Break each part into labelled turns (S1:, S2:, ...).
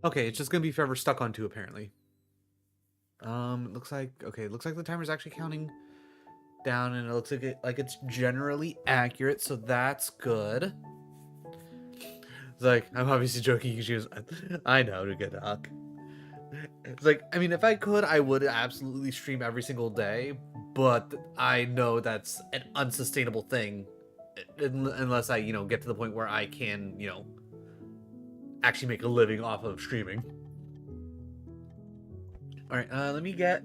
S1: Okay, it's just gonna be forever stuck on 2 apparently. Looks like the timer's actually counting down, and it looks like it's generally accurate, so that's good. It's like, I'm obviously joking because she was, I know, to get Doc. It's like, I mean, if I could, I would absolutely stream every single day, but I know that's an unsustainable thing unless I, get to the point where I can, actually make a living off of streaming. All right, let me get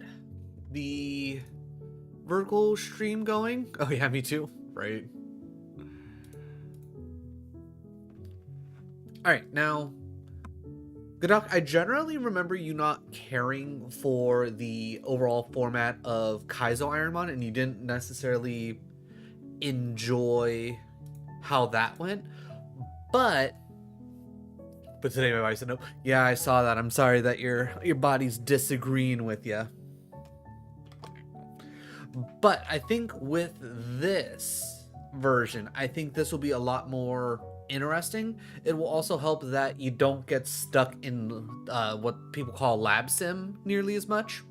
S1: the vertical stream going. Oh yeah, me too. Right. All right, now, Godok, I generally remember you not caring for the overall format of Kaizo Ironmon, and you didn't necessarily enjoy how that went. But today my wife said no. Yeah, I saw that. I'm sorry that your body's disagreeing with you. But I think with this version, I think this will be a lot more interesting. It will also help that you don't get stuck in what people call lab sim nearly as much.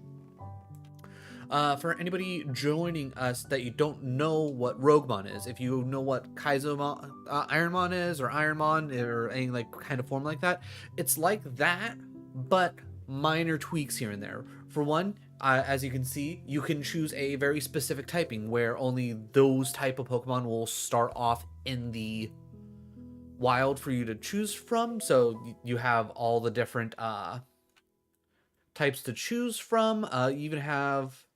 S1: For anybody joining us that you don't know what RogueMon is, if you know what Kaizo Ironmon is, or Ironmon, or any like kind of form like that, it's like that, but minor tweaks here and there. For one, as you can see, you can choose a very specific typing where only those type of Pokemon will start off in the wild for you to choose from. So you have all the different types to choose from. You even have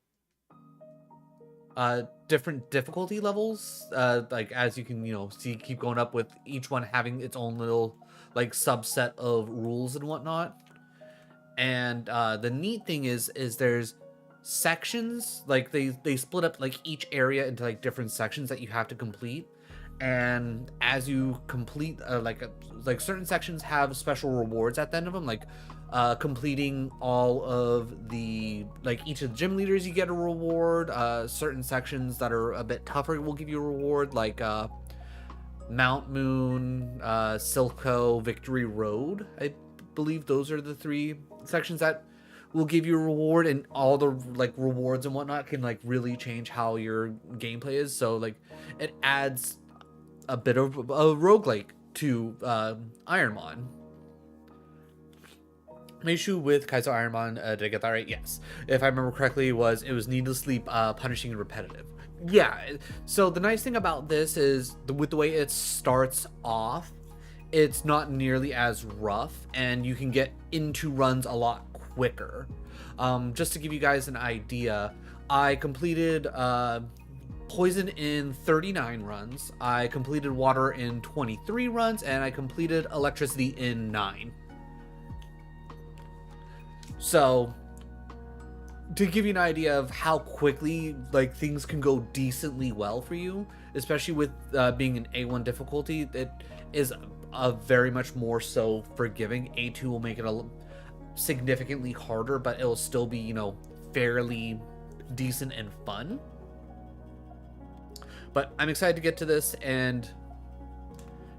S1: different difficulty levels, like as you can see, keep going up with each one having its own little like subset of rules and whatnot. And the neat thing is there's sections, like they split up like each area into like different sections that you have to complete. And as you complete like certain sections have special rewards at the end of them, like completing all of the like each of the gym leaders, you get a reward. Certain sections that are a bit tougher will give you a reward, like Mount Moon, Silco, Victory Road. I believe those are the 3 sections that will give you a reward, and all the like rewards and whatnot can like really change how your gameplay is. So like it adds a bit of a roguelike to Ironmon. My issue with Kaizo Ironmon, did I get that right? Yes. If I remember correctly, it was needlessly punishing and repetitive. Yeah. So the nice thing about this is with the way it starts off, it's not nearly as rough, and you can get into runs a lot quicker. Just to give you guys an idea, I completed Poison in 39 runs, I completed Water in 23 runs, and I completed Electricity in 9. So, to give you an idea of how quickly like things can go decently well for you, especially with being an A1 difficulty, it is a very much more so forgiving. A2 will make it significantly harder, but it'll still be, fairly decent and fun. But I'm excited to get to this and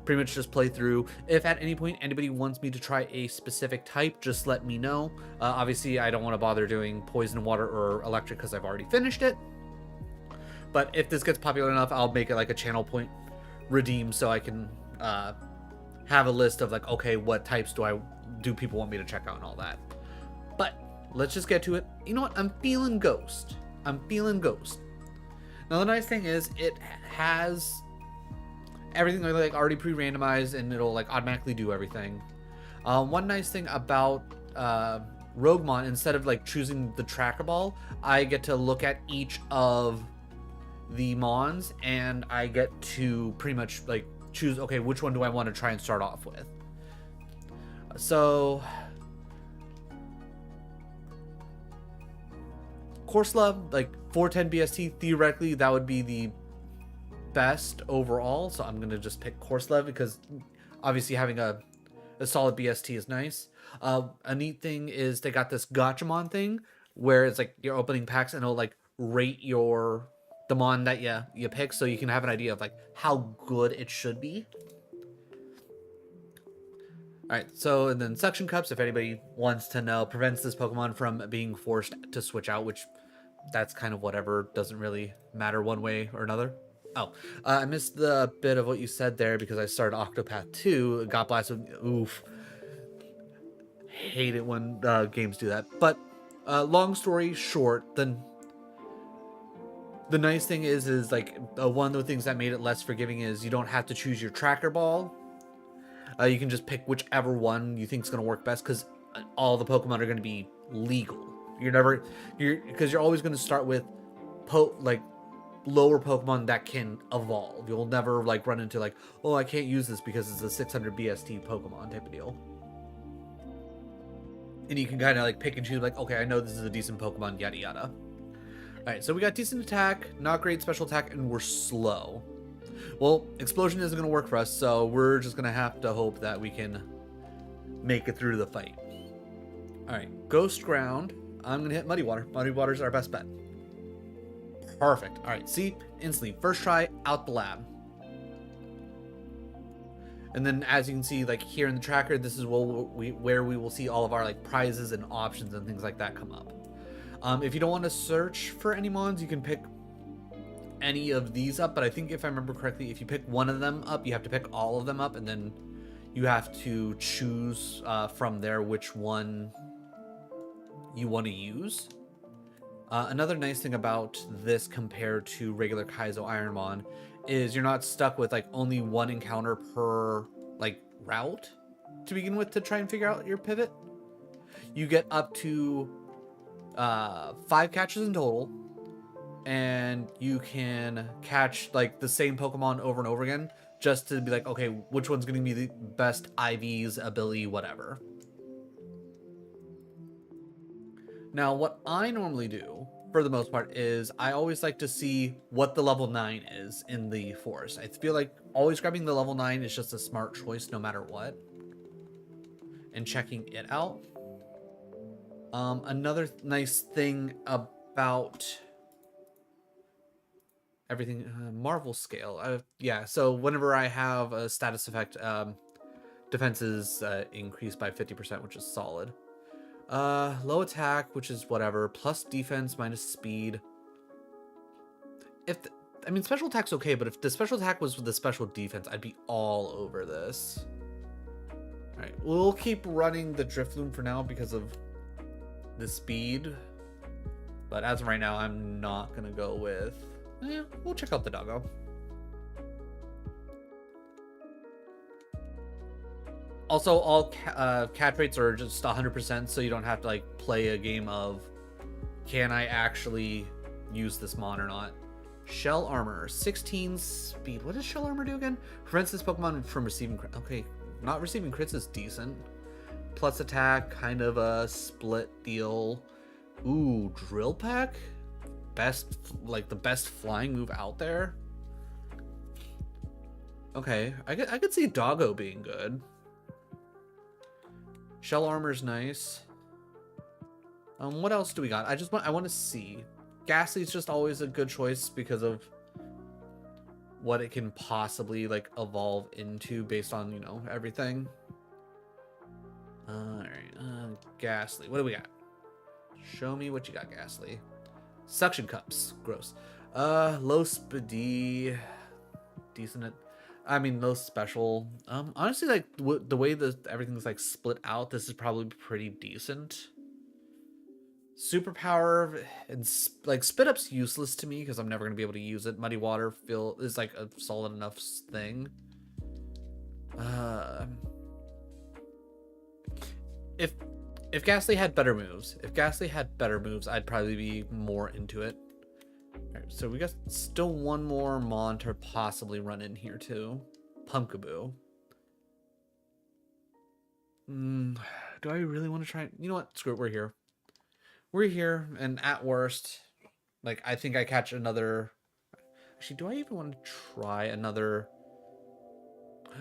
S1: pretty much just play through. If at any point anybody wants me to try a specific type, just let me know. Obviously, I don't want to bother doing Poison, Water, or Electric because I've already finished it. But if this gets popular enough, I'll make it like a channel point redeem, so I can have a list of like, okay, what types do people want me to check out and all that. But let's just get to it. You know what? I'm feeling Ghost. Now the nice thing is it has everything like already pre-randomized, and it'll like automatically do everything. One nice thing about RogueMon, instead of like choosing the tracker ball, I get to look at each of the mons, and I get to pretty much like choose, okay, which one do I want to try and start off with. So Corsola, like 410 BST, theoretically that would be the best overall, so I'm gonna just pick Corsola because obviously having a solid BST is nice. A neat thing is they got this Gachamon thing where it's like you're opening packs and it'll like rate the mon that you pick, so you can have an idea of like how good it should be. Alright, so and then Suction Cups, if anybody wants to know, prevents this Pokemon from being forced to switch out, which that's kind of whatever, doesn't really matter one way or another. Oh, I missed the bit of what you said there because I started Octopath 2, got blasted. Oof. Hate it when games do that. But long story short, then the nice thing is like one of the things that made it less forgiving is you don't have to choose your tracker ball. You can just pick whichever one you think is going to work best because all the Pokemon are going to be legal. You're always going to start with like lower Pokemon that can evolve. You'll never like run into like, oh, I can't use this because it's a 600 BST Pokemon type of deal. And you can kind of like pick and choose like, okay, I know this is a decent Pokemon, yada yada. Alright, so we got decent attack, not great special attack, and we're slow. Well, Explosion isn't going to work for us, so we're just going to have to hope that we can make it through the fight. Alright, Ghost Ground. I'm going to hit Muddy Water. Muddy Water's our best bet. Perfect. Alright, see? Instantly. First try, out the lab. And then as you can see, like here in the tracker, this is where we will see all of our like prizes and options and things like that come up. If you don't want to search for any mons, you can pick any of these up, but I think if I remember correctly, if you pick one of them up, you have to pick all of them up, and then you have to choose from there which one you want to use. Another nice thing about this compared to regular Kaizo Ironmon is you're not stuck with like only one encounter per like route to begin with to try and figure out your pivot. You get up to 5 catches in total, and you can catch like the same Pokemon over and over again just to be like, okay, which one's going to be the best IVs, ability, whatever. Now, what I normally do for the most part is I always like to see what the level 9 is in the forest. I feel like always grabbing the level 9 is just a smart choice no matter what, and checking it out. Another nice thing about everything, Marvel scale. Yeah, so whenever I have a status effect, defenses increase by 50%, which is solid. Low attack, which is whatever, plus defense minus speed. I mean, special attack's okay, but if the special attack was with the special defense, I'd be all over this. Alright, we'll keep running the Drifloon for now because of the speed. But as of right now, I'm not gonna go with... we'll check out the doggo. Also, all catch rates are just 100%, so you don't have to like play a game of, can I actually use this mon or not? Shell Armor, 16 speed. What does Shell Armor do again? Prevents this Pokemon from receiving crits. Okay, not receiving crits is decent. Plus attack, kind of a split deal. Ooh, Drill Peck? Best, like the best flying move out there. Okay, I could see Doggo being good. Shell Armor's nice. What else do we got? I want to see. Ghastly's just always a good choice because of what it can possibly like evolve into based on, you know, everything. Alright, Ghastly. What do we got? Show me what you got, Ghastly. Suction Cups. Gross. Low speedy. Decent. I mean, no special. Honestly, like the way that everything's like split out, this is probably pretty decent. Superpower and like Spit Up's useless to me because I'm never gonna be able to use it. Muddy Water is like a solid enough thing. If Ghastly had better moves, I'd probably be more into it. All right, so we got still one more mon to possibly run in here too. Pumpkaboo. Do I really want to try? You know what? Screw it. We're here. We're here, and at worst, like I think I catch another. Actually, do I even want to try another?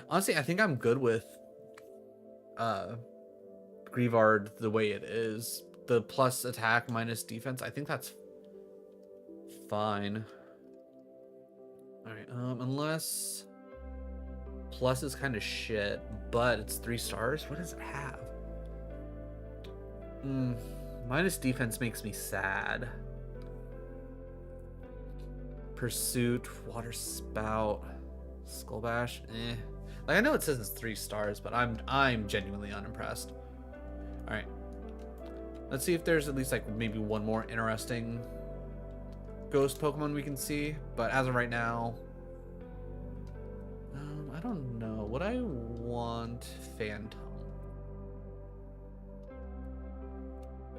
S1: Honestly, I think I'm good with Grievard the way it is. The plus attack minus defense. I think that's fine. All right. Unless plus is kind of shit, but it's 3 stars. What does it have? Minus defense makes me sad. Pursuit, water spout, skull bash. Like, I know it says it's 3 stars, but I'm genuinely unimpressed. All right, let's see if there's at least like maybe one more interesting ghost Pokemon we can see. But as of right now, I don't know. Would I want Phantom?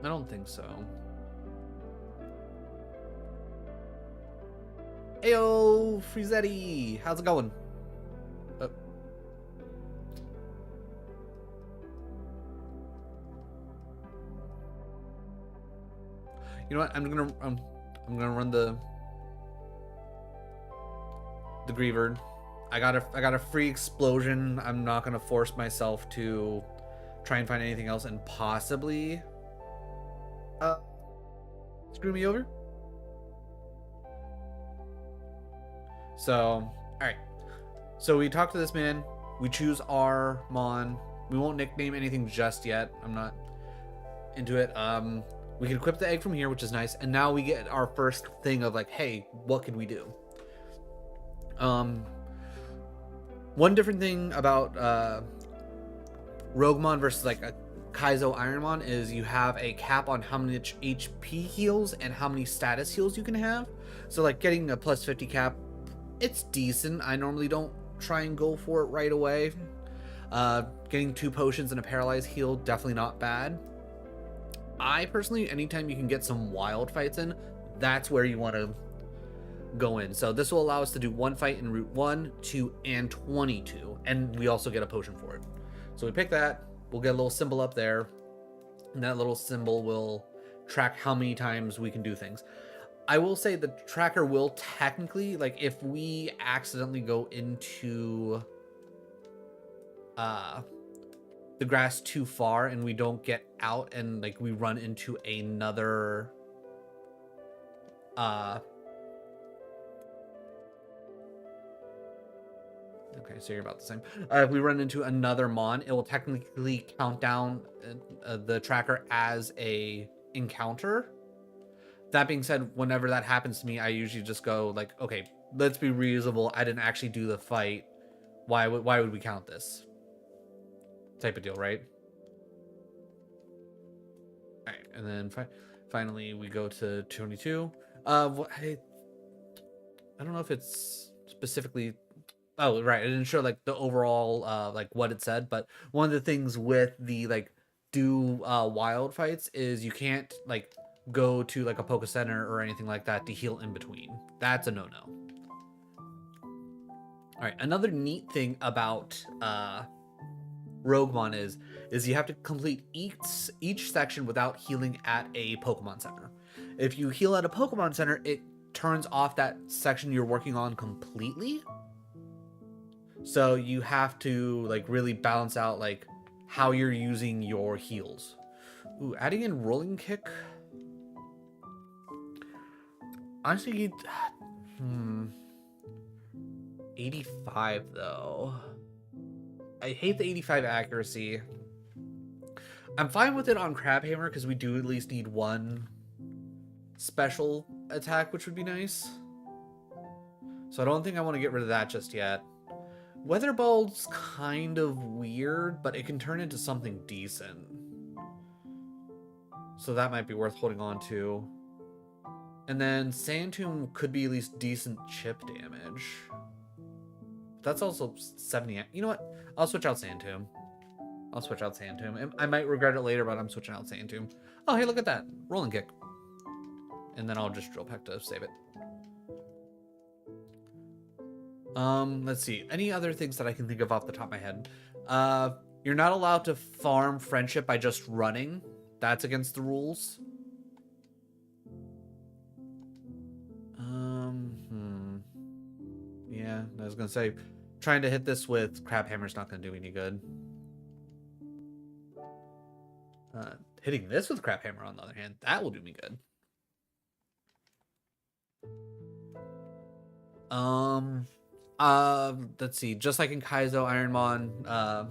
S1: I don't think so. Ayo, Frizetti! How's it going? You know what? I'm gonna run the Griever. I got a free explosion. I'm not gonna force myself to try and find anything else and possibly screw me over. So, all right. So we talk to this man. We choose our Mon. We won't nickname anything just yet. I'm not into it. We can equip the egg from here, which is nice. And now we get our first thing of like, hey, what can we do? One different thing about RogueMon versus like a Kaizo Ironmon is you have a cap on how many HP heals and how many status heals you can have. So like getting a plus 50 cap, it's decent. I normally don't try and go for it right away. Getting 2 potions and a paralyzed heal, definitely not bad. I personally, anytime you can get some wild fights in, that's where you want to go in. So this will allow us to do 1 fight in Route 1, 2, and 22. And we also get a potion for it. So we pick that. We'll get a little symbol up there. And that little symbol will track how many times we can do things. I will say the tracker will technically, like if we accidentally go into the grass too far and we don't get out and like we run into another okay, so you're about the same. If we run into another Mon, it will technically count down the tracker as a encounter. That being said, whenever that happens to me, I usually just go like, okay, let's be reasonable. I didn't actually do the fight. Why would we count this? Type of deal, right? All right, and then finally we go to 22. I don't know if it's specifically. Oh, right. It didn't show like the overall like what it said, but one of the things with the like wild fights is you can't like go to like a Poke Center or anything like that to heal in between. That's a no-no. All right, another neat thing about RogueMon is you have to complete each section without healing at a Pokemon Center. If you heal at a Pokemon Center, it turns off that section you're working on completely. So you have to like really balance out like how you're using your heals. Ooh, adding in Rolling Kick. Honestly, 85 though. I hate the 85 accuracy. I'm fine with it on Crabhammer because we do at least need 1 special attack, which would be nice. So I don't think I want to get rid of that just yet. Weather Ball's kind of weird, but it can turn into something decent. So that might be worth holding on to. And then Sand Tomb could be at least decent chip damage. That's also 70. You know what? I'll switch out Sand Tomb. I might regret it later, but I'm switching out Sand Tomb. Oh, hey, look at that. Rolling Kick. And then I'll just drill peck to save it. Let's see. Any other things that I can think of off the top of my head? You're not allowed to farm friendship by just running. That's against the rules. Yeah, I was gonna say, trying to hit this with Crabhammer's not gonna do any good. Hitting this with Crabhammer, on the other hand, that will do me good. Let's see. Just like in Kaizo Ironmon,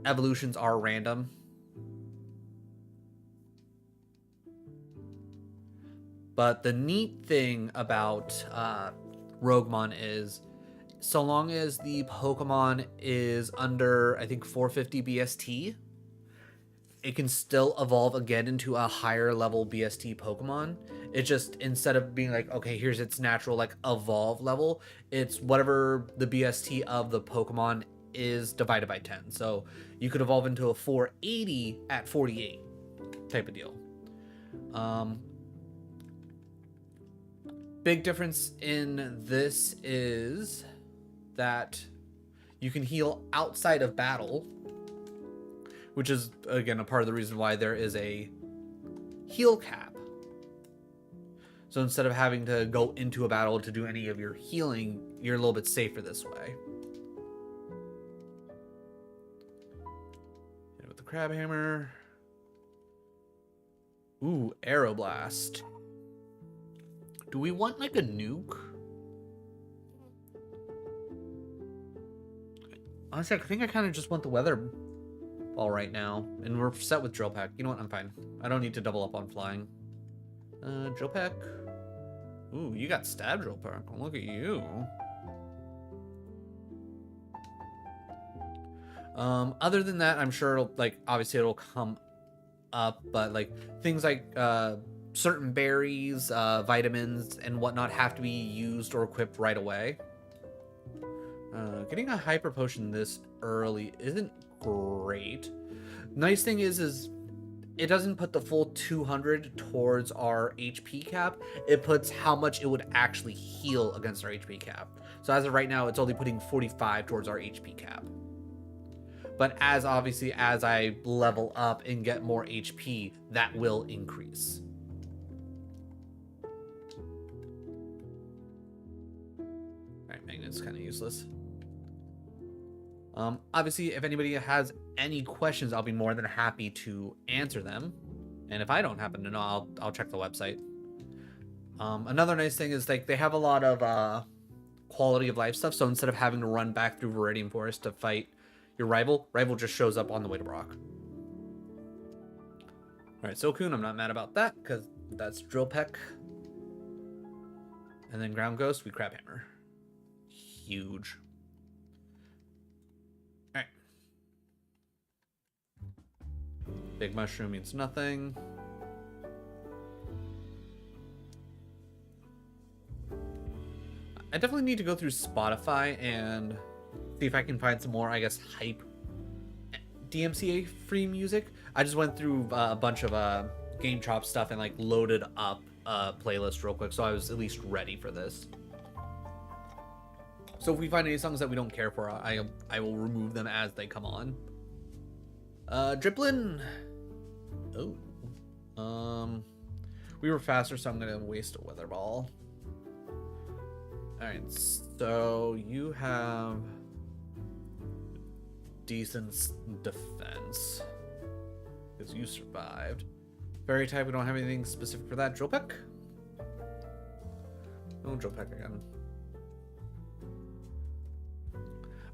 S1: evolutions are random. But the neat thing about RogueMon is, so long as the Pokemon is under, I think, 450 BST, it can still evolve again into a higher level BST Pokemon. It just, instead of being like, okay, here's its natural like evolve level, it's whatever the BST of the Pokemon is divided by 10. So you could evolve into a 480 at 48 type of deal. Big difference in this is that you can heal outside of battle, which is, again, a part of the reason why there is a heal cap. So instead of having to go into a battle to do any of your healing, you're a little bit safer this way. Hit with the Crab Hammer. Ooh, Aeroblast. Do we want like a nuke? Honestly, I think I kind of just want the weather ball right now. And we're set with Drill Peck. You know what? I'm fine. I don't need to double up on flying. Drill Peck. Ooh, you got Stab Drill Peck. Look at you. Other than that, I'm sure it'll, like, obviously it'll come up, but like things like certain berries, vitamins, and whatnot have to be used or equipped right away. Getting a hyper potion this early isn't great. Nice thing is it doesn't put the full 200 towards our HP cap. It puts how much it would actually heal against our HP cap. So as of right now, it's only putting 45 towards our HP cap. But obviously as I level up and get more HP, that will increase. Alright, Magnet's kind of useless. Obviously, if anybody has any questions, I'll be more than happy to answer them. And if I don't happen to know, I'll check the website. Another nice thing is like they have a lot of quality of life stuff. So instead of having to run back through Viridian Forest to fight your rival just shows up on the way to Brock. Alright, Silcoon, I'm not mad about that, because that's Drill Peck. And then Ground Ghost, we Crab Hammer. Huge. Alright. Big Mushroom means nothing. I definitely need to go through Spotify and see if I can find some more, I guess, hype DMCA free music. I just went through a bunch of Game Chop stuff and like loaded up a playlist real quick, so I was at least ready for this. So if we find any songs that we don't care for, I will remove them as they come on. Driplin. Oh. We were faster, so I'm gonna waste a Weather Ball. Alright, so you have decent defense because you survived. Fairy type, we don't have anything specific for that. Drill Peck? No, Drill Peck again.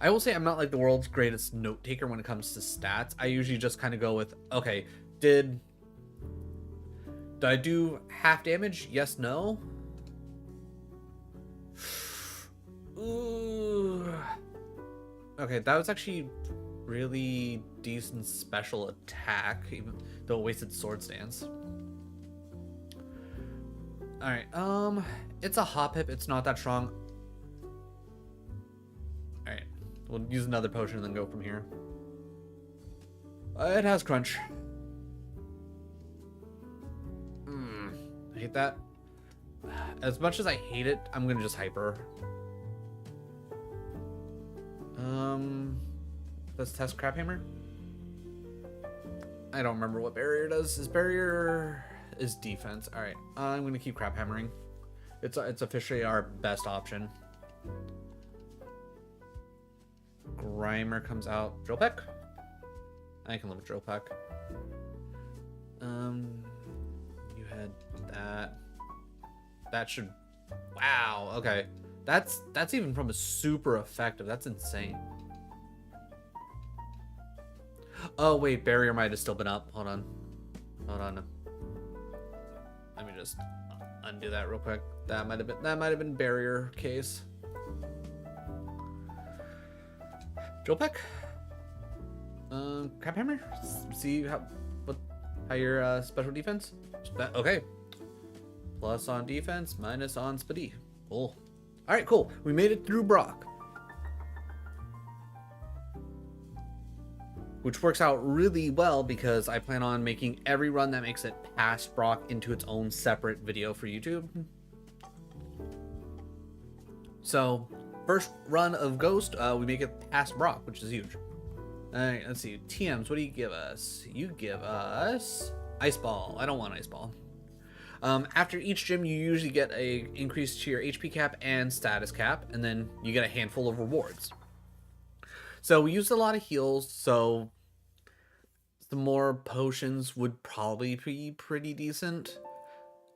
S1: I will say I'm not like the world's greatest note taker when it comes to stats. I usually just kind of go with, okay, did I do half damage? Yes, no. Ooh. Okay, that was actually really decent special attack, even though it wasted Sword Stance. Alright, it's a Hoppip, it's not that strong. Alright, we'll use another potion and then go from here. It has Crunch. I hate that. As much as I hate it, I'm gonna just Hyper. Let's test Crab Hammer. I don't remember what barrier does. His barrier is defense. All right, I'm gonna keep Crab Hammering. It's officially our best option. Grimer comes out. Drill Peck. I can live with Drill Peck. You had that. That should. Wow. Okay. That's even from a super effective. That's insane. Oh wait, barrier might have still been up. Hold on. Let me just undo that real quick. That might have been barrier case. Joel Peck. Crap hammer. See how your special defense. Okay. Plus on defense, minus on speedy. Cool. All right, cool. We made it through Brock, which works out really well because I plan on making every run that makes it past Brock into its own separate video for YouTube. So, first run of Ghost, we make it past Brock, which is huge. All right, let's see. TMs, what do you give us? You give us Ice Ball. I don't want Ice Ball. After each gym, you usually get a increase to your HP cap and status cap, and then you get a handful of rewards. So we used a lot of heals, so some more potions would probably be pretty decent.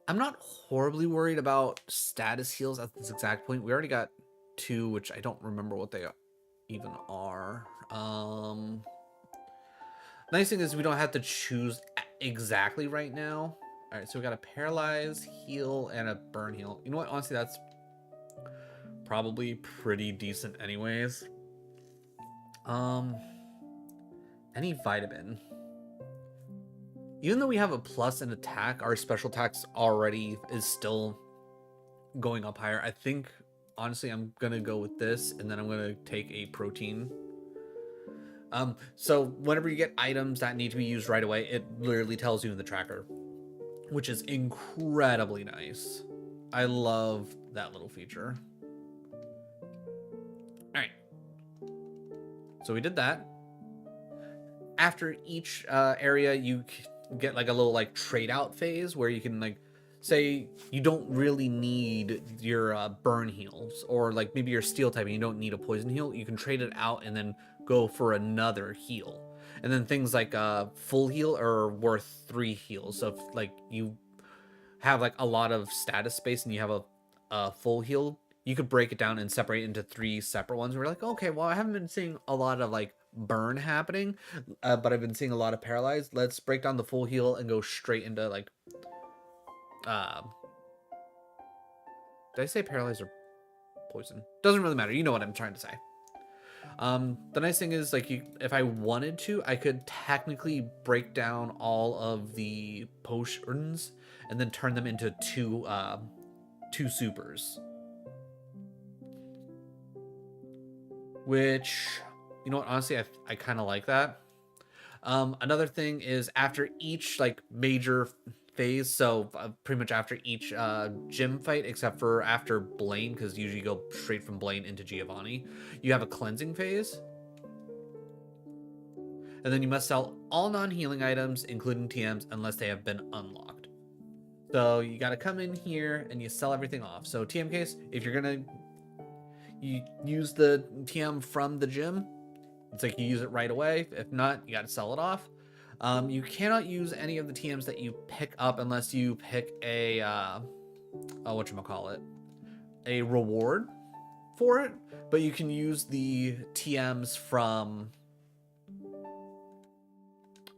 S1: I'm not horribly worried about status heals at this exact point. We already got 2, which I don't remember what they even are. Nice thing is we don't have to choose exactly right now. All right, so we got a paralyze, heal, and a burn heal. You know what? Honestly, that's probably pretty decent anyways. Any vitamin. Even though we have a plus in attack, our special attacks already is still going up higher. I think, honestly, I'm going to go with this, and then I'm going to take a protein. So whenever you get items that need to be used right away, it literally tells you in the tracker, which is incredibly nice. I love that little feature. All right. So we did that. After each area, you get like a little like trade out phase where you can like say you don't really need your burn heals, or like maybe your steel type and you don't need a poison heal. You can trade it out and then go for another heal. And then things like full heal are worth 3 heals. So if like you have like a lot of status space and you have a full heal, you could break it down and separate into 3 separate ones. We're like, okay, well, I haven't been seeing a lot of like burn happening, but I've been seeing a lot of paralyzed. Let's break down the full heal and go straight into like did I say paralyzed or poison? Doesn't really matter. You know what I'm trying to say. The nice thing is, like, if I wanted to, I could technically break down all of the potions and then turn them into two supers. Which, you know what, honestly, I kind of like that. Another thing is after each, like, major phase, so pretty much after each gym fight, except for after Blaine, because usually you go straight from Blaine into Giovanni, you have a cleansing phase. And then you must sell all non-healing items, including TMs, unless they have been unlocked. So you got to come in here and you sell everything off. So TM case, if you're going to use the TM from the gym, it's like you use it right away. If not, you got to sell it off. You cannot use any of the TMs that you pick up unless you pick a, whatchamacallit, a reward for it. But you can use the TMs from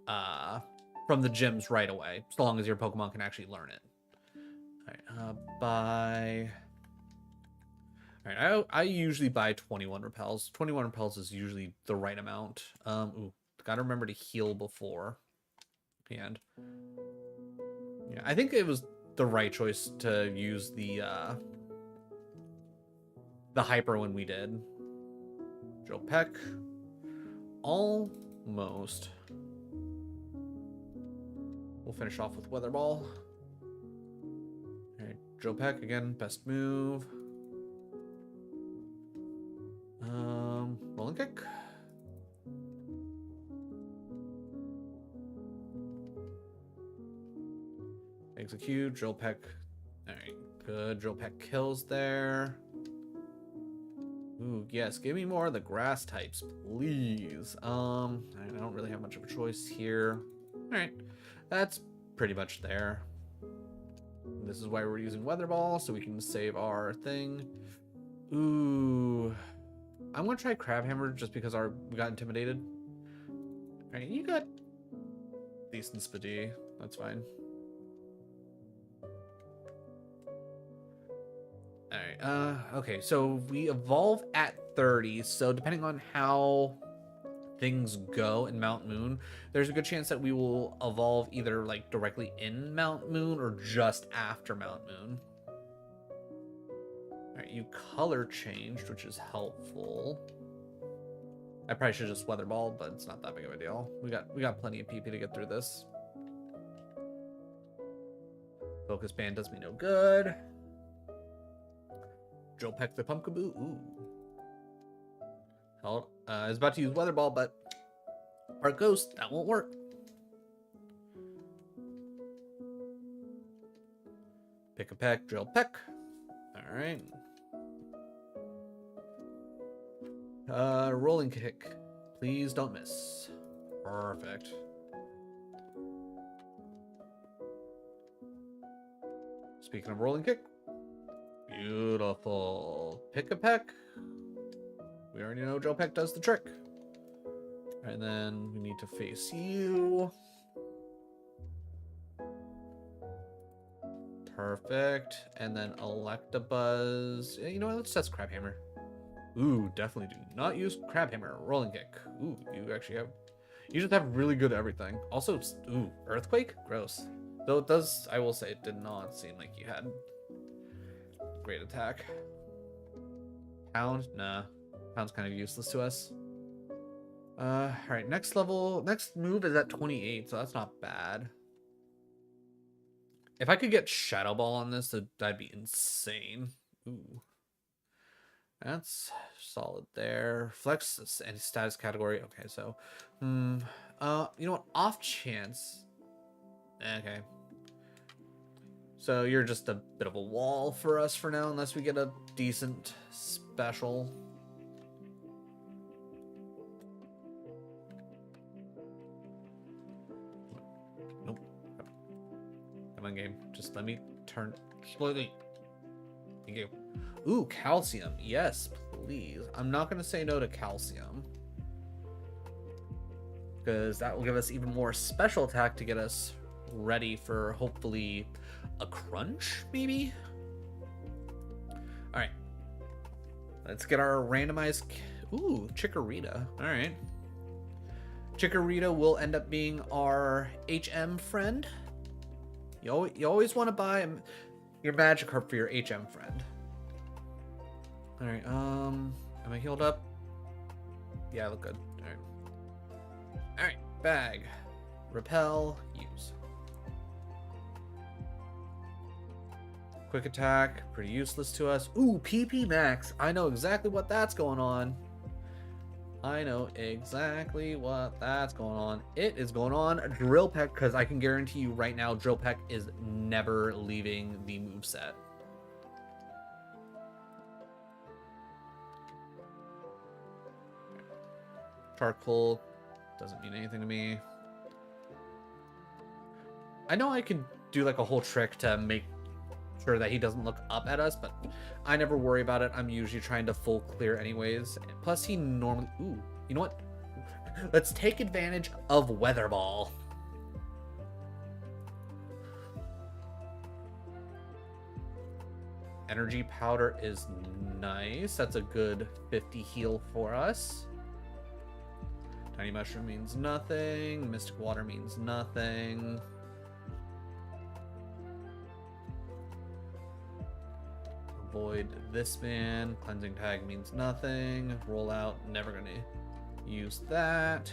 S1: the gyms right away, so long as your Pokemon can actually learn it. All right, All right, I usually buy 21 repels. 21 repels is usually the right amount. Gotta remember to heal before. And yeah, I think it was the right choice to use the hyper when we did. Joe Peck. Almost. We'll finish off with Weather Ball. All right, Joe Peck again, best move. Rolling kick. Execute, Joe Peck. All right, good. Joe Peck kills there. Ooh, yes, give me more of the grass types, please. I don't really have much of a choice here. All right, that's pretty much there. This is why we're using Weather Ball, so we can save our thing. Ooh. I'm gonna try Crabhammer just because we got intimidated. Alright, you got decent speed. That's fine. Alright, okay, so we evolve at 30, so depending on how things go in Mount Moon, there's a good chance that we will evolve either like directly in Mount Moon or just after Mount Moon. Alright, you color changed, which is helpful. I probably should just weather ball, but it's not that big of a deal. We got plenty of PP to get through this. Focus band does me no good. Drill peck the pumpkaboo. Ooh. Hell, I was about to use weather ball, but our ghost, that won't work. Pick a peck, drill peck. All right. Rolling kick. Please don't miss. Perfect. Speaking of rolling kick. Beautiful. Pick a peck. We already know drill peck does the trick. And then we need to face you. Perfect. And then Electabuzz. You know what? Let's test Crabhammer. Ooh, definitely do not use Crabhammer. Rolling kick. Ooh, you actually have... You just have really good everything. Also, ooh, Earthquake? Gross. Though it does, I will say, it did not seem like you had great attack. Pound? Nah. Pound's kind of useless to us. Alright, next move is at 28, so that's not bad. If I could get Shadow Ball on this, that'd be insane. Ooh. That's solid there. Flex and status category. Okay, so, you know what? Off chance. Okay. So you're just a bit of a wall for us for now, unless we get a decent special. Nope. Come on, game. Just let me turn slowly. Thank you. Ooh, calcium. Yes, please. I'm not going to say no to calcium. Because that will give us even more special attack to get us ready for, hopefully, a crunch, maybe? Alright. Let's get our randomized... Ooh, Chikorita. Alright. Chikorita will end up being our HM friend. You always want to buy your Magikarp for your HM friend. Alright, am I healed up? Yeah, I look good. Alright. Alright, bag. Repel, use. Quick attack, pretty useless to us. Ooh, PP Max. I know exactly what that's going on. I know exactly what that's going on. It is going on Drill Peck, because I can guarantee you right now Drill Peck is never leaving the moveset. Charcoal doesn't mean anything to me. I know I could do like a whole trick to make sure that he doesn't look up at us, but I never worry about it. I'm usually trying to full clear anyways. Plus he normally... Ooh, you know what? Let's take advantage of Weather Ball. Energy Powder is nice. That's a good 50 heal for us. Tiny Mushroom means nothing. Mystic Water means nothing. Avoid this man. Cleansing Tag means nothing. Roll out. Never gonna use that.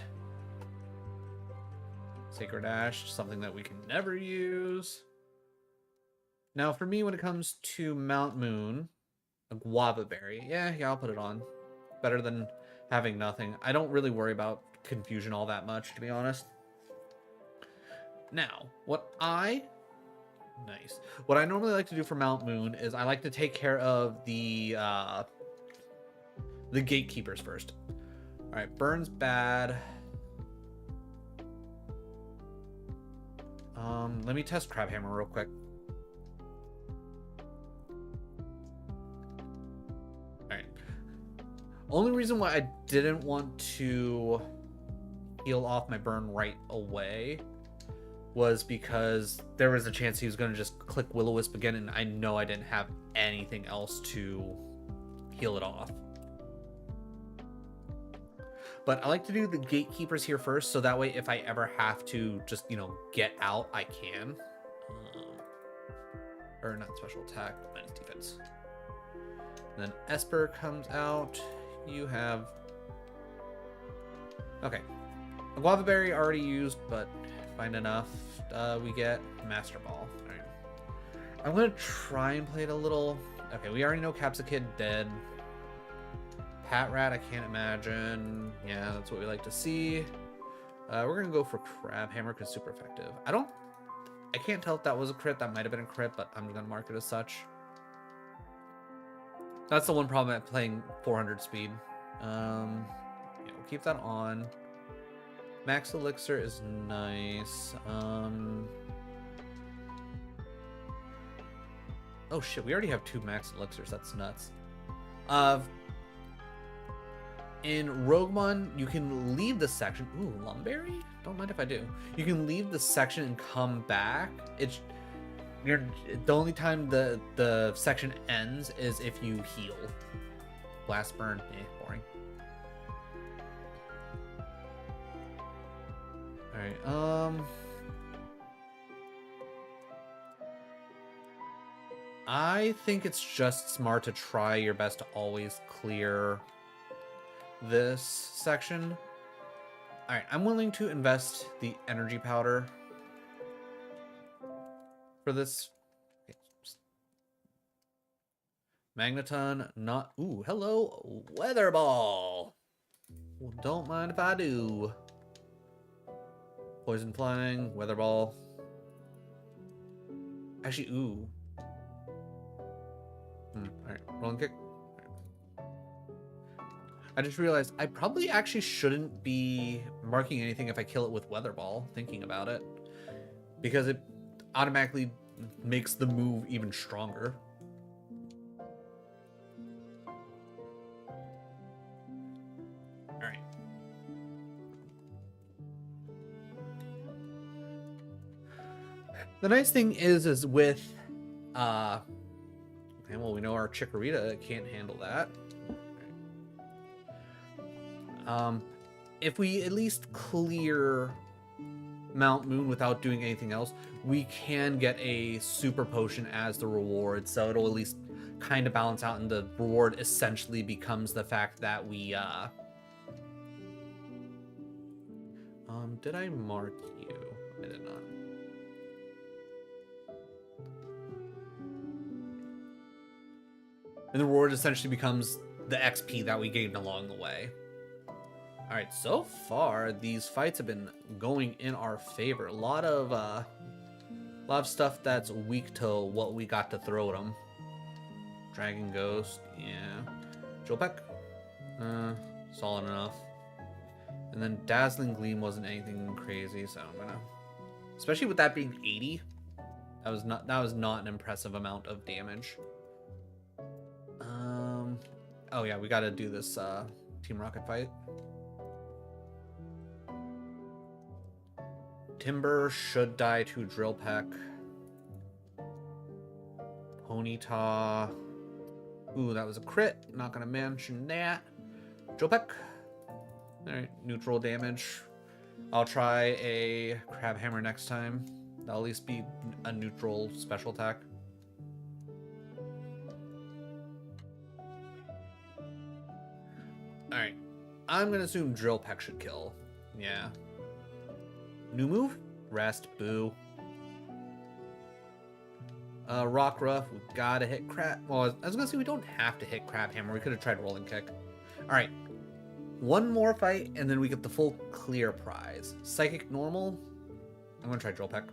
S1: Sacred Ash, something that we can never use. Now, for me, when it comes to Mount Moon, a Guava Berry. Yeah, I'll put it on. Better than having nothing. I don't really worry about confusion all that much, to be honest. Now, what I normally like to do for Mount Moon is I like to take care of the gatekeepers first. All right, Burn's bad. Let me test Crabhammer real quick. All Only reason why I didn't want to heal off my burn right away was because there was a chance he was going to just click Will-O-Wisp again, and I know I didn't have anything else to heal it off. But I like to do the gatekeepers here first, so that way if I ever have to just, you know, get out, I can. Or not special attack, but minus defense. And then Esper comes out. You have... Okay. A Guava Berry already used, but find enough. We get Master Ball. Alright. I'm going to try and play it a little... Okay, we already know Capsicid dead. Pat Rat, I can't imagine. Yeah, that's what we like to see. We're going to go for Crab Hammer because super effective. I can't tell if that was a crit. That might have been a crit, but I'm going to mark it as such. That's the one problem at playing 400 speed. Yeah, we'll keep that on. Max Elixir is nice. Oh shit, we already have 2 Max Elixirs. That's nuts. In RogueMon, you can leave the section. Ooh, Lumberry? Don't mind if I do. You can leave the section and come back. The only time the section ends is if you heal. Blast Burn, boring. Alright, I think it's just smart to try your best to always clear this section. All right, I'm willing to invest the energy powder for this. Magneton, not... Ooh, hello, Weather Ball. Well, don't mind if I do. Poison Flying, Weather Ball. Actually, ooh. All right, Rolling Kick. I just realized I probably actually shouldn't be marking anything if I kill it with Weather Ball, thinking about it. Because it automatically makes the move even stronger. Alright. The nice thing is with... okay, well, we know our Chikorita can't handle that. If we at least clear Mount Moon without doing anything else, we can get a super potion as the reward, so it'll at least kind of balance out, and the reward essentially becomes the fact that we did I mark you? I did not. And the reward essentially becomes the XP that we gained along the way. Alright, so far, these fights have been going in our favor. A lot of stuff that's weak to what we got to throw at them. Dragon Ghost, yeah. Jolpeck, solid enough. And then Dazzling Gleam wasn't anything crazy, so I'm gonna... Especially with that being 80, that was not an impressive amount of damage. Oh yeah, we gotta do this Team Rocket fight. Timber should die to Drill Peck. Ponyta. Ooh, that was a crit. Not gonna mention that. Drill Peck. Alright, neutral damage. I'll try a Crab Hammer next time. That'll at least be a neutral special attack. Alright. I'm gonna assume Drill Peck should kill. Yeah. New move? Rest. Boo. Rock Ruff. We gotta hit Crab... Well, I was gonna say we don't have to hit Crab Hammer. We could have tried Rolling Kick. Alright. One more fight, and then we get the full clear prize. Psychic Normal. I'm gonna try Drill Peck.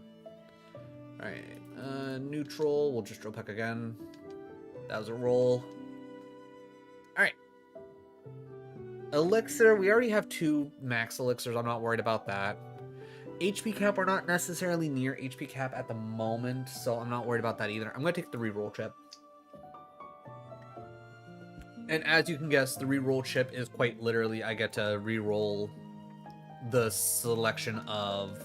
S1: Alright. Neutral. We'll just Drill Peck again. That was a roll. Alright. Elixir. We already have 2 max elixirs. I'm not worried about that. HP cap, we're not necessarily near HP cap at the moment, so I'm not worried about that either. I'm going to take the reroll chip. And as you can guess, the reroll chip is quite literally I get to reroll the selection of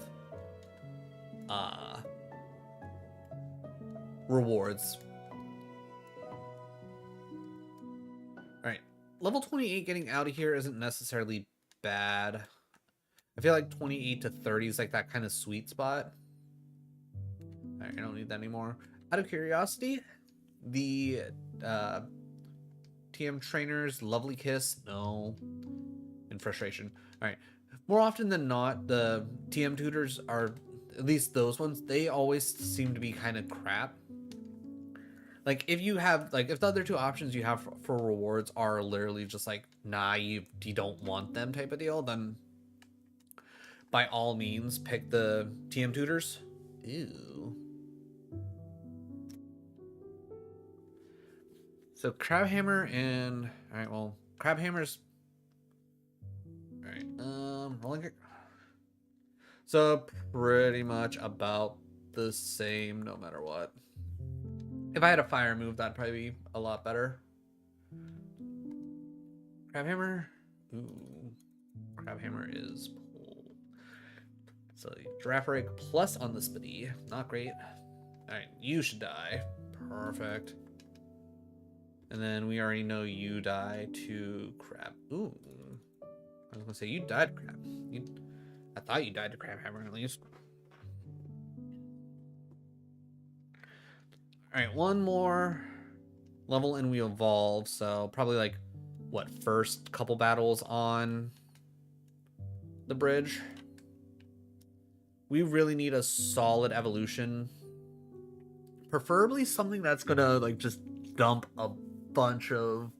S1: rewards. Alright, level 28 getting out of here isn't necessarily bad. I feel like 28 to 30 is like that kind of sweet spot. Alright, I don't need that anymore. Out of curiosity, the TM trainers, Lovely Kiss, no. And Frustration. Alright, more often than not, the TM tutors are, at least those ones, they always seem to be kind of crap. Like, if you have, like, if the other two options you have for rewards are literally just like, nah, you don't want them type of deal, then by all means, pick the TM tutors. Ew. So, Crabhammer and, alright, well, Crabhammer's, alright, rolling it. So, pretty much about the same no matter what. If I had a fire move, that'd probably be a lot better. Crabhammer. Ooh. Crabhammer is pulled. So Giraffe Rig plus on the Spidey. Not great. Alright, you should die. Perfect. And then we already know you die to Crab. Ooh. I was gonna say you died to Crab. I thought you died to Crabhammer at least. Alright, one more level and we evolve. So probably like, what, first couple battles on the bridge. We really need a solid evolution. Preferably something that's gonna like just dump a bunch of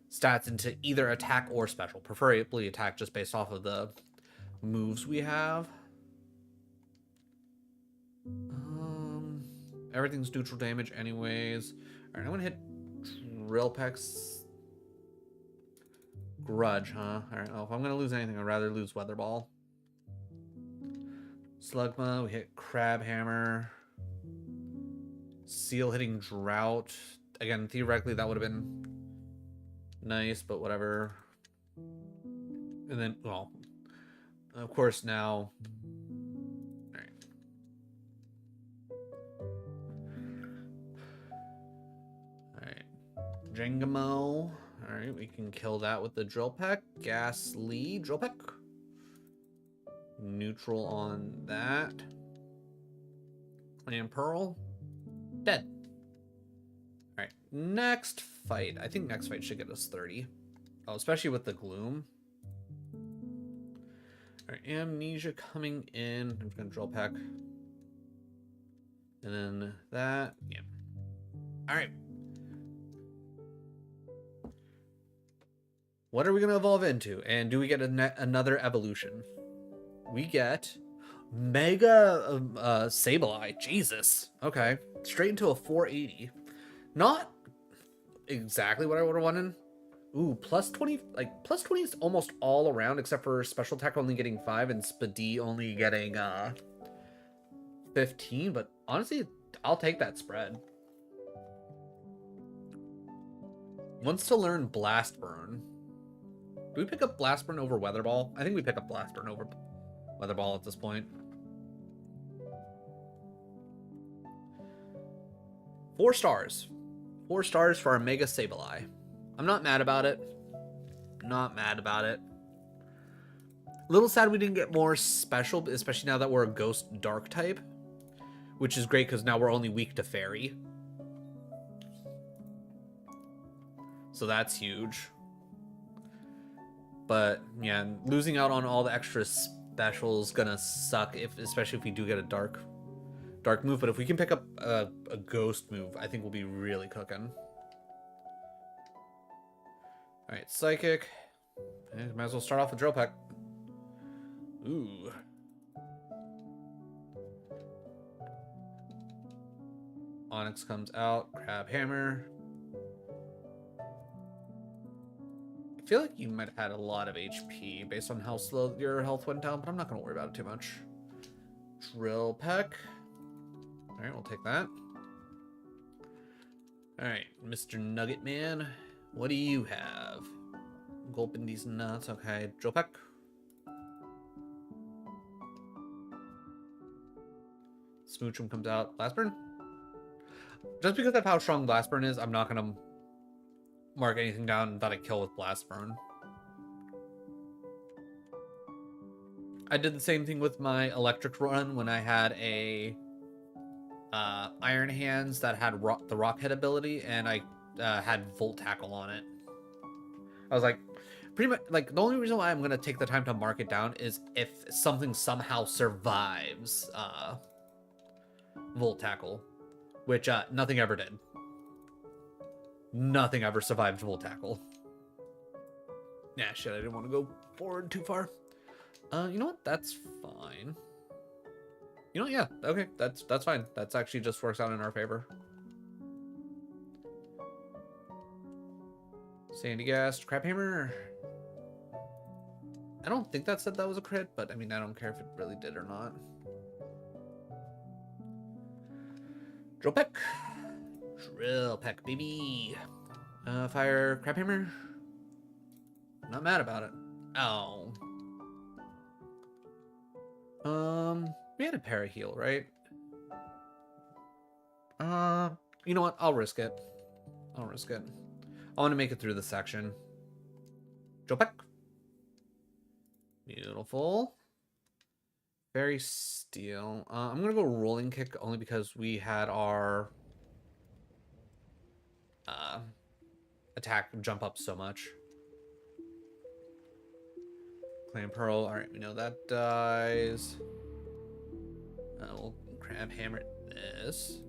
S1: stats into either attack or special. Preferably attack just based off of the moves we have. Everything's neutral damage anyways. Alright, I'm gonna hit Drill Peck's Grudge, huh? Alright, well, if I'm gonna lose anything, I'd rather lose Weather Ball. Slugma, we hit Crabhammer. Seal hitting Drought. Again, theoretically, that would have been nice, but whatever. And then, well, of course, now. Alright. Alright. Jangamo. Alright, we can kill that with the Drill Peck. Ghastly Drill Peck. Neutral on that. And Pearl. Dead. Alright, next fight. I think next fight should get us 30. Oh, especially with the Gloom. Alright, Amnesia coming in. I'm just gonna Drill Peck. And then that. Yeah. Alright. What are we gonna evolve into? And do we get another evolution? We get Mega Sableye. Jesus. Okay. Straight into a 480. Not exactly what I would have wanted. Ooh, plus 20. Like, plus 20 is almost all around, except for Special Attack only getting 5 and Spidey only getting 15. But honestly, I'll take that spread. Wants to learn Blast Burn. Do we pick up Blast Burn over Weather Ball? I think we pick up Blast Burn over Weather Ball at this point. 4 stars. 4 stars for our Mega Sableye. I'm not mad about it. Not mad about it. A little sad we didn't get more special, especially now that we're a Ghost Dark type. Which is great because now we're only weak to Fairy. So that's huge. But yeah, losing out on all the extra specials gonna suck, especially if we do get a dark move. But if we can pick up a ghost move, I think we'll be really cooking. All right, Psychic. Might as well start off with Drill Peck. Ooh. Onyx comes out. Crabhammer. I feel like you might have had a lot of HP based on how slow your health went down, but I'm not going to worry about it too much. Drill Peck. Alright, we'll take that. Alright, Mr. Nugget Man. What do you have? Gulping these nuts. Okay, Jopek. Smoochum comes out. Blastburn. Just because of how strong Blastburn is, I'm not gonna mark anything down that I kill with Blastburn. I did the same thing with my electric run when I had a Iron Hands that had the Rock Head ability, and I had Volt Tackle on it. I was like, pretty much, like, the only reason why I'm going to take the time to mark it down is if something somehow survives Volt Tackle, which nothing ever did. Nothing ever survived Volt Tackle. Nah, shit, I didn't want to go forward too far. You know what? That's fine. You know what? Yeah, okay, that's fine. That's actually just works out in our favor. Sandy Gas, Craphammer. I don't think that said that was a crit, but I mean, I don't care if it really did or not. Drill Peck. Drill Peck, baby. Fire Craphammer. Not mad about it. Oh. We had a Paraheal, right? You know what? I'll risk it. I want to make it through the section. Jopek. Beautiful. Very Steel. I'm gonna go Rolling Kick only because we had our attack jump up so much. Clan Pearl. All right, we know that dies. We'll Crab Hammer this.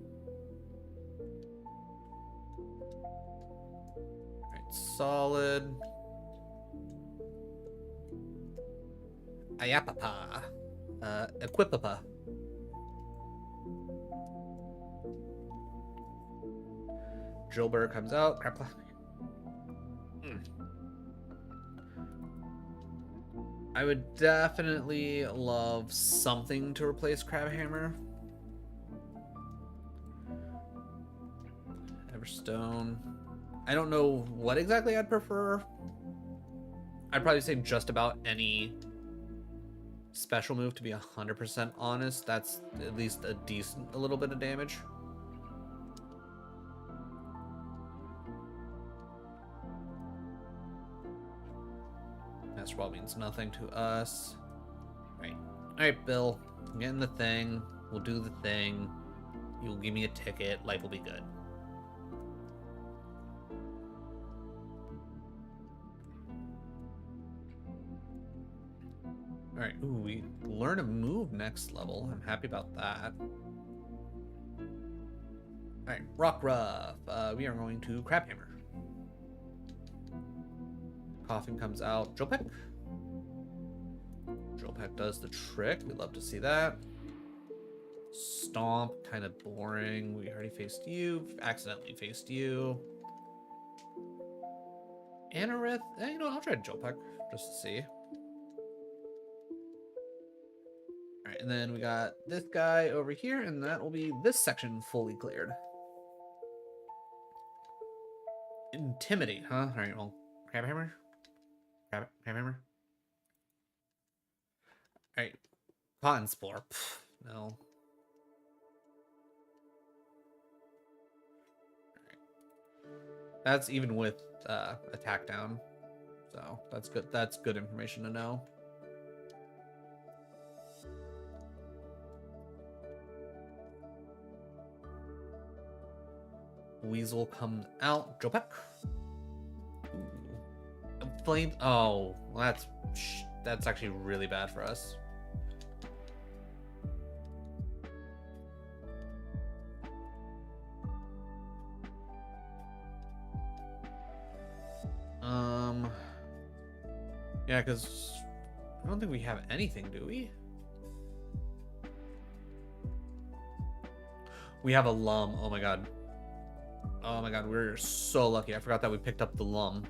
S1: All right, solid. Ayapapa. Equipapa. Drillbur comes out. Crap. I would definitely love something to replace Crabhammer. Everstone. I don't know what exactly I'd prefer. I'd probably say just about any special move, to be 100% honest. That's at least a little bit of damage. Astral means nothing to us. Alright, Bill. I'm getting the thing. We'll do the thing. You'll give me a ticket. Life will be good. Alright, ooh, we learn a move next level. I'm happy about that. Alright, Rock Ruff. We are going to Crabhammer. Coffin comes out. Drillpeck. Drillpeck does the trick. We'd love to see that. Stomp, kind of boring. We already faced you. Accidentally faced you. Anorith. You know, I'll try Drillpeck just to see. Alright, and then we got this guy over here, and that will be this section fully cleared. Intimidate, huh? Alright, well, Crabhammer. Crabhammer. Alright, Cotton Spore. Pff, no. Alright. That's even with attack down. So that's good. That's good information to know. Weasel comes out. Jopek. Flame. Oh, well, that's actually really bad for us. Yeah, because I don't think we have anything, do we? We have a Lum. Oh my god. Oh my god, we're so lucky. I forgot that we picked up the Lum.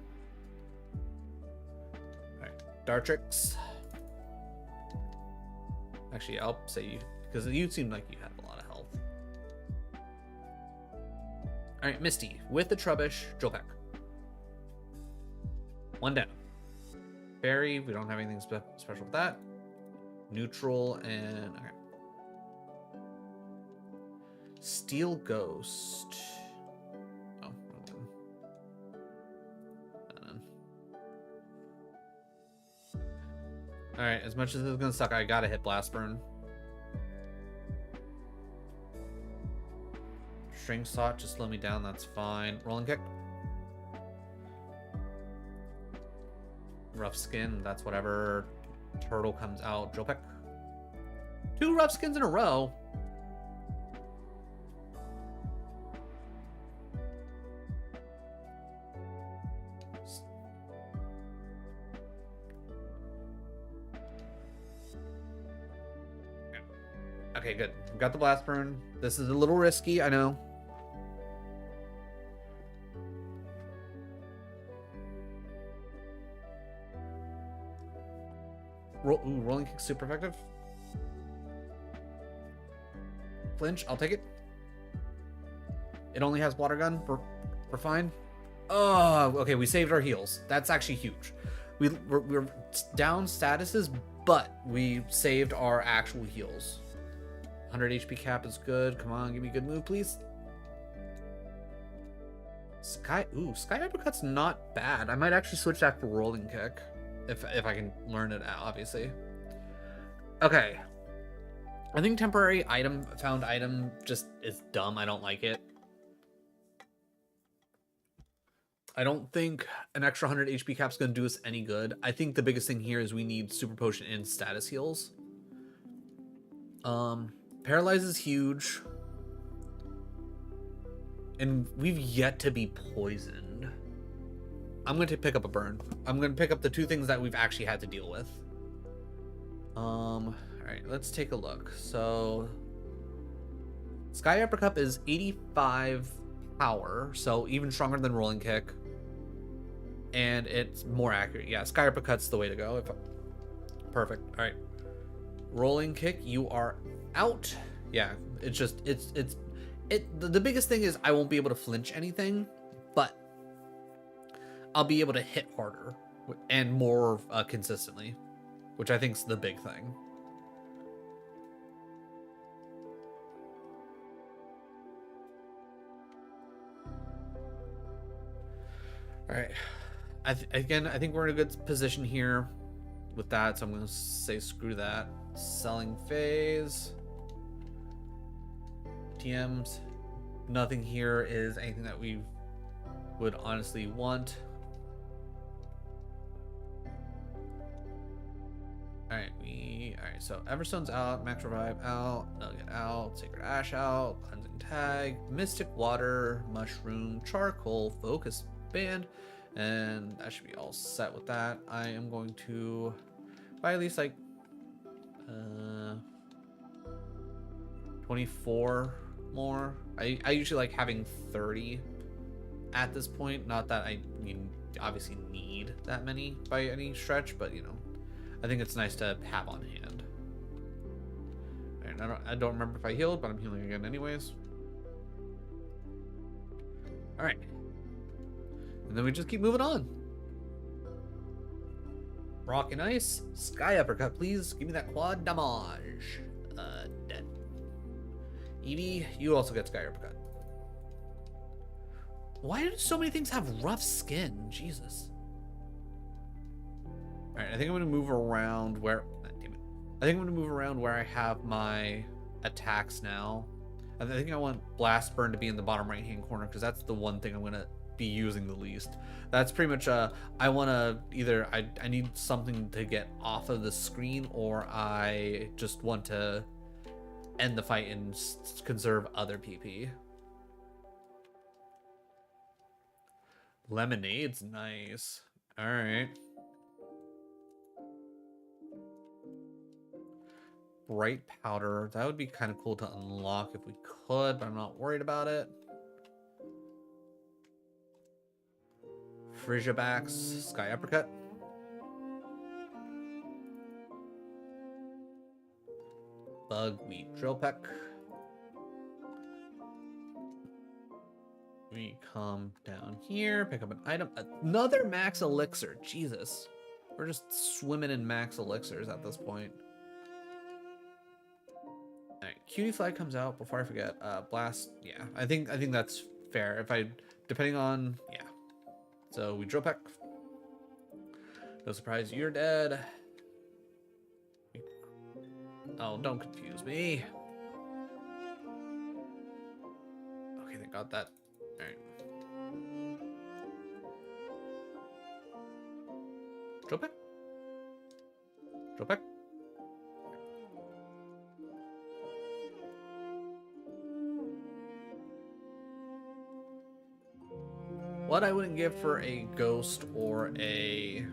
S1: Alright, Dartrix. Actually, I'll say you, because you seem like you have a lot of health. Alright, Misty, with the Trubbish, Jopek. One down. Fairy, we don't have anything special with that. Neutral and okay. Steel Ghost. Oh, alright, as much as this is gonna suck, I gotta hit Blast Burn. String Shot, just slow me down, that's fine. Rolling Kick. Rough Skin, that's whatever. Turtle comes out. Drill Peck. 2 Rough Skins in a row. Okay, good. Got the Blast Burn. This is a little risky, I know. Rolling Kick super effective. Flinch, I'll take it. It only has Water Gun. We're fine. Oh, okay, we saved our heals. That's actually huge. We're down statuses, but we saved our actual heals. 100 HP cap is good. Come on, give me a good move, please. Sky Uppercut's not bad. I might actually switch that for Rolling Kick. If I can learn it out, obviously. Okay. I think temporary found item just is dumb. I don't like it. I don't think an extra 100 HP cap's gonna do us any good. I think the biggest thing here is we need Super Potion and status heals. Paralyze is huge. And we've yet to be poisoned. I'm going to pick up a burn. I'm going to pick up the 2 things that we've actually had to deal with. Alright, let's take a look. So, Sky Uppercut is 85 power, so even stronger than Rolling Kick. And it's more accurate. Yeah, Sky Uppercut's the way to go. Perfect. Alright. Rolling Kick, you are out. Yeah, it's just, the biggest thing is I won't be able to flinch anything, but I'll be able to hit harder and more consistently, which I think is the big thing. All right. Again, I think we're in a good position here with that, so I'm going to say screw that. Selling phase. TMs. Nothing here is anything that we would honestly want. Alright, so Everstone's out, Max Revive out, Nugget out, Sacred Ash out, Cleansing Tag, Mystic Water, Mushroom, Charcoal, Focus Band, and that should be all set with that. I am going to buy at least like 24 more. I usually like having 30 at this point. Not that I obviously need that many by any stretch, but you know, I think it's nice to have on hand. All right, I don't remember if I healed, but I'm healing again anyways. All right, and then we just keep moving on. Rock and Ice, Sky Uppercut, please give me that quad damage. Dead. Eevee, you also get Sky Uppercut. Why do so many things have rough skin? Jesus. Alright, I think I'm gonna move around where damn it. I think I'm gonna move around where I have my attacks now. I think I want Blast Burn to be in the bottom right hand corner because that's the one thing I'm gonna be using the least. That's pretty much I wanna either I need something to get off of the screen, or I just want to end the fight and conserve other PP. Lemonade's nice. All right. Bright Powder. That would be kind of cool to unlock if we could, but I'm not worried about it. Frigibax, Sky Uppercut. Bugweed, Drill Peck. We come down here, pick up an item. Another max elixir. Jesus. We're just swimming in max elixirs at this point. Alright, Cutie Flag comes out before I forget. Blast, yeah. I think that's fair. Depending on, yeah. So we drill peck. No surprise, you're dead. Oh, don't confuse me. Okay, they got that. Alright. Drill peck. Drill peck. What I wouldn't give for a ghost or a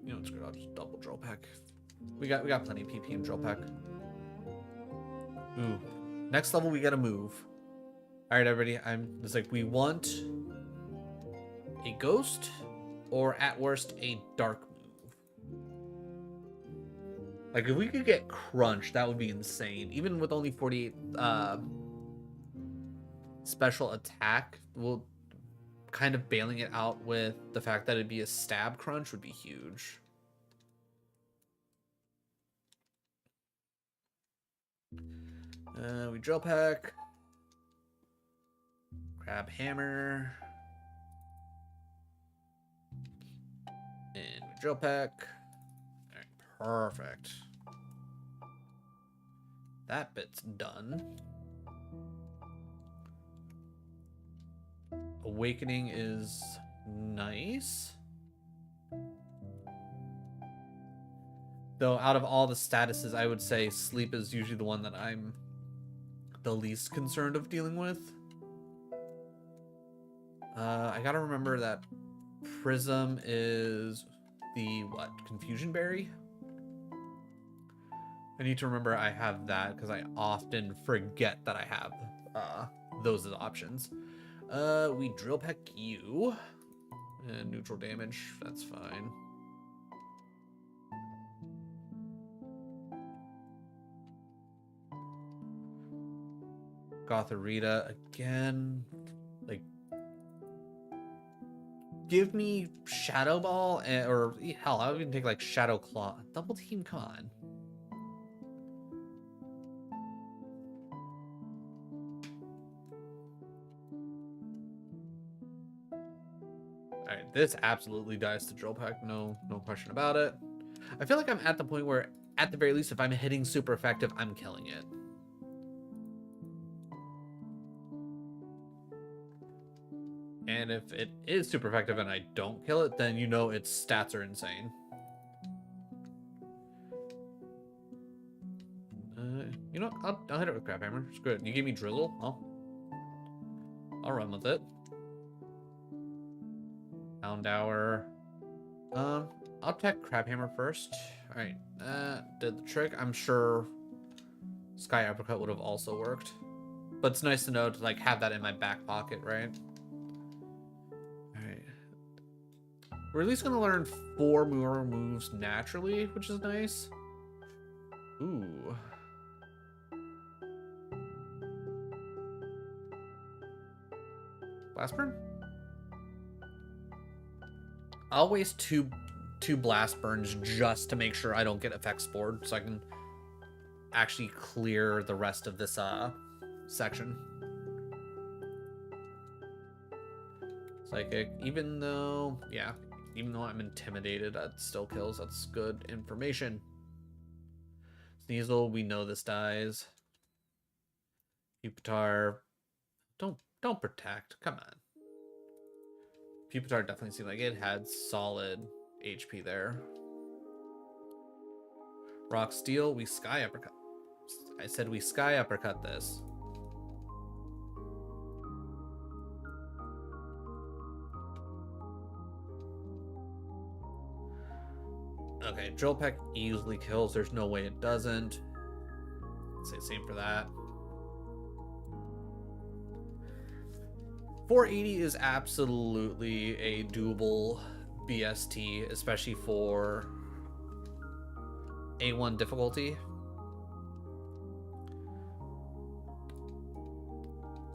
S1: you know, it's good. I'll just double drill peck. We got plenty of PP and drill peck. Ooh, next level we gotta move. All right, everybody. It's like we want a ghost or at worst a dark move. Like if we could get crunched, that would be insane. Even with only 48 special attack, we'll kind of bailing it out with the fact that it'd be a stab crunch would be huge. We drill peck. Grab hammer. And we drill peck. Alright, perfect. That bit's done. Awakening is nice. Though out of all the statuses, I would say sleep is usually the one that I'm the least concerned of dealing with. I gotta remember that Prism is the, what, Confusion Berry? I need to remember I have that because I often forget that I have those as options. We drill peck you. And neutral damage, that's fine. Gotharita again. Like, give me Shadow Ball, or hell, I would even take like Shadow Claw. Double team, come on. Alright, this absolutely dies to drill peck, no question about it. I feel like I'm at the point where, at the very least, if I'm hitting super effective, I'm killing it. And if it is super effective and I don't kill it, then you know its stats are insane. You know, I'll hit it with Crab Hammer. It's good. You gave me Drizzle? I'll run with it. Hour. I'll check Crab Hammer first. Alright, did the trick. I'm sure Sky Uppercut would have also worked. But it's nice to know to like have that in my back pocket, right? Alright. We're at least gonna learn 4 more moves naturally, which is nice. Ooh. Blast Burn? I'll waste two blast burns just to make sure I don't get effects bored, so I can actually clear the rest of this section. Psychic, even though I'm intimidated, that still kills. That's good information. Sneasel, we know this dies. Pupitar, don't protect. Come on. Pupitar definitely seemed like it had solid HP there. Rock Steel, we Sky Uppercut. I said we Sky Uppercut this. Okay, Drill Peck easily kills. There's no way it doesn't. Say same for that. 480 is absolutely a doable BST, especially for A1 difficulty.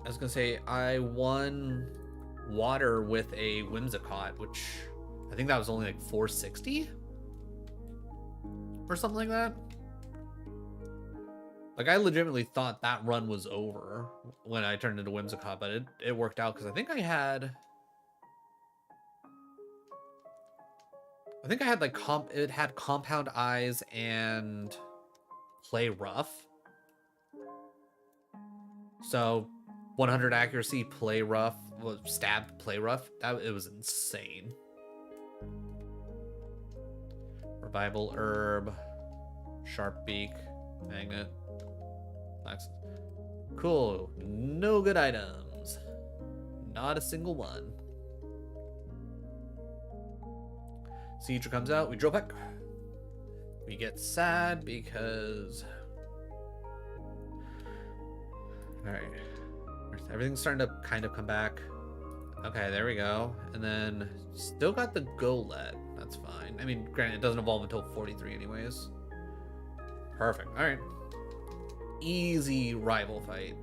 S1: I was gonna say I won water with a Whimsicott, which I think that was only like 460 or something like that. Like I legitimately thought that run was over when I turned into Whimsicott, but it worked out because I think I had like it had Compound Eyes and Play Rough. So 100 accuracy, Play Rough, well, stabbed Play Rough. It was insane. Revival Herb, Sharp Beak, Magnet. Cool. No good items. Not a single one. Siege comes out. We draw back. We get sad because... Alright. Everything's starting to kind of come back. Okay, there we go. And then still got the Golett. That's fine. I mean, granted, it doesn't evolve until 43 anyways. Perfect. Alright. Easy rival fight.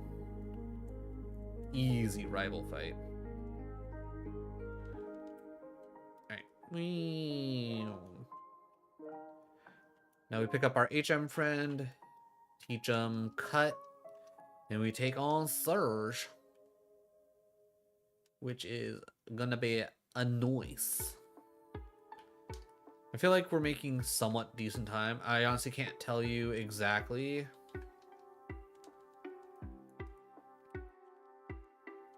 S1: Easy rival fight. Alright. Now we pick up our HM friend, teach him cut, and we take on Surge, which is gonna be a noise. I feel like we're making somewhat decent time. I honestly can't tell you exactly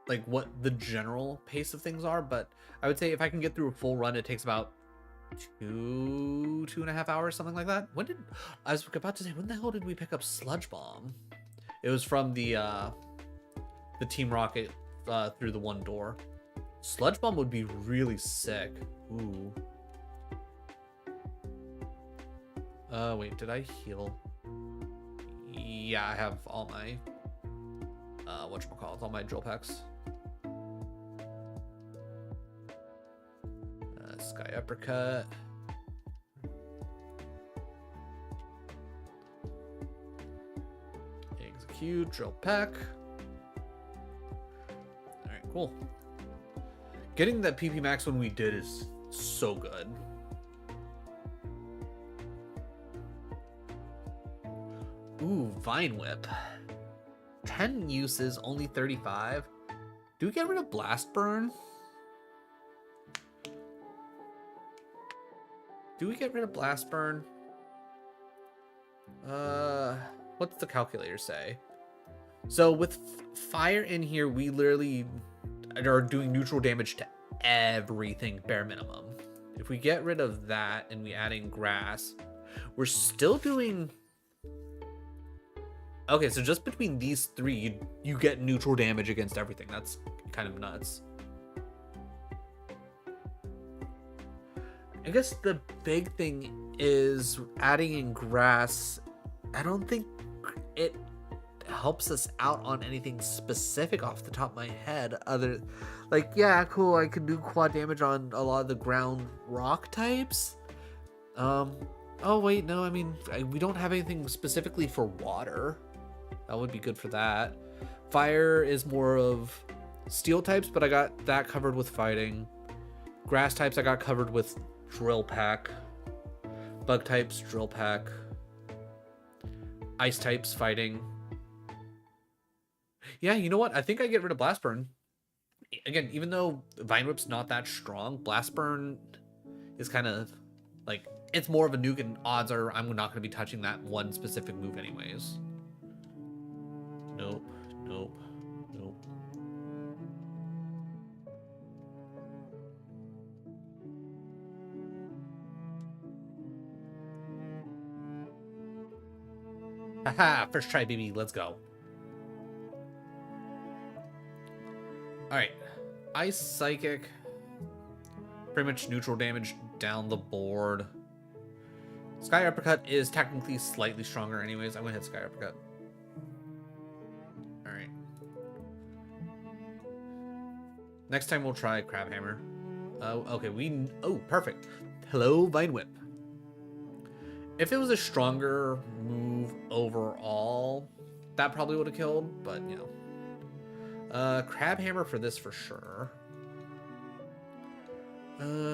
S1: like what the general pace of things are, but I would say if I can get through a full run, it takes about 2.5 hours, something like that. I was about to say, when the hell did we pick up Sludge Bomb? It was from the Team Rocket through the one door. Sludge Bomb would be really sick. Ooh. Wait, did I heal? Yeah, I have all my whatchamacallit, all my drill packs. Sky Uppercut. Execute, drill pack. Alright, cool. Getting that PP max when we did is so good. Ooh, Vine Whip. 10 uses, only 35. Do we get rid of Blast Burn? Do we get rid of Blast Burn? What's the calculator say? So with fire in here, we literally are doing neutral damage to everything bare minimum. If we get rid of that and we add in grass, we're still doing... Okay, so just between these three, you get neutral damage against everything. That's kind of nuts. I guess the big thing is adding in grass. I don't think it helps us out on anything specific off the top of my head. Other, like, yeah, cool, I can do quad damage on a lot of the ground rock types. Oh wait, no, I mean, we don't have anything specifically for water. That would be good for that. Fire is more of steel types, but I got that covered with fighting. Grass types I got covered with drill pack. Bug types, drill pack. Ice types, fighting. Yeah, you know what? I think I get rid of Blast Burn. Again, even though Vine Whip's not that strong, Blast Burn is kind of like, it's more of a nuke, and odds are I'm not going to be touching that one specific move anyways. Nope, nope, nope. Haha, first try, baby, let's go. Alright, Ice Psychic. Pretty much neutral damage down the board. Sky Uppercut is technically slightly stronger anyways. I'm gonna hit Sky Uppercut. Alright. Next time we'll try Crab Hammer. Okay, oh, perfect. Hello, Vine Whip. If it was a stronger move overall, that probably would have killed, but, you know. Crab Hammer for this for sure.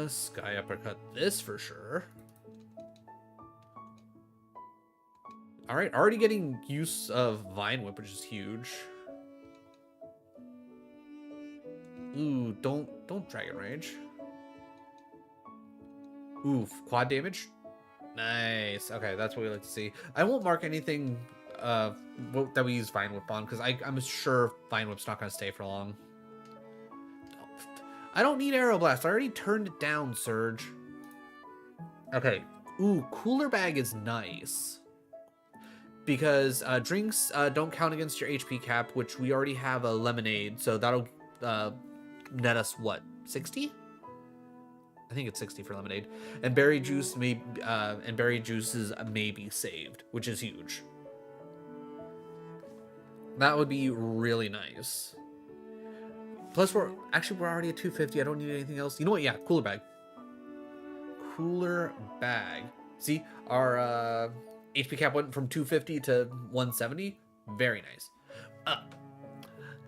S1: Sky Uppercut this for sure. Alright, already getting use of Vine Whip, which is huge. Ooh, don't Dragon Rage. Oof, quad damage. Nice. Okay, that's what we like to see. I won't mark anything that we use Vine Whip on, because I'm sure Vine Whip's not going to stay for long. I don't need Arrow Blast. I already turned it down, Surge. Okay. Ooh, Cooler Bag is nice. Because drinks don't count against your HP cap, which we already have a Lemonade, so that'll net us, what, 60? I think it's 60 for Lemonade. And Berry Juice and Berry Juices may be saved, which is huge. That would be really nice. Plus, we're already at 250. I don't need anything else. You know what? Yeah, Cooler Bag. Cooler Bag. See, our HP cap went from 250 to 170. Very nice.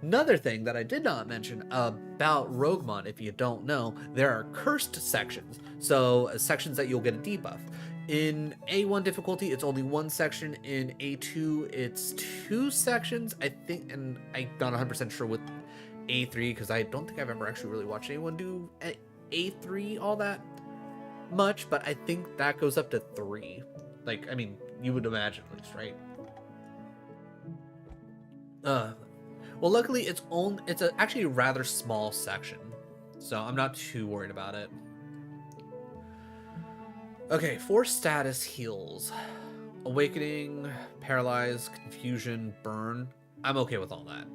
S1: Another thing that I did not mention about RogueMon, if you don't know, there are cursed sections. So sections that you'll get a debuff. In A1 difficulty, it's only one section. In A2, it's 2 sections, I think, and I'm not 100% sure with A3, because I don't think I've ever actually really watched anyone do A3 all that much, but I think that goes up to 3. Like, I mean, you would imagine at least, right? Well, luckily, it's actually a rather small section, so I'm not too worried about it. Okay, 4 status heals. Awakening, Paralyze, Confusion, Burn. I'm okay with all that.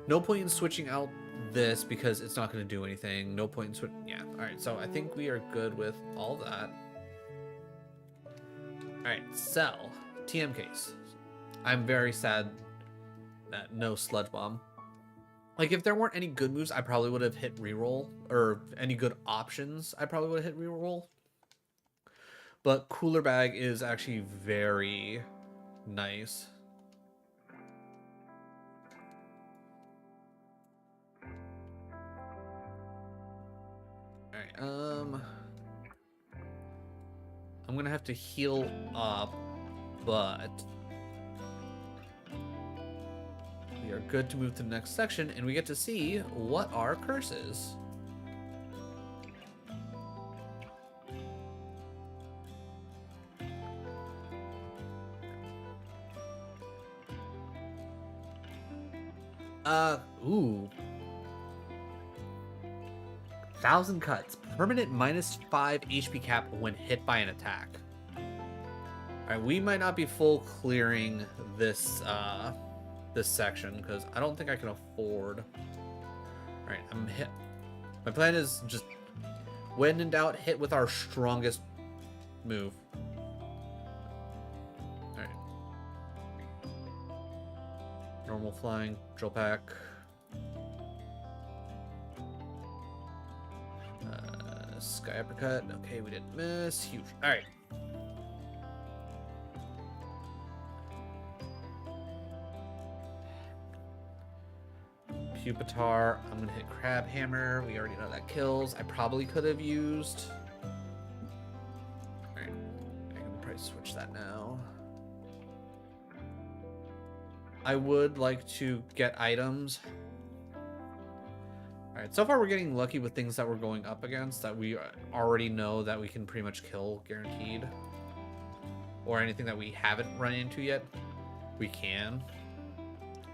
S1: No point in switching out this because it's not going to do anything. No point in switching. Yeah, alright, so I think we are good with all that. Alright, sell. TM case. I'm very sad that no Sludge Bomb. Like, if there weren't any good moves, I probably would have hit reroll. Or any good options, I probably would have hit reroll. But Cooler Bag is actually very nice. Alright, I'm gonna have to heal up, but we are good to move to the next section, and we get to see what our curse is. Ooh. 1,000 cuts. Permanent -5 HP cap when hit by an attack. Alright, we might not be full clearing this this section, because I don't think I can afford. Alright, I'm hit. My plan is just, when in doubt, hit with our strongest move. Alright. Normal flying, drill pack. Sky Uppercut. Okay, we didn't miss. Huge. Alright. Pupitar. I'm gonna hit Crab Hammer. We already know that kills. I probably could have used. Alright. I can probably switch that now. I would like to get items. Alright, so far we're getting lucky with things that we're going up against that we already know that we can pretty much kill, guaranteed. Or anything that we haven't run into yet, we can.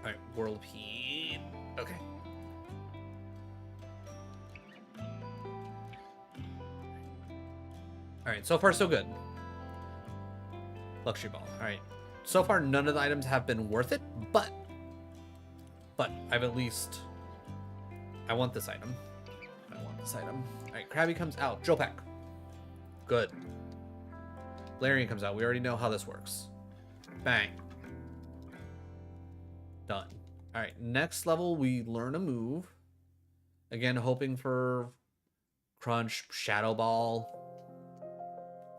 S1: Alright, Whirlipede. Okay. Alright, so far so good. Luxury Ball. Alright. So far none of the items have been worth it, but I've at least... I want this item. I want this item. Alright, Krabby comes out. Drill Pack. Good. Larian comes out. We already know how this works. Bang. Done. Alright, next level we learn a move. Again, hoping for Crunch, Shadow Ball.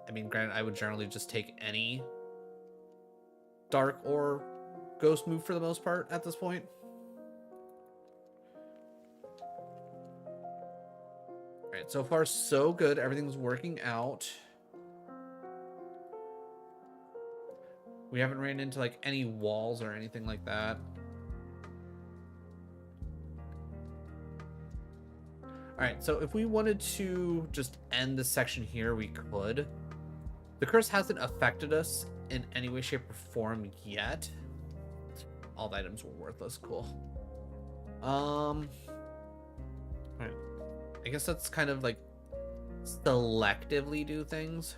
S1: I mean, granted, I would generally just take any Dark or Ghost move for the most part at this point. So far, so good. Everything's working out. We haven't ran into like any walls or anything like that. All right, so if we wanted to just end this section here, we could. The curse hasn't affected us in any way, shape, or form yet. All the items were worthless. Cool. All right. I guess that's kind of like selectively do things.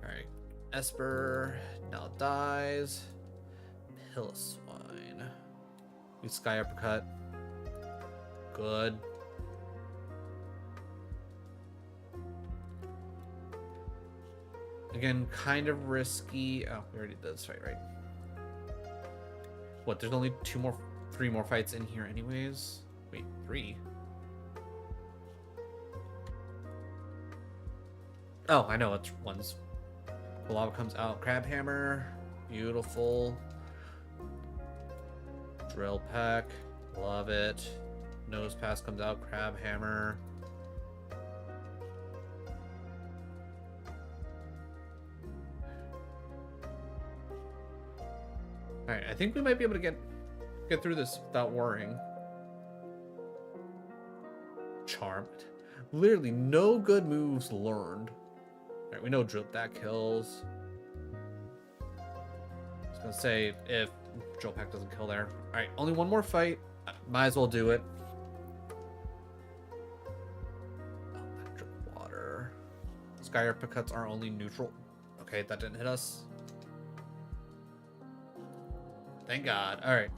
S1: All right. Esper now dies. Pilliswine. We Sky Uppercut. Good. Again, kind of risky. Oh, we already did this fight, right? What, there's only 3 more fights in here anyways? Wait, 3? Oh, I know which ones. The lava comes out. Crab Hammer. Beautiful. Drill Peck. Love it. Nose Pass comes out. Crab Hammer. Alright, I think we might be able to get through this without worrying. Charmed. Literally no good moves learned. Alright, we know that kills. I was gonna say if Drill Pack doesn't kill there. Alright, only one more fight. Might as well do it. Electric Water. Sky Uppercuts are only neutral. Okay, that didn't hit us. Thank God. All right.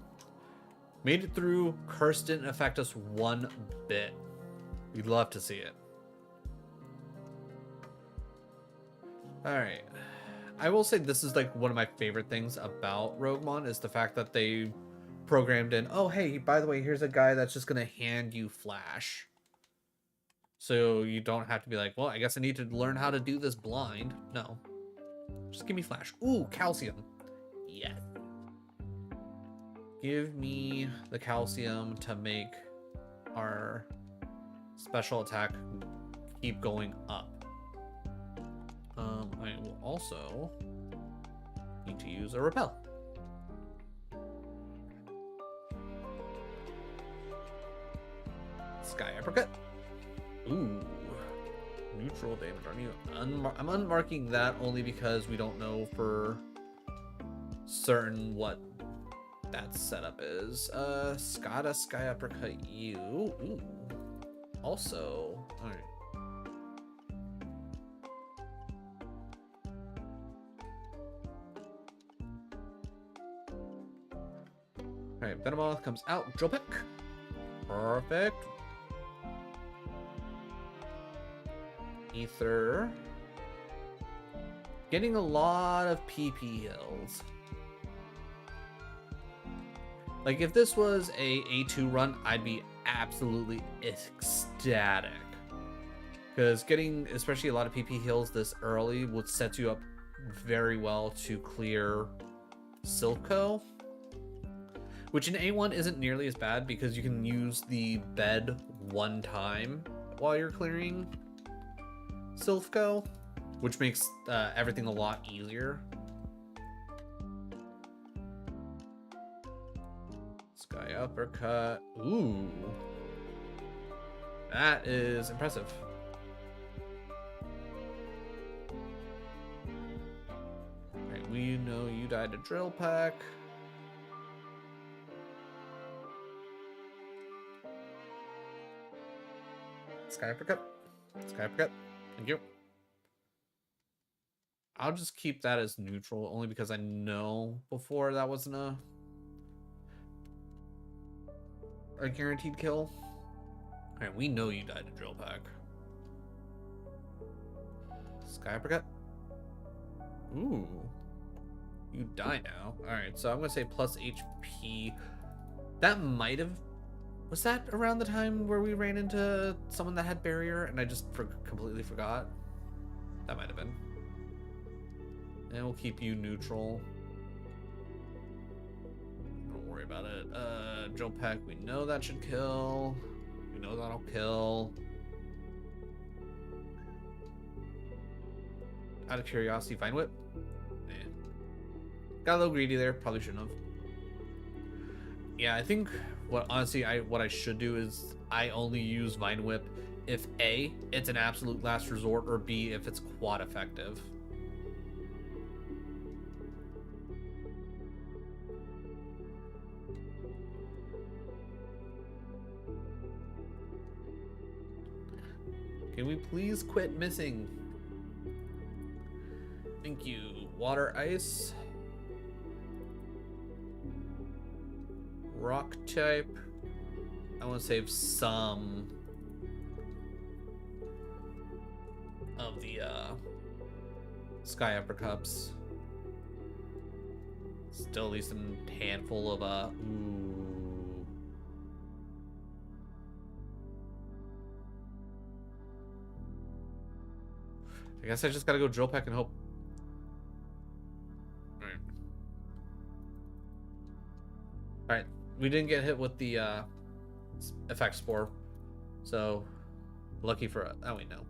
S1: Made it through. Curse didn't affect us one bit. We'd love to see it. All right. I will say this is like one of my favorite things about RogueMon is the fact that they programmed in, oh, hey, by the way, here's a guy that's just going to hand you Flash. So you don't have to be like, well, I guess I need to learn how to do this blind. No. Just give me Flash. Ooh, Calcium. Yes. Give me the Calcium to make our special attack keep going up. I will also need to use a Repel. Sky Uppercut. Ooh. Neutral damage on you. I'm unmarking that only because we don't know for certain what that setup is. Skada Sky Uppercut you. Ooh. Also, alright. Alright, Venomoth comes out. Drill Peck. Perfect. Ether. Getting a lot of PP heals. Like, if this was a A2 run, I'd be absolutely ecstatic. Because getting, especially a lot of PP heals this early, would set you up very well to clear Silco. Which in A1 isn't nearly as bad because you can use the bed one time while you're clearing Silco, which makes everything a lot easier. Sky Uppercut. Ooh. That is impressive. Alright, we know you died to Drill Peck. Sky Uppercut. Sky Uppercut. Thank you. I'll just keep that as neutral, only because I know before that wasn't a guaranteed kill. Alright, we know you died to Drill Peck. Sky Uppercut. Ooh. You die now. Alright, so I'm going to say plus HP. That might have... Was that around the time where we ran into someone that had barrier and I just completely forgot? That might have been. And we'll keep you neutral. Don't worry about it. Drill Peck, we know that should kill. We know that'll kill. Out of curiosity, Vine Whip? Eh. Got a little greedy there. Probably shouldn't have. Yeah, I think what I should do is I only use Vine Whip if A, it's an absolute last resort, or B, if it's quad effective. Can we please quit missing? Thank you. Water, ice. Rock type. I want to save some of the Sky Uppercuts. Still at least a handful of ooh. I guess I just gotta go Drill Peck and hope. Alright. We didn't get hit with the effect spore. So lucky for us. Oh wait, no.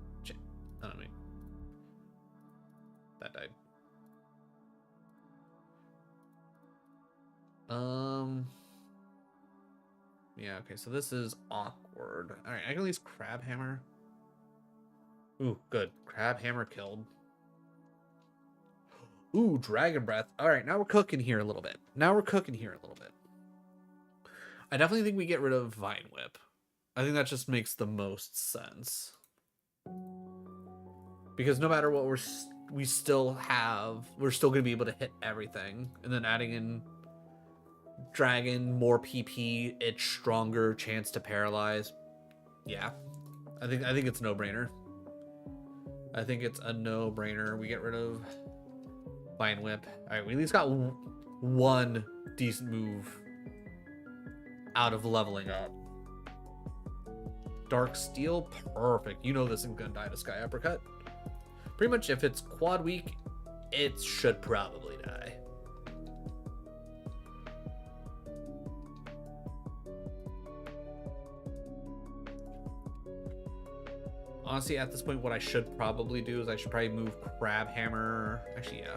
S1: Oh wait. That died. Yeah, okay, so this is awkward. Alright, I can at least Crab Hammer. Ooh, good. Crab Hammer killed. Ooh, Dragon Breath. Alright, now we're cooking here a little bit. I definitely think we get rid of Vine Whip. I think that just makes the most sense. Because no matter what, we're still going to be able to hit everything. And then adding in Dragon, more PP, it's stronger, chance to paralyze. Yeah. I think it's a no-brainer. I think it's a no-brainer. We get rid of Vine Whip. Alright, we at least got one decent move out of leveling up. Dark Steel, perfect. You know this isn't gonna die to Sky Uppercut. Pretty much if it's quad weak, it should probably die. Honestly, at this point, what I should probably do is I should probably move Crab Hammer. Actually, yeah.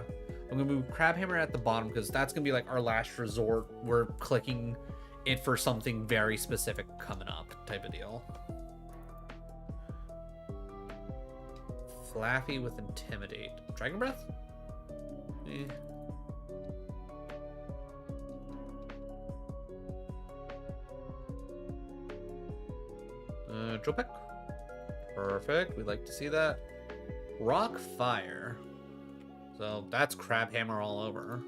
S1: I'm gonna move Crab Hammer at the bottom because that's gonna be like our last resort. We're clicking it for something very specific coming up type of deal. Flaffy with Intimidate. Dragon Breath? Eh. Drill Peck. Perfect. We'd like to see that. Rock Fire. So that's Crab Hammer all over.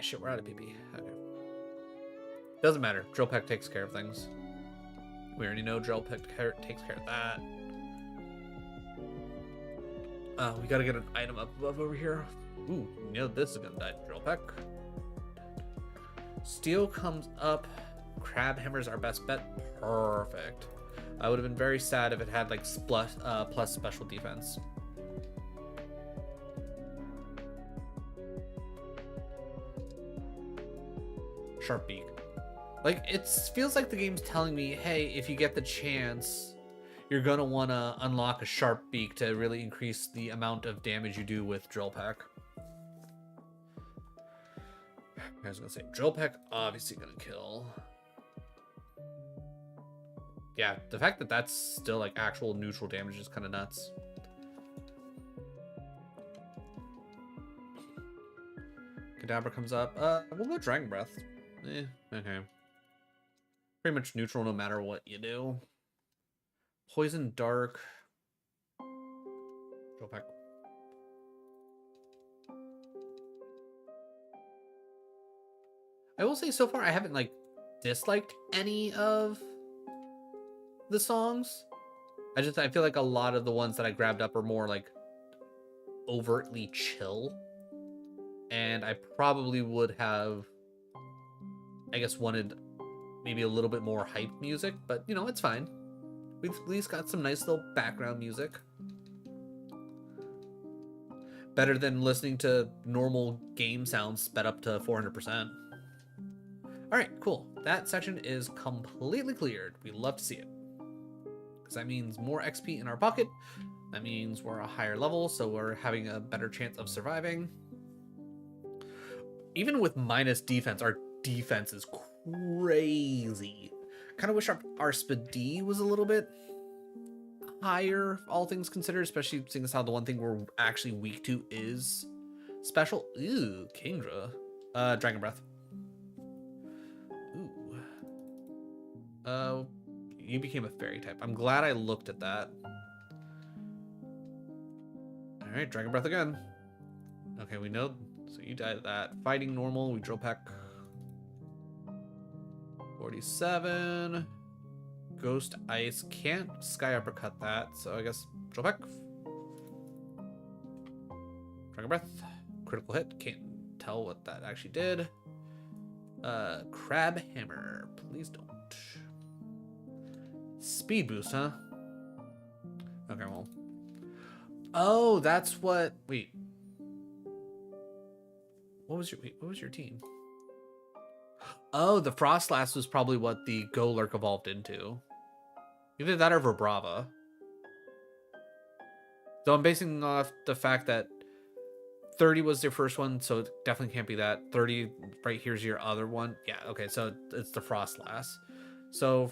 S1: Shit, we're out of PP. Okay. Doesn't matter. Drill Peck takes care of things. We already know Drill Peck takes care of that. We gotta get an item up above over here. Ooh, you know this is gonna die to Drill Peck. Steel comes up. Crab Hammer's our best bet. Perfect. I would have been very sad if it had like plus special defense. Sharp Beak. Like, it feels like the game's telling me, hey, if you get the chance, you're gonna want to unlock a Sharp Beak to really increase the amount of damage you do with Drill Peck. I was gonna say, Drill Peck obviously gonna kill. Yeah, the fact that that's still like actual neutral damage is kind of nuts. Kadabra comes up. We'll go Dragon Breath. Okay. Pretty much neutral no matter what you do. Poison Dark. Drill Peck. I will say so far I haven't like disliked any of the songs. I feel like a lot of the ones that I grabbed up are more like overtly chill. And I probably would have, I guess, wanted maybe a little bit more hype music, but you know, it's fine. We've at least got some nice little background music. Better than listening to normal game sounds sped up to 400%. All right, cool. That section is completely cleared. We love to see it. because that means more XP in our pocket. That means we're a higher level, so we're having a better chance of surviving. Even with minus defense, our defense is crazy. Kind of wish our speed was a little bit higher, all things considered, especially seeing as how the one thing we're actually weak to is special. Ooh, Kingdra. Dragon Breath. Ooh. You became a fairy type. I'm glad I looked at that. Alright, Dragon Breath again. Okay, we know. So you died of that. Fighting normal, we drill pack. 47. Ghost Ice. Can't Sky Uppercut that, so I guess drill pack. Dragon Breath. Critical hit. Can't tell what that actually did. Crab Hammer. Please don't. Speed boost, huh? Okay, well. Oh, that's what. Wait. What was your team? Oh, the Frostlass was probably what the Golurk evolved into. Either that or Vibrava. Though I'm basing off the fact that 30 was their first one, so it definitely can't be that. 30 right here's your other one. Yeah, okay, so it's the Frostlass. So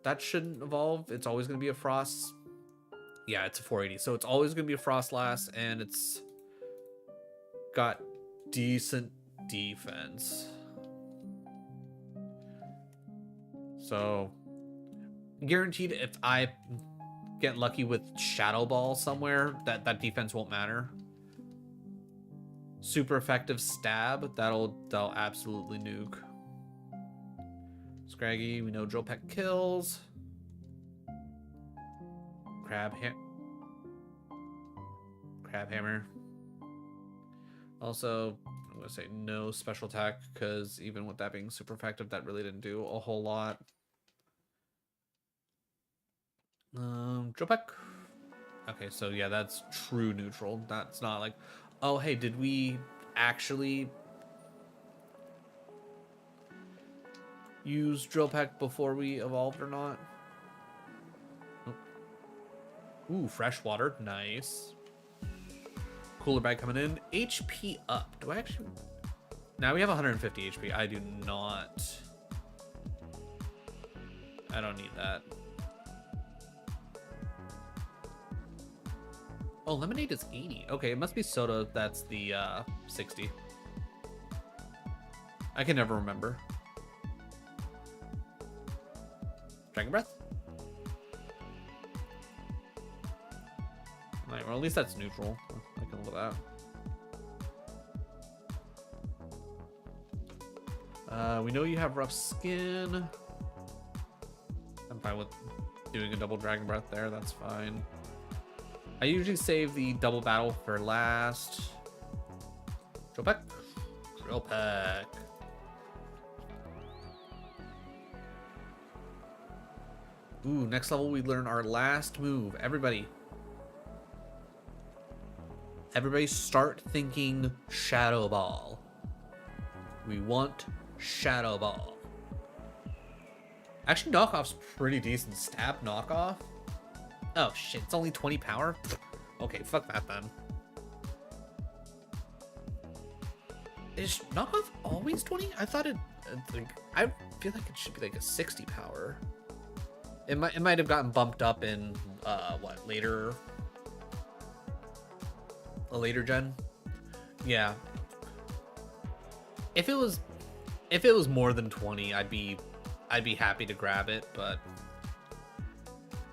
S1: that shouldn't evolve. It's always going to be a Frost. Yeah, it's a 480. So it's always going to be a Frostlass, and it's got decent defense. So guaranteed if I get lucky with Shadow Ball somewhere, that defense won't matter. Super effective stab. That'll absolutely nuke. Scraggy, we know Drill Peck kills. Crab Hammer. Also, I'm gonna say no special attack, because even with that being super effective, that really didn't do a whole lot. Drill Peck. Okay, so yeah, that's true neutral. That's not like, oh hey, did we actually use Drill Peck before we evolved or not? Ooh, fresh water, nice. Cooler bag coming in. HP up. Do I actually? Now we have 150 HP. I do not. I don't need that. Oh, lemonade is 80. Okay, it must be soda. That's the 60. I can never remember. Dragon Breath. Right, well, at least that's neutral. I can live with that. We know you have rough skin. I'm fine with doing a double Dragon Breath there. That's fine. I usually save the double battle for last. Drill Peck. Drill Peck. Ooh, next level we learn our last move. Everybody start thinking Shadow Ball. We want Shadow Ball. Actually, knockoff's pretty decent. Stab knockoff. Oh shit, it's only 20 power? Okay, fuck that then. Is knockoff always 20? I thought it, like, I feel like it should be like a 60 power. It might have gotten bumped up in what, later? A later gen? Yeah. If it was more than 20, I'd be happy to grab it, but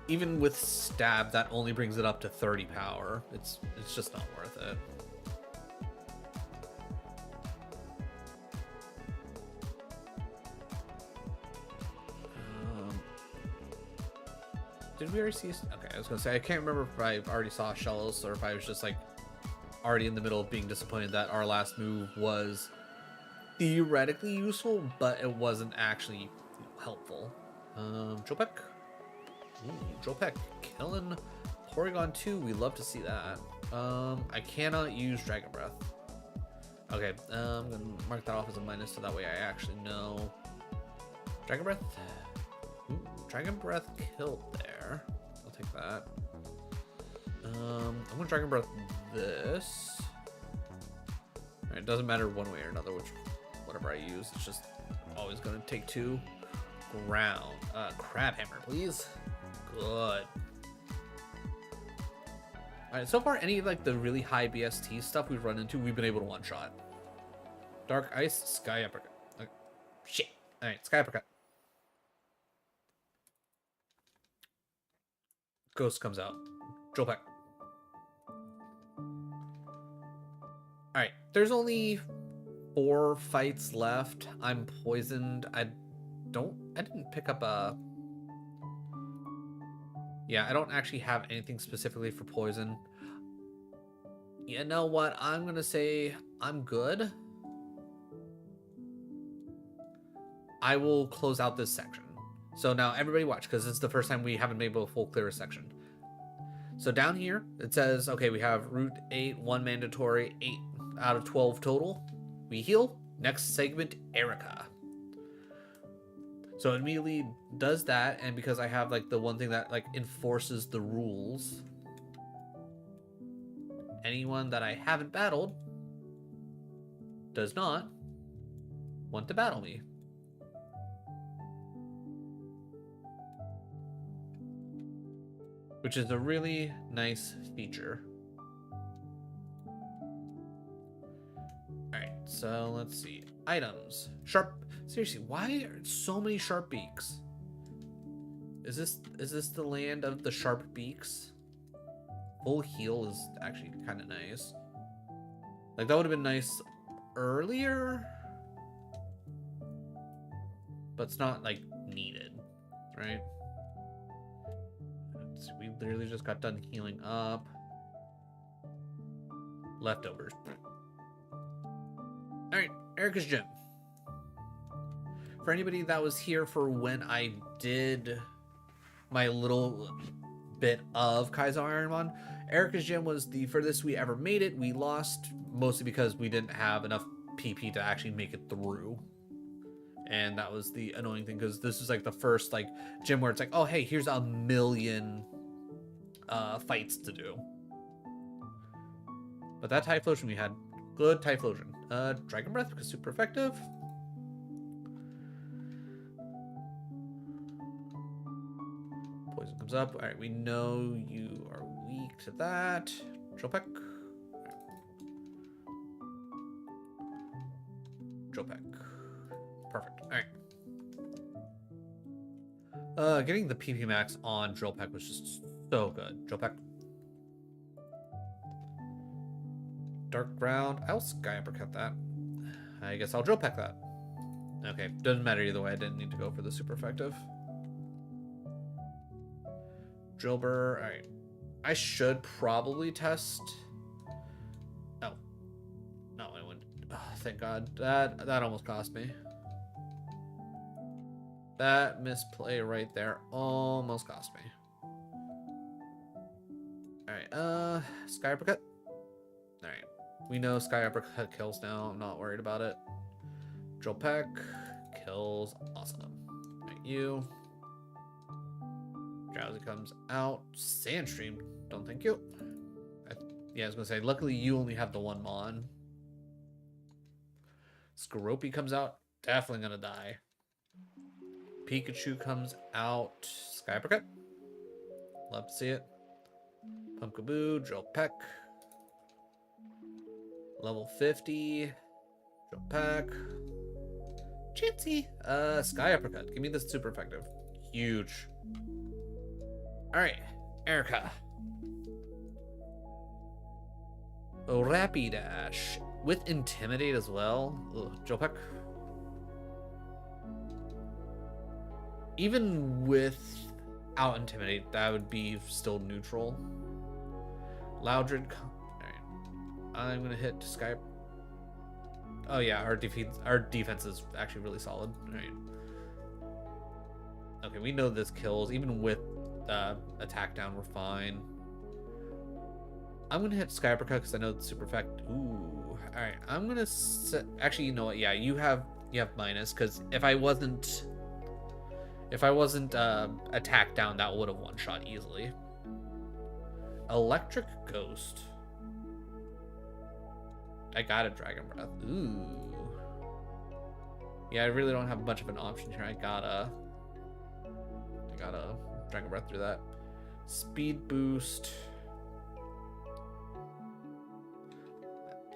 S1: even with stab, that only brings it up to 30 power. It's just not worth it. Did we already see? Okay, I was gonna say I can't remember if I already saw Shellos or if I was just like already in the middle of being disappointed that our last move was theoretically useful, but it wasn't actually helpful. Drill Peck. Ooh, Drill Peck killing Porygon 2. We love to see that. I cannot use Dragon Breath. Okay, I'm gonna mark that off as a minus so that way I actually know. Dragon Breath. Ooh, Dragon Breath killed there. there. I'll take that. I'm gonna Dragon Breath this. Alright, it doesn't matter one way or another, whatever I use, it's just always gonna take 2. Ground. Crab Hammer, please. Good. Alright, so far, any of like the really high BST stuff we've run into, we've been able to one-shot. Dark Ice, Sky Uppercut. Shit. Alright, Sky Uppercut. Ghost comes out. Drill Peck. Alright, there's only 4 fights left. I'm poisoned. I didn't pick up a... Yeah, I don't actually have anything specifically for poison. You know what? I'm gonna say I'm good. I will close out this section. So now everybody watch, because it's the first time we haven't been able to full clear a section. So down here, it says, okay, we have route 8, 1 mandatory, 8 out of 12 total. We heal. Next segment, Erica. So it immediately does that, and because I have like the one thing that like enforces the rules, anyone that I haven't battled does not want to battle me. Which is a really nice feature. Alright, so let's see. Items. Sharp. Seriously, why are so many sharp beaks? Is this the land of the sharp beaks? Full heal is actually kind of nice. Like, that would have been nice earlier. But it's not, like, needed, right? So we literally just got done healing up. Leftovers. Alright, Erica's Gym. For anybody that was here for when I did my little bit of Kaizo Ironmon, Erica's Gym was the furthest we ever made it. We lost mostly because we didn't have enough PP to actually make it through. And that was the annoying thing, because this was like the first like gym where it's like, oh hey, here's 1,000,000 fights to do. But that Typhlosion we had. Good Typhlosion. Dragon Breath because super effective. Poison comes up. Alright, we know you are weak to that. Drill Peck. Drill Peck. Perfect. Alright. Getting the PP max on Drill Peck was just so good. Drill Peck. Dark Ground. I'll Sky Uppercut that. I guess I'll Drill Peck that. Okay, doesn't matter either way. I didn't need to go for the super effective. Drill Burr. Alright. I should probably test... Oh. No, I wouldn't. Oh, thank God. That almost cost me. That misplay right there almost cost me. Alright, Sky Uppercut. Alright. We know Sky Uppercut kills now. I'm not worried about it. Drill Peck. Kills. Awesome. Alright, you. Drowsy comes out. Sandstream. Don't thank you. Yeah, I was going to say, luckily you only have the 1 Mon. Skoropy comes out. Definitely going to die. Pikachu comes out. Sky Uppercut. Love to see it. Pumpkaboo. Drill Peck. Level 50. Drill Peck. Chansey. Sky Uppercut. Give me this super effective. Huge. Alright. Erica. Rapidash. With Intimidate as well. Ugh. Drill Peck. Even without Intimidate, that would be still neutral. Loudred. Alright. I'm gonna hit Sky. Oh yeah, our defense is actually really solid. Alright. Okay, we know this kills. Even with attack down, we're fine. I'm gonna hit Sky Uppercut because I know the super effect. Ooh. Alright, I'm gonna actually, you know what? Yeah, you have minus, because if If I wasn't attacked down, that would have one-shot easily. Electric Ghost. I got a Dragon Breath. Ooh. Yeah, I really don't have much of an option here. I gotta Dragon Breath through that. Speed boost.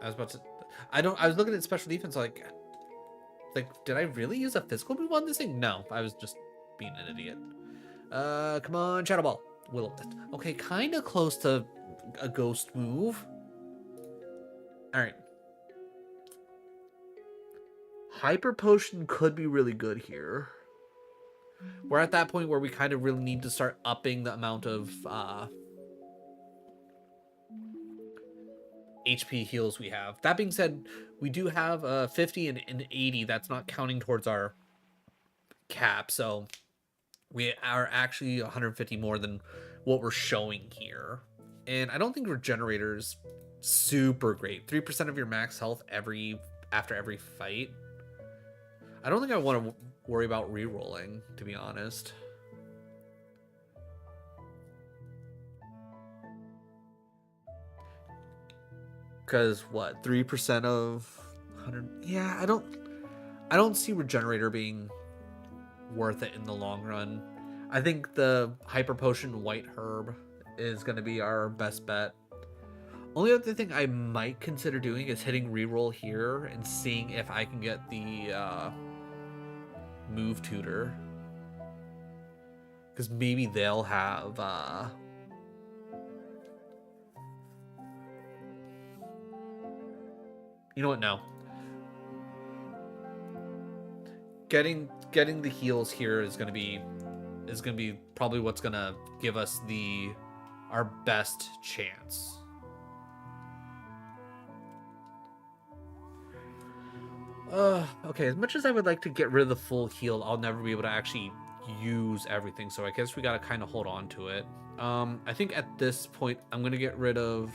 S1: I was looking at special defense like, did I really use a physical move on this thing? No, I was just being an idiot. Come on, Shadow Ball. Will-O-Wisp. Okay, kind of close to a ghost move. All right. Hyper Potion could be really good here. We're at that point where we kind of really need to start upping the amount of HP heals we have. That being said, we do have 50 and 80. That's not counting towards our cap, so we are actually 150 more than what we're showing here. And I don't think Regenerator's super great. 3% of your max health after every fight. I don't think I want to worry about re-rolling, to be honest. Because what, 3% of 100? Yeah, I don't see Regenerator being worth it in the long run. I think the Hyper Potion White Herb is going to be our best bet. Only other thing I might consider doing is hitting reroll here and seeing if I can get the move tutor, because maybe they'll have you know what, no, getting the heals here is gonna be probably what's gonna give us our best chance. Okay, as much as I would like to get rid of the full heal, I'll never be able to actually use everything, so I guess we gotta kind of hold on to it. I think at this point, I'm gonna get rid of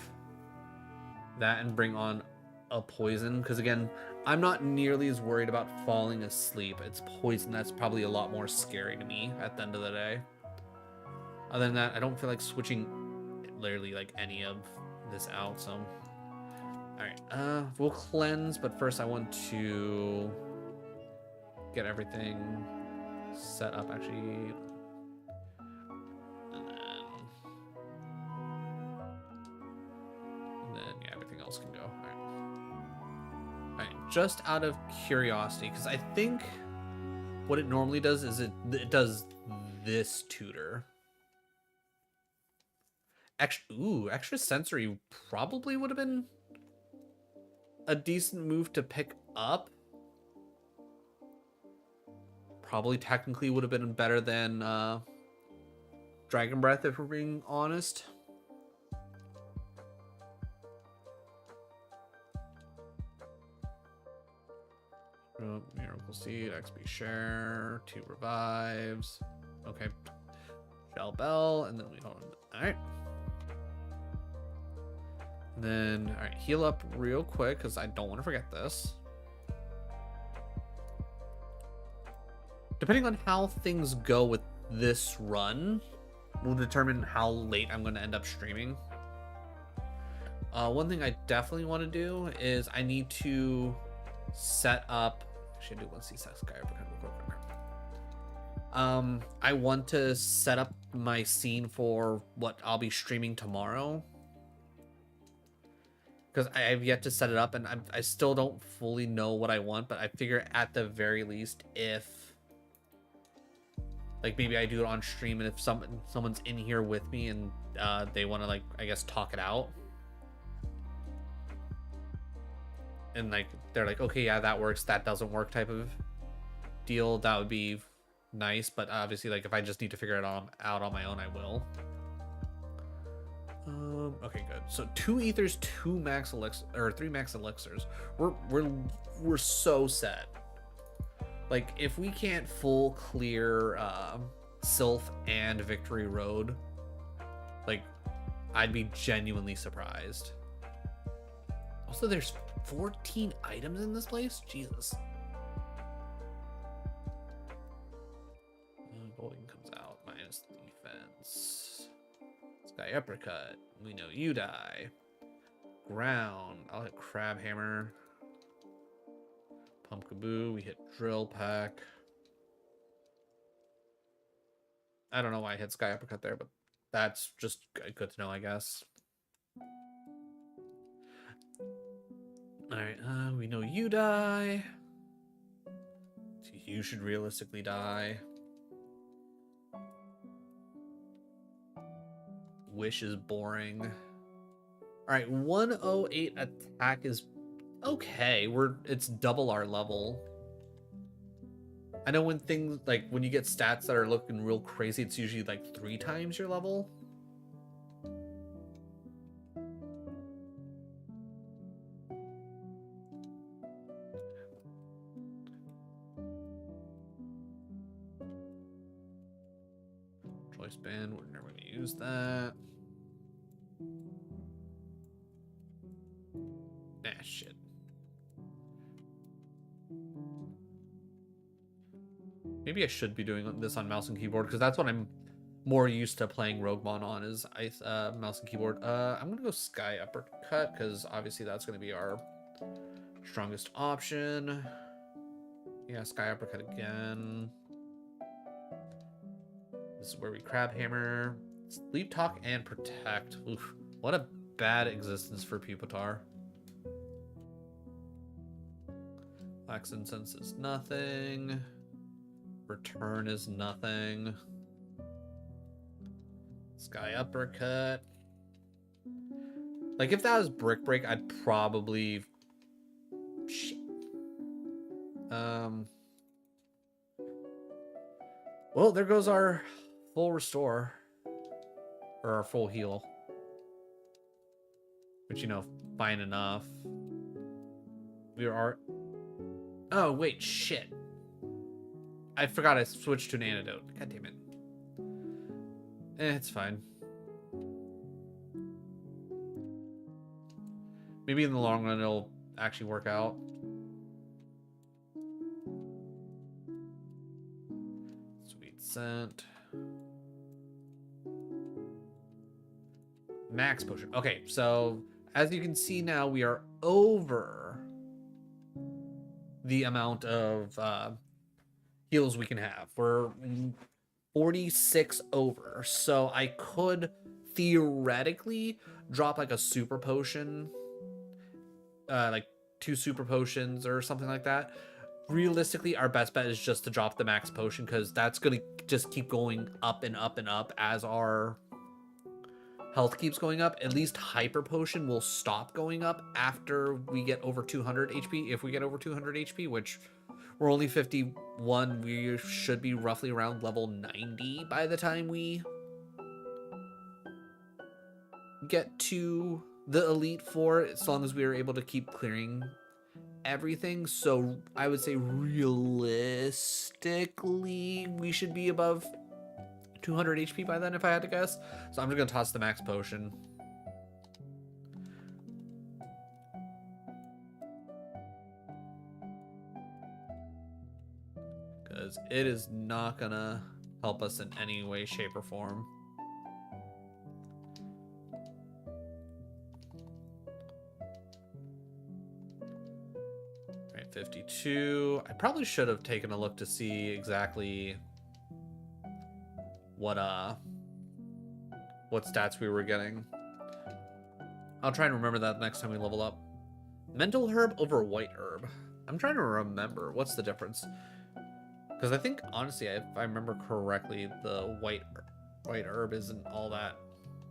S1: that and bring on a poison, because again, I'm not nearly as worried about falling asleep. It's poison that's probably a lot more scary to me at the end of the day. Other than that, I don't feel like switching literally like any of this out, so... Alright, we'll cleanse, but first I want to get everything set up, actually. And then yeah, everything else can go. Alright, just out of curiosity, because I think what it normally does is it does this tutor. Extra sensory probably would have been a decent move to pick up. Probably technically would have been better than Dragon Breath, if we're being honest. Miracle Seed, XP Share, 2 revives. Okay. Shell Bell, and then we hold on. Alright. Then, all right, heal up real quick because I don't want to forget this. Depending on how things go with this run, will determine how late I'm going to end up streaming. One thing I definitely want to do is I need to set up. Actually, I do want to see Subscribe. I want to set up my scene for what I'll be streaming tomorrow, because I have yet to set it up, and I still don't fully know what I want, but I figure at the very least, if like maybe I do it on stream, and if someone's in here with me and they want to, like, I guess talk it out, and like they're like, okay, yeah, that works, that doesn't work type of deal, that would be nice. But obviously, like, if I just need to figure it out on my own, I will. Okay, good. So 2 ethers, 2 max elixirs, or 3 max elixirs. We're so set. Like, if we can't full clear Sylph and Victory Road, like, I'd be genuinely surprised. Also, there's 14 items in this place? Jesus. Sky Uppercut. We know you die. Ground. I'll hit Crab Hammer. Pumpkaboo. We hit Drill Pack. I don't know why I hit Sky Uppercut there, but that's just good to know, I guess. Alright, we know you die. You should realistically die. Wish is boring. Alright, 108 attack is okay. It's double our level. I know when things like when you get stats that are looking real crazy, it's usually like 3 times your level. Choice band, we're never gonna use that. Ah, shit. Maybe I should be doing this on mouse and keyboard because that's what I'm more used to playing RogueMon on is mouse and keyboard. I'm gonna go Sky Uppercut because obviously that's gonna be our strongest option. Yeah, Sky Uppercut again. This is where we Crab Hammer, Sleep Talk, and Protect. Oof, what a bad existence for Pupitar. Wax Incense is nothing. Return is nothing. Sky Uppercut. Like, if that was Brick Break, I'd probably... Shit. Well, there goes our full restore. Or our full heal. Which, you know, fine enough. We are... Oh, wait, shit. I forgot I switched to an antidote. God damn it. It's fine. Maybe in the long run it'll actually work out. Sweet Scent. Max Potion. Okay, so as you can see now, we are over the amount of heals we can have. We're 46 over, so I could theoretically drop like a super potion, like 2 super potions or something like that. Realistically, our best bet is just to drop the max potion because that's gonna just keep going up and up and up as our health keeps going up. At least hyper potion will stop going up after we get over 200 HP. If we get over 200 HP, which we're only 51, we should be roughly around level 90 by the time we get to the Elite Four, as long as we are able to keep clearing everything. So I would say realistically, we should be above 200 HP by then if I had to guess. So I'm just going to toss the max potion. Because it is not going to help us in any way, shape, or form. All right, 52. I probably should have taken a look to see exactly what stats we were getting. I'll try and remember that next time we level up. Mental Herb over White Herb. I'm trying to remember what's the difference. Because I think, honestly, if I remember correctly, the white herb isn't all that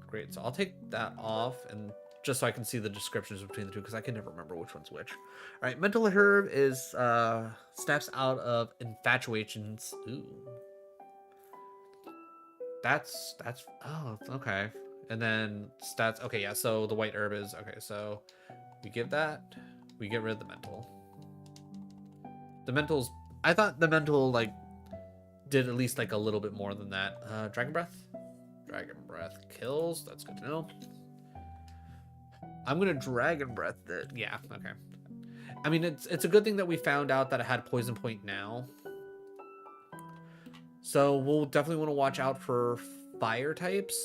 S1: great. So I'll take that off, and just so I can see the descriptions between the two, because I can never remember which one's which. All right, Mental Herb is snaps out of infatuations. Ooh. That's oh, okay. And then stats. Okay, yeah, so the white herb is okay. So we give that. We get rid of the mental. The mental's... I thought the mental, like, did at least, like, a little bit more than that. Dragon Breath? Dragon Breath kills. That's good to know. I'm going to Dragon Breath it. Yeah, okay. I mean, it's a good thing that we found out that it had Poison Point now. So we'll definitely want to watch out for fire types.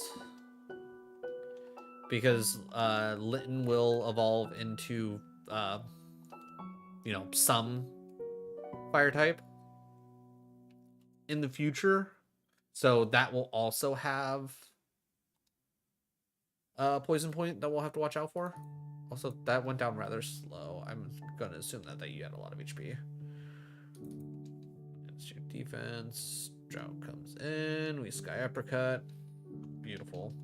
S1: because Litten will evolve into some fire type in the future, so that will also have a poison point that we'll have to watch out for. Also, that went down rather slow. I'm gonna assume that you had a lot of HP. Shoot defense. Drought comes in. We sky uppercut. Beautiful.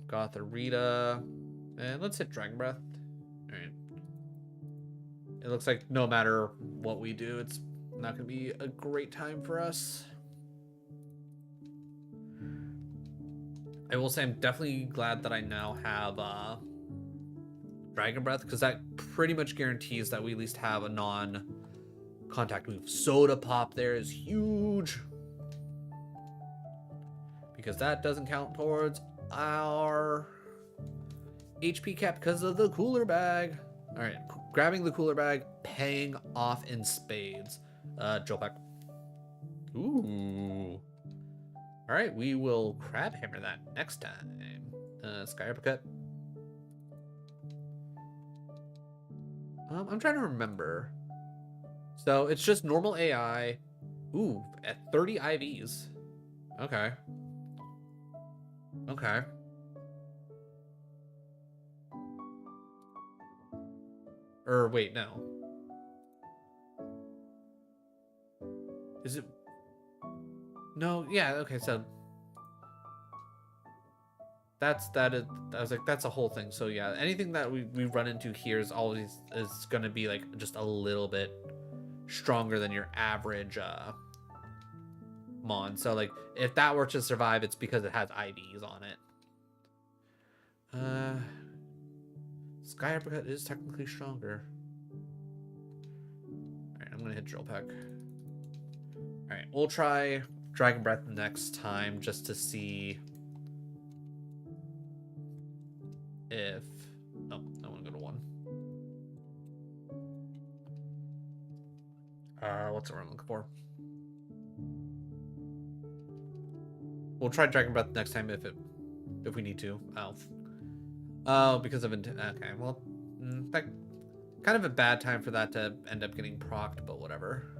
S1: Gotharita. And let's hit Dragon Breath. Alright. It looks like no matter what we do, it's not going to be a great time for us. I will say I'm definitely glad that I now have Dragon Breath, because that pretty much guarantees that we at least have a non-contact move. Soda Pop there is huge, because that doesn't count towards our HP cap because of the cooler bag. All right, grabbing the cooler bag, paying off in spades. Jopek. Ooh. All right, we will crab hammer that next time. Sky uppercut. I'm trying to remember. So it's just normal AI. Ooh, at 30 IVs. Okay. Okay. Or wait, no. Is it? No, yeah, okay, so that is, I was like, that's a whole thing. So yeah, anything that we run into here is always gonna be like just a little bit stronger than your average Mon. So like if that were to survive, it's because it has IVs on it. Sky Uppercut is technically stronger. Alright, I'm gonna hit Drill Peck. Alright, we'll try Dragon Breath next time just to see if... Oh, I want to go to 1. What's the word I'm looking for? We'll try Dragon Breath next time if we need to. Oh, because of okay. Well, that kind of a bad time for that to end up getting procced, but whatever.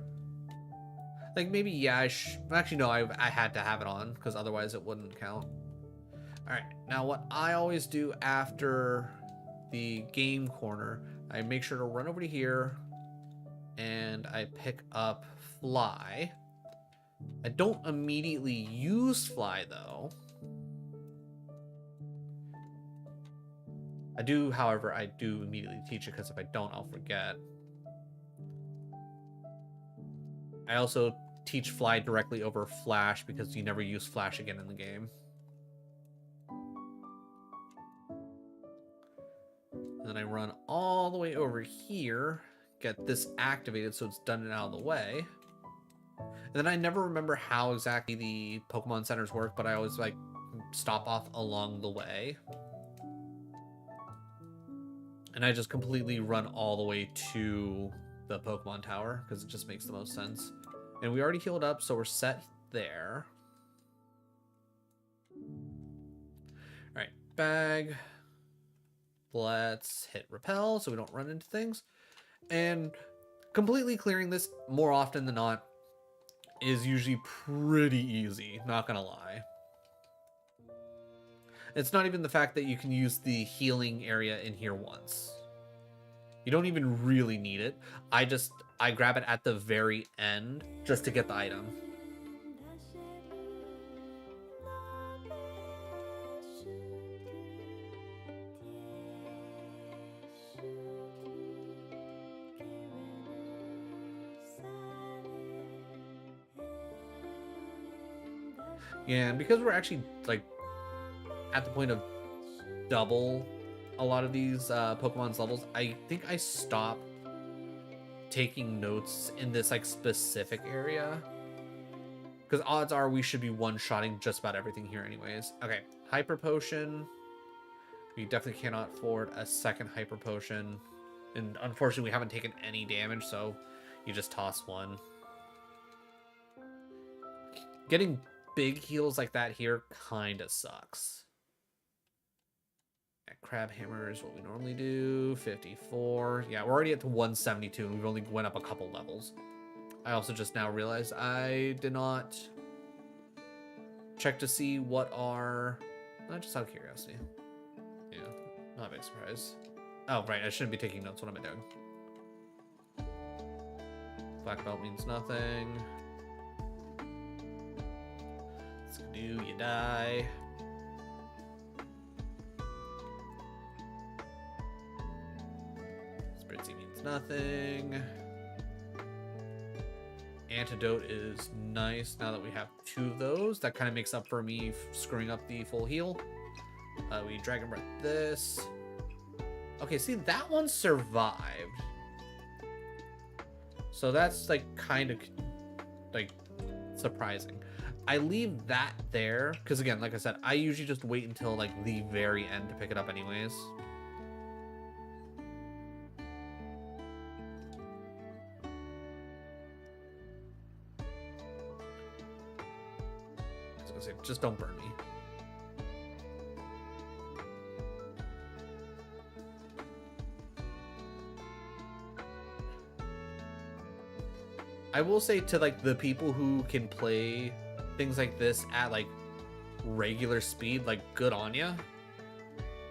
S1: Like maybe yeah. Actually no. I had to have it on because otherwise it wouldn't count. All right. Now what I always do after the game corner, I make sure to run over to here, and I pick up Fly. I don't immediately use Fly though. I do, however, I do immediately teach it because if I don't, I'll forget. I also teach Fly directly over Flash because you never use Flash again in the game. And then I run all the way over here, get this activated so it's done and out of the way. And then I never remember how exactly the Pokemon centers work, but I always like stop off along the way. And I just completely run all the way to the Pokemon Tower because it just makes the most sense. And we already healed up, so we're set there. All right, bag. Let's hit repel so we don't run into things. And completely clearing this more often than not is usually pretty easy, not gonna lie. It's not even the fact that you can use the healing area in here once. You don't even really need it. I grab it at the very end just to get the item. Yeah, and because we're actually like at the point of double a lot of these Pokemon's levels, I think I stop taking notes in this like specific area because odds are we should be one-shotting just about everything here anyways. Okay, Hyper Potion. We definitely cannot afford a second Hyper Potion, and unfortunately we haven't taken any damage, so you just toss one. Getting big heals like that here kind of sucks. Crab hammer is what we normally do. 54. Yeah, we're already at 172 and we've only went up a couple levels. I also just now realized I did not check to see what our... just out of curiosity. Yeah, not a big surprise. Oh, right, I shouldn't be taking notes. What am I doing? Black belt means nothing. Skidoo, you die. Spritzy means nothing. Antidote is nice now that we have 2 of those. That kind of makes up for me screwing up the full heal. We Dragon Breath this. Okay, see, that one survived. So that's like kind of like surprising. I leave that there because, again, like I said, I usually just wait until like the very end to pick it up anyways. I was gonna say, just don't burn me. I will say to like the people who can play things like this at like regular speed, like good on ya.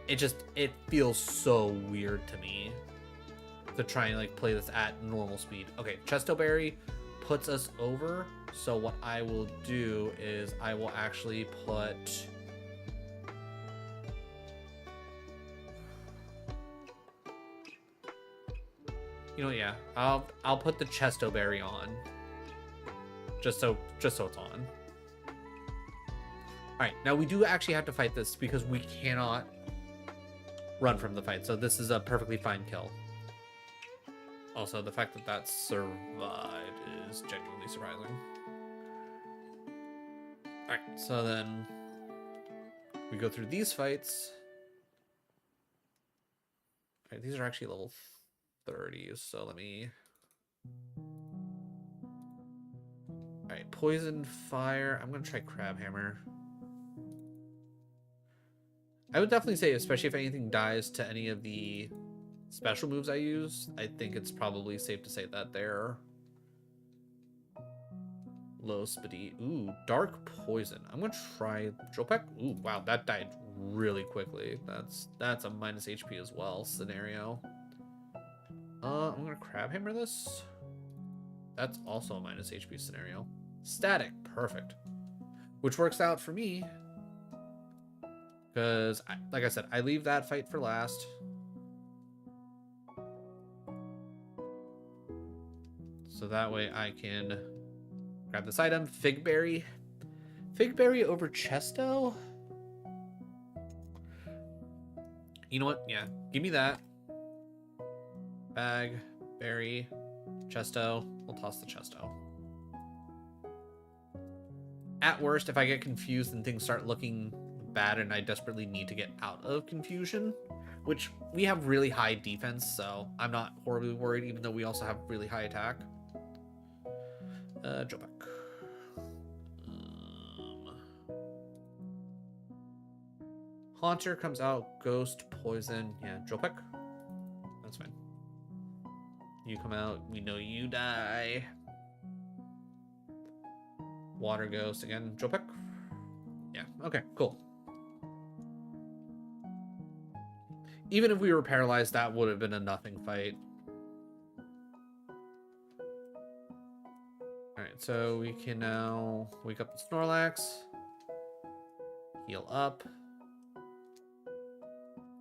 S1: It feels so weird to me to try and like play this at normal speed. Okay, Chesto Berry puts us over. So what I will do is I will actually put... You know, yeah, I'll put the Chesto Berry on. Just so it's on. Alright, now we do actually have to fight this because we cannot run from the fight. So this is a perfectly fine kill. Also, the fact that that survived is genuinely surprising. Alright, so then we go through these fights. Alright, these are actually level 30s, so let me... Alright, Poison, Fire. I'm gonna try Crab Hammer. I would definitely say, especially if anything dies to any of the special moves I use, I think it's probably safe to say that they're low speed. Ooh, Dark Poison. I'm gonna try Dropek. Ooh, wow, that died really quickly. That's a minus HP as well scenario. I'm gonna Crab Hammer this. That's also a minus HP scenario. Static, perfect. Which works out for me. Because, like I said, I leave that fight for last. So that way I can grab this item. Fig Berry. Fig Berry over Chesto? You know what? Yeah, give me that. Bag, Berry, Chesto. We'll toss the Chesto. At worst, if I get confused and things start looking bad and I desperately need to get out of confusion, which we have really high defense, so I'm not horribly worried, even though we also have really high attack. Drop back. Haunter comes out. Ghost, Poison. Yeah, drop back. That's fine. You come out. We know you die. Water Ghost again. Drop back. Yeah, okay, cool. Even if we were paralyzed, that would have been a nothing fight. Alright, so we can now wake up the Snorlax. Heal up.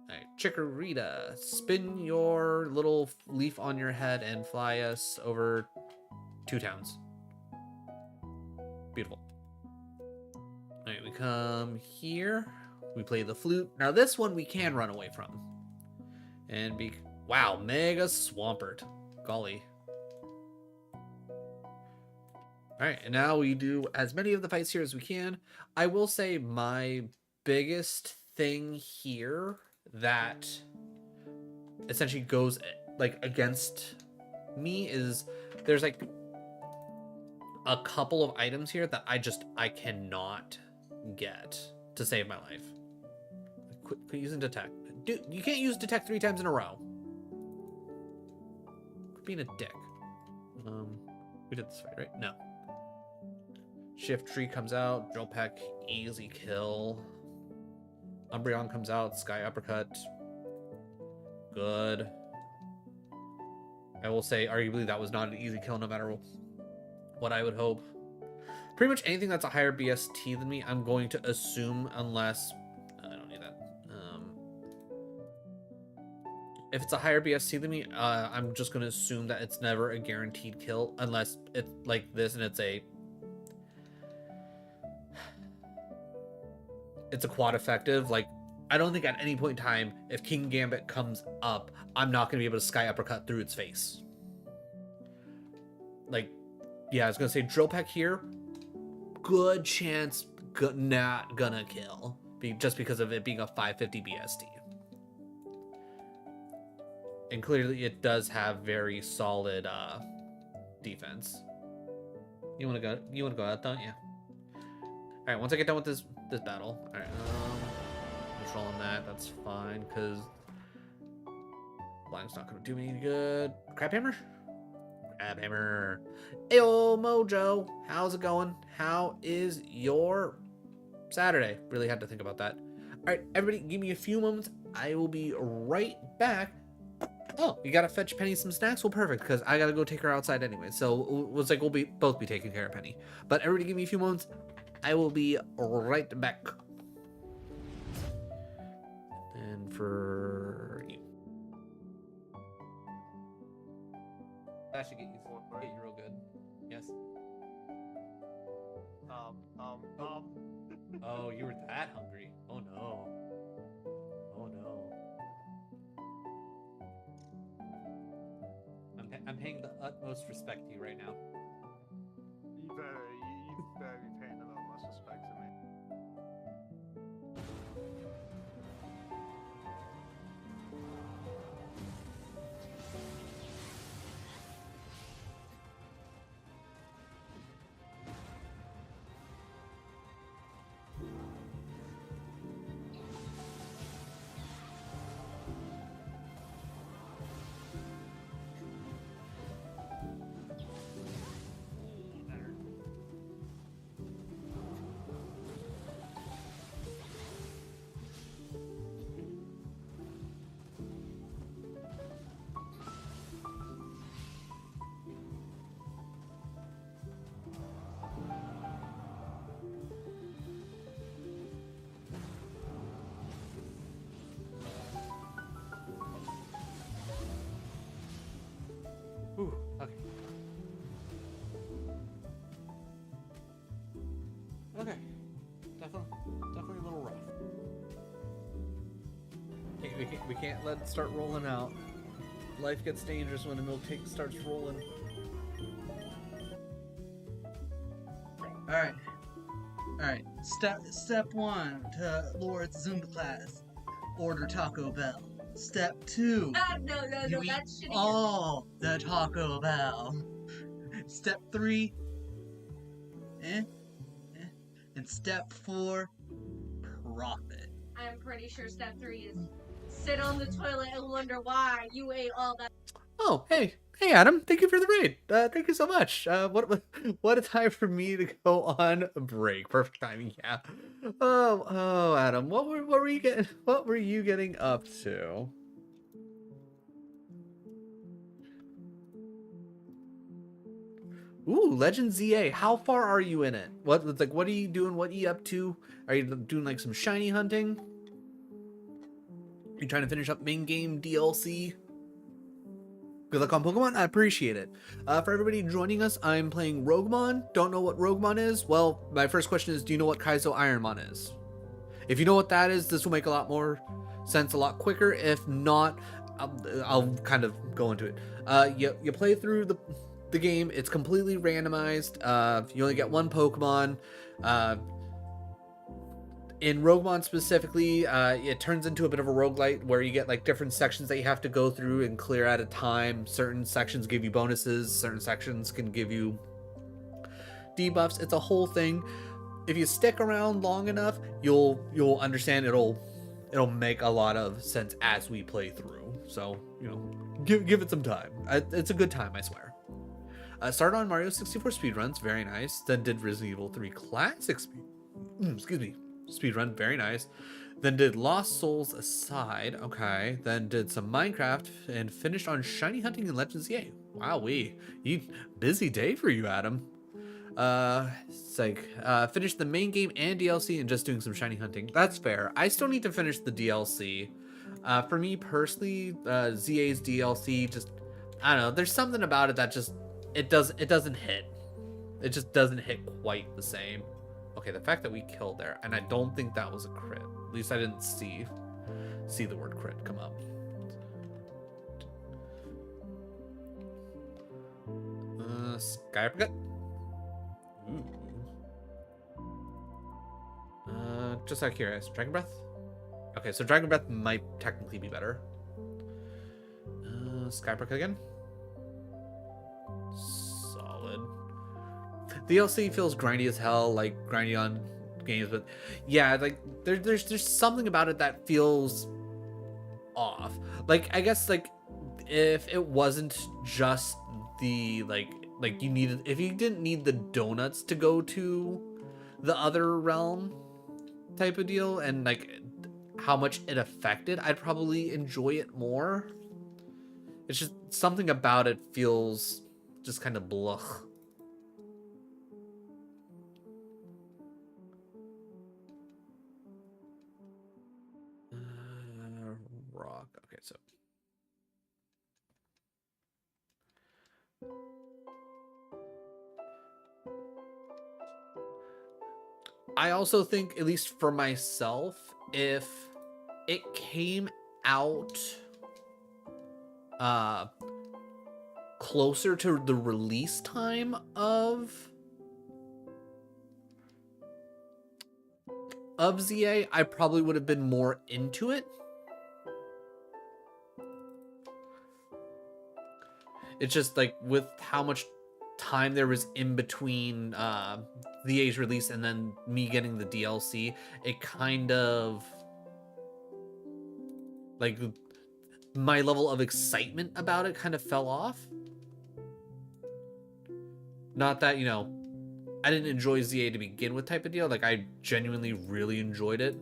S1: Alright, Chikorita. Spin your little leaf on your head and fly us over 2 towns. Beautiful. Alright, we come here. We play the flute. Now this one we can run away from. And be... Wow, Mega Swampert. Golly. Alright, and now we do as many of the fights here as we can. I will say my biggest thing here that essentially goes like against me is there's like a couple of items here that I cannot get to save my life. Quit using detect. Dude, you can't use detect 3 times in a row. Quit being a dick. We did this fight, right? No. Shift tree comes out. Drill peck, easy kill. Umbreon comes out. Sky uppercut. Good. I will say, arguably, that was not an easy kill no matter what I would hope. Pretty much anything that's a higher BST than me, I'm going to assume, unless... I don't need that. If it's a higher BST than me, I'm just going to assume that it's never a guaranteed kill, unless it's like this and it's a quad effective. Like, I don't think at any point in time, if King Gambit comes up, I'm not going to be able to Sky Uppercut through its face. Like, yeah, I was going to say Drill Peck here, good chance not gonna kill, just because of it being a 550 BST. And clearly it does have very solid defense. You wanna go out, don't you? Alright, once I get done with this battle. Alright, controlling that's fine, because Blind's not gonna do me any good. Crab Hammer? Crab Hammer. Ayo, Mojo. How's it going? How is your Saturday? Really had to think about that. Alright, everybody, give me a few moments. I will be right back. Oh, you gotta fetch Penny some snacks? Well, perfect, because I gotta go take her outside anyway. So it was like we'll both be taking care of Penny. But everybody give me a few moments. I will be right back. And for you. That should get you real good. Yes. Oh, you were that hungry. Oh no. Oh no. I'm paying the utmost respect to you right now.
S2: You better be paying the utmost respect to me.
S1: Ooh, okay. Okay. Definitely a little rough. We can't let it start rolling out. Life gets dangerous when the milk starts rolling.
S3: Alright. Step 1 to Lord's Zumba class. Order Taco Bell. Step 2.
S4: No,
S3: You eat
S4: that's shitty.
S3: all the Taco Bell. Step 3. And step 4. Profit.
S4: I'm pretty sure step 3 is sit on the toilet and wonder why you ate all that.
S1: Oh, hey Adam, thank you for the raid. Thank you so much. What a time for me to go on a break. Perfect timing, yeah. Oh, Adam, what were you getting up to? Ooh, Legend ZA. How far are you in it? What are you doing? What are you up to? Are you doing like some shiny hunting? Are you trying to finish up main game DLC? Good luck on Pokemon. I appreciate it. For everybody joining us, I'm playing RogueMon. Don't know what RogueMon is? Well, my first question is, do you know what Kaizo Ironmon is? If you know what that is, this will make a lot more sense a lot quicker. If not, I'll kind of go into it. You play through the game. It's completely randomized. You only get one Pokemon. In RogueMon specifically, it turns into a bit of a roguelite where you get like different sections that you have to go through and clear at a time. Certain sections give you bonuses, certain sections can give you debuffs. It's a whole thing. If you stick around long enough, you'll understand. It'll make a lot of sense as we play through. So, you know, give it some time. It's a good time, I swear. Started on Mario 64 speedruns, very nice. Then did Resident Evil 3 Classic speedrun, very nice. Then did Lost Souls Aside, okay. Then did some Minecraft and finished on Shiny Hunting and Legends EA. Wowee, busy day for you, Adam. It's like finished the main game and DLC and just doing some Shiny Hunting. That's fair. I still need to finish the DLC. For me personally, ZA's DLC just, I don't know. There's something about it that just it doesn't hit. It just doesn't hit quite the same. Okay, the fact that we killed there, and I don't think that was a crit. At least I didn't see the word crit come up. Sky Uppercut. Just out of curiosity, Dragon Breath? Okay, so Dragon Breath might technically be better. Sky Uppercut again. Solid. The DLC feels grindy as hell, like grindy on games, but yeah, like there's something about it that feels off. Like, I guess, like, if it wasn't just the like you needed, if you didn't need the donuts to go to the other realm type of deal, and like how much it affected, I'd probably enjoy it more. It's just something about it feels just kind of blah. Rock. Okay, so I also think, at least for myself, if it came out closer to the release time of ZA, I probably would have been more into it. It's just like with how much time there was in between ZA's release and then me getting the DLC, it kind of like my level of excitement about it kind of fell off. Not that, you know, I didn't enjoy ZA to begin with type of deal. Like, I genuinely really enjoyed it.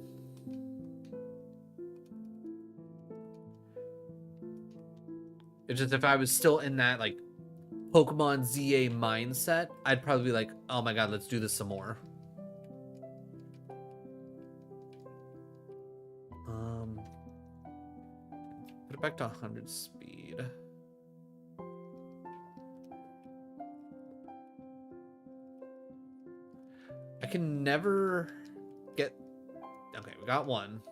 S1: It's just if I was still in that, like, Pokemon ZA mindset, I'd probably be like, oh my god, let's do this some more. Put it back to 100 speed. I can never get... Okay, we got one.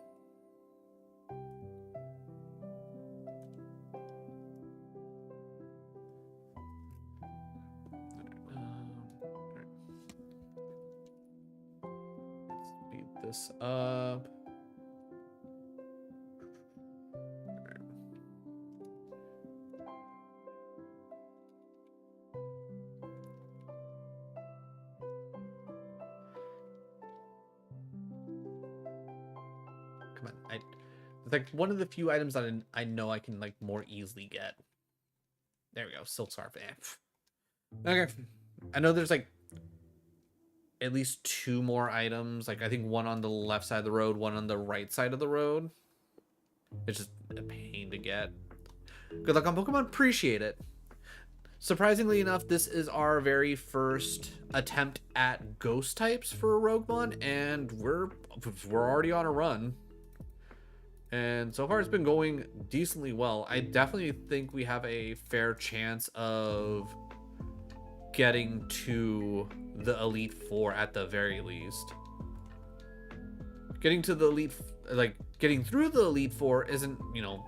S1: Let's speed this up. It's like one of the few items that I know I can like more easily get. There we go, Silk Scarf. Okay, I know there's like at least 2 more items. Like I think one on the left side of the road, one on the right side of the road. It's just a pain to get. Good luck on Pokemon. Appreciate it. Surprisingly enough, this is our very first attempt at ghost types for RogueMon, and we're already on a run. And so far it's been going decently well. I definitely think we have a fair chance of getting to the Elite Four at the very least. Getting to the Elite, like getting through the Elite Four isn't, you know,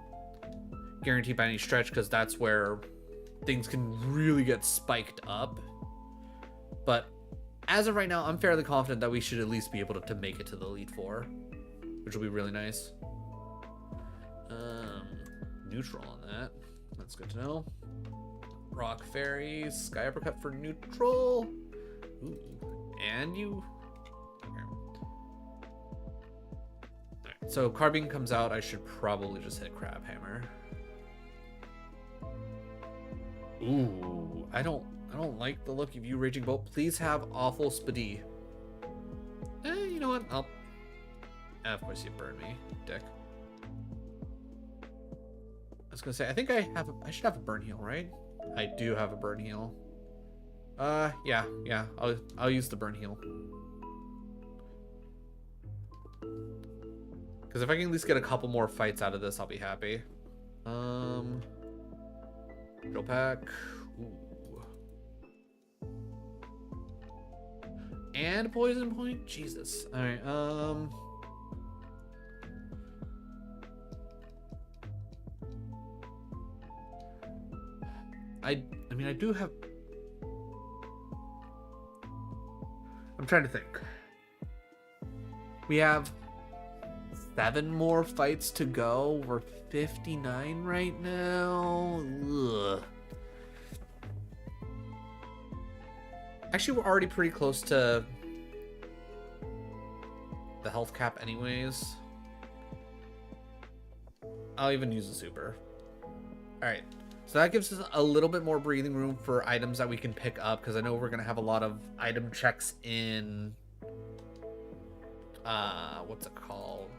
S1: guaranteed by any stretch, because that's where things can really get spiked up. But as of right now, I'm fairly confident that we should at least be able to make it to the Elite Four, which will be really nice. Neutral on that. That's good to know. Rock Fairy, Sky Uppercut for neutral. Ooh. And you... Okay. Alright, so Carbine comes out. I should probably just hit Crab Hammer. Ooh, I don't like the look of you, Raging Bolt. Please have Awful Spadi. You know what? Of course you burn me, dick. I was gonna say, I think I should have a burn heal, right? I do have a burn heal. Yeah. I'll use the burn heal. Because if I can at least get a couple more fights out of this, I'll be happy. Drill pack. Ooh. And poison point? Jesus. Alright, I mean, I do have... I'm trying to think. We have 7 more fights to go. We're 59 right now. Ugh. Actually, we're already pretty close to the health cap anyways. I'll even use the super. Alright. So that gives us a little bit more breathing room for items that we can pick up, because I know we're going to have a lot of item checks in... what's it called?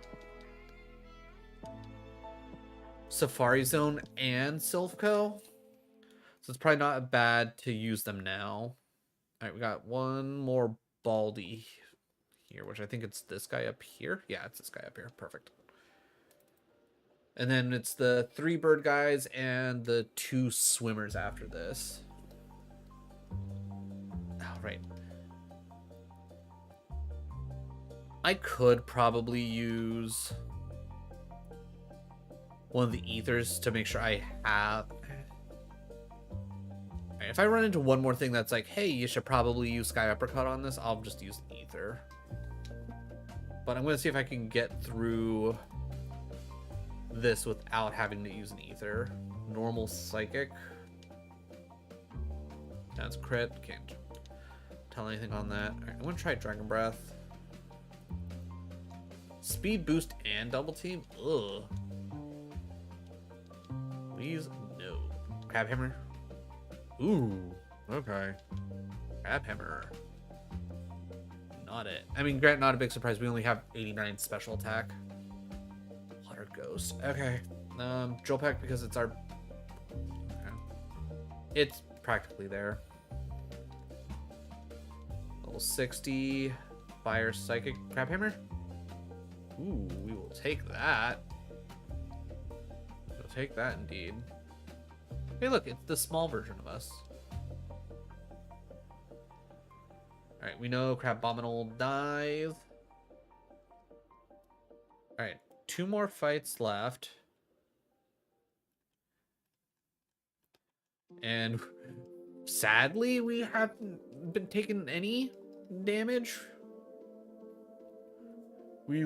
S1: Safari Zone and Silphco. So it's probably not bad to use them now. Alright, we got one more Baldy here, which I think it's this guy up here. Yeah, it's this guy up here. Perfect. And then it's the 3 bird guys and the 2 swimmers after this. Oh, right. I could probably use one of the ethers to make sure I have... Right, if I run into one more thing that's like, hey, you should probably use Sky Uppercut on this, I'll just use the ether. But I'm going to see if I can get through this without having to use an ether. Normal psychic. That's crit. Can't tell anything on that. All right, I'm gonna try Dragon Breath. Speed boost and double team. Ugh. Please no. Crab Hammer. Ooh. Okay. Crab Hammer. Not it. I mean, Grant, not a big surprise. We only have 89 special attack. Ghost. Okay. Drill pack because it's our... Okay. It's practically there. Level 60. Fire Psychic Crab Hammer. Ooh, we will take that. We'll take that indeed. Hey, look, it's the small version of us. Alright, we know Crabominal dive. Alright. 2 more fights left. And sadly, we haven't been taking any damage. We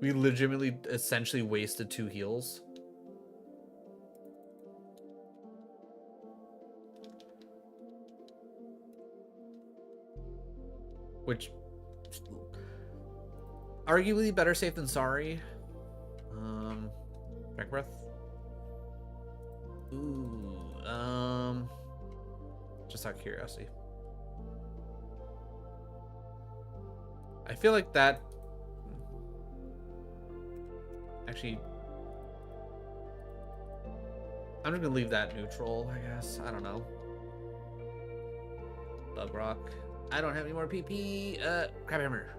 S1: legitimately essentially wasted 2 heals. Which arguably better safe than sorry. Dragon Breath. Ooh, just out of curiosity. I feel like that... Actually... I'm just gonna leave that neutral, I guess. I don't know. Bug Rock. I don't have any more PP. Crab Hammer.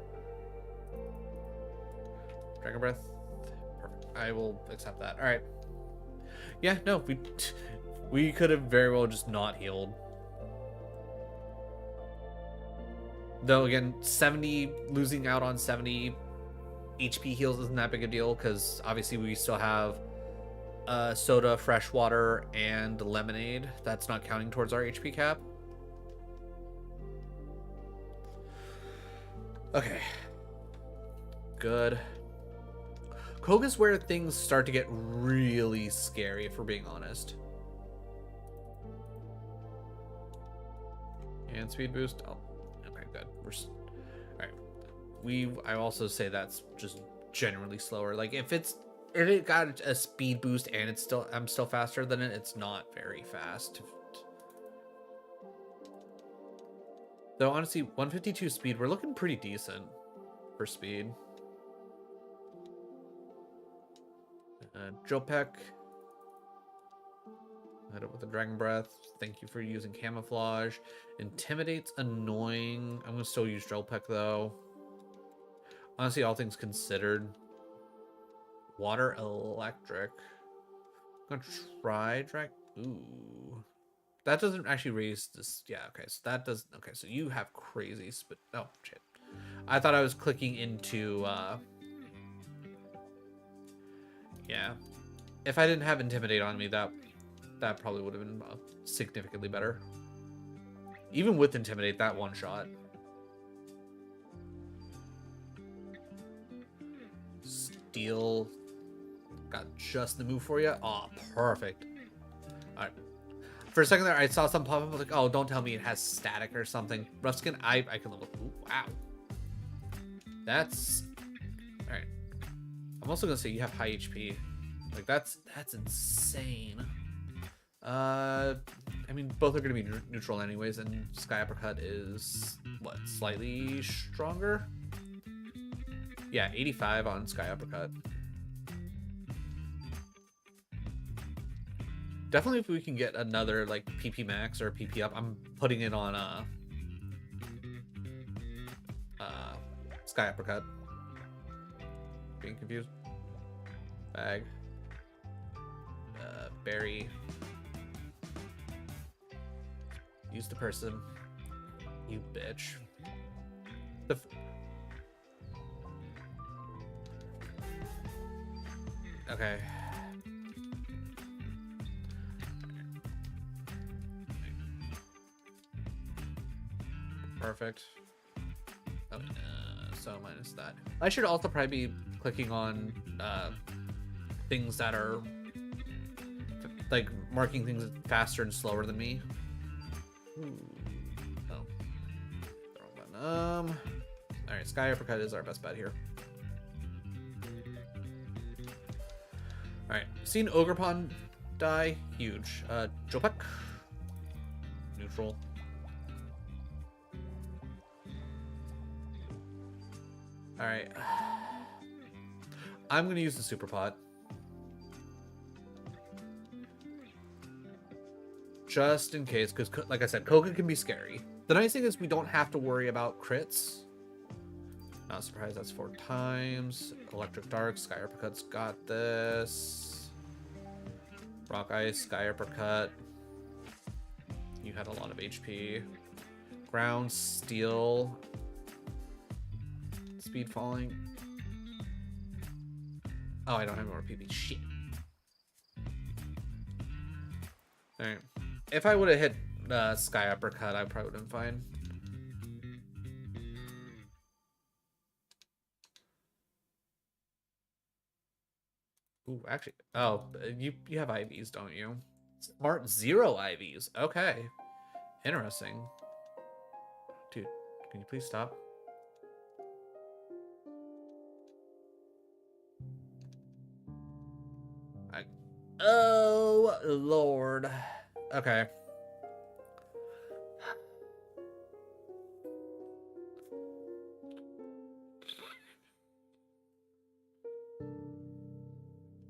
S1: Dragon Breath. Perfect. I will accept that. All right. Yeah, no, we could have very well just not healed. Though again, 70 losing out on 70 HP heals isn't that big a deal because obviously we still have soda, fresh water, and lemonade. That's not counting towards our HP cap. Okay. Good. Koga is where things start to get really scary, if we're being honest. And speed boost. Oh, All right. I also say that's just generally slower. Like if it got a speed boost and I'm still faster than it, it's not very fast. Though honestly, 152 speed, we're looking pretty decent for speed. Jopek. Hit it with a Dragon Breath. Thank you for using Camouflage. Intimidate's annoying. I'm gonna still use Jopek though. Honestly, all things considered. Water Electric. I'm gonna try Drag. Ooh. That doesn't actually raise this. Yeah, okay, so that does. Okay, so you have crazy spit. Oh, shit. I thought I was clicking into. Yeah. If I didn't have Intimidate on me, that probably would have been significantly better. Even with Intimidate, that one shot. Steel. Got just the move for you. Oh, perfect. All right. For a second there, I saw some pop up. I was like, oh, don't tell me it has static or something. Rough skin, I can level. Ooh, wow. That's... Alright. I'm also going to say you have high HP. Like, that's insane. I mean, both are going to be neutral anyways, and Sky Uppercut is, what, slightly stronger? Yeah, 85 on Sky Uppercut. Definitely if we can get another, like, PP max or PP up, I'm putting it on, Sky Uppercut. Being confused. Bag. Berry. Use the person. You bitch. Okay. Perfect. Oh, so minus that. I should also probably be clicking on things that are like marking things faster and slower than me. Ooh. Oh. Wrong button. All right, Sky Uppercut is our best bet here. All right, seen Ogrepon die. Huge. Jopek. Neutral. All right. I'm gonna use the super pot. Just in case, because like I said, Koga can be scary. The nice thing is we don't have to worry about crits. Not surprised that's 4 times. Electric Dark, Sky Uppercut's got this. Rock Ice, Sky Uppercut. You had a lot of HP. Ground, Steel. Speed falling. Oh, I don't have more PP. Shit. Alright. If I would have hit Sky Uppercut, I probably would have been fine. Ooh, actually, oh, you have IVs, don't you? Smart 0 IVs. Okay. Interesting. Dude, can you please stop? Oh, Lord. Okay.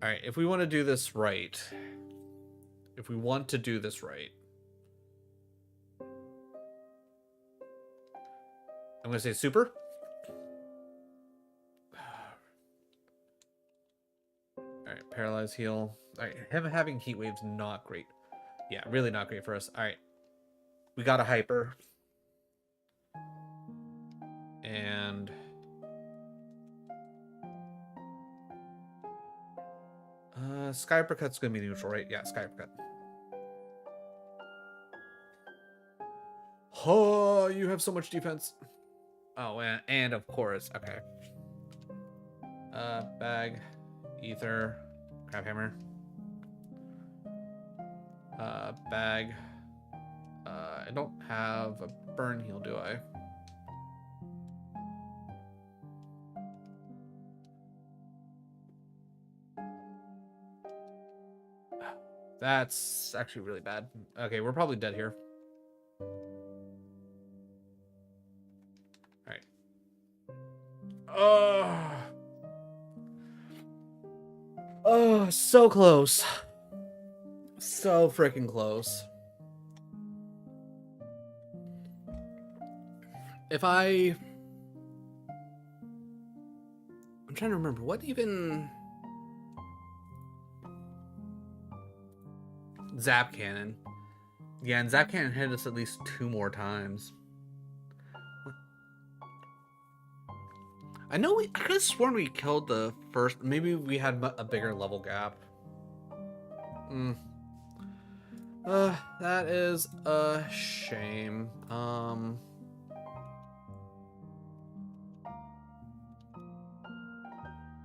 S1: All right, if we want to do this right, I'm going to say super. All right, paralyze, heal. All right, him having heat waves not great. Yeah, really not great for us. All right, we got a hyper. And Sky Uppercut's gonna be neutral, right? Yeah, Sky Uppercut. Oh, you have so much defense. Oh, and of course, okay. Bag, Ether, Crab Hammer. Bag. I don't have a burn heal, do I? That's actually really bad. Okay, we're probably dead here. Alright. Oh, so close. So freaking close. I'm trying to remember what even Zap Cannon. Yeah, and Zap Cannon hit us at least 2 more times. I know I could have sworn we killed the first. Maybe we had a bigger level gap. That is a shame.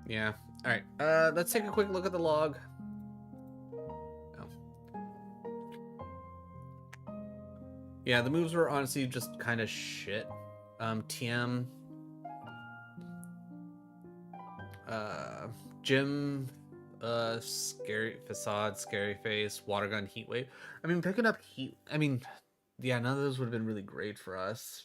S1: Yeah. All right. Let's take a quick look at the log. Oh. Yeah, the moves were honestly just kind of shit. TM. Jim. Scary facade, scary face, water gun, heat wave. I mean, picking up heat. I mean, yeah, none of those would have been really great for us.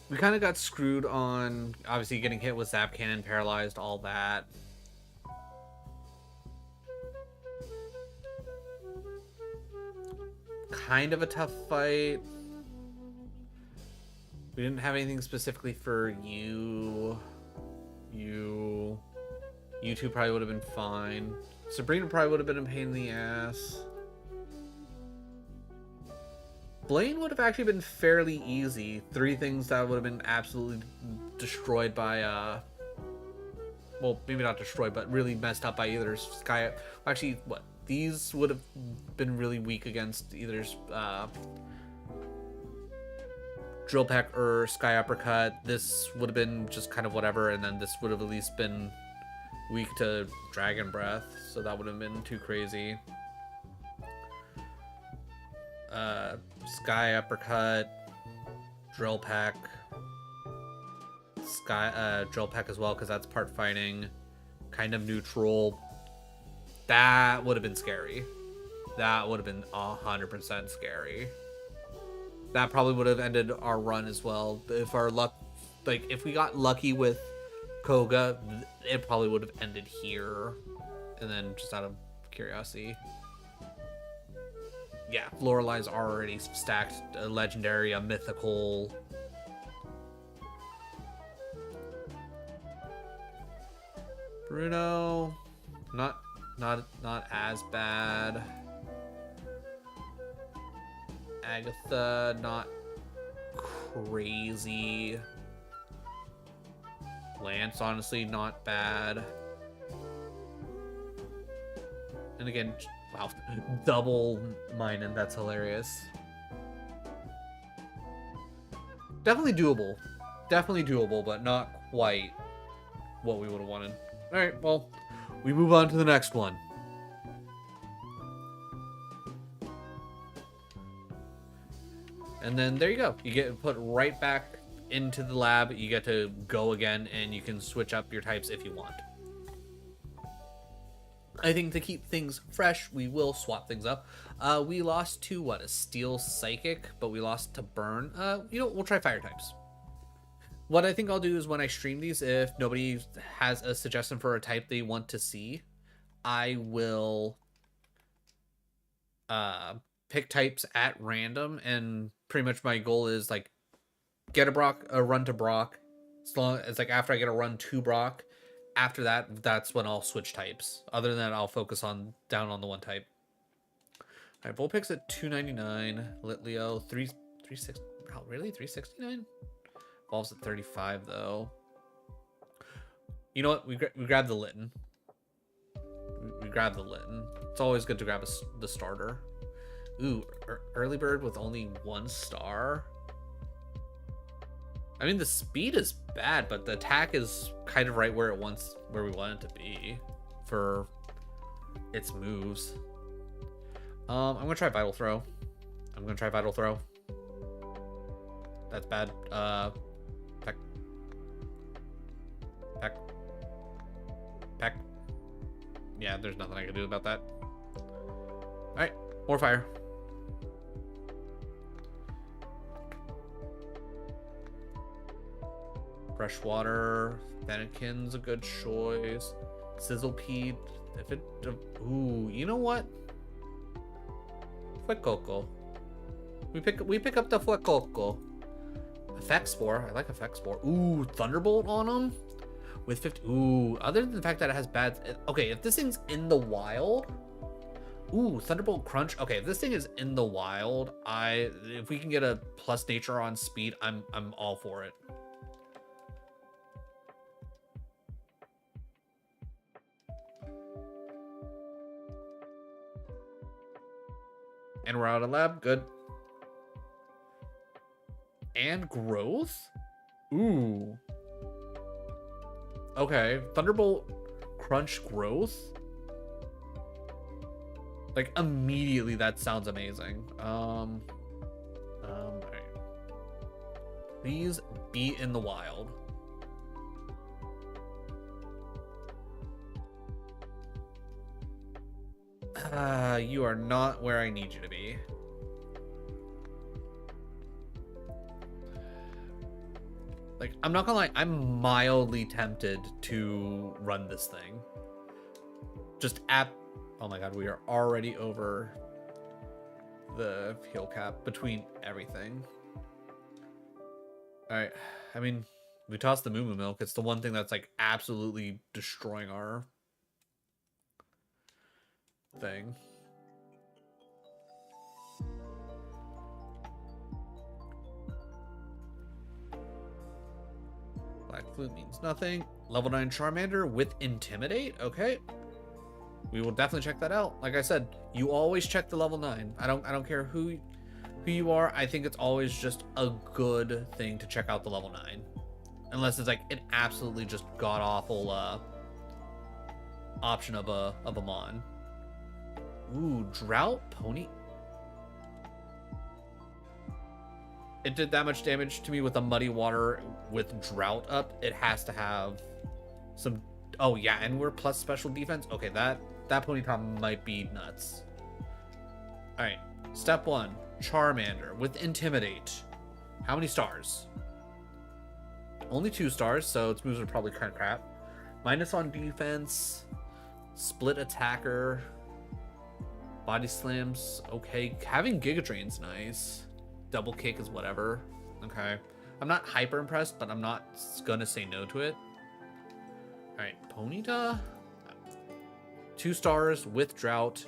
S1: We kind of got screwed on obviously getting hit with Zap Cannon, paralyzed, all that. Kind of a tough fight. We didn't have anything specifically for you. You two probably would have been fine. Sabrina probably would have been a pain in the ass. Blaine would have actually been fairly easy. 3 things that would have been absolutely destroyed by, well, maybe not destroyed, but really messed up by either Sky. Actually, what? These would have been really weak against either Drill Peck or Sky Uppercut. This would have been just kind of whatever, and then this would have at least been weak to Dragon Breath, so that would have been too crazy. Sky Uppercut, Drill Peck, Drill Peck as well, because that's part fighting, kind of neutral. That would have been scary. That would have been 100% scary. That probably would have ended our run as well. If our luck, like, if we got lucky with Koga, it probably would have ended here. And then just out of curiosity. Yeah, Lorelei's already stacked a legendary, a mythical. Bruno, not as bad. Agatha, not crazy. Lance, honestly, not bad. And again, wow, double mining, that's hilarious. Definitely doable. Definitely doable, but not quite what we would have wanted. Alright, well, we move on to the next one. And then there you go. You get put right back into the lab. You get to go again, and you can switch up your types if you want. I think to keep things fresh, we will swap things up. We lost to, what, a Steel Psychic, but we lost to Burn. You know, we'll try Fire types. What I think I'll do is when I stream these, if nobody has a suggestion for a type they want to see, I will pick types at random, and pretty much my goal is like get a run to Brock. As long as like after I get a run to Brock, after that, that's when I'll switch types. Other than that, I'll focus down on the one type. All right, Vulpix at 299, Litleo 360. Oh, really? 369? Evolves at 35 though. You know what? We grab the Litten. We grab the Litten. It's always good to grab the starter. Ooh, early bird with only 1 star. I mean, the speed is bad, but the attack is kind of right where we want it to be for its moves. I'm gonna try Vital Throw. That's bad. Yeah, there's nothing I can do about that. Alright, more fire. Freshwater, Fennekin's a good choice. Sizzlepede, if it... Ooh, you know what? Fuecoco. We pick up the Fuecoco. Effect Spore, I like Effect Spore. Ooh, Thunderbolt on him? With 50... Ooh, other than the fact that it has bad... Okay, if this thing's in the wild... Ooh, Thunderbolt Crunch. Okay, if this thing is in the wild, if we can get a plus nature on speed, I'm all for it. And we're out of lab. Good. And growth? Ooh. Okay. Thunderbolt Crunch growth? Like, immediately that sounds amazing. Alright. Please be in the wild. You are not where I need you to be. Like, I'm not gonna lie, I'm mildly tempted to run this thing. Oh my god, we are already over the heal cap between everything. Alright, I mean, we tossed the Moo Moo Milk. It's the one thing that's, like, absolutely destroying our thing. Black Flute means nothing. Level 9 Charmander with Intimidate? Okay. We will definitely check that out. Like I said, you always check the level 9. I don't care who you are. I think it's always just a good thing to check out the level 9. Unless it's like an absolutely just god-awful option of a mon. Ooh, Drought Pony. It did that much damage to me with a Muddy Water with Drought up. It has to have some... Oh, yeah, and we're plus special defense? Okay, that Ponyta might be nuts. Alright, step 1. Charmander with Intimidate. How many stars? Only 2 stars, so its moves are probably kind of crap. Minus on defense. Split attacker. Body slams, okay. Having Giga Drain's nice. Double kick is whatever. Okay. I'm not hyper impressed, but I'm not gonna say no to it. Alright, Ponyta. 2 stars with Drought.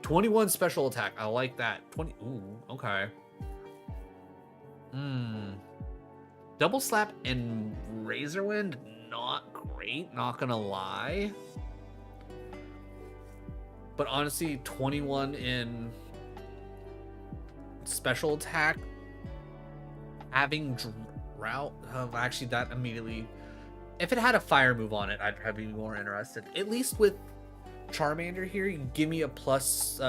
S1: 21 special attack. I like that. 20. Ooh, okay. Double Slap and Razor Wind, not great, not gonna lie. But honestly, 21 in special attack, having Drought, actually that immediately, if it had a fire move on it, I'd probably be more interested. At least with Charmander here, you give me a plus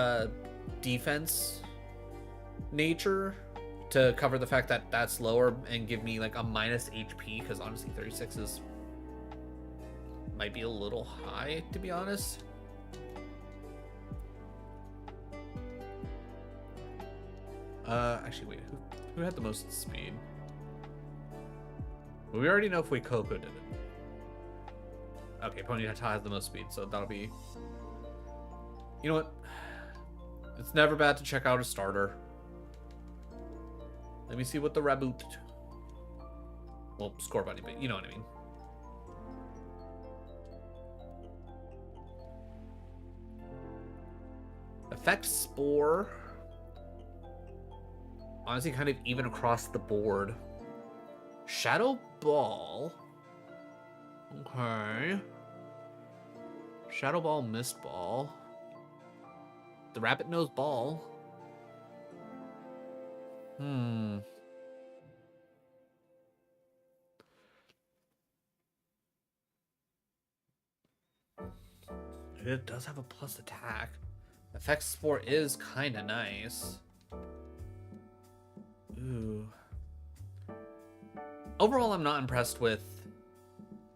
S1: defense nature to cover the fact that that's lower and give me like a minus HP, because honestly 36 might be a little high, to be honest. Actually, wait, who had the most speed? Well, we already know if Fuecoco did it. Okay, Ponyta has the most speed, so that'll be... You know what? It's never bad to check out a starter. Let me see what the Raboot... Well, Score Buddy, but you know what I mean. Effect Spore... Honestly, kind of even across the board. Shadow Ball. Okay. Shadow Ball, Mist Ball. The Rabbit Nose Ball. It does have a plus attack. Effect Spore is kind of nice. Ooh. Overall, I'm not impressed with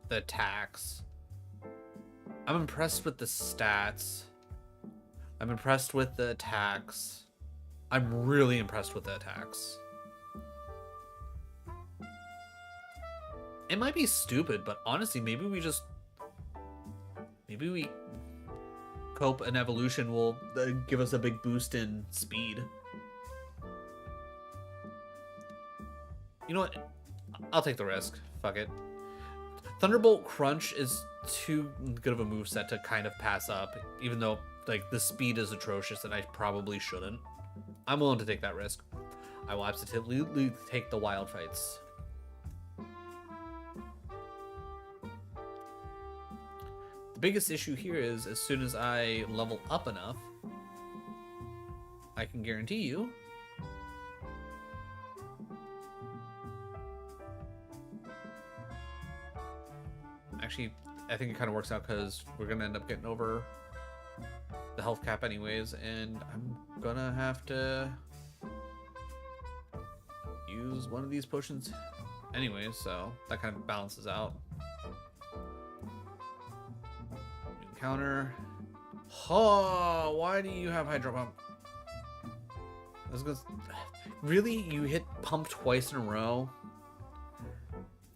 S1: the attacks. I'm impressed with the stats. I'm impressed with the attacks. I'm really impressed with the attacks. It might be stupid, but honestly, maybe we cope and evolution will give us a big boost in speed. You know what? I'll take the risk. Fuck it. Thunderbolt Crunch is too good of a moveset to kind of pass up, even though like the speed is atrocious and I probably shouldn't. I'm willing to take that risk. I will absolutely take the wild fights. The biggest issue here is as soon as I level up enough, I can guarantee you actually, I think it kind of works out because we're going to end up getting over the health cap anyways, and I'm going to have to use one of these potions anyways, so that kind of balances out. Counter. Oh, why do you have Hydro Pump? I was gonna... Really? You hit Pump twice in a row?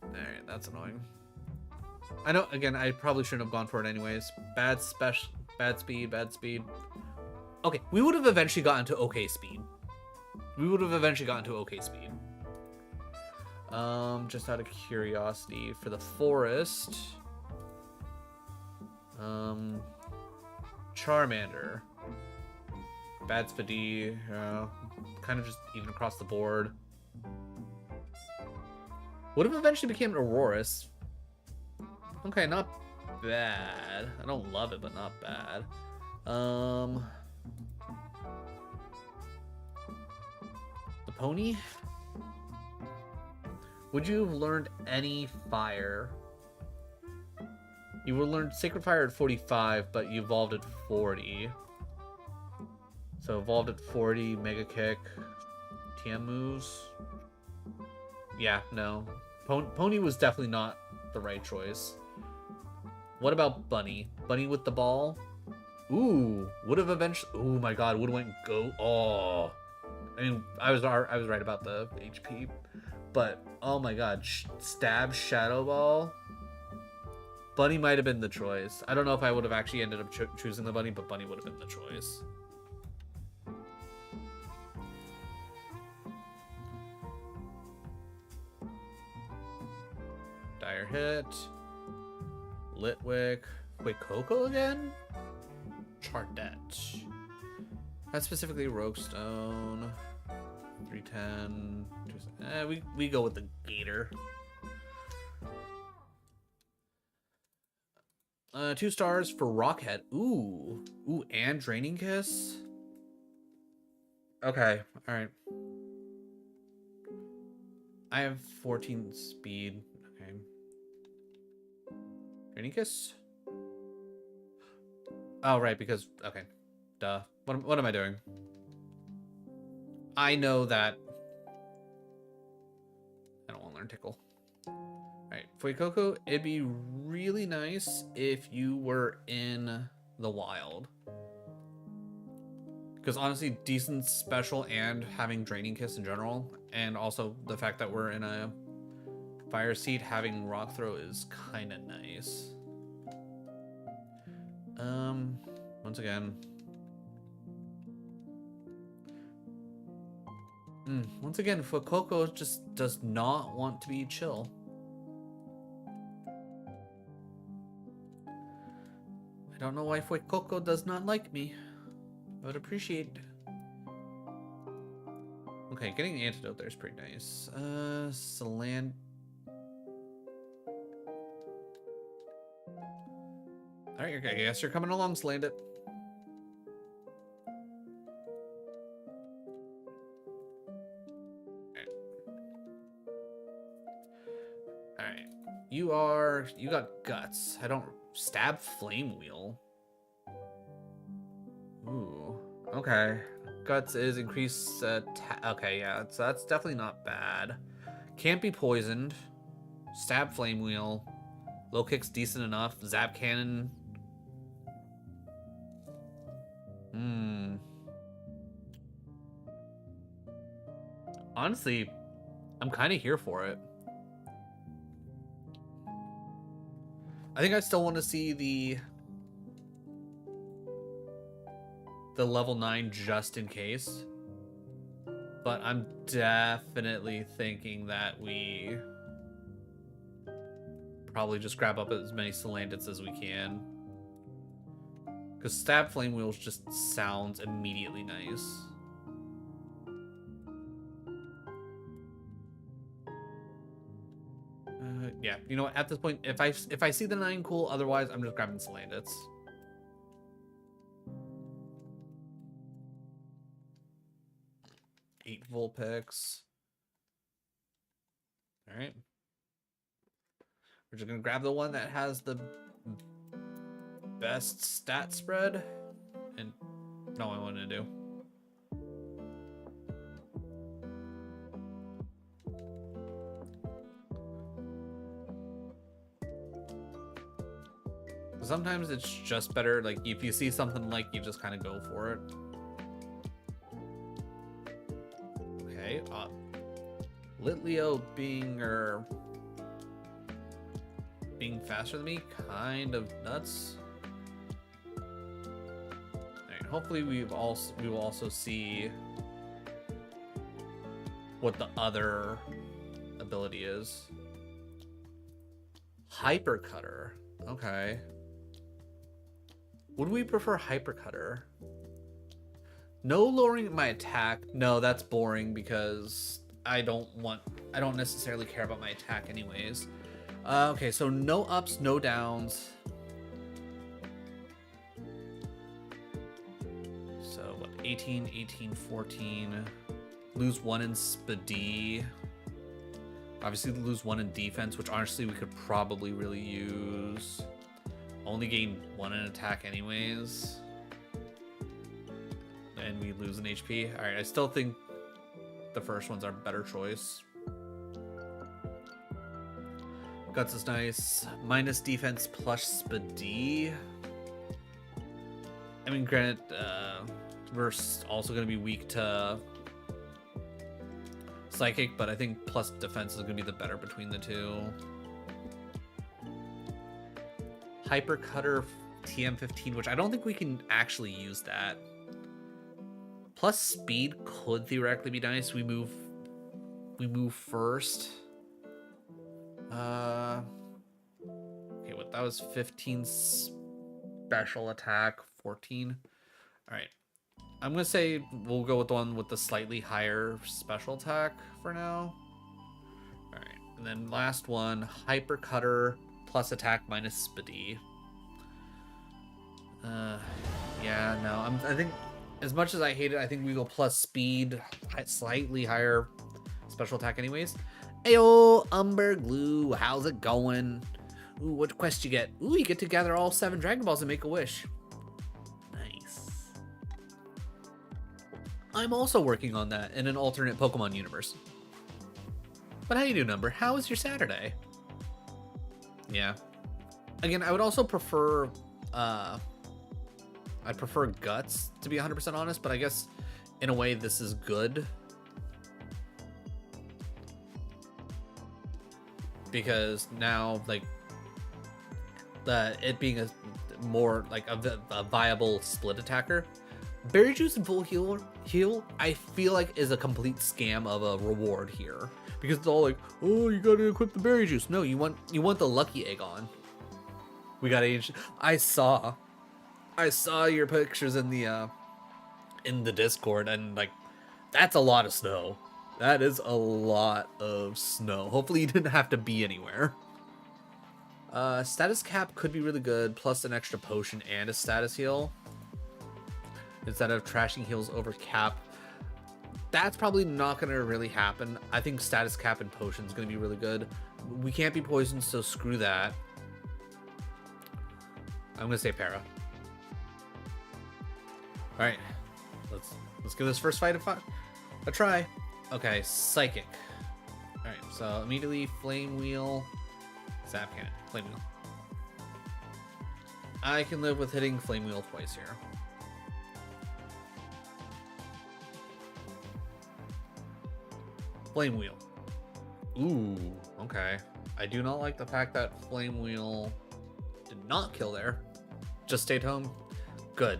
S1: Alright, that's annoying. I know, again, I probably shouldn't have gone for it anyways. Bad speed. Okay, we would have eventually gotten to okay speed. Just out of curiosity, for the forest... Charmander. Bad speed, kind of just even across the board. Would have eventually became Auroras. Okay, not bad. I don't love it, but not bad. The pony? Would you have learned any fire? You would learn Sacred Fire at 45, but you evolved at 40. So evolved at 40, Mega Kick, TM moves. Yeah, no. Pony was definitely not the right choice. What about Bunny? Bunny with the ball? Ooh, would have eventually... Oh my god, would have went go... Oh. I mean, I was right about the HP. But, oh my god, Stab Shadow Ball... Bunny might have been the choice. I don't know if I would have actually ended up choosing the bunny, but Bunny would have been the choice. Dire Hit. Litwick. Wait, Coco again? Chardette. That's specifically Rogue Stone. 310. We go with the Gator. 2 stars for Rockhead. Ooh, and Draining Kiss. Okay, all right. I have 14 speed. Okay. Draining Kiss. Oh, right, because okay, duh. What am I doing? I know that. I don't want to learn Tickle. Alright, Fuecoco, it'd be really nice if you were in the wild. Because honestly, decent special and having Draining Kiss in general, and also the fact that we're in a fire seat, having Rock Throw is kind of nice. Once again. Once again, Fuecoco just does not want to be chill. I don't know why Fuecoco does not like me. I would appreciate. Okay, getting the antidote there is pretty nice. Saland. Alright, okay, I guess you're coming along, Salandit. Alright. You got guts. I don't... Stab Flame Wheel. Ooh. Okay. Guts is increased okay, yeah. So that's definitely not bad. Can't be poisoned. Stab Flame Wheel. Low kick's decent enough. Zap Cannon. Hmm. Honestly, I'm kind of here for it. I think I still want to see the level 9 just in case. But I'm definitely thinking that we probably just grab up as many Salandits as we can. Because Stab Flame Wheels just sounds immediately nice. Yeah, you know what? At this point, if I see the 9, cool. Otherwise, I'm just grabbing Salandits. Eight Vulpix. All right. We're just gonna grab the one that has the best stat spread, and no, I want to do. Sometimes it's just better, like, if you see something like, you just kind of go for it. Okay, Litleo being faster than me, kind of nuts. Alright, hopefully we will also see what the other ability is. Hyper Cutter. Okay. Would we prefer Hyper Cutter? No lowering my attack. No, that's boring because I don't necessarily care about my attack anyways. Okay, so no ups, no downs. So what, 18, 18, 14. Lose 1 in speed. Obviously lose 1 in defense, which honestly we could probably really use. Only gain 1 in attack anyways. And we lose an HP. Alright, I still think the first one's our better choice. Guts is nice. Minus defense plus speed. I mean, granted, we're also going to be weak to Psychic, but I think plus defense is going to be the better between the two. Hyper Cutter TM15, which I don't think we can actually use that. Plus speed could theoretically be nice. We move first. Okay, what, that was 15 special attack, 14. All right, I'm gonna say we'll go with the one with the slightly higher special attack for now. All right, and then last one, Hyper Cutter plus attack minus speed. Yeah, no, I think as much as I hate it, I think we go plus speed, slightly higher special attack anyways. Ayo, Umber Glue, how's it going? Ooh, what quest you get? Ooh, you get to gather all 7 Dragon Balls and make a wish. Nice. I'm also working on that in an alternate Pokemon universe. But how you doing, Umber? How was your Saturday? Yeah. Again, I would also prefer, I'd prefer Guts, to be 100% honest, but I guess in a way this is good. Because now, like, it being a more, like, a viable split attacker, Berry Juice and Full Heal, I feel like is a complete scam of a reward here. Because it's all like, oh, you gotta equip the Berry Juice. No, you want the Lucky Egg on. We got age. I saw your pictures in the Discord, and like, that's a lot of snow. That is a lot of snow. Hopefully you didn't have to be anywhere. Status cap could be really good, plus an extra potion and a status heal. Instead of trashing heals over cap. That's probably not going to really happen. I think status cap and potion is going to be really good. We can't be poisoned, so screw that. I'm going to say para. Alright. Let's give this first fight a try. Okay, Psychic. Alright, so immediately Flame Wheel. Zap Cannon. Flame Wheel. I can live with hitting Flame Wheel twice here. Flame Wheel. Ooh, okay. I do not like the fact that Flame Wheel did not kill there. Just stayed home. Good.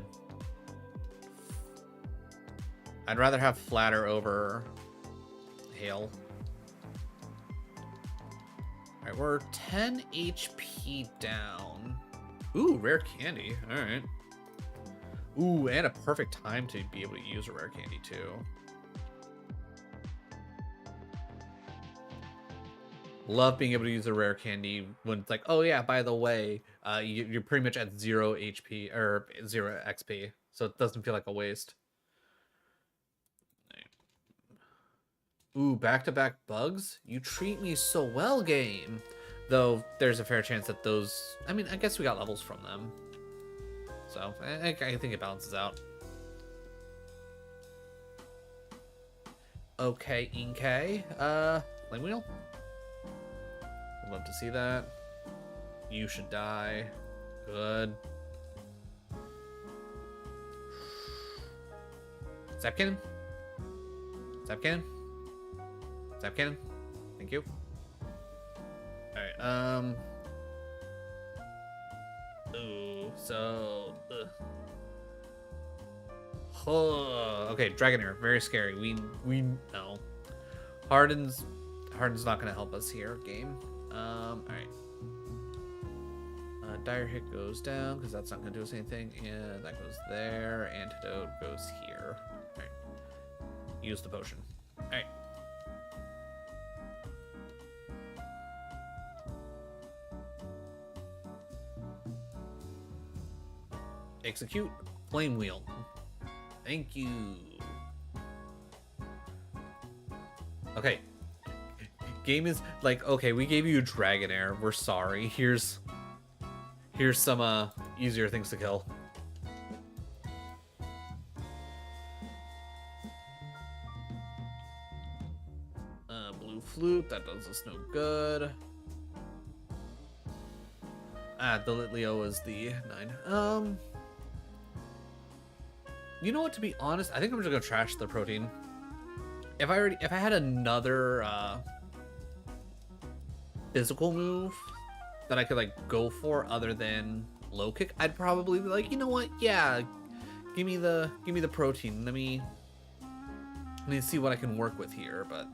S1: I'd rather have Flatter over Hail. Alright, we're 10 HP down. Ooh, rare candy. Alright. Ooh, and a perfect time to be able to use a rare candy, too. Love being able to use a rare candy when it's like, oh yeah, by the way, you're pretty much at 0 HP, or 0 XP. So it doesn't feel like a waste. Ooh, back-to-back bugs? You treat me so well, game. Though, there's a fair chance that those... I mean, I guess we got levels from them. So, I think it balances out. Okay, Inkay. Flame Wheel? I'd love to see that. You should die. Good. Zap Cannon? Zap Cannon? Zap Cannon? Thank you. Alright, ooh, so... Oh, okay, Dragonair, very scary. We know. Harden's not gonna help us here, game. Alright. Dire Hit goes down, because that's not gonna do us anything, and that goes there. Antidote goes here. Alright. Use the potion. Alright. Execute Flame Wheel. Thank you. Okay. Game is like, okay, we gave you a Dragonair. We're sorry. Here's some easier things to kill. Blue Flute, that does us no good. The Litleo is the 9. You know what, to be honest, I think I'm just gonna trash the protein. If I had another physical move that I could like go for other than low kick, I'd probably be like, you know what, yeah, give me the protein. Let me see what I can work with here, but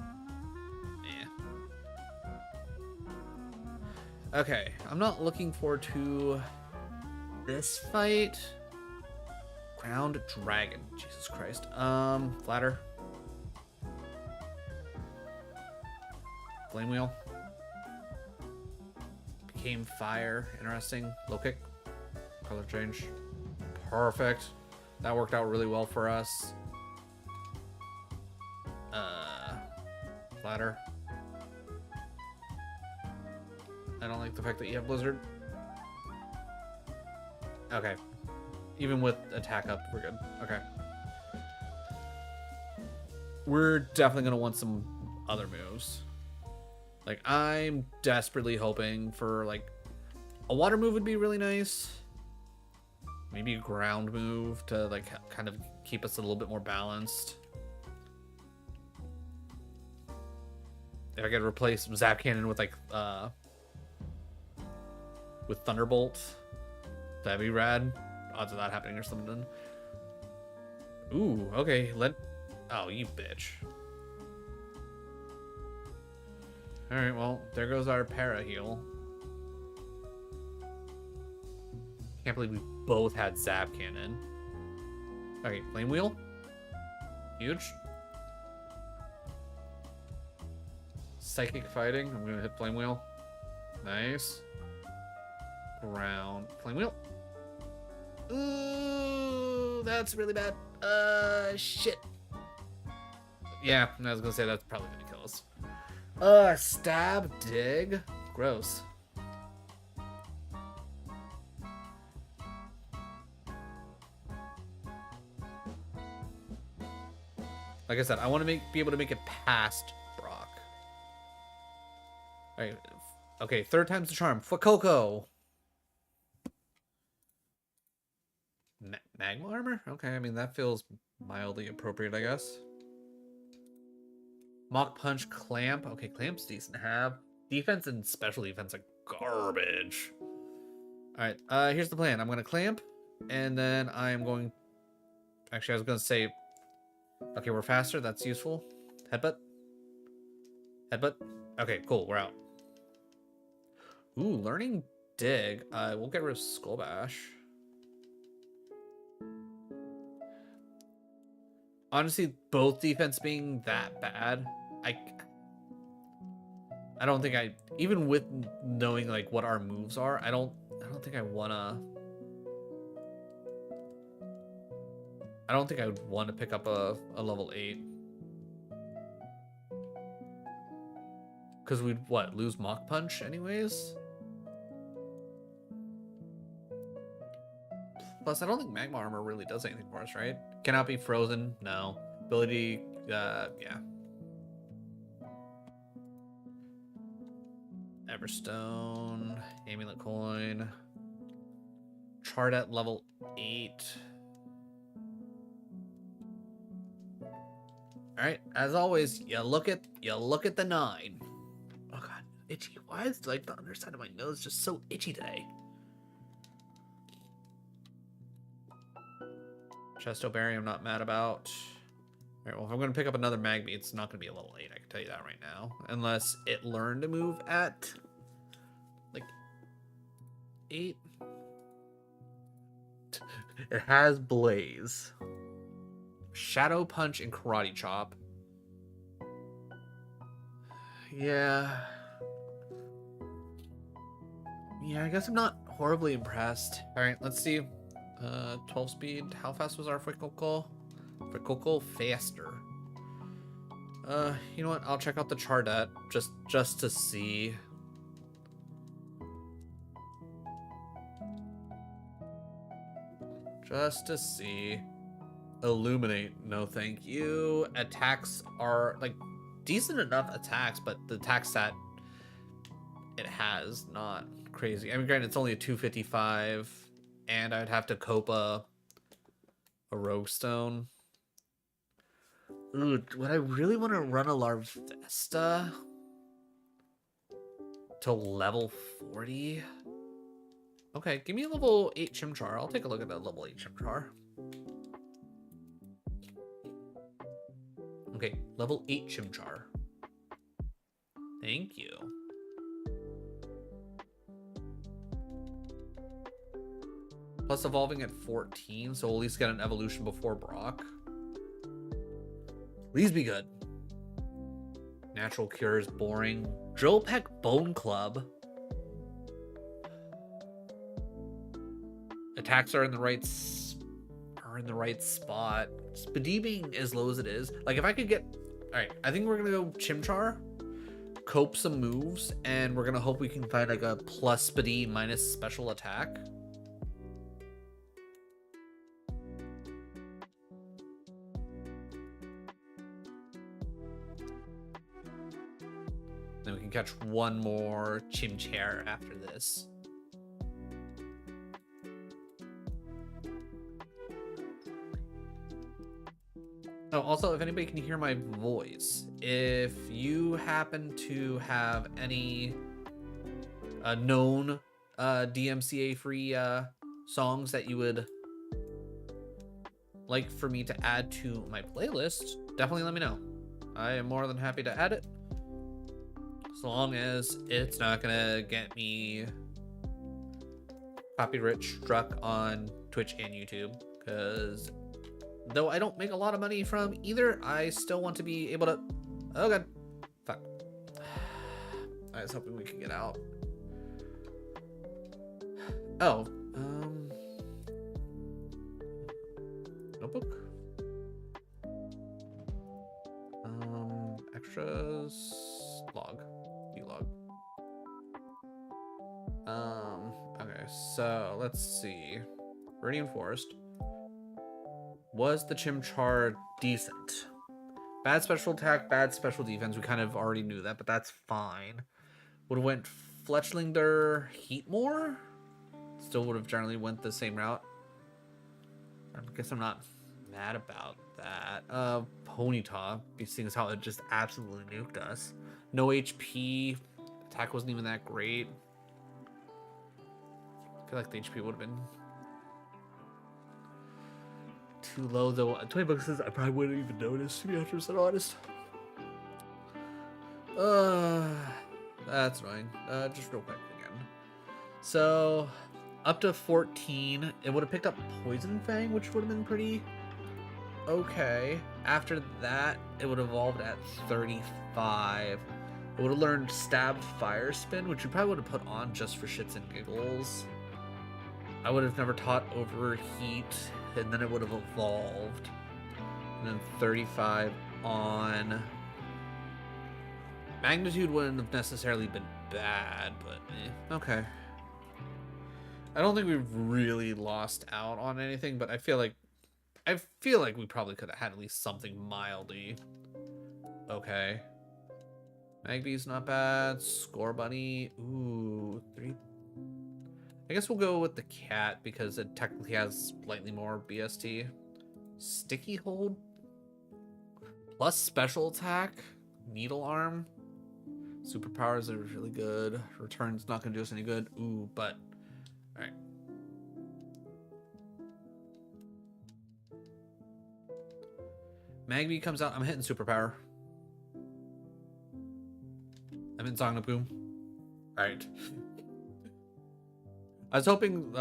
S1: okay, I'm not looking forward to this fight. Ground Dragon. Jesus Christ. Flatter. Flame Wheel. Became Fire. Interesting. Low kick. Color change. Perfect. That worked out really well for us. Flatter. I don't like the fact that you have Blizzard. Okay. Even with attack up, we're good. Okay. We're definitely going to want some other moves. Like, I'm desperately hoping for, like, a water move would be really nice. Maybe a ground move to, like, kind of keep us a little bit more balanced. If I could replace Zap Cannon with, like, with Thunderbolt, that'd be rad. Odds of that happening or something. Ooh, okay. Oh, you bitch. Alright, well, there goes our para heal. Can't believe we both had Zap Cannon. Okay, Flame Wheel. Huge. Psychic Fighting. I'm gonna hit Flame Wheel. Nice. Ground. Flame Wheel. Ooh, that's really bad. Shit. Yeah, I was gonna say that's probably gonna kill us. Stab, dig. Gross. Like I said, I want to be able to make it past Brock. All right. Okay, third time's the charm. Fuecoco. Magma armor? Okay, I mean, that feels mildly appropriate, I guess. Mock Punch, Clamp. Okay, Clamp's decent to have. Defense and special defense are garbage. Alright, here's the plan. I'm going to Clamp, and then I'm going... Actually, I was going to say... Okay, we're faster. That's useful. Headbutt. Headbutt. Okay, cool. We're out. Ooh, Learning Dig. We'll get rid of Skull Bash. Honestly, both defense being that bad, I don't think I, even with knowing like what our moves are, I don't think I would want to pick up a level 8. Because we'd what, lose Mock Punch anyways? Plus, I don't think Magma Armor really does anything for us, right? Cannot be frozen, no. Ability, yeah. Everstone, Amulet Coin. Chart at level 8. Alright, as always, you look at the 9. Oh god, itchy. Why is like the underside of my nose just so itchy today? Chesto Berry, I'm not mad about. Alright, well, if I'm going to pick up another Magby, it's not going to be a level 8, I can tell you that right now. Unless it learned to move at, like, 8. It has Blaze. Shadow Punch and Karate Chop. Yeah. Yeah, I guess I'm not horribly impressed. Alright, let's see. 12 speed. How fast was our Frickalco? Frickalco faster. You know what? I'll check out the Chardet just to see. Just to see. Illuminate. No, thank you. Attacks are like decent enough attacks, but the attack stat it has not crazy. I mean, granted, it's only a 255. And I'd have to cope a Rogue Stone. Ooh, would I really want to run a Larvesta to level 40? Okay, give me a level 8 Chimchar. I'll take a look at that level 8 Chimchar. Okay, level 8 Chimchar. Thank you. Plus evolving at 14, so we'll at least get an evolution before Brock. Please be good. Natural Cure is boring. Drill Peck Bone Club. Attacks are in the right spot. Speedy being as low as it is. Like if I could get, all right, I think we're gonna go Chimchar, cope some moves, and we're gonna hope we can find like a plus Speedy minus special attack. Then we can catch one more Chimchar after this. Oh, also, if anybody can hear my voice, if you happen to have any known DMCA-free songs that you would like for me to add to my playlist, definitely let me know. I am more than happy to add it. As long as it's not gonna get me copyright struck on Twitch and YouTube, because though I don't make a lot of money from either, I still want to be able to... Oh god. Fuck. I was hoping we could get out. Oh. Notebook? Extras... Log. Log. Okay, so let's see. Viridian Forest. Was the Chimchar decent? Bad special attack, bad special defense. We kind of already knew that, but that's fine. Would have went Fletchlinger Heatmore? Still would have generally went the same route. I guess I'm not mad about that. Ponyta, seeing as how it just absolutely nuked us. No HP. Attack wasn't even that great. I feel like the HP would have been too low, though. 20 bucks, I probably wouldn't even notice, to be 100% honest. That's annoying. Just real quick again. So, up to 14, it would have picked up Poison Fang, which would have been pretty okay. After that, it would have evolved at 35. It would have learned Stab Fire Spin, which you probably would have put on just for shits and giggles. I would have never taught Overheat, and then it would have evolved. And then 35 on Magnitude wouldn't have necessarily been bad, but okay. I don't think we've really lost out on anything, but I feel like we probably could have had at least something mildly okay. Magby's not bad. Score Bunny, ooh, 3. I guess we'll go with the cat because it technically has slightly more BST. Sticky Hold plus special attack, Needle Arm. Superpowers are really good. Return's not gonna do us any good. Ooh, but all right. Magby comes out. I'm hitting superpower. I'm in Songnaboom. All right. I was hoping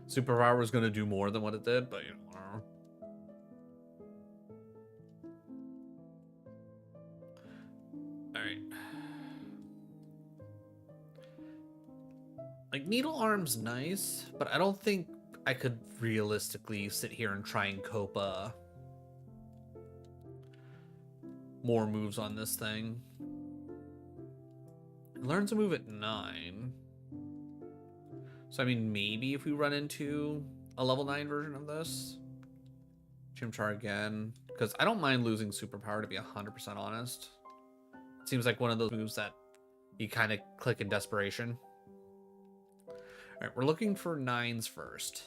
S1: superpower was gonna do more than what it did, but you know. All right. Like Needle Arm's nice, but I don't think I could realistically sit here and try and cope more moves on this thing. It learns a move at 9. So I mean, maybe if we run into a level 9 version of this. Chimchar again. Because I don't mind losing superpower, to be 100% honest. It seems like one of those moves that you kind of click in desperation. Alright, we're looking for 9s first.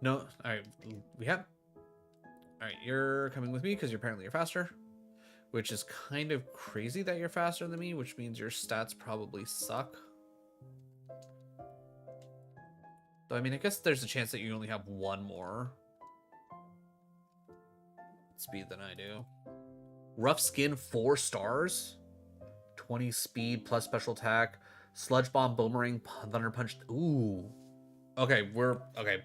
S1: No, alright, we have... Alright, you're coming with me because you're faster. Which is kind of crazy that you're faster than me, which means your stats probably suck. Though, I mean, I guess there's a chance that you only have one more speed than I do. Rough Skin, 4 stars. 20 speed plus special attack. Sludge Bomb, Boomerang, Thunder Punch. Ooh. Okay, okay.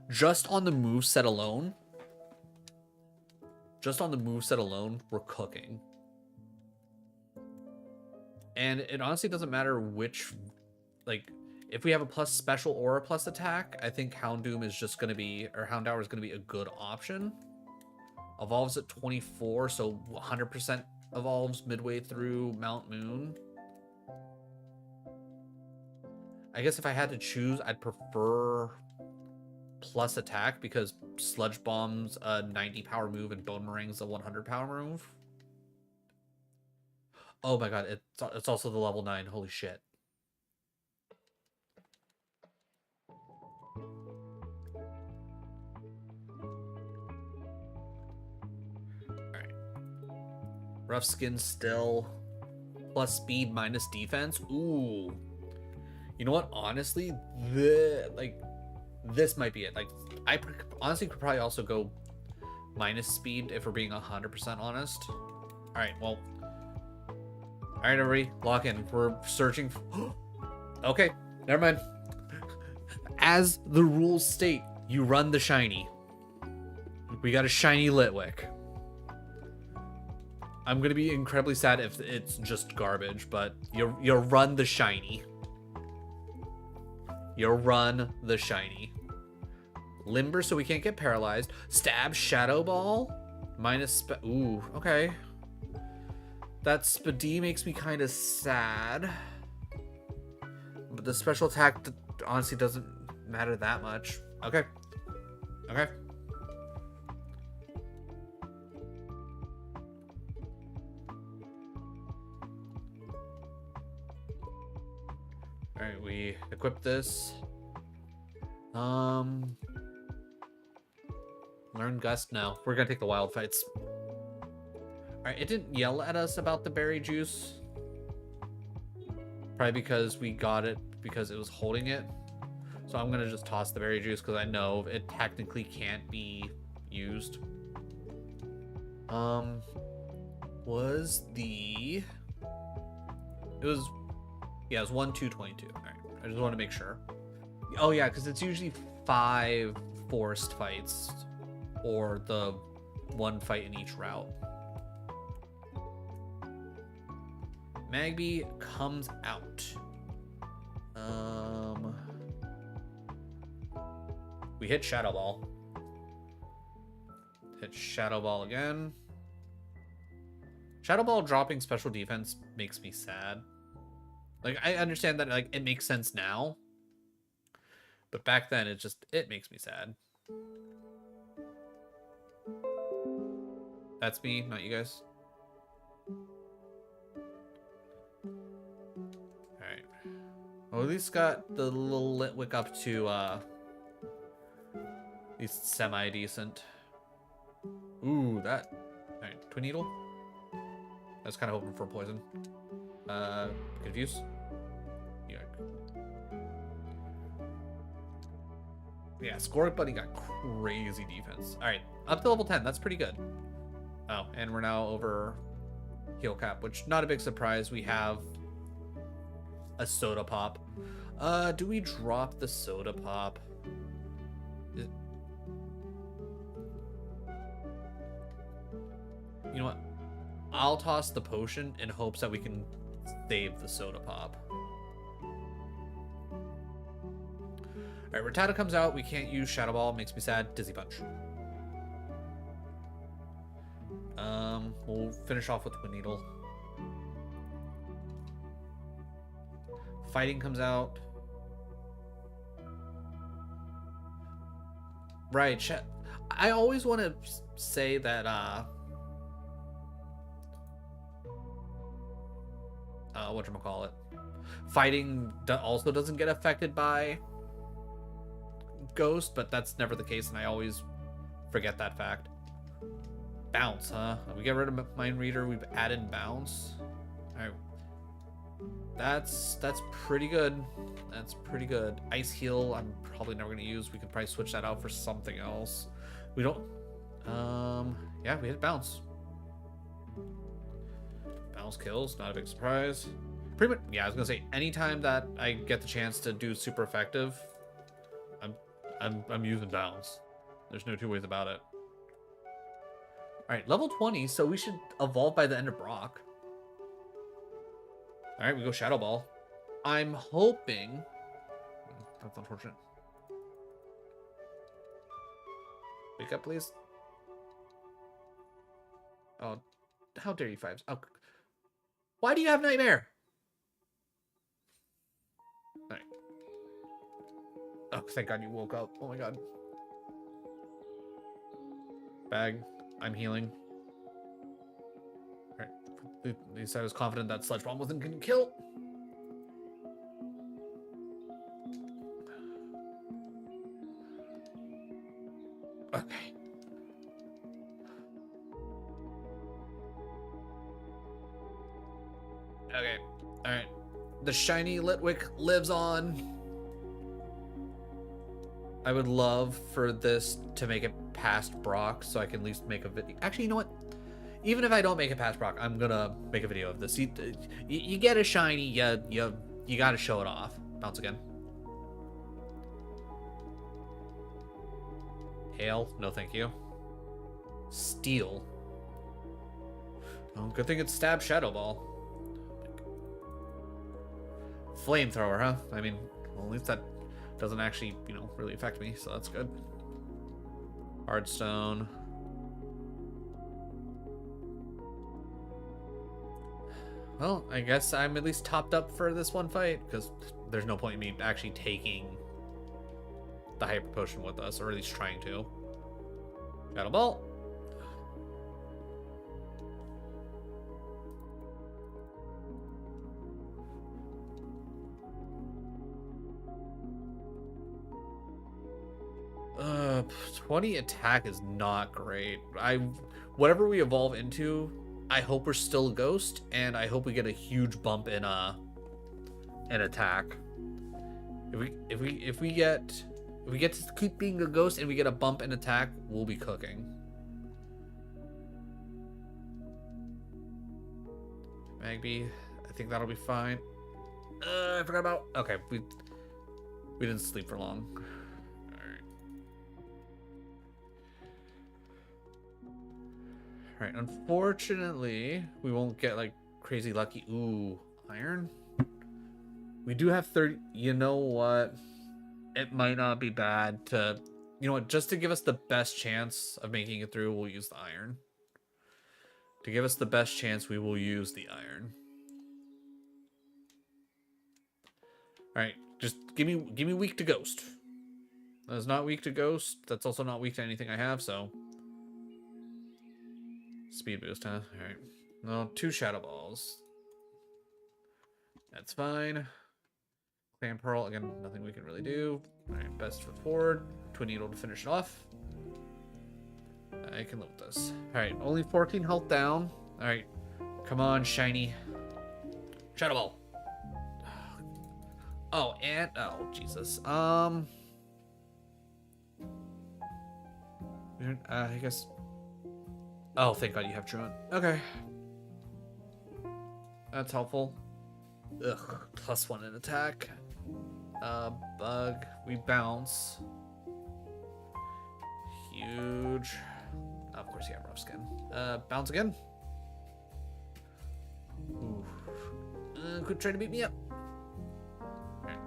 S1: Just on the moveset alone. We're cooking. And it honestly doesn't matter which, like, if we have a plus special or a plus attack, I think Houndoom is just going to be, or Houndour is going to be a good option. Evolves at 24, so 100% evolves midway through Mount Moon. I guess if I had to choose, I'd prefer plus attack because Sludge Bomb's a 90 power move and Boomerang's a 100 power move. Oh my god, it's also the level 9. Holy shit. Alright. Rough Skin still. Plus speed minus defense. Ooh. You know what? Honestly, this might be it. Like, I honestly could probably also go minus speed if we're being 100% honest. All right, well. All right, everybody, lock in. We're searching for... Okay, never mind. As the rules state, you run the shiny. We got a shiny Litwick. I'm going to be incredibly sad if it's just garbage, but you run the shiny. You run the shiny. Limber so we can't get paralyzed. Stab, Shadow Ball. Minus... Ooh, okay. That Spadi makes me kind of sad. But the special attack honestly doesn't matter that much. Okay. Okay. Alright, we equip this. Learn Gust? No. We're gonna take the wild fights. Alright, it didn't yell at us about the berry juice. Probably because we got it because it was holding it. So I'm gonna just toss the berry juice because I know it technically can't be used. Was the... It was... Yeah, it was 1, 2, 22. Alright, I just want to make sure. Oh yeah, because it's usually 5 forced fights. Or the 1 fight in each route. Magby comes out. We hit Shadow Ball. Hit Shadow Ball again. Shadow Ball dropping special defense makes me sad. Like, I understand that, like, it makes sense now. But back then, it makes me sad. That's me, not you guys. Alright. Well, at least got the little Litwick up to, at least semi-decent. Ooh, that... Alright, Twin Needle? I was kind of hoping for poison. Confuse? Yeah. Yeah, Scorpic Buddy got crazy defense. Alright, up to level 10, that's pretty good. Oh, and we're now over heal cap, which not a big surprise. We have a soda pop. Do we drop the soda pop? You know what? I'll toss the potion in hopes that we can save the soda pop. Alright, Rattata comes out. We can't use Shadow Ball. Makes me sad. Dizzy Punch. We'll finish off with Twin Needle. Fighting comes out. Right. I always want to say that, whatchamacallit. Fighting also doesn't get affected by Ghost, but that's never the case, and I always forget that fact. Bounce, huh? We get rid of Mind Reader, we've added Bounce. Alright. That's pretty good. That's pretty good. Ice Heal, I'm probably never gonna use. We could probably switch that out for something else. We don't... yeah, we hit Bounce. Bounce kills, not a big surprise. Pretty much, yeah, I was gonna say, anytime that I get the chance to do super effective, I'm using Bounce. There's no two ways about it. Alright, level 20, so we should evolve by the end of Brock. Alright, we go Shadow Ball. I'm hoping... That's unfortunate. Wake up, please. Oh, how dare you, Fives. Oh, why do you have Nightmare? Alright. Oh, thank God you woke up. Oh my God. Bag. I'm healing. Alright. At least I was confident that Sludge Bomb wasn't gonna kill. Okay. Okay. Alright. The shiny Litwick lives on. I would love for this to make it past Brock so I can at least make a video. Actually, you know what? Even if I don't make it past Brock, I'm gonna make a video of this. You get a shiny, you gotta show it off. Bounce again. Hail, no thank you. Steel. Oh, good thing it's Stab Shadow Ball. Flamethrower, huh? I mean, well, at least that doesn't actually, you know, really affect me, so that's good. Hardstone. Well, I guess I'm at least topped up for this one fight, because there's no point in me actually taking the Hyper Potion with us, or at least trying to. Shadow Ball. 20 attack is not great. Whatever we evolve into, I hope we're still a ghost, and I hope we get a huge bump in attack. If we get to keep being a ghost and we get a bump in attack, we'll be cooking. Magby, I think that'll be fine. I forgot about. Okay, we didn't sleep for long. All right. Unfortunately, we won't get like crazy lucky. Ooh, iron. We do have 30. You know what? It might not be bad to, you know what? Just to give us the best chance of making it through, we'll use the iron. To give us the best chance, we will use the iron. All right, just give me weak to ghost. That's not weak to ghost. That's also not weak to anything I have. So speed boost, huh? All right. No, 2 shadow balls. That's fine. Clan Pearl, again, nothing we can really do. All right, best foot forward. Twin Needle to finish it off. I can live with this. All right, only 14 health down. All right, come on, shiny. Shadow Ball. Oh, and, oh, Jesus. I guess. Oh, thank God you have Truant. Okay. That's helpful. Ugh, +1 in attack. Bug. We bounce. Huge. Of course you have rough skin. Bounce again. Ooh. Quit trying to beat me up. Right.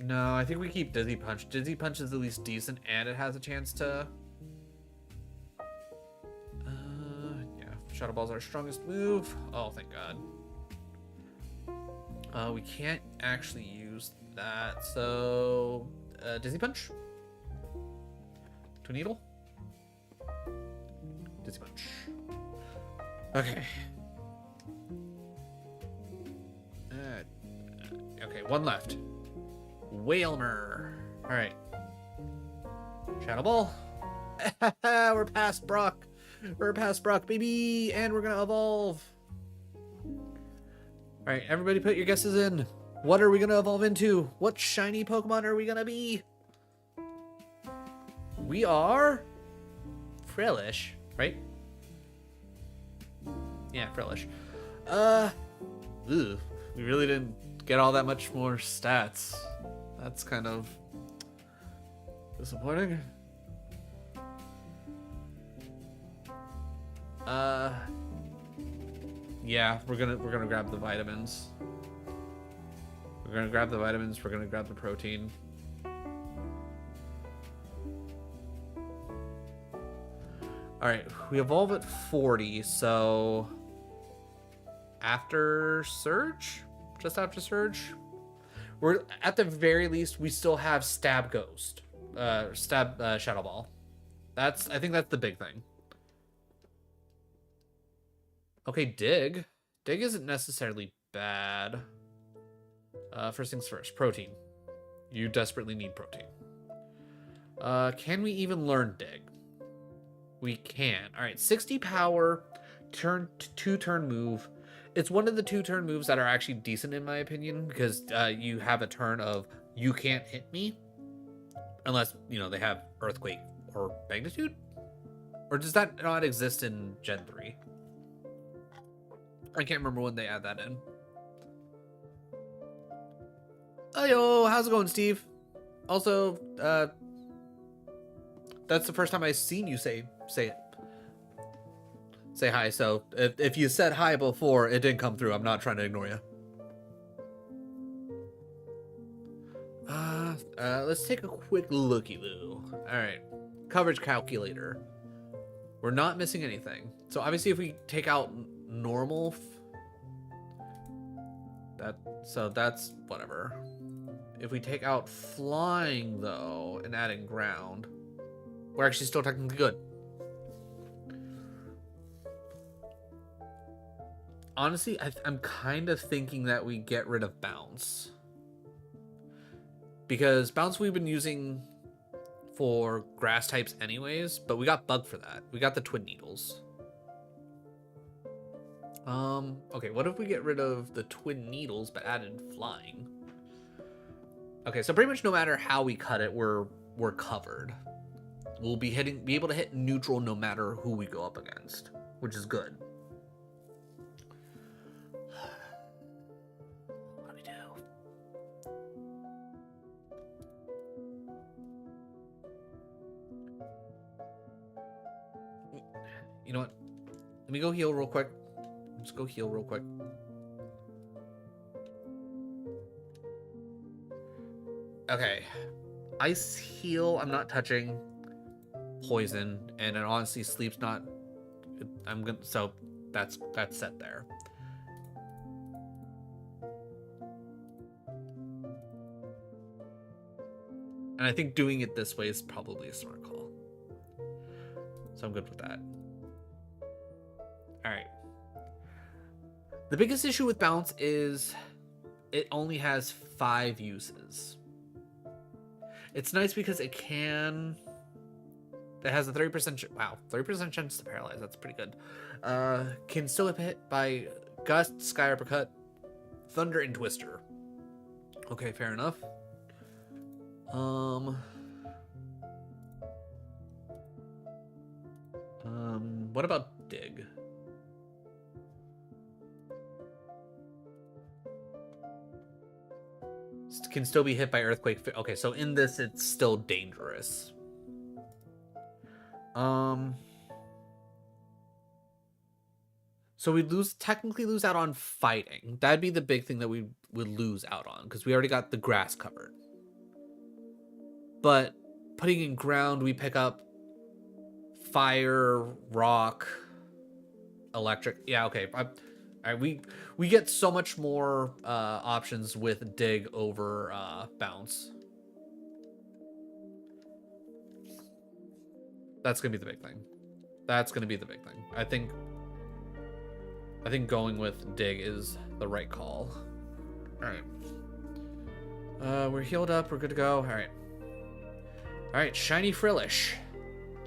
S1: No, I think we keep Dizzy Punch. Dizzy Punch is at least decent, and it has a chance to. Yeah, Shadow Ball's our strongest move. Oh, thank God. We can't actually use that, so Dizzy Punch. Twin Needle. Dizzy Punch. Okay. Okay, 1 left. Whalmer. All right. Shadow Ball. We're past Brock. We're past Brock, baby, and we're gonna evolve. All right, everybody, put your guesses in. What are we gonna evolve into? What shiny Pokemon are we gonna be? We are Frillish, right? Yeah, Frillish. We really didn't get all that much more stats. That's kind of disappointing. Yeah, we're gonna grab the vitamins. We're gonna grab the vitamins. We're gonna grab the protein. All right, we evolve at 40, so after Surge, just after Surge, we're at the very least we still have Stab Ghost, Shadow Ball. I think that's the big thing. Okay, Dig isn't necessarily bad. First things first, protein. You desperately need protein. Can we even learn Dig? We can. All right, 60 power, 2-turn move. It's one of the 2-turn moves that are actually decent in my opinion because you have a turn of you can't hit me unless, you know, they have Earthquake or Magnitude. Or does that not exist in Gen 3? I can't remember when they add that in. Yo, how's it going, Steve? Also, that's the first time I've seen you say it. Say hi. So if you said hi before, it didn't come through. I'm not trying to ignore you. Let's take a quick looky-loo. All right, coverage calculator. We're not missing anything. So obviously, if we take out normal, that's whatever. If we take out flying though and adding ground, we're actually still technically good. Honestly, I'm kind of thinking that we get rid of bounce. Because bounce we've been using for grass types anyways, but we got bug for that. We got the twin needles. Okay, what if we get rid of the twin needles but added flying? Okay, so pretty much no matter how we cut it, we're covered. We'll be able to hit neutral no matter who we go up against, which is good. What do we do? You know what? Let me go heal real quick. Just go heal real quick. Okay. Ice heal, I'm not touching. Poison, and it honestly sleep's not. I'm gonna, so that's set there. And I think doing it this way is probably a smart call. So I'm good with that. All right. The biggest issue with bounce is it only has 5 uses. It's nice because it has a 30% wow, 30% chance to paralyze. That's pretty good. Can still get hit by Gust, Sky Uppercut, Thunder, and Twister. Okay, fair enough. What about Dig? Can still be hit by Earthquake. Okay, so in this, it's still dangerous. So we'd technically lose out on fighting. That'd be the big thing that we would lose out on, because we already got the grass covered. But putting in ground, we pick up fire, rock, electric. Yeah, okay. All right, we get so much more options with dig over bounce. That's gonna be the big thing. That's gonna be the big thing. I think going with dig is the right call. All right. We're healed up. We're good to go. All right. All right. Shiny Frillish.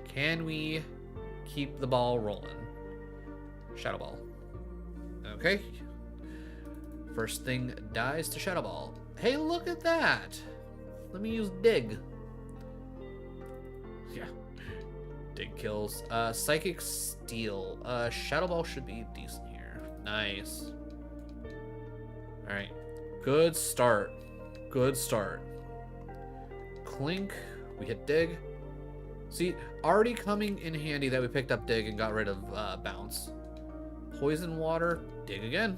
S1: Can we keep the ball rolling? Shadow Ball. Okay. First thing dies to Shadow Ball. Hey, look at that. Let me use dig. Yeah. Dig kills. Psychic Steel. Shadow Ball should be decent here. Nice. Alright. Good start. Good start. Clink. We hit dig. See, already coming in handy that we picked up dig and got rid of bounce. Poison water. Dig again.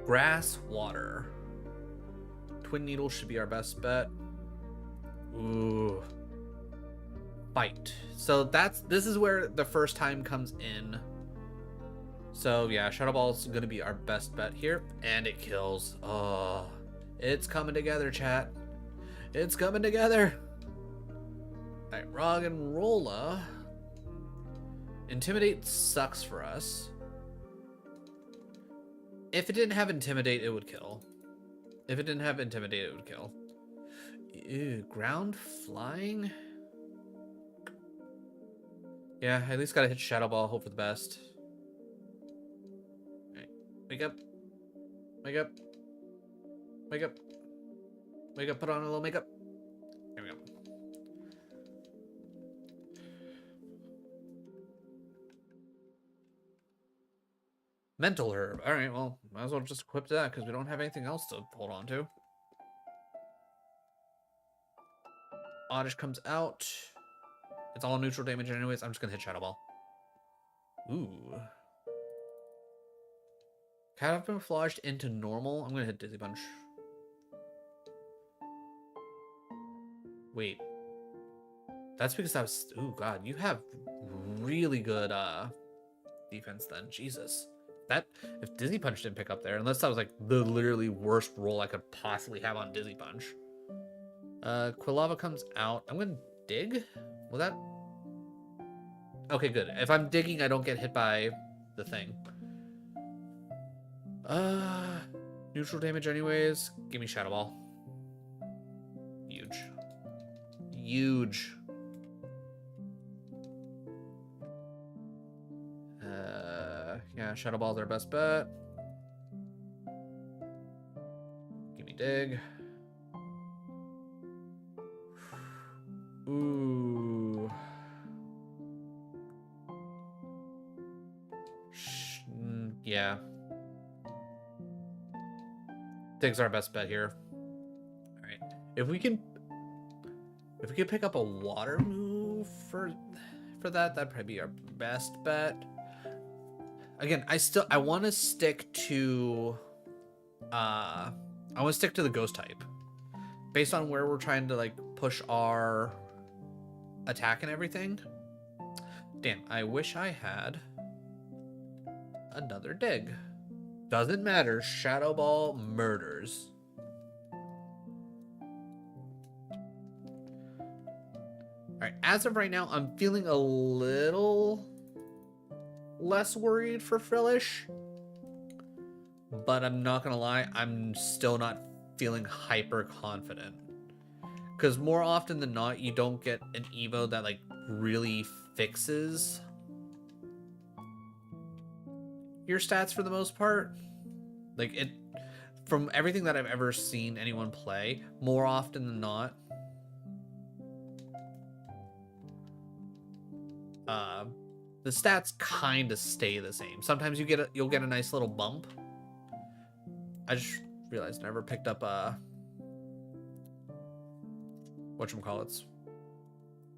S1: Grass water. Twin needle should be our best bet. Ooh. Bite. So this is where the first time comes in. So yeah, Shadow Ball's gonna be our best bet here, and it kills. Oh, it's coming together, chat. It's coming together. All right, Roggenrola. Intimidate sucks for us. If it didn't have Intimidate, it would kill. If it didn't have Intimidate, it would kill. Ew, ground flying? Yeah, I at least gotta hit Shadow Ball, hope for the best. Alright, wake up. Wake up. Wake up. Wake up, put on a little makeup. There we go. Mental Herb. Alright, well, might as well just equip that because we don't have anything else to hold on to. Oddish comes out. It's all neutral damage anyways. I'm just gonna hit Shadow Ball. Ooh. Camouflaged into normal. I'm gonna hit Dizzy Punch. Wait. That's because I was... Ooh, God. You have really good defense then. Jesus. That... If Dizzy Punch didn't pick up there, unless that was like the literally worst roll I could possibly have on Dizzy Punch. Quilava comes out. I'm gonna dig? Will that... Okay, good. If I'm digging, I don't get hit by the thing. Neutral damage anyways. Give me Shadow Ball. Huge. Huge. Yeah, Shadow Ball's our best bet. Give me Dig. Ooh. Yeah. Dig's our best bet here. Alright. If we could pick up a water move for that, that'd probably be our best bet. Again, I want to stick to the ghost type. Based on where we're trying to like push our attack and everything. Damn, I wish I had another dig. Doesn't matter, Shadow Ball murders. Alright, as of right now, I'm feeling a little less worried for Frillish. But I'm not gonna lie, I'm still not feeling hyper confident. Because more often than not, you don't get an Evo that like really fixes your stats for the most part. Like it, from everything that I've ever seen anyone play, more often than not, the stats kind of stay the same. Sometimes you'll get a nice little bump. I just realized I never picked up whatchamacallits.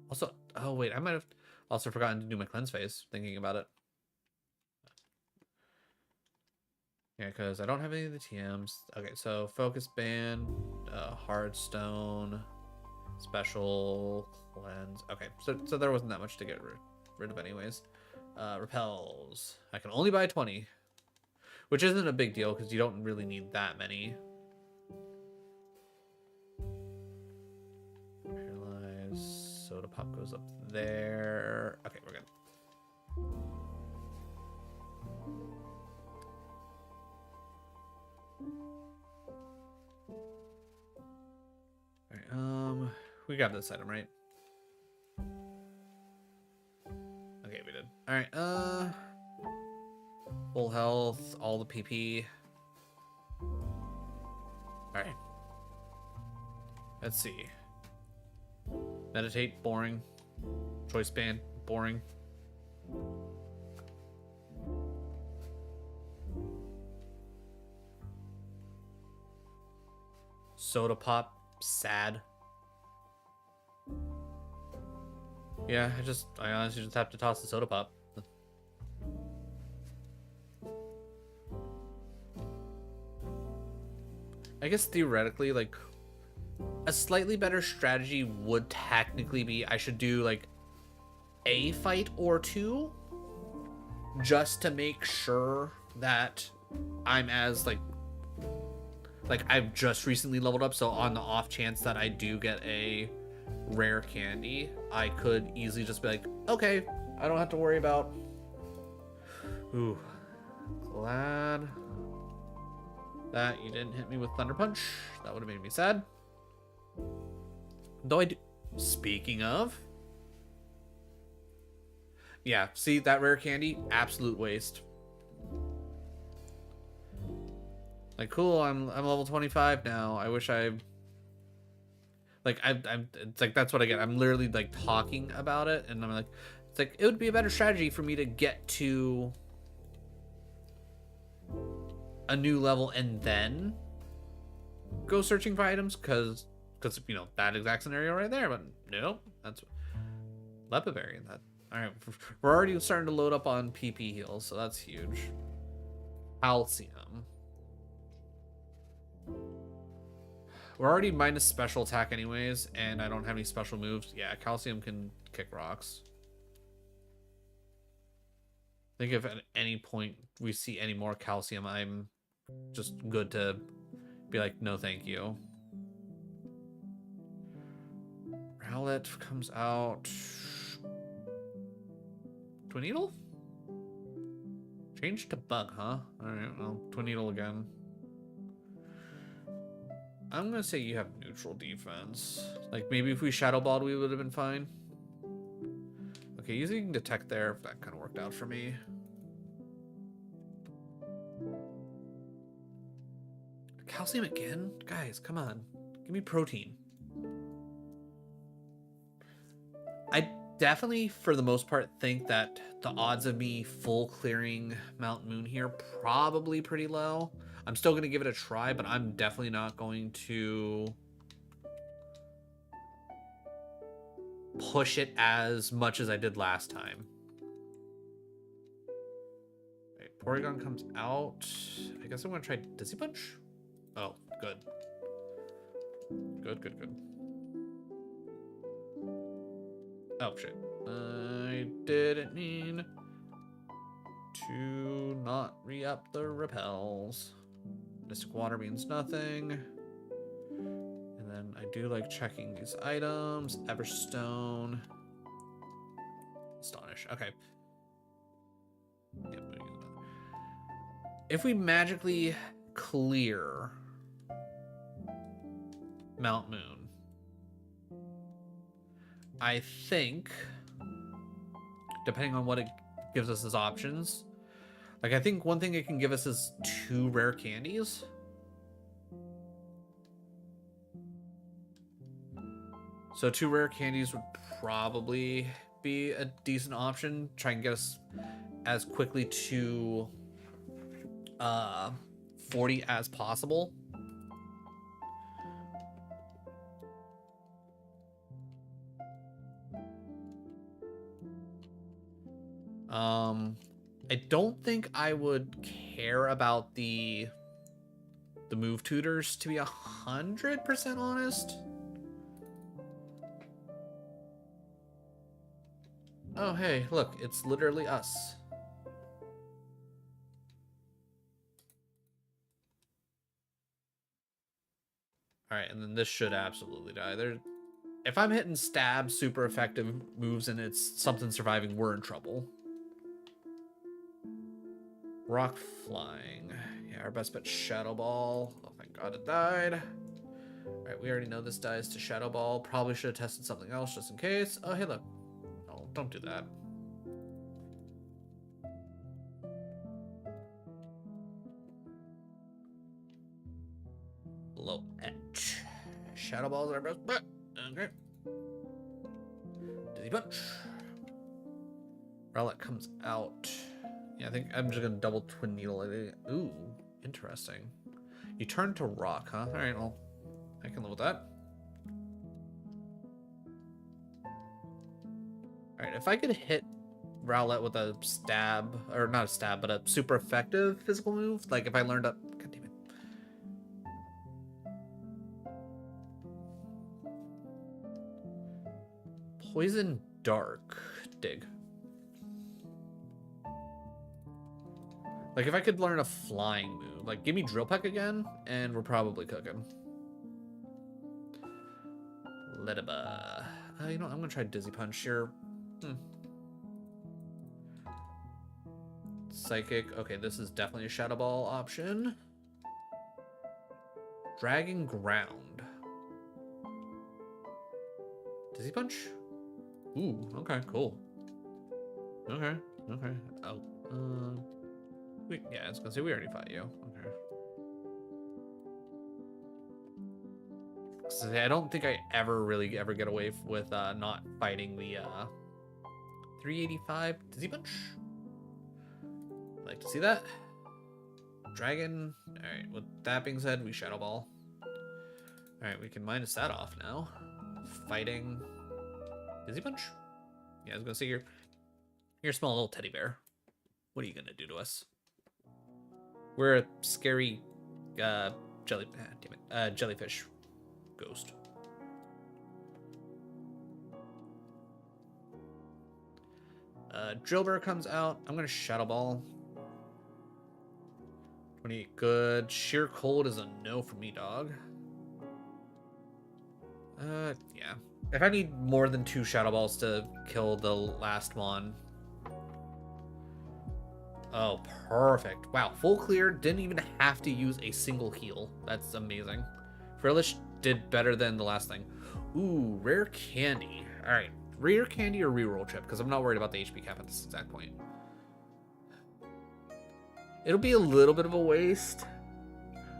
S1: Also, oh wait, I might have also forgotten to do my cleanse phase, thinking about it. Yeah, because I don't have any of the TMs. Okay, so focus band, hard stone, special cleanse. Okay, so there wasn't that much to get rid of anyways. Repels. I can only buy 20, which isn't a big deal because you don't really need that many. Paralyze. Soda pop goes up there. Okay, we're good. Alright, we got this item, right? Okay, we did. Alright, full health, all the PP. Alright. Let's see. Meditate, boring. Choice band, boring. Soda pop, sad. Yeah, I honestly just have to toss the soda pop. I guess theoretically, like, a slightly better strategy would technically be I should do, like, a fight or two just to make sure that I'm as, like I've just recently leveled up, so on the off chance that I do get a rare candy, I could easily just be like, okay, I don't have to worry about. Ooh, glad that you didn't hit me with Thunder Punch. That would have made me sad. Though I do. Speaking of, yeah, see that rare candy? Absolute waste. Like, cool, I'm level 25 now. I wish I'm it's like that's what I get. I'm literally like talking about it, and I'm like, it's like it would be a better strategy for me to get to a new level and then go searching for items, because you know that exact scenario right there. But nope, that's Lepa variant. That all right. We're already starting to load up on PP heals, so that's huge. Calcium. We're already minus special attack anyways, and I don't have any special moves. Yeah, calcium can kick rocks. I think if at any point we see any more calcium, I'm just good to be like, no thank you. Rowlet comes out. Twin Needle? Change to bug, huh? Alright, well, Twin Needle again. I'm gonna say you have neutral defense. Like, maybe if we Shadow Balled, we would have been fine. Okay, using Detect there, that kind of worked out for me. Calcium again? Guys, come on. Give me protein. I definitely, for the most part, think that the odds of me full clearing Mount Moon here probably pretty low. I'm still going to give it a try, but I'm definitely not going to push it as much as I did last time. Right, Porygon comes out. I guess I'm going to try Dizzy Punch. Oh, good. Good, good, good. Oh, shit. I didn't mean to not re-up the repels. Mystic Water means nothing. And then I do like checking these items. Everstone. Astonish. Okay. Yep, if we magically clear Mount Moon, I think, depending on what it gives us as options, like I think one thing it can give us is 2 rare candies. So 2 rare candies would probably be a decent option. Try and get us as quickly to 40 as possible. I don't think I would care about the move tutors, to be 100% honest. Oh, hey, look, it's literally us. Alright, and then this should absolutely die. If I'm hitting stab super effective moves and it's something surviving, we're in trouble. Rock flying. Yeah, our best bet, Shadow Ball. Oh, thank God it died. Alright, we already know this dies to Shadow Ball. Probably should have tested something else just in case. Oh, hey, look. Oh, don't do that. Low edge. Shadow Ball's our best bet. Okay. Dizzy Punch. Roguelike comes out. Yeah, I think I'm just gonna double Twin Needle it. Ooh, interesting. You turn to rock, huh? Alright, well, I can live with that. Alright, if I could hit Rowlet with a stab, or not a stab, but a super effective physical move, like if I learned up. God damn it. Poison Dark. Dig. Like, if I could learn a flying move, like, give me Drill Peck again, and we're probably cooking. Letaba. You know, I'm gonna try Dizzy Punch here. Psychic. Okay, this is definitely a Shadow Ball option. Dragon Ground. Dizzy Punch? Ooh, okay, cool. Okay, okay. Oh, yeah, I was gonna say we already fought you. Okay. So I don't think I ever get away with not fighting the 385 Dizzy Punch. Like to see that. Dragon. Alright, with that being said, we Shadow Ball. Alright, we can minus that off now. Fighting Dizzy Punch? Yeah, I was gonna say you're a small little teddy bear. What are you gonna do to us? We're a scary jellyfish ghost. Drillbur comes out. I'm gonna Shadow Ball. 28 good. Sheer Cold is a no for me, dog. Yeah. If I need more than 2 Shadow Balls to kill the last one, Oh, perfect. Wow, full clear. Didn't even have to use a single heal. That's amazing. Frillish did better than the last thing. Ooh, rare candy. All right, rare candy or reroll chip, because I'm not worried about the HP cap at this exact point. It'll be a little bit of a waste,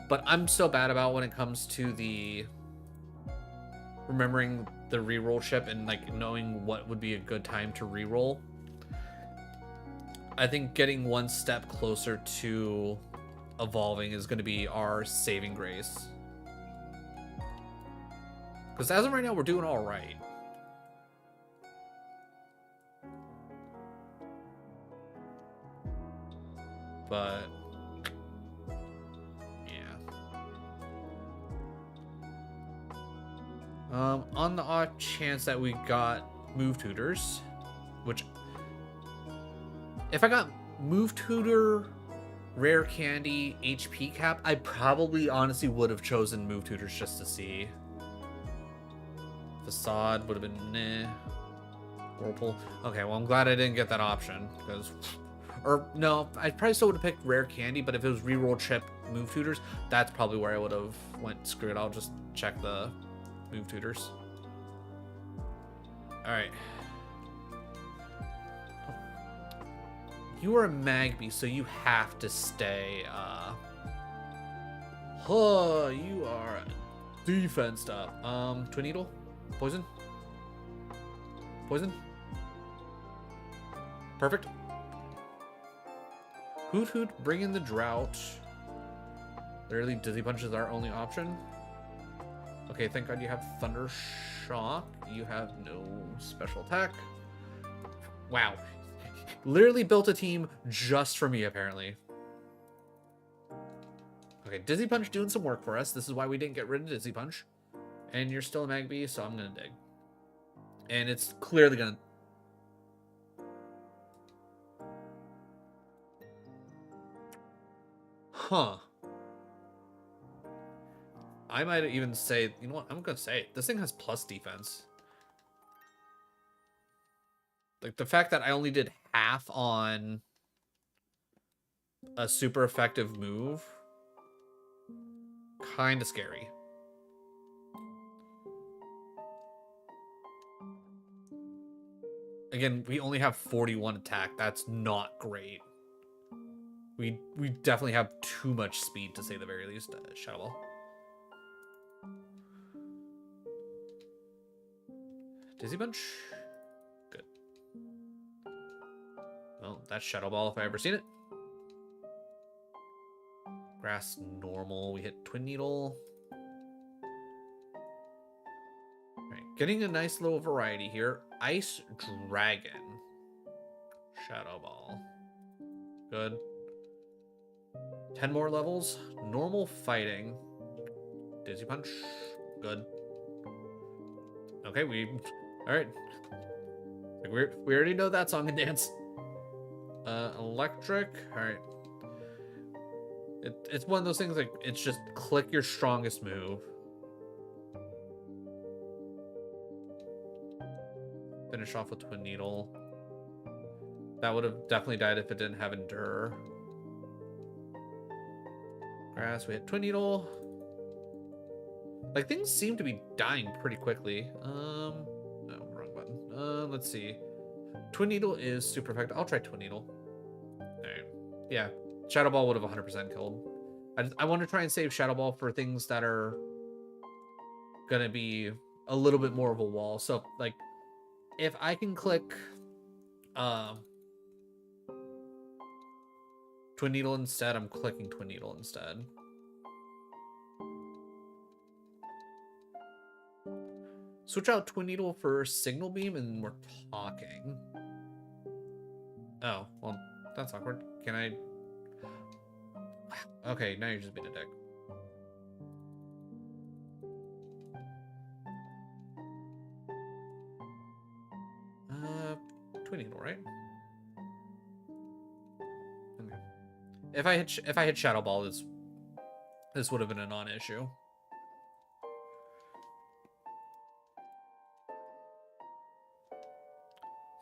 S1: but I'm so bad about when it comes to the remembering the reroll chip and like knowing what would be a good time to reroll. I think getting one step closer to evolving is going to be our saving grace. Because as of right now, we're doing all right. But yeah. On the odd chance that we got move tutors, which if I got move tutor, rare candy, HP cap, I probably honestly would have chosen move tutors just to see. Facade would have been nah. Whirlpool. Okay, well I'm glad I didn't get that option because, or no, I probably still would have picked rare candy, but if it was reroll chip move tutors, that's probably where I would have went. Screw it, I'll just check the move tutors. All right. You are a Magby, so you have to stay. Oh, you are defense up. Twin Needle, poison, poison. Perfect. Hoot Hoot, bring in the drought. Literally, Dizzy Punch is our only option. Okay, thank God you have Thunder Shock. You have no special attack. Wow. Literally built a team just for me, apparently. Okay, Dizzy Punch doing some work for us. This is why we didn't get rid of Dizzy Punch. And you're still a Magby, so I'm going to dig. And it's clearly going to... Huh. I might even say... You know what? I'm going to say it. This thing has plus defense. Like, the fact that I only did half on a super effective move, kind of scary. Again, we only have 41 attack. That's not great. We definitely have too much speed, to say the very least. Shadow Ball. Dizzy Punch. Good. Well, that's Shadow Ball if I ever seen it. Grass normal. We hit Twin Needle. Alright, getting a nice little variety here. Ice Dragon. Shadow Ball. Good. 10 more levels. Normal fighting. Dizzy Punch. Good. Okay, alright. We already know that song and dance. Electric. Alright. It's one of those things like it's just click your strongest move. Finish off with Twin Needle. That would have definitely died if it didn't have Endure. Grass, we hit Twin Needle. Like, things seem to be dying pretty quickly. No, wrong button. Let's see. Twin Needle is super effective. I'll try Twin Needle. Alright. Yeah. Shadow Ball would have 100% killed. I want to try and save Shadow Ball for things that are gonna be a little bit more of a wall. So, like, if I can click Twin Needle instead, I'm clicking Twin Needle instead. Switch out Twin Needle for Signal Beam and we're talking. Oh, well, that's awkward. Can I... Okay, now you're just being a dick. Twin Needle, right? Okay. If I hit Shadow Ball, this would have been a non-issue.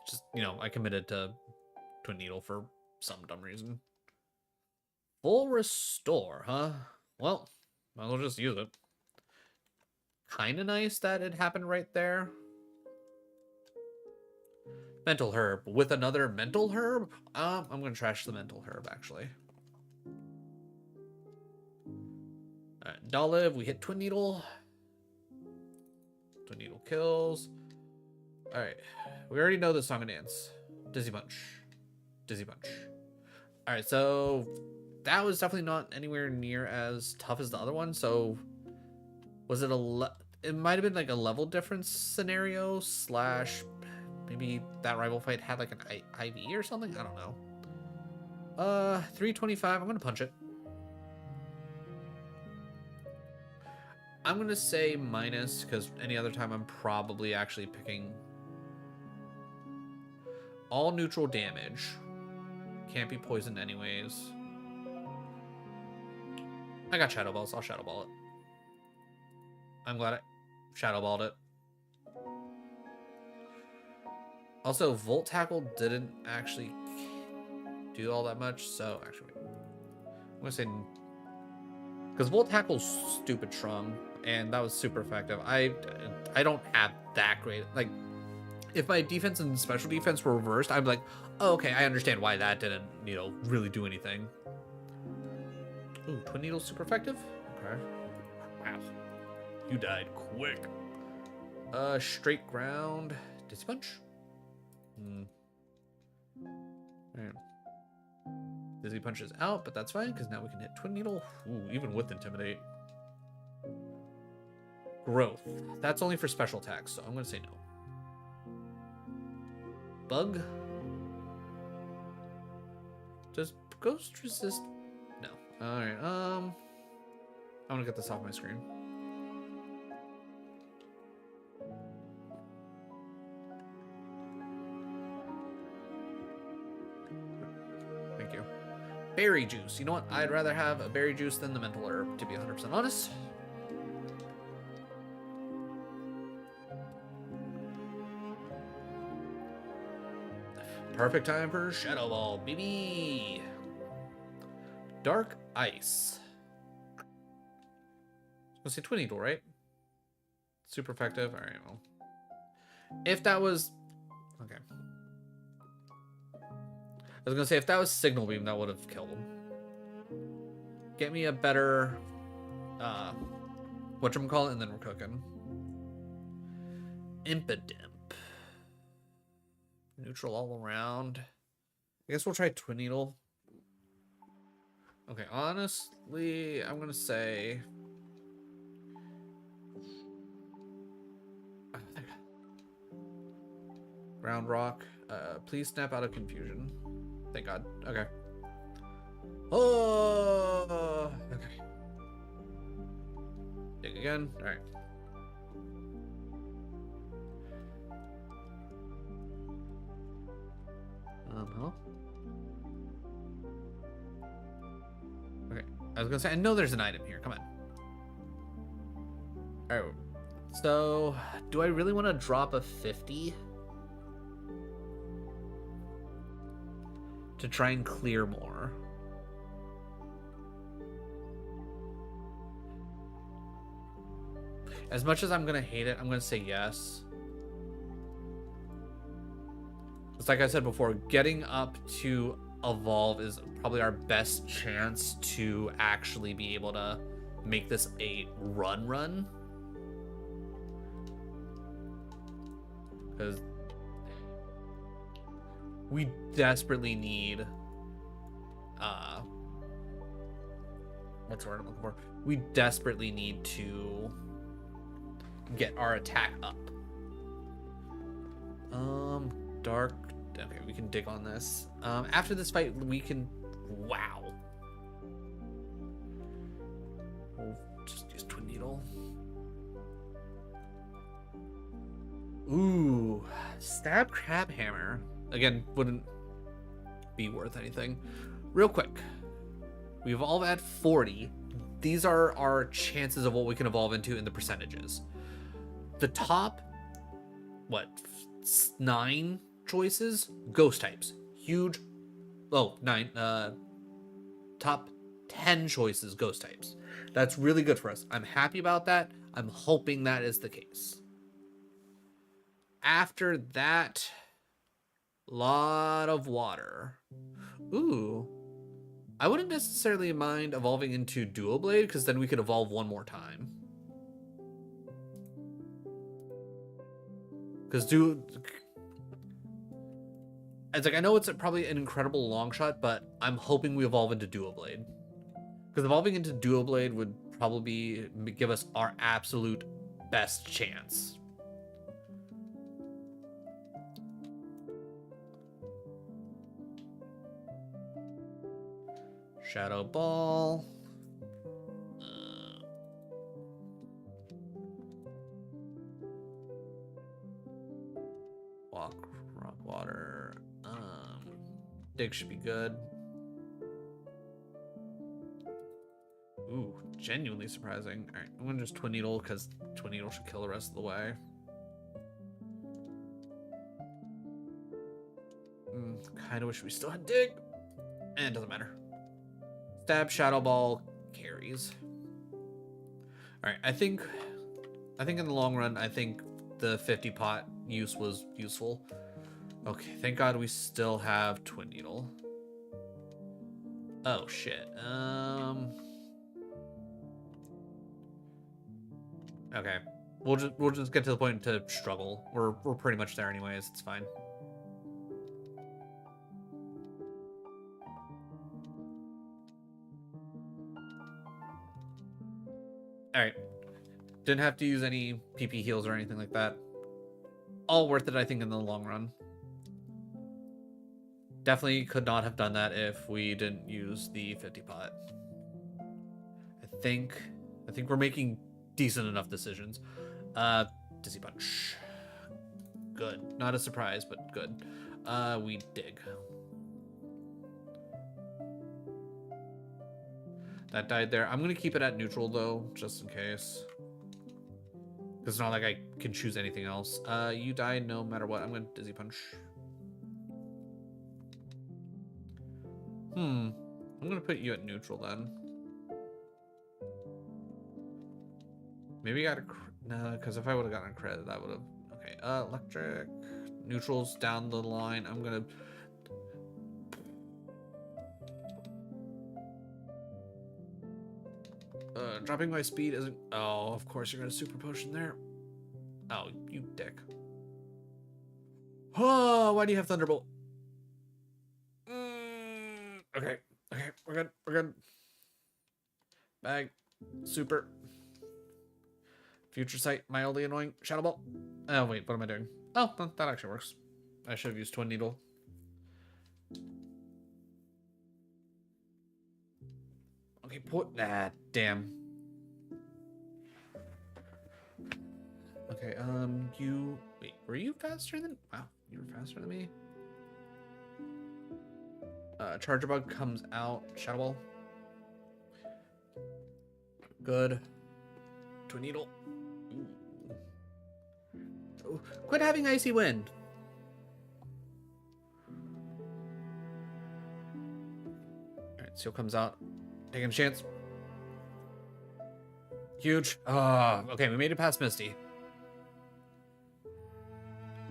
S1: Just, you know, I committed to Twin Needle for some dumb reason. Full restore, huh? Well, I'll just use it. Kind of nice that it happened right there. Mental herb with another mental herb. I'm gonna trash the mental herb actually. All right, Dolive. We hit Twin Needle. Twin Needle kills. All right, we already know the song and dance. Dizzy Punch. Dizzy Punch. All right, so that was definitely not anywhere near as tough as the other one. So was it it might have been like a level difference scenario slash maybe that rival fight had like an IV or something. I don't know. 325. I'm gonna punch it. I'm gonna say minus because any other time I'm probably actually picking all neutral damage. Can't be poisoned anyways. I got Shadow Balls. I'll Shadow Ball it. I'm glad I Shadow Balled it. Also, Volt Tackle didn't actually do all that much, so actually, wait. I'm gonna say because Volt Tackle's stupid strong, and that was super effective. I don't have that great like. If my defense and special defense were reversed, I'm like, oh, okay, I understand why that didn't, really do anything. Ooh, Twin Needle's super effective. Okay. Wow, you died quick. Straight ground. Dizzy Punch. Alright. Dizzy Punch is out, but that's fine because now we can hit Twin Needle. Ooh, even with Intimidate. Growth. That's only for special attacks, so I'm gonna say no. Bug. Does Ghost resist? No. Alright, I'm gonna get this off my screen. Thank you. Berry juice. You know what? I'd rather have a berry juice than the mental herb, to be 100% honest. Perfect time for Shadow Ball, baby. Dark Ice. Let's say Twin Needle, right? Super effective. All right, well. If that was... Okay. I was going to say, if that was Signal Beam, that would have killed him. Get me a better... whatchamacallit, and then we're cooking. Impidimp. Neutral all around. I guess we'll try Twin Needle. Okay, honestly, I'm gonna say... Ground Rock. Please snap out of confusion. Thank God. Okay. Oh! Okay. Dig again. Alright. Hello? Okay, I was gonna say, I know there's an item here. Come on. Alright, so do I really want to drop a 50 to try and clear more? As much as I'm gonna hate it, I'm gonna say yes. It's like I said before, getting up to evolve is probably our best chance to actually be able to make this a run. Because we desperately need what's the word I'm looking for? We desperately need to get our attack up. Dark. Okay, we can dig on this. After this fight, we can... Wow. We'll just use Twin Needle. Ooh. Stab Crab Hammer. Again, wouldn't be worth anything. Real quick. We evolve at 40. These are our chances of what we can evolve into in the percentages. The top... What? 9 choices? Ghost types. Huge Oh, 9. Top 10 choices ghost types. That's really good for us. I'm happy about that. I'm hoping that is the case. After that, lot of water. Ooh. I wouldn't necessarily mind evolving into Dual Blade, because then we could evolve one more time. Because it's like, I know it's probably an incredible long shot, but I'm hoping we evolve into Dual Blade. Because evolving into Dual Blade would probably give us our absolute best chance. Shadow Ball. Walk, rock, water. Dig should be good. Ooh, genuinely surprising. Alright, I'm gonna just Twin Needle, because Twin Needle should kill the rest of the way. Kinda wish we still had Dig. And it doesn't matter. Stab, Shadow Ball, carries. Alright, I think in the long run, I think the 50 pot use was useful. Okay, thank God we still have Twin Needle. Oh shit. Okay. We'll just get to the point to struggle. We're pretty much there anyways, it's fine. Alright. Didn't have to use any PP heals or anything like that. All worth it, I think, in the long run. Definitely could not have done that if we didn't use the 50 pot. I think we're making decent enough decisions. Dizzy Punch. Good. Not a surprise, but good. We dig. That died there. I'm gonna keep it at neutral though, just in case. Because it's not like I can choose anything else. You die no matter what. I'm gonna Dizzy Punch. I'm gonna put you at neutral then. Maybe I got a no, because if I would have gotten a credit, that would have. Okay, electric neutrals down the line. I'm gonna. Dropping my speed isn't. Oh, of course you're gonna super potion there. Oh, you dick. Oh, why do you have Thunderbolt? Okay, we're good. Bag, super. Future Sight, mildly annoying. Shadow Ball. Oh, wait, what am I doing? Oh, that actually works. I should have used Twin Needle. Okay, damn. Okay, wait, were you faster than, wow, you were faster than me? Charger Bug comes out, Shadow Ball. Good. Twin Needle. Oh, quit having Icy Wind. Alright, Seal comes out. Taking a chance. Huge. Okay, we made it past Misty.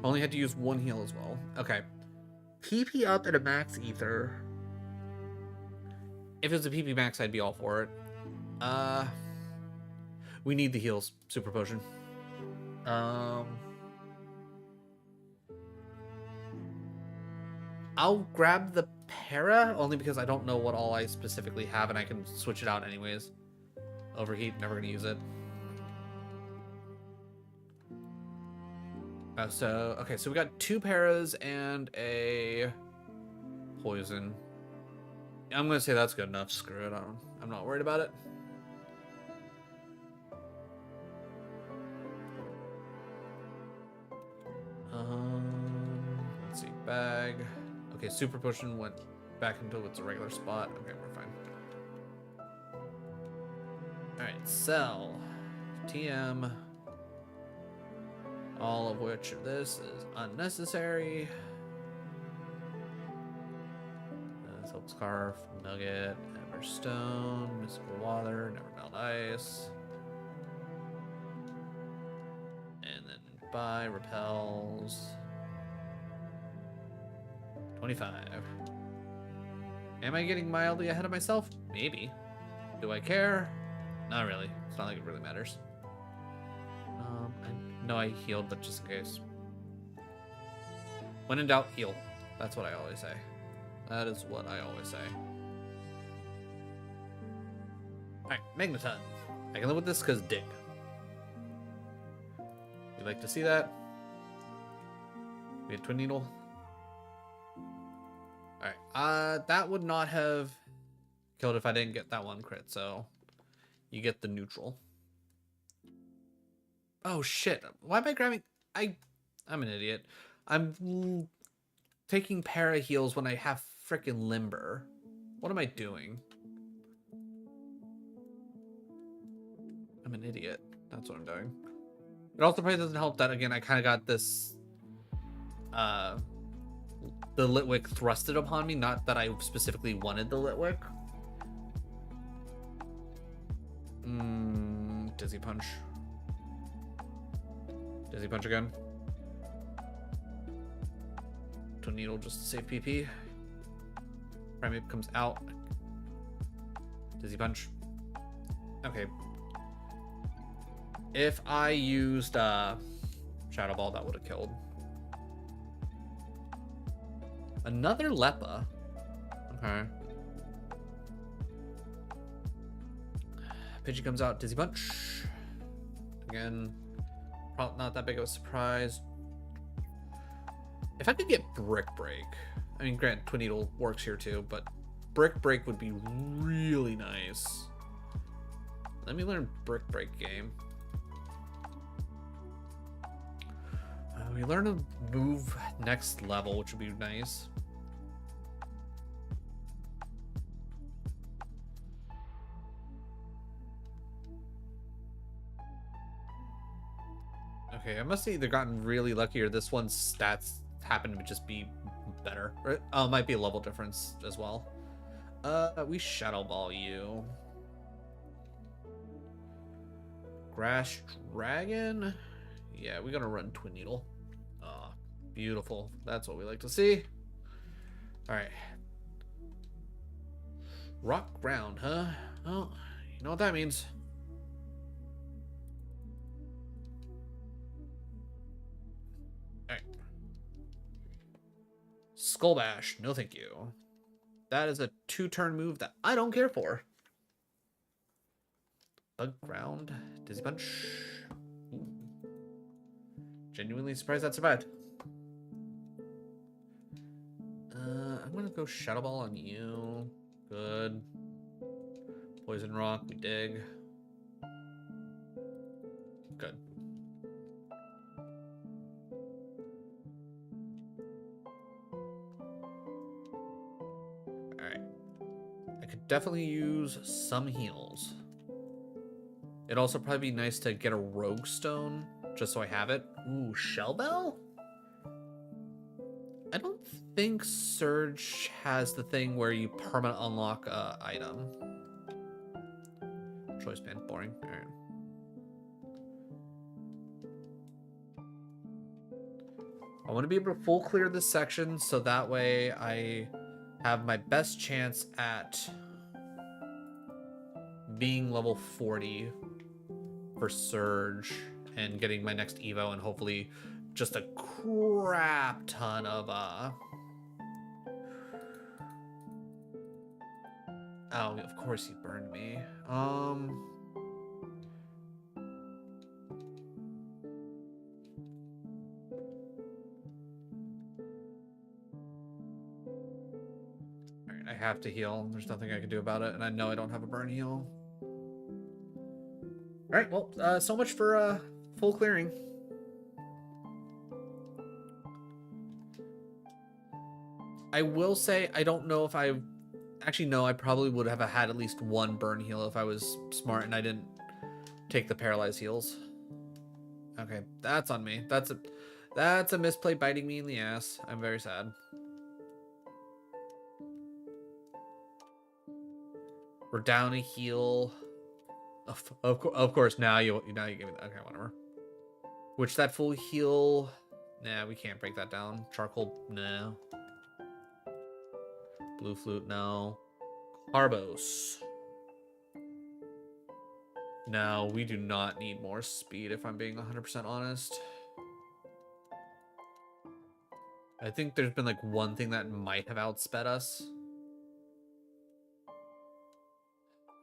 S1: Only had to use one heal as well. Okay. PP up at a max ether. If it was a PP max, I'd be all for it. We need the heals. Super potion. I'll grab the para, only because I don't know what all I specifically have, and I can switch it out anyways. Overheat, never gonna use it. Okay, so we got 2 paras and a poison. I'm gonna say that's good enough. Screw it. I'm not worried about it. Let's see. Bag. Okay, super potion went back into its regular spot. Okay, we're fine. Alright, sell. TM. All of which this is unnecessary. Scarf, Nugget, Everstone, Mystical Water, Never Melt Ice. And then buy repels. 25. Am I getting mildly ahead of myself? Maybe. Do I care? Not really. It's not like it really matters. I know I healed, but just in case. When in doubt, heal. That's what I always say. That is what I always say. Alright, Magneton. I can live with this because dig. You like to see that? We had Twin Needle. Alright, that would not have killed if I didn't get that one crit, so you get the neutral. Oh shit, why am I grabbing... I'm an idiot. I'm taking para heals when I have frickin' limber. What am I doing? I'm an idiot. That's what I'm doing. It also probably doesn't help that, again, I kind of got this... the Litwick thrusted upon me, not that I specifically wanted the Litwick. Dizzy Punch. Dizzy Punch again. Twin Needle just to save PP. Primeape comes out. Dizzy Punch. Okay. If I used Shadow Ball, that would have killed. Another Leppa. Okay. Pidgey comes out. Dizzy Punch. Again, probably not that big of a surprise. If I could get Brick Break, I mean, granted, Twin Needle works here too, but Brick Break would be really nice. Let me learn Brick Break game. We learn to move next level, which would be nice. Okay, I must have either gotten really lucky or this one's stats happen to just be better. Or, oh, it might be a level difference as well. We Shadow Ball you. Grass Dragon? Yeah, we're gonna run Twin Needle. Oh, beautiful. That's what we like to see. Alright. Rock Ground, huh? Oh, you know what that means. Alright. Skull Bash, no thank you. That is a 2-turn move that I don't care for. Bug Ground, Dizzy Punch. Ooh. Genuinely surprised that survived. I'm gonna go Shadow Ball on you. Good. Poison Rock, we dig. Good. Alright. I could definitely use some heals. It'd also probably be nice to get a Rogue Stone, just so I have it. Ooh, Shell Bell? I don't think Surge has the thing where you permanent unlock a item. Choice band, boring. Alright. I want to be able to full clear this section so that way I have my best chance at being level 40 for Surge and getting my next Evo and hopefully just a crap ton of oh, of course he burned me. Alright, I have to heal. There's nothing I can do about it, and I know I don't have a burn heal. Alright, well, so much for full clearing. I will say, I don't know if I... Actually, no, I probably would have had at least one burn heal if I was smart and I didn't take the paralyzed heals. Okay, that's on me. That's a misplay biting me in the ass. I'm very sad. We're down a heal. Of course, now you give me that. Okay, whatever. Which that full heal... Nah, we can't break that down. Charcoal, no. Blue flute, no. Carbos. No, we do not need more speed, if I'm being 100% honest. I think there's been like one thing that might have outsped us.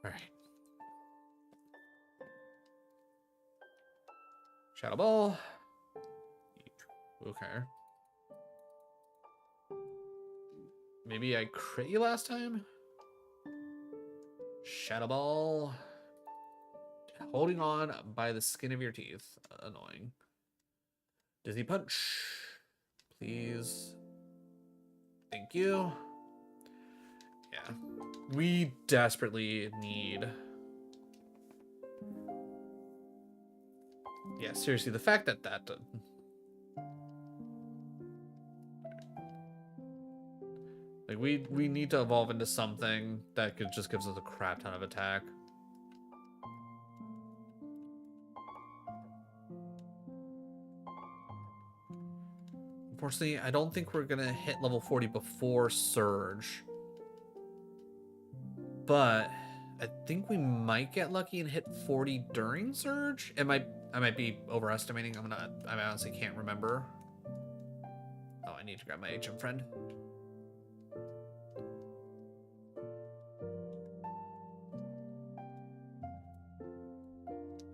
S1: Alright. Shadow Ball. Okay. Maybe I crit you last time? Shadow Ball. Holding on by the skin of your teeth. Annoying. Dizzy Punch. Please. Thank you. Yeah. We desperately need... Yeah, seriously, the fact that that... Like, we need to evolve into something that just gives us a crap ton of attack. Unfortunately, I don't think we're gonna hit level 40 before Surge. But I think we might get lucky and hit 40 during Surge. I might be overestimating. I honestly can't remember. Oh, I need to grab my HM friend.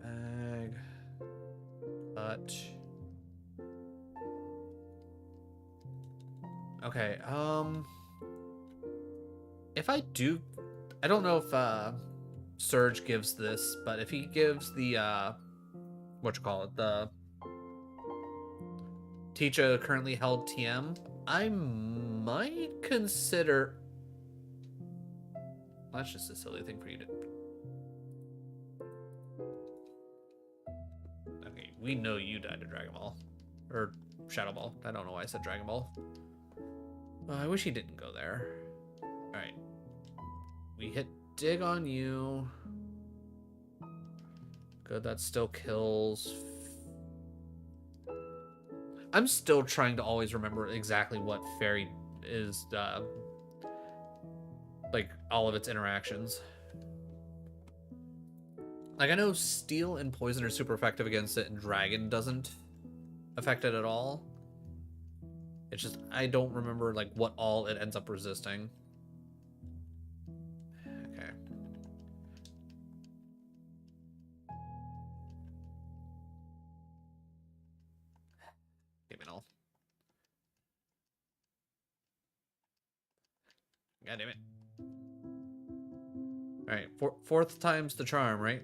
S1: Bag. Cut. Okay, if I do, I don't know if Surge gives this, but if he gives the the teach a currently held TM, I might consider... Well, that's just a silly thing for you to... Okay, we know you died to Dragon Ball. Or Shadow Ball. I don't know why I said Dragon Ball. I wish he didn't go there. Alright. We hit Dig on you. Good, that still kills. I'm still trying to always remember exactly what Fairy is, like, all of its interactions. Like, I know Steel and Poison are super effective against it, and Dragon doesn't affect it at all. It's just, I don't remember, like, what all it ends up resisting. Okay. Give me an all. God damn it. Alright, fourth time's the charm, right?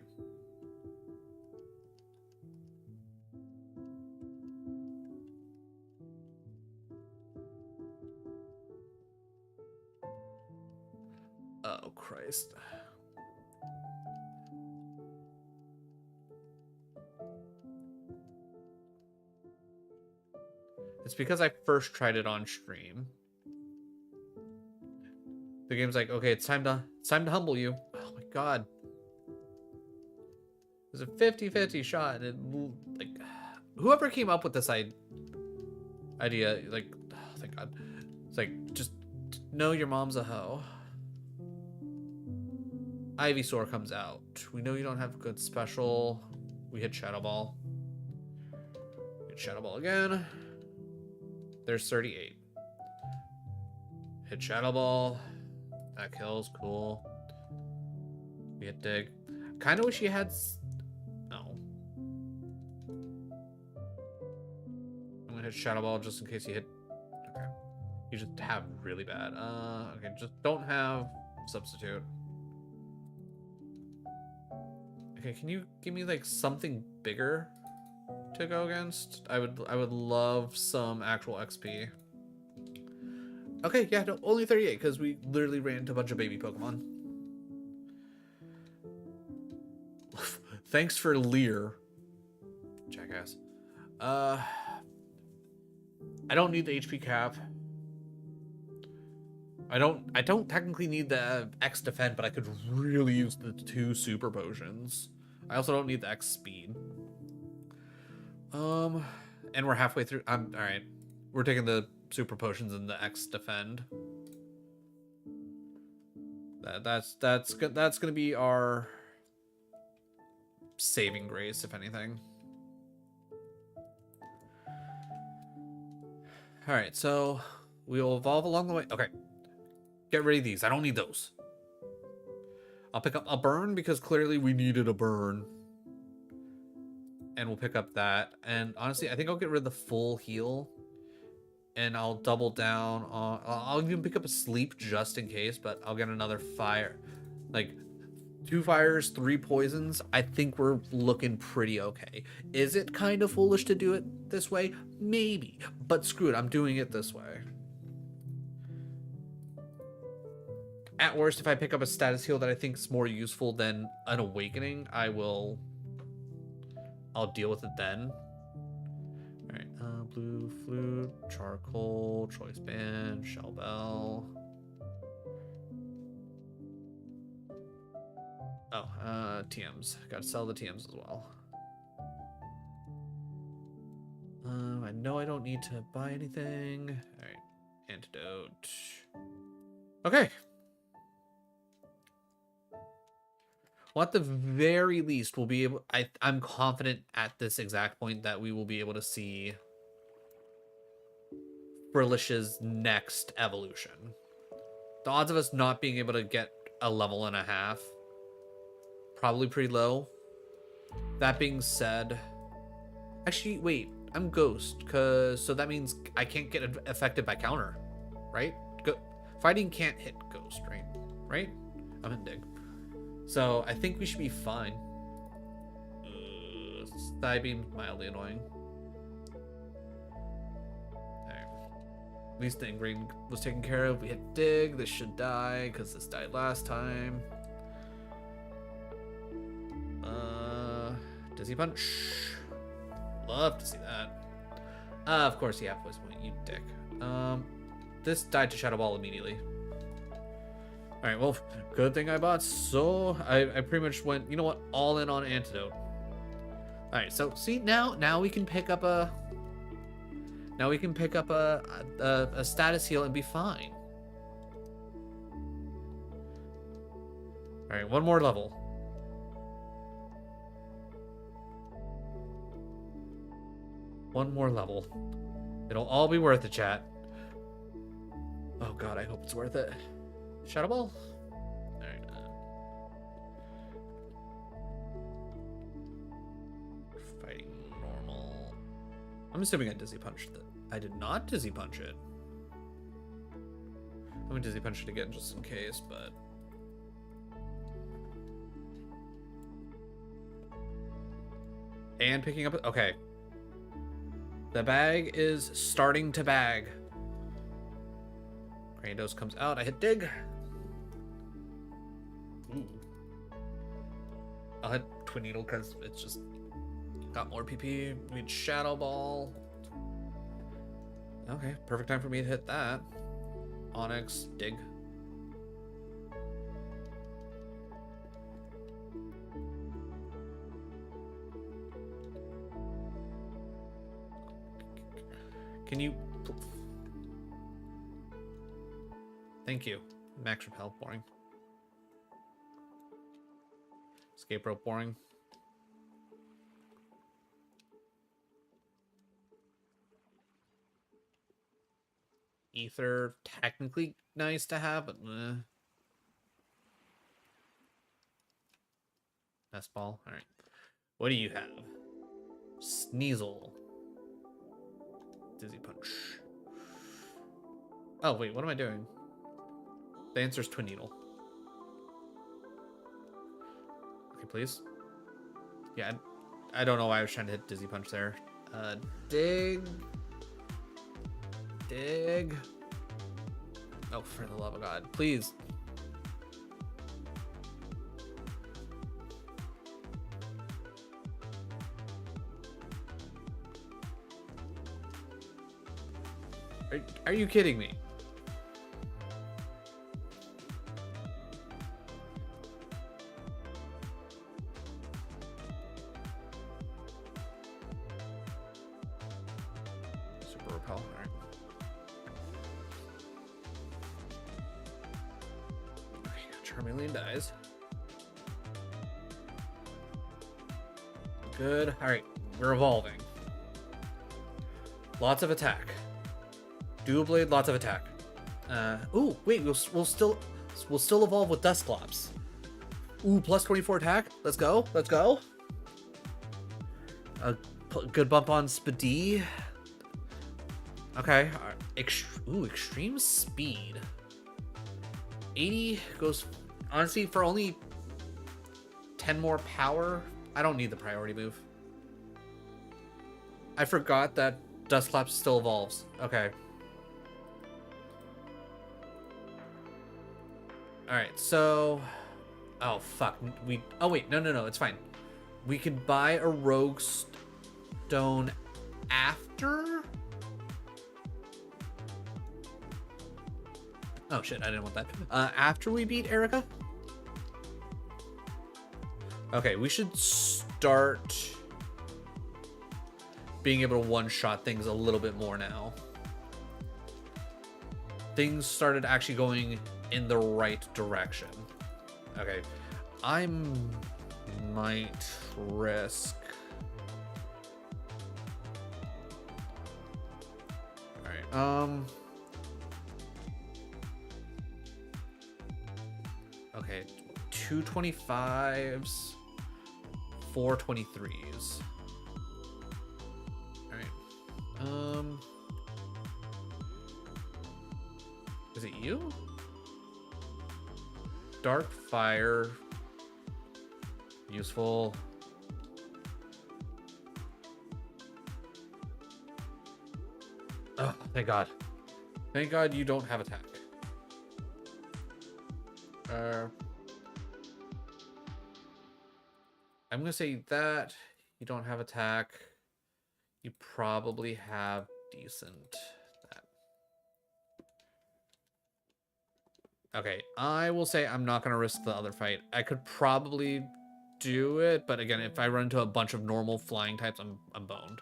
S1: Oh, Christ. It's because I first tried it on stream. The game's like, okay, it's time to humble you. Oh my god. There's a 50-50 shot, and it, like, whoever came up with this idea, like, oh, thank god. It's like, just know your mom's a hoe. Ivysaur comes out. We know you don't have good special. We hit Shadow Ball. Hit Shadow Ball again. There's 38. Hit Shadow Ball. That kills. Cool. We hit Dig. Kind of wish you had... No. I'm gonna hit Shadow Ball just in case you hit... Okay. You just have really bad. Okay, just don't have Substitute. Okay, can you give me like something bigger to go against? I would love some actual XP. Okay, yeah, no, only 38 because we literally ran into a bunch of baby Pokemon. Thanks for Leer, jackass. I don't need the HP cap. I don't technically need the X defend, but I could really use the 2 super potions. I also don't need the X speed. And we're halfway through. All right. We're taking the super potions and the X defend. That's gonna be our saving grace, if anything. All right, so we'll evolve along the way. Okay, get rid of these. I don't need those. I'll pick up a burn because clearly we needed a burn. And we'll pick up that. And honestly, I think I'll get rid of the full heal. And I'll double down on... I'll even pick up a sleep just in case, but I'll get another fire. Like, 2 fires, 3 poisons. I think we're looking pretty okay. Is it kind of foolish to do it this way? Maybe. But screw it, I'm doing it this way. At worst, if I pick up a status heal that I think is more useful than an awakening, I'll deal with it then. Alright, blue flute, charcoal, choice band, shell bell. Oh, TMs. Gotta sell the TMs as well. I know I don't need to buy anything. Alright, antidote. Okay. Well, at the very least, we'll be able... I'm confident at this exact point that we will be able to see Frilish's next evolution. The odds of us not being able to get a level and a half, probably pretty low. That being said... Actually, wait. I'm Ghost, so that means I can't get affected by counter, right? Fighting can't hit Ghost, right? Right? I'm in Dig. So I think we should be fine. Thigh beam mildly annoying. Alright. At least the ingrain was taken care of. We hit Dig. This should die because this died last time. Dizzy Punch. Love to see that. Of course, yeah, voice point, you dick. This died to Shadow Ball immediately. Alright, well, good thing I bought, so I pretty much went, you know what, all in on Antidote. Alright, so see, now we can pick up a... Now we can pick up a status heal and be fine. Alright, one more level. One more level. It'll all be worth it, chat. Oh god, I hope it's worth it. Shadow Ball? Alright. Fighting normal. I'm assuming I Dizzy Punched it. I did not Dizzy Punch it. I'm gonna Dizzy Punch it again just in case, but... And picking up... Okay. The bag is starting to bag. Grandos comes out. I hit Dig. Ooh. I'll hit Twin Needle because it's just got more PP. We need Shadow Ball. Okay, perfect time for me to hit that. Onyx, Dig. Can you... Thank you. Max Repel, boring. Escape Rope, boring. Ether, technically nice to have, but... Nest Ball, alright. What do you have? Sneasel. Dizzy Punch. Oh, wait, what am I doing? The answer is Twin Needle. Okay, please. Yeah, I don't know why I was trying to hit Dizzy Punch there. Dig. Dig. Oh, for the love of God. Please. Are you kidding me? repel. All right. Charmeleon dies. Good. All right, we're evolving. Lots of attack. Dual blade, lots of attack. Ooh, wait, we'll still evolve with Dusclops. Ooh, plus 24 attack. Let's go. Let's go. A good bump on Speedy. Okay. Ooh, extreme speed. 80 goes, honestly, for only 10 more power. I don't need the priority move. I forgot that Dusclops still evolves. Okay. Alright, so... Oh, fuck. Oh, wait. No. It's fine. We could buy a Rogue Stone after... Oh, shit. I didn't want that. After we beat Erica? Okay, we should start being able to one-shot things a little bit more now. Things started actually going in the right direction. Okay, I might risk... Alright, okay, 225s, 423s. Alright. Is it you? Dark Fire. Useful. Oh, thank God. Thank God you don't have attack. I'm gonna say that you don't have attack. You probably have decent. Okay, I will say I'm not gonna risk the other fight. I could probably do it, but again, if I run into a bunch of normal flying types, I'm boned.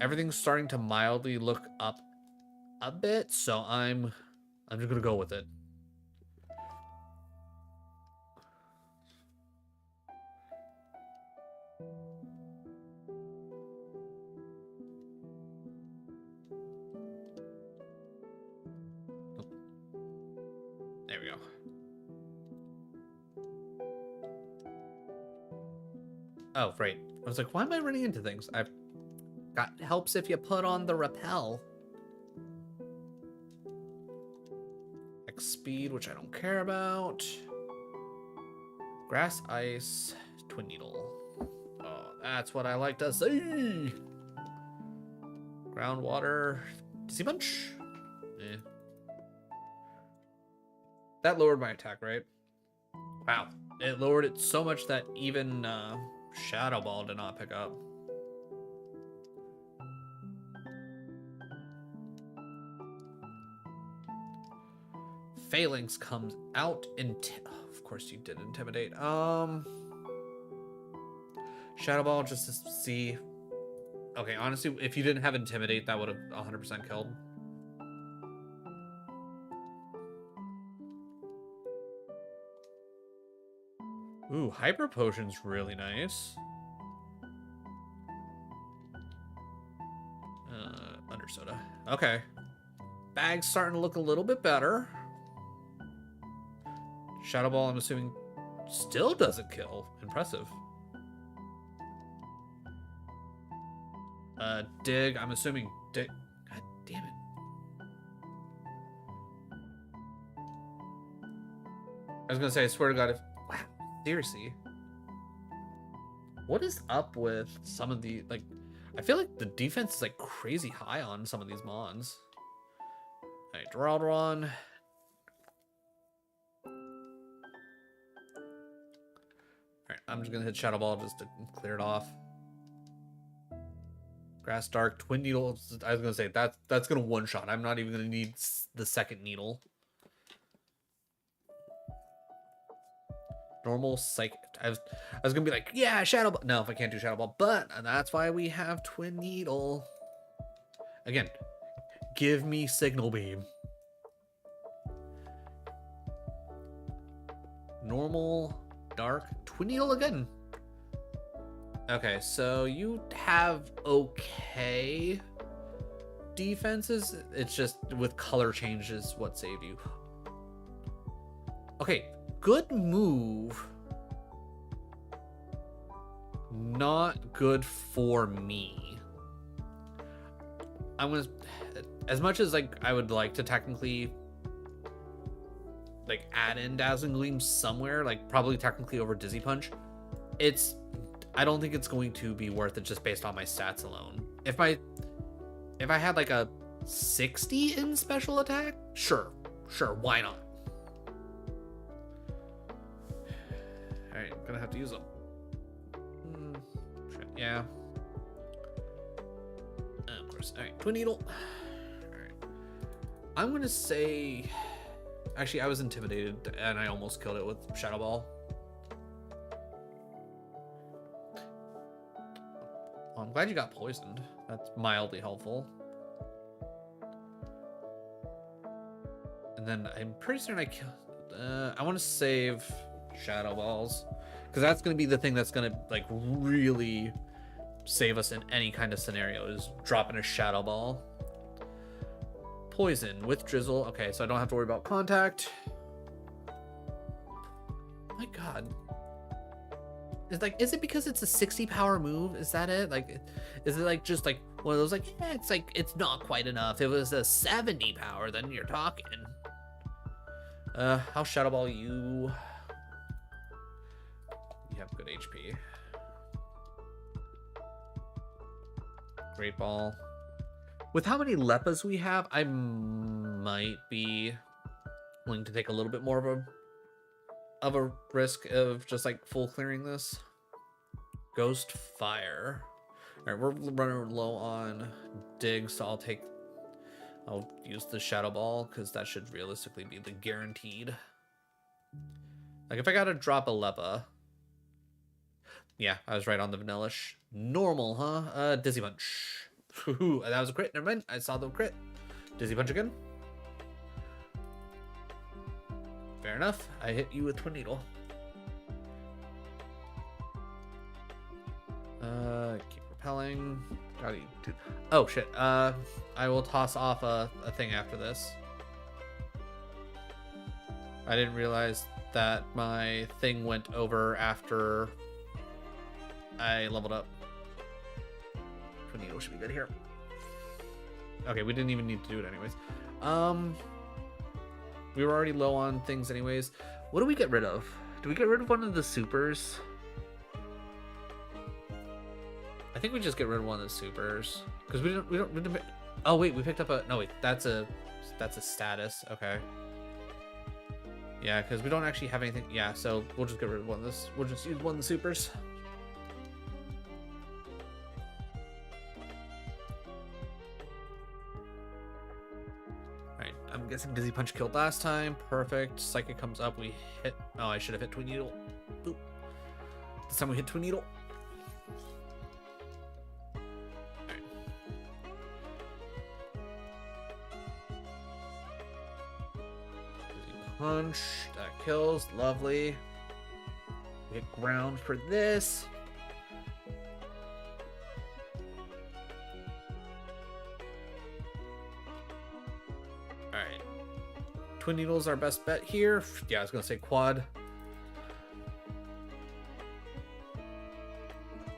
S1: Everything's starting to mildly look up a bit, so I'm just gonna go with it. There we go. Oh, right. I was like, why am I running into things? I've got helps if you put on the repel. X speed, which I don't care about. Grass, ice, twin needle. Oh, that's what I like to see. Groundwater. Sea bunch? Eh. That lowered my attack, right? Wow. It lowered it so much that even Shadow Ball did not pick up. Phalanx comes out in... Oh, of course you did Intimidate. Shadow Ball just to see... Okay, honestly, if you didn't have Intimidate, that would have 100% killed. Ooh, Hyper Potion's really nice. Under Soda. Okay. Bag's starting to look a little bit better. Shadow Ball, I'm assuming, still doesn't kill. Impressive. Dig, I'm assuming dig. God damn it. I was gonna say, I swear to God, if... Wow, seriously. What is up with some of the, like... I feel like the defense is, like, crazy high on some of these mons. Alright, Duraludon. Alright, I'm just gonna hit Shadow Ball just to clear it off. Grass Dark, Twin Needle. I was gonna say that's gonna one shot. I'm not even gonna need the second needle. Normal psychic. I was gonna be like, yeah, Shadow Ball. No, if I can't do Shadow Ball, but that's why we have Twin Needle. Again, give me Signal Beam. Normal, dark, Twin Needle again. Okay, so you have okay defenses. It's just with color changes what saved you. Okay, good move. Not good for me. I'm gonna, as much as like I would like to technically like add in Dazzling Gleam somewhere, like probably technically over Dizzy Punch, I don't think it's going to be worth it just based on my stats alone. If I had like a 60 in special attack, sure, why not? All right, I'm gonna have to use them. Yeah. Of course. All right, Twin Needle. All right. I'm gonna say, actually, I was intimidated and I almost killed it with Shadow Ball. Well, I'm glad you got poisoned. That's mildly helpful. And then I'm pretty certain I killed. I want to save Shadow Balls because that's going to be the thing that's going to like really save us in any kind of scenario, is dropping a Shadow Ball. Poison with Drizzle. Okay, so I don't have to worry about contact. My God. Is it because it's a 60 power move? Is that it? Like, is it like just like one of those like, yeah, it's like it's not quite enough. If it was a 70 power, then you're talking. I'll Shadow Ball you. You have good HP. Great Ball. With how many Leppas we have, I might be willing to take a little bit more of a risk of just like full clearing this. Ghost Fire. All right, we're running low on dig, so I'll use the Shadow Ball because that should realistically be the guaranteed. Like if I gotta drop a Leppa. Yeah, I was right on the vanillish. Normal, huh? Dizzy Punch. That was a crit. Never mind. I saw the crit. Dizzy Punch again. Fair enough. I hit you with Twin Needle. Keep repelling. Gotta do. Oh shit. I will toss off a thing after this. I didn't realize that my thing went over after I leveled up. Twin Needle should be good here. Okay, we didn't even need to do it anyways. We were already low on things anyways. What do we get rid of? Do we get rid of one of the supers? I think we just get rid of one of the supers because we don't. Oh wait, we picked up a. No wait, that's a status. Okay. Yeah, because we don't actually have anything. Yeah, so we'll just get rid of one of this. We'll just use one of the supers. I'm guessing Dizzy Punch killed last time. Perfect. Psychic comes up. We hit. Oh, I should have hit Twin Needle. Boop. This time we hit Twin Needle. Right. Dizzy Punch. That kills. Lovely. We hit ground for this. Twin Needle's our best bet here. Yeah, I was gonna say quad.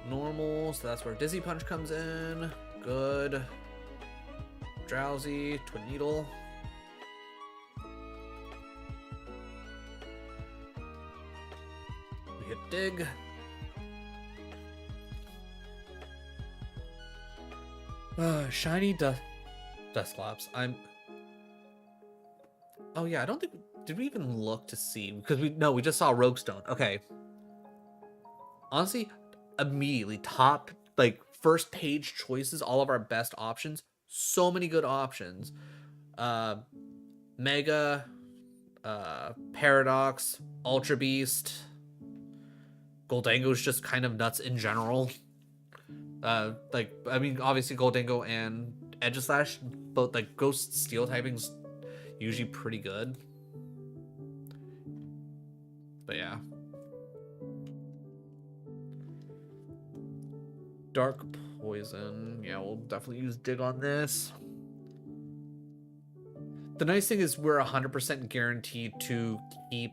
S1: Normal, so that's where Dizzy Punch comes in. Good. Drowsy, Twin Needle. We hit dig. Shiny Dusclops. Oh yeah, I don't think did we even look to see because we just saw Rogue Stone. Okay. Honestly, immediately top like first page choices, all of our best options. So many good options. Mega, Paradox, Ultra Beast, Goldango's just kind of nuts in general. Like, I mean, obviously Goldango and Edgeslash, both like Ghost Steel typing's usually pretty good. But yeah. Dark Poison. Yeah, we'll definitely use Dig on this. The nice thing is we're 100% guaranteed to keep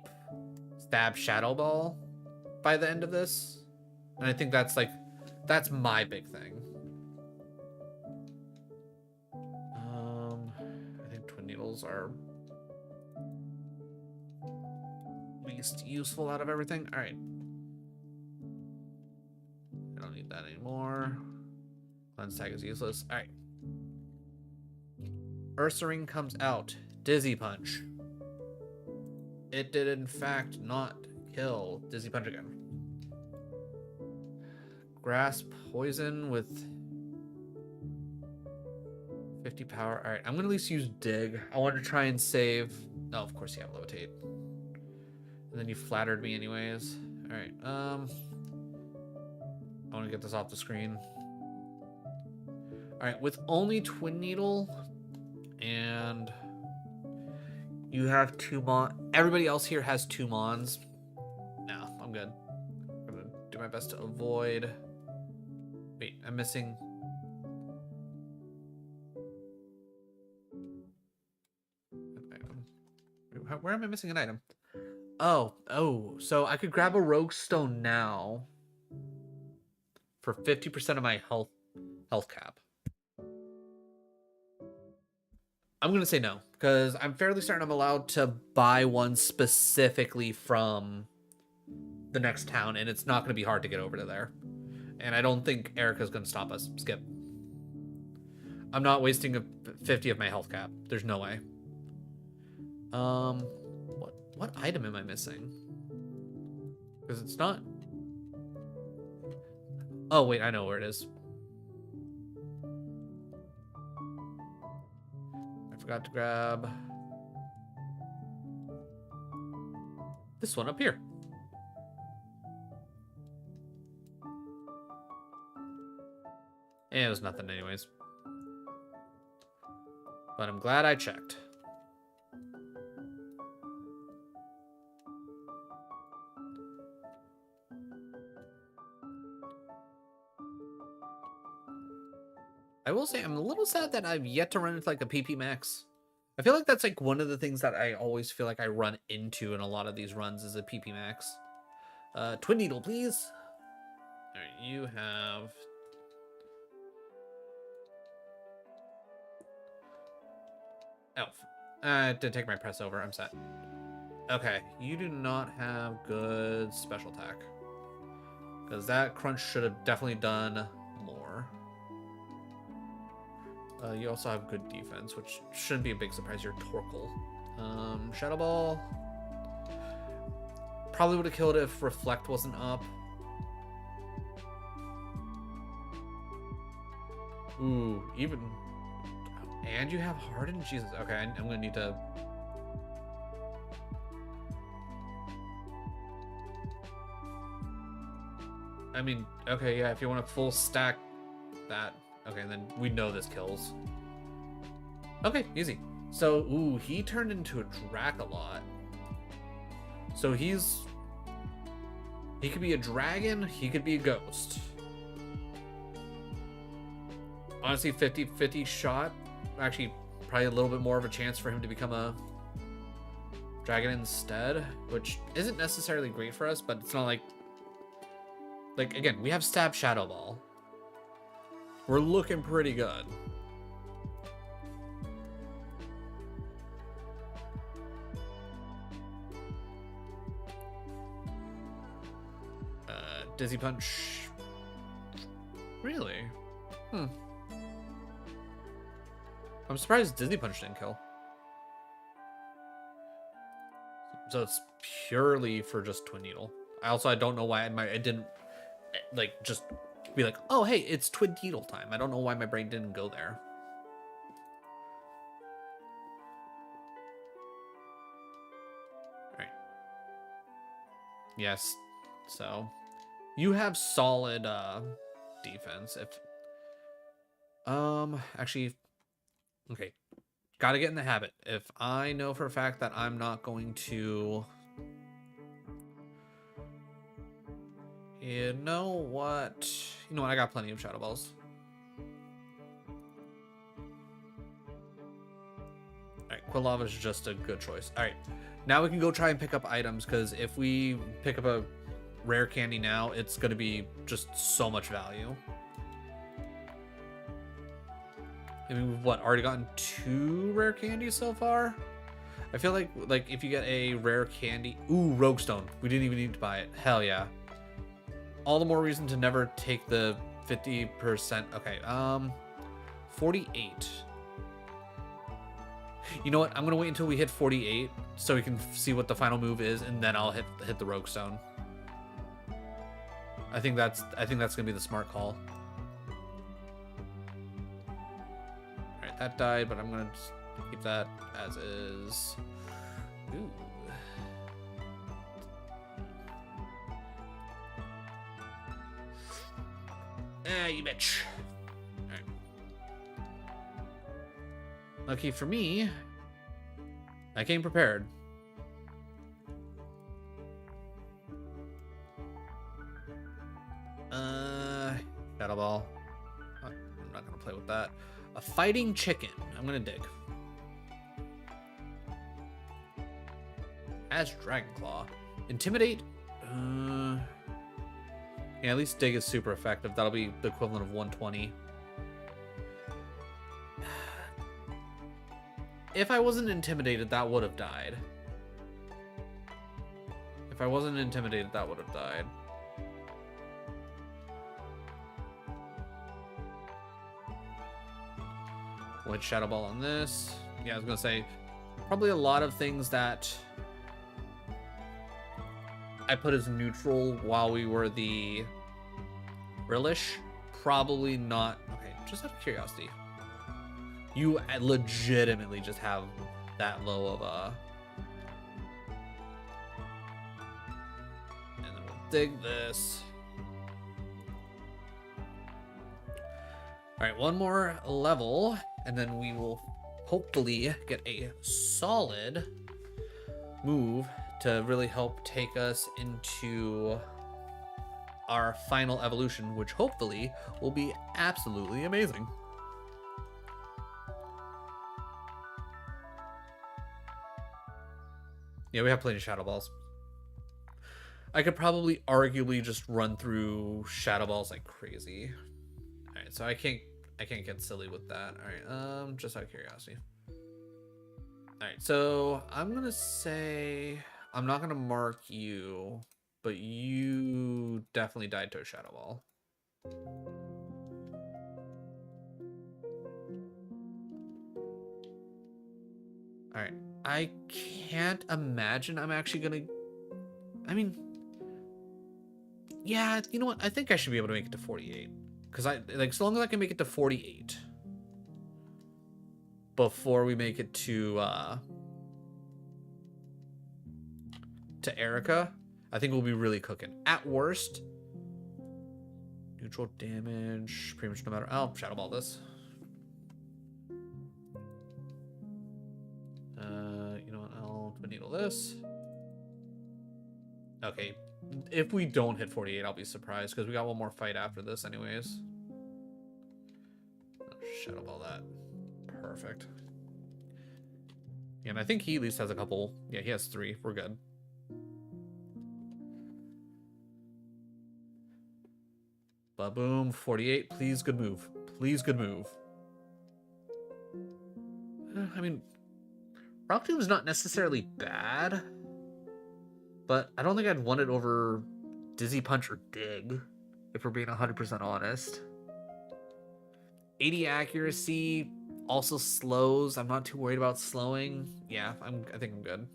S1: Stab Shadow Ball by the end of this. And I think that's like, that's my big thing. I think Twin Needles are least useful out of everything. All right. I don't need that anymore. Cleanse Tag is useless. All right. Ursaring comes out. Dizzy Punch. It did in fact not kill. Dizzy Punch again. Grass Poison with 50 power. Alright, I'm gonna at least use Dig. I want to try and save. Oh, of course you have Levitate. And then you flattered me anyways. Alright, I want to get this off the screen. Alright, with only Twin Needle and you have 2 Mon. Everybody else here has 2 Mons. No, I'm good. I'm gonna do my best to avoid. Wait, I'm missing. An item. Where am I missing an item? Oh, so I could grab a Rogue Stone now for 50% of my health cap. I'm gonna say no, because I'm fairly certain I'm allowed to buy one specifically from the next town, and it's not gonna be hard to get over to there. And I don't think Erica's gonna stop us. Skip. I'm not wasting a 50 of my health cap. There's no way. What item am I missing? Because it's not. Oh wait, I know where it is. Forgot to grab this one up here. And it was nothing anyways. But I'm glad I checked. I will say I'm a little sad that I've yet to run into like a PP max. I feel like that's like one of the things that I always feel like I run into in a lot of these runs is a PP max. Twin Needle, please. All right, you have. Oh, I did take my press over. I'm set. Okay, you do not have good special attack. Because that crunch should have definitely done more. You also have good defense, which shouldn't be a big surprise. You're Torkoal. Shadow Ball. Probably would have killed it if Reflect wasn't up. Ooh, even... And you have Harden? Jesus. Okay, I'm going to need to... I mean, okay, yeah, if you want to full stack that... Okay, then we know this kills. Okay, easy. So, ooh, he turned into a Dracolot. So he could be a dragon, he could be a ghost. Honestly, 50-50 shot. Actually, probably a little bit more of a chance for him to become a dragon instead, which isn't necessarily great for us, but it's not like... Like, again, we have Stab Shadow Ball. We're looking pretty good. Dizzy Punch. Really? I'm surprised Dizzy Punch didn't kill. So it's purely for just Twin Needle. I don't know why I didn't like just be like, oh hey, it's Twin Needle time. I don't know why my brain didn't go there. All right. Yes. So You have solid defense. If actually, okay, gotta get in the habit. If I know for a fact that I'm not going to, you know what? You know what? I got plenty of shadow balls. Alright, Quilava is just a good choice. Alright, now we can go try and pick up items, because if we pick up a rare candy now, it's going to be just so much value. I mean, we've already gotten 2 rare candies so far? I feel like if you get a rare candy... Ooh, Rogue Stone. We didn't even need to buy it. Hell yeah. All the more reason to never take the 50%. Okay, 48. You know what? I'm gonna wait until we hit 48 so we can see what the final move is, and then I'll hit the Rogue Stone. I think that's gonna be the smart call. All right, that died, but I'm gonna just keep that as is. Ooh. Ah, you bitch. Alright. Lucky for me, I came prepared. Shadow Ball. I'm not gonna play with that. A fighting chicken. I'm gonna dig. As Dragon Claw. Intimidate. Yeah, at least dig is super effective. That'll be the equivalent of 120. If I wasn't intimidated, that would have died. If I wasn't intimidated, that would have died. White Shadow Ball on this. Yeah, I was gonna say, probably a lot of things that I put as neutral while we were the Rillish. Probably not. Okay, just out of curiosity. You legitimately just have that low of a... And then we'll dig this. Alright, one more level, and then we will hopefully get a solid move to really help take us into our final evolution, which hopefully will be absolutely amazing. Yeah, we have plenty of Shadow Balls. I could probably arguably just run through Shadow Balls like crazy. Alright, so I can't get silly with that. Alright, just out of curiosity. Alright, so I'm gonna say I'm not gonna mark you, but you definitely died to a Shadow Ball. Alright. I can't imagine I'm actually gonna... I mean... Yeah, you know what? I think I should be able to make it to 48. Because as long as I can make it to 48 before we make it to Erica, I think we'll be really cooking. At worst, neutral damage, pretty much no matter... I'll Shadow Ball this. You know what? I'll needle this. Okay, if we don't hit 48, I'll be surprised, because we got one more fight after this anyways. Shadow Ball that. Perfect. Yeah, and I think he at least has a couple. Yeah, he has 3. We're good. Ba-boom, 48. Please, good move. Please, good move. I mean, Rock Tomb is not necessarily bad, but I don't think I'd want it over Dizzy Punch or Dig, if we're being 100% honest. 80 accuracy also slows. I'm not too worried about slowing. Yeah, I think I'm good.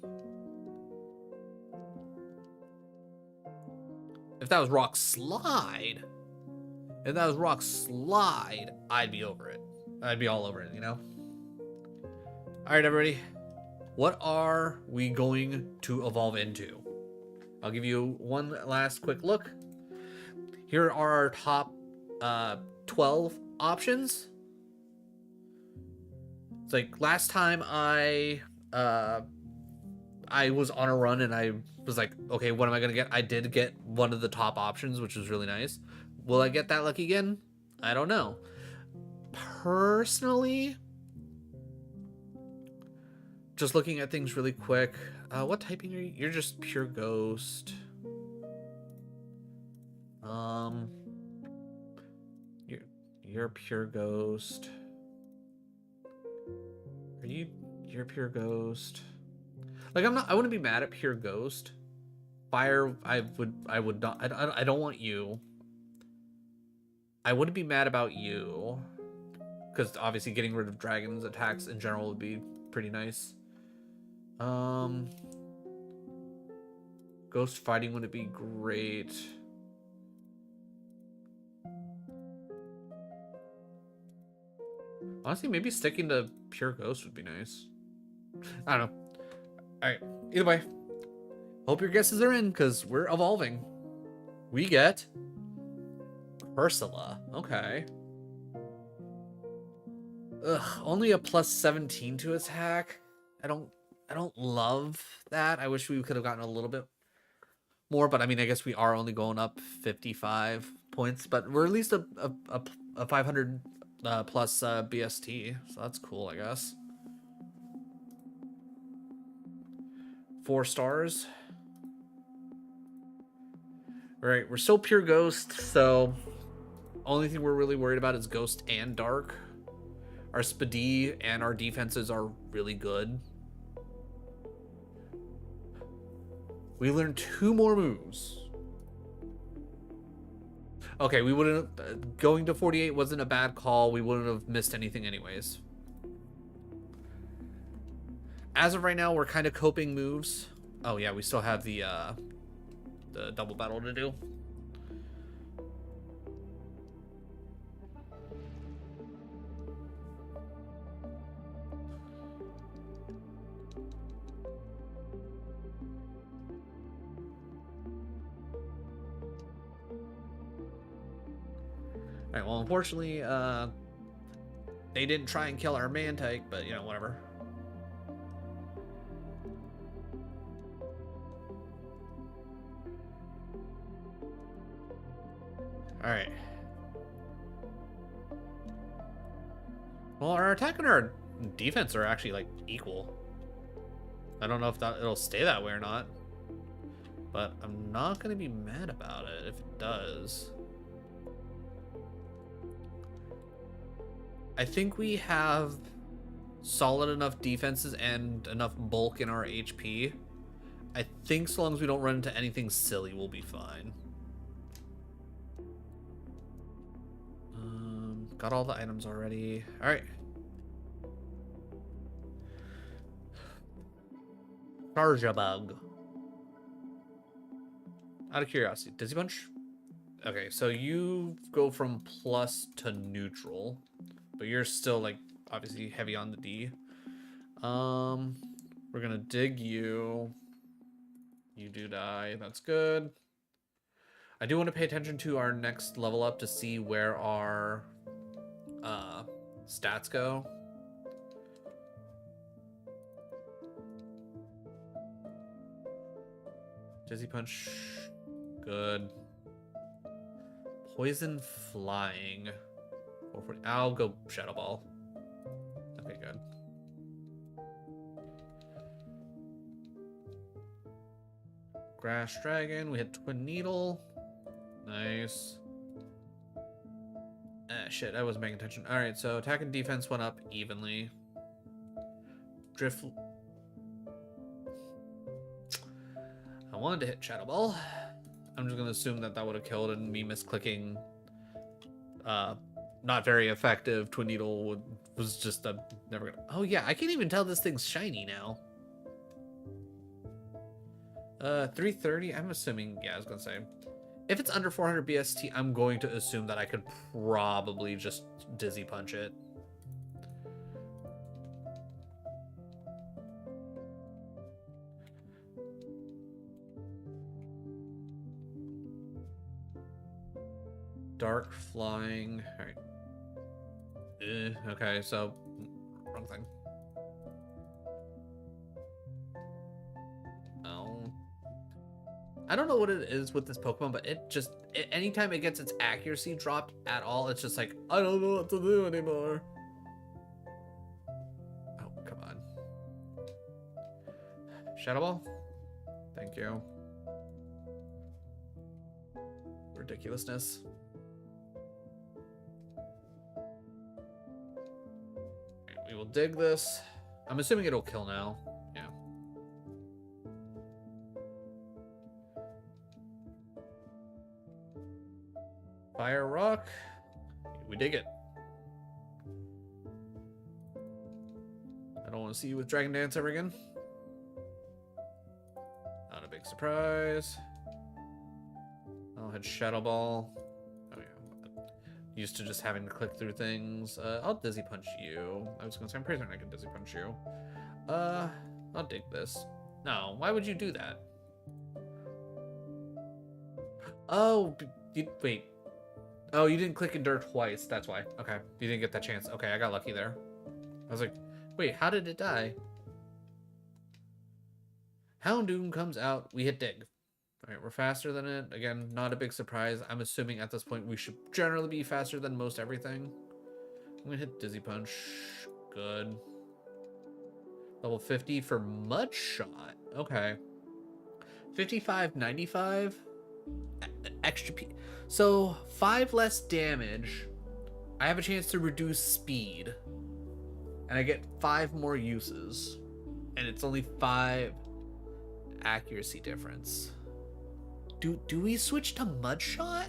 S1: If that was Rock Slide, I'd be over it. I'd be all over it, you know? All right, everybody. What are we going to evolve into? I'll give you one last quick look. Here are our top 12 options. It's like last time I was on a run and I was like, okay, what am I gonna get? I did get one of the top options, which was really nice. Will I get that lucky again? I don't know. Personally, just looking at things really quick. What typing are you? You're just pure ghost. You're pure ghost. You're pure ghost. Like I wouldn't be mad at pure ghost. Fire, I would not. I don't want you. I wouldn't be mad about you, because obviously getting rid of dragons attacks in general would be pretty nice. Ghost fighting wouldn't be great. Honestly, maybe sticking to pure ghost would be nice. I don't know. Alright, either way. Hope your guesses are in, because we're evolving. We get Ursula. Okay. Ugh, only a plus 17 to attack. I don't love that. I wish we could have gotten a little bit more, but I mean, I guess we are only going up 55 points, but we're at least a 500 plus BST, so that's cool, I guess. 4 stars. All right, we're still pure ghost, so only thing we're really worried about is ghost and dark. Our speed and our defenses are really good. We learned 2 more moves. Okay, we wouldn't... going to 48 wasn't a bad call. We wouldn't have missed anything anyways. As of right now, we're kind of coping moves. Oh yeah, we still have the double battle to do. Alright, well, unfortunately, they didn't try and kill our Mantike, but, you know, whatever. Alright. Well, our attack and our defense are actually, like, equal. I don't know if it'll stay that way or not. But I'm not going to be mad about it if it does. I think we have solid enough defenses and enough bulk in our HP. I think so long as we don't run into anything silly, we'll be fine. Got all the items already. All right. Charge bug. Out of curiosity, does he punch? Okay, so you go from plus to neutral. But you're still, like, obviously heavy on the D. We're gonna dig you. You do die. That's good. I do want to pay attention to our next level up to see where our stats go. Dizzy punch. Good. Poison flying. 440. I'll go Shadow Ball. Okay, good. Grass Dragon. We hit Twin Needle. Nice. Ah, shit. I wasn't paying attention. Alright, so attack and defense went up evenly. Drift. I wanted to hit Shadow Ball. I'm just going to assume that would have killed, and me misclicking not very effective Twin Needle was just never gonna... Oh yeah, I can't even tell this thing's shiny now. 330, I'm assuming, yeah, I was gonna say. If it's under 400 BST, I'm going to assume that I could probably just Dizzy Punch it. Dark flying. All right. Okay, so wrong thing. Oh. I don't know what it is with this Pokemon, but anytime it gets its accuracy dropped at all, it's just like, I don't know what to do anymore. Oh, come on. Shadow Ball? Thank you. Ridiculousness. We will dig this. I'm assuming it'll kill now. Yeah. Fire rock. We dig it. I don't want to see you with Dragon Dance ever again. Not a big surprise. I'll hit Shadow Ball. Oh yeah. Used to just having to click through things. I'll Dizzy Punch you. I was gonna say I'm pretty certain I can Dizzy Punch you. I'll dig this. No, why would you do that? Oh, wait. Oh, you didn't click Endure twice. That's why. Okay, you didn't get that chance. Okay, I got lucky there. I was like, wait, how did it die? Houndoom comes out. We hit dig. All right, we're faster than it. Again, not a big surprise. I'm assuming at this point we should generally be faster than most everything. I'm gonna hit Dizzy Punch. Good. Level 50 for Mud Shot. Okay. 55, 95. Extra P. So 5 less damage. I have a chance to reduce speed. And I get 5 more uses. And it's only 5 accuracy difference. Do we switch to Mud Shot?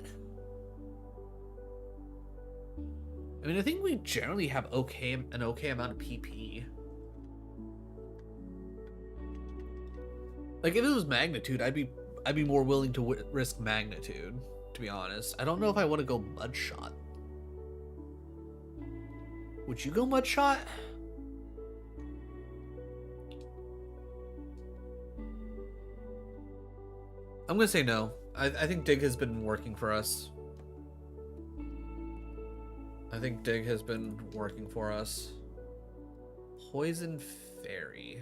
S1: I mean, I think we generally have an okay amount of PP. Like if it was Magnitude, I'd be more willing to risk Magnitude, to be honest. I don't know if I want to go Mud Shot. Would you go Mud Shot? I'm gonna say no. I think Dig has been working for us. I think Dig has been working for us. Poison Fairy.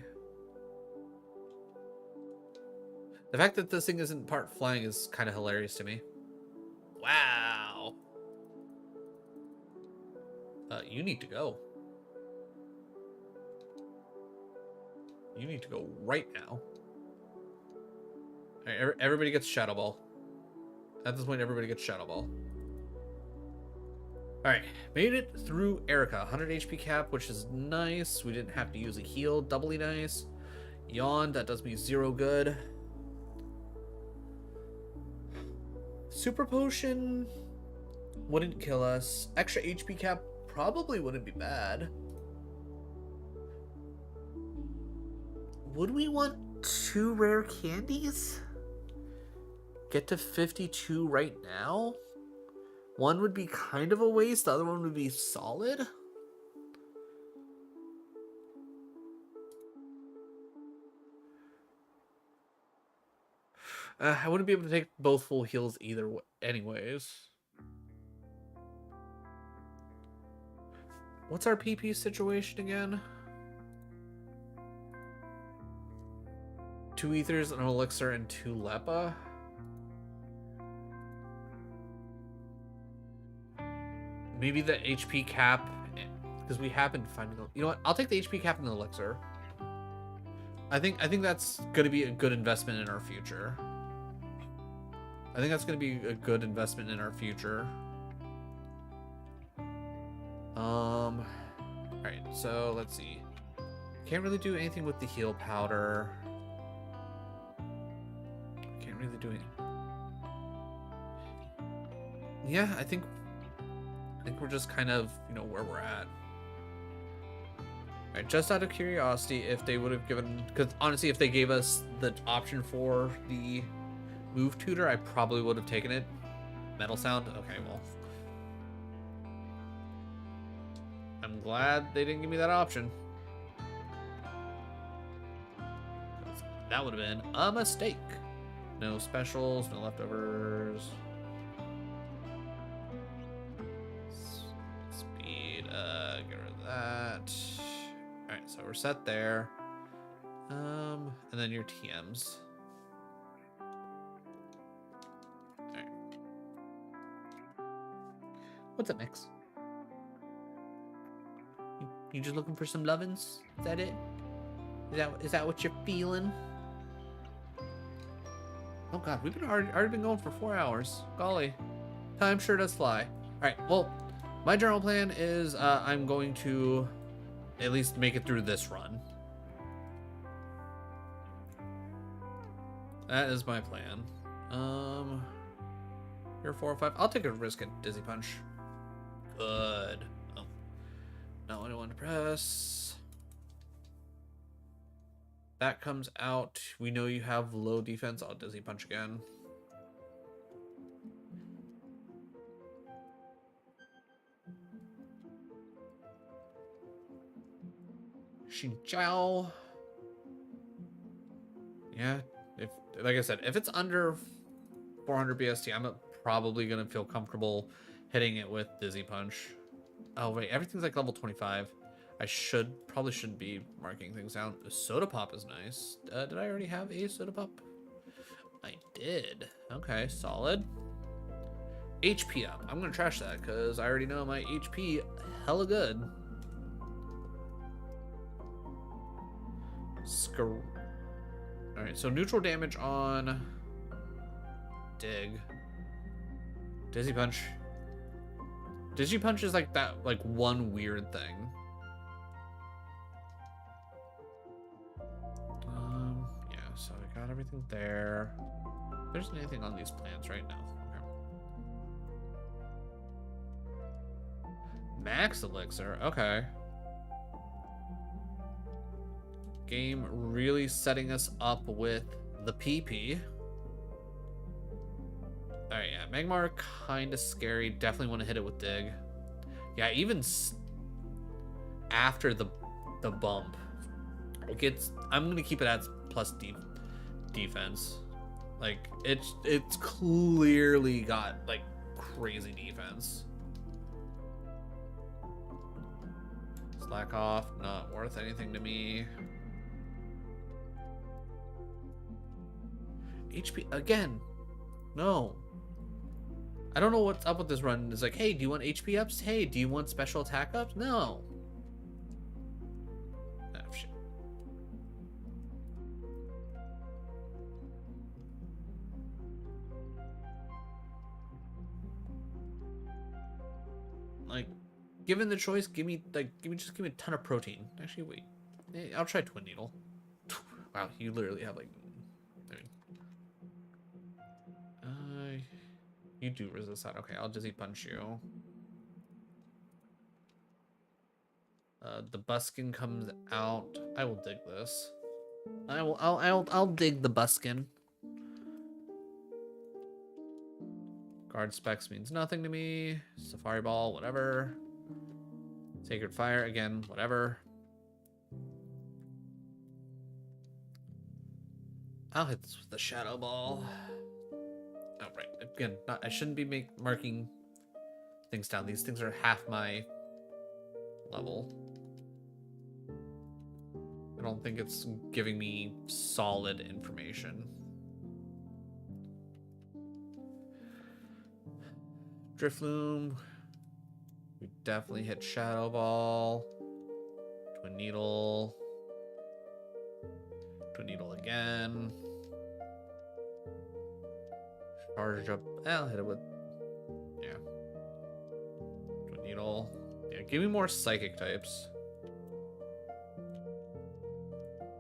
S1: The fact that this thing isn't part flying is kind of hilarious to me. Wow. You need to go. You need to go right now. All right, everybody gets Shadow Ball. At this point, everybody gets Shadow Ball. All right, made it through Erica. 100 HP cap, which is nice. We didn't have to use a heal. Doubly nice. Yawn, that does me 0 good. Super Potion wouldn't kill us. Extra HP cap probably wouldn't be bad. Would we want 2 rare candies? Get to 52 right now? One would be kind of a waste, the other one would be solid. I wouldn't be able to take both full heals either anyways. What's our PP situation again? 2 ethers, an elixir, and 2 Lepa. Maybe the HP cap, because we happen to find. You know what? I'll take the HP cap and the elixir. I think that's going to be a good investment in our future. I think that's going to be a good investment in our future. All right. So let's see. Can't really do anything with the heal powder. Can't really do anything. Yeah, I think we're just kind of, where we're at. Alright, just out of curiosity, if they would have given... Because honestly, if they gave us the option for the move tutor, I probably would have taken it. Metal sound? Okay, well. I'm glad they didn't give me that option. That would have been a mistake. No specials, no leftovers. that. Alright, so we're set there. And then your TMs. Alright. What's up, Mix? You just looking for some lovin's? Is that it? Is that what you're feeling? Oh god, we've been already been going for 4 hours. Golly. Time sure does fly. Alright, well, my general plan is I'm going to at least make it through this run. That is my plan. Here 4 or 5. I'll take a risk at Dizzy Punch. Good. Oh. No, I don't want to press. That comes out. We know you have low defense. I'll Dizzy Punch again. Xinjiao. Yeah, if like I said, if it's under 400 BST, I'm probably gonna feel comfortable hitting it with Dizzy Punch. Oh wait, everything's like level 25. I probably shouldn't be marking things down. Soda Pop is nice. Did I already have a Soda Pop? I did. Okay, solid. HP up. I'm gonna trash that because I already know my HP hella good. Alright, so neutral damage on Dig. Dizzy Punch. Dizzy Punch is like that, like one weird thing. Yeah, so I got everything there. There's anything on these plants right now. Okay. Max Elixir, okay. Game really setting us up with the PP. Alright, yeah, Magmar kind of scary. Definitely want to hit it with Dig. Yeah, even after the bump, I'm gonna keep it at plus defense. Like it's clearly got like crazy defense. Slack off, not worth anything to me. HP again. No. I don't know what's up with this run. It's like, hey, do you want HP ups? Hey, do you want special attack ups? No. Oh, shit. Like, given the choice, give me a ton of protein. Actually, wait. I'll try Twin Needle. Wow, you literally have like. You do resist that. Okay, I'll Dizzy Punch you. The Buskin comes out. I will dig this. I'll dig the Buskin. Guard Specs means nothing to me. Safari Ball, whatever. Sacred Fire again, whatever. I'll hit this with the Shadow Ball. Oh, right. Again, I shouldn't be marking things down. These things are half my level. I don't think it's giving me solid information. Drifloom. We definitely hit Shadow Ball. Twin Needle. Twin Needle again. Charge up. I'll hit it with. Yeah. Twin Needle. Yeah, give me more psychic types.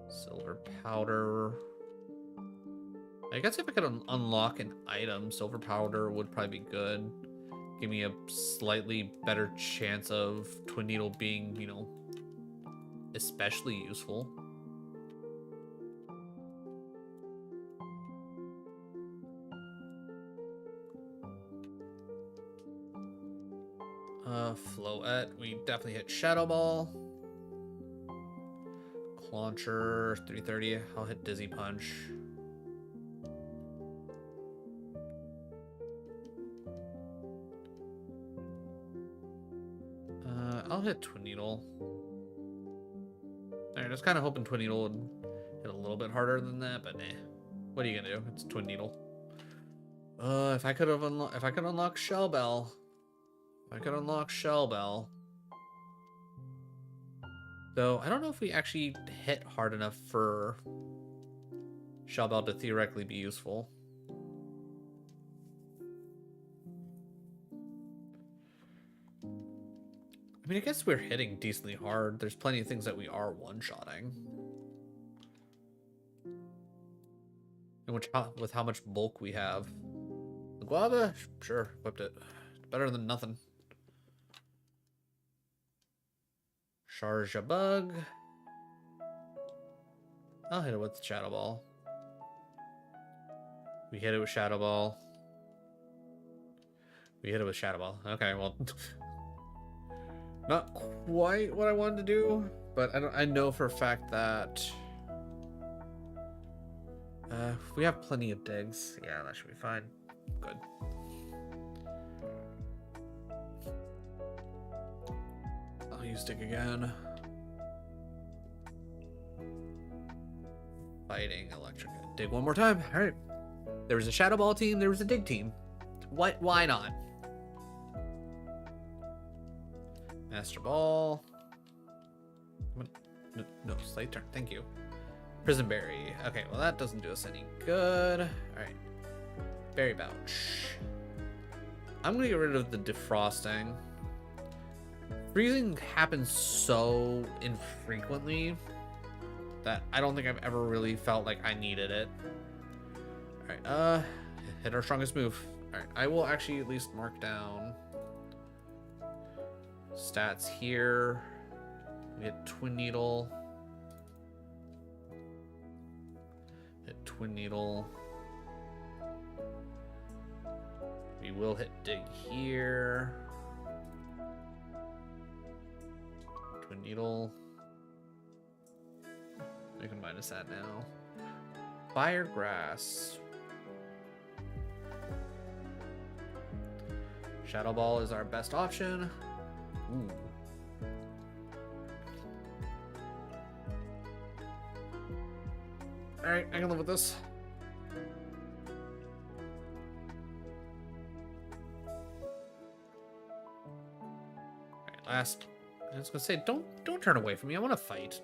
S1: Silver Powder. I guess if I could unlock an item, Silver Powder would probably be good. Give me a slightly better chance of Twin Needle being, you know, especially useful. Floette, we definitely hit Shadow Ball. Launcher, 330, I'll hit Dizzy Punch. I'll hit Twin Needle. Alright, I was kind of hoping Twin Needle would hit a little bit harder than that, but nah. What are you gonna do? It's Twin Needle. If I could unlock Shell Bell. If I could unlock Shell Bell. Though, I don't know if we actually hit hard enough for Shell Bell to theoretically be useful. I mean, I guess we're hitting decently hard. There's plenty of things that we are one-shotting. And with how much bulk we have. The guava? Sure, whipped it. It's better than nothing. Charge a bug. I'll hit it with Shadow Ball. We hit it with Shadow Ball. We hit it with Shadow Ball. Okay, well, not quite what I wanted to do, but I know for a fact that we have plenty of digs. Yeah, that should be fine. Good. I'll use dig again. Fighting electric. Dig one more time. All right. There was a Shadow Ball team. There was a dig team. What? Why not? Master Ball. No, Slate turn. Thank you. Prison Berry. Okay, well that doesn't do us any good. Alright. Berry Pouch. I'm gonna get rid of the defrosting. Freezing happens so infrequently that I don't think I've ever really felt like I needed it. Alright, hit our strongest move. Alright, I will actually at least mark down stats here. We hit Twin Needle. Hit Twin Needle. We will hit dig here. Twin Needle. We can minus that now. Fire Grass. Shadow Ball is our best option. Ooh. Alright, I can live with this. Alright, last. I was gonna say, don't turn away from me. I want to fight.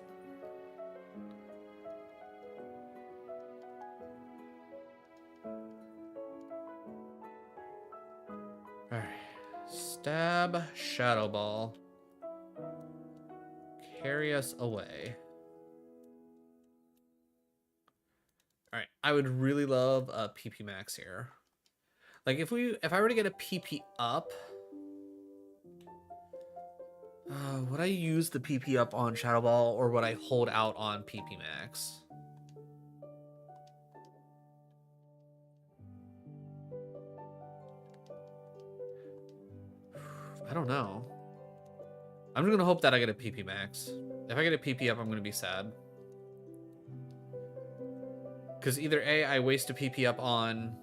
S1: Alright. Stab, Shadow Ball. Carry us away. Alright, I would really love a PP max here. Like if I were to get a PP up, would I use the PP up on Shadow Ball or would I hold out on PP max? I don't know. I'm just gonna hope that I get a PP max. If I get a PP up, I'm gonna be sad. Because either A, I waste a PP up on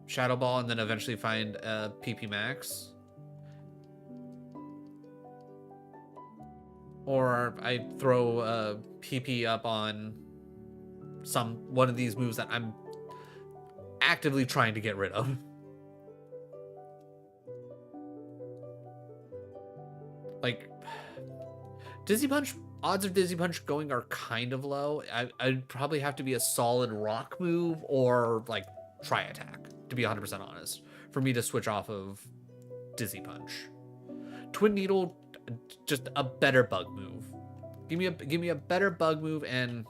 S1: Shadow Ball and then eventually find a PP max. Or I throw a PP up on one of these moves that I'm actively trying to get rid of. Like, Dizzy Punch, odds of Dizzy Punch going are kind of low. I'd probably have to be a solid rock move or like Tri Attack, to be 100% honest, for me to switch off of Dizzy Punch. Twin Needle, just a better bug move. Give me a better bug move and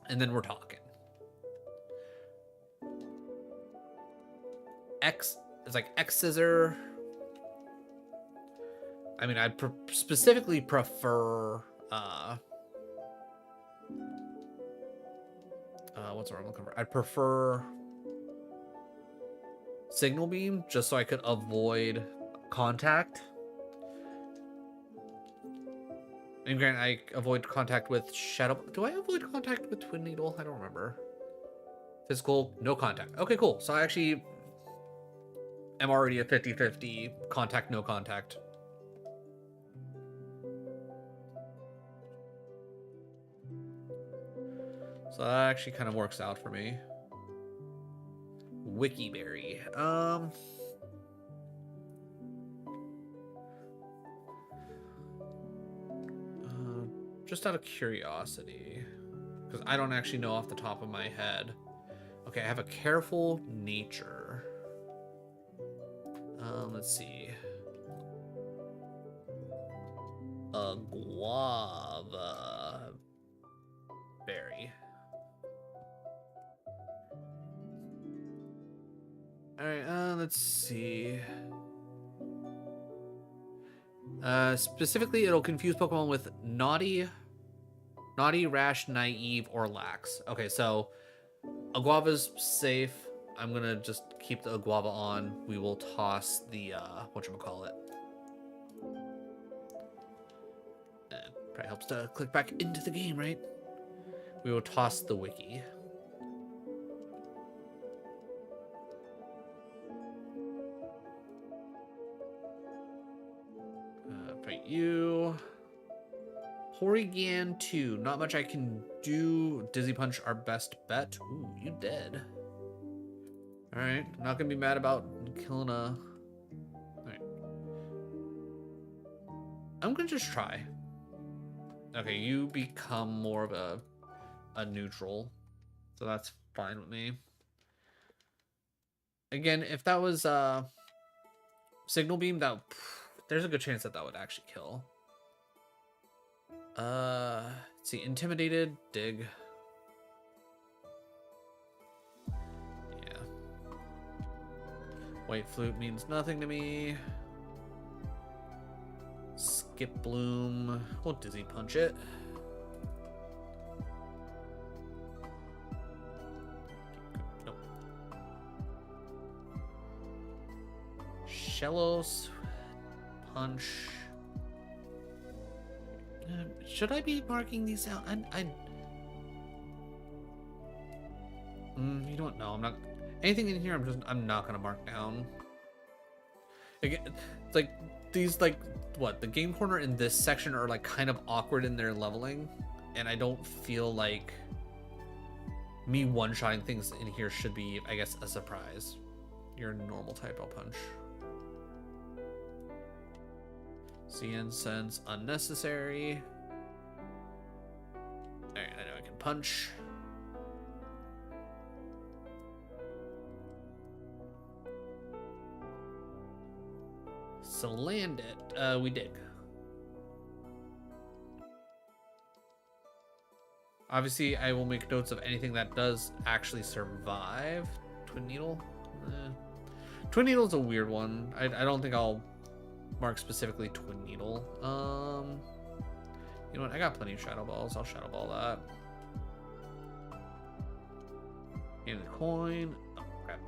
S1: then we're talking. It's like X Scissor. I mean, I specifically prefer what's the word I'm looking for? I'd prefer Signal Beam just so I could avoid contact. And granted, I avoid contact with Shadow. Do I avoid contact with Twin Needle? I don't remember. Physical, no contact. Okay, cool. So I actually am already a 50-50 contact, no contact. So that actually kind of works out for me. Wikiberry. Just out of curiosity, because I don't actually know off the top of my head. Okay, I have a careful nature. Let's see. A guava berry. Alright, let's see. Specifically, it'll confuse Pokemon with naughty, rash, naive, or lax. Okay, so a guava's safe. I'm gonna just keep the guava on. We will toss the whatchamacallit. Probably helps to click back into the game, right? We will toss the wiki. Fight you. Porygon 2. Not much I can do. Dizzy Punch, our best bet. Ooh, you dead. Alright. Not gonna be mad about killing a... Alright. I'm gonna just try. Okay, you become more of a neutral. So that's fine with me. Again, if that was Signal Beam, that... There's a good chance that that would actually kill. Let's see, intimidated, dig. Yeah. White flute means nothing to me. Skip bloom. We'll dizzy punch it. Nope. Shellos. Punch. Should I be marking these out? You don't know. I'm not. Anything in here, I'm not gonna mark down. Again, it's like these, like, what, the game corner in this section are like kind of awkward in their leveling, and I don't feel like me one-shotting things in here should be, I guess, a surprise. You're a normal type. I'll punch. CN sense unnecessary. Alright, I know I can punch. So land it. We dig. Obviously, I will make notes of anything that does actually survive. Twin Needle? Twin Needle's a weird one. I don't think I'll mark specifically Twin Needle. You know what? I got plenty of Shadow Balls. I'll Shadow Ball that. And the coin. Oh, crap.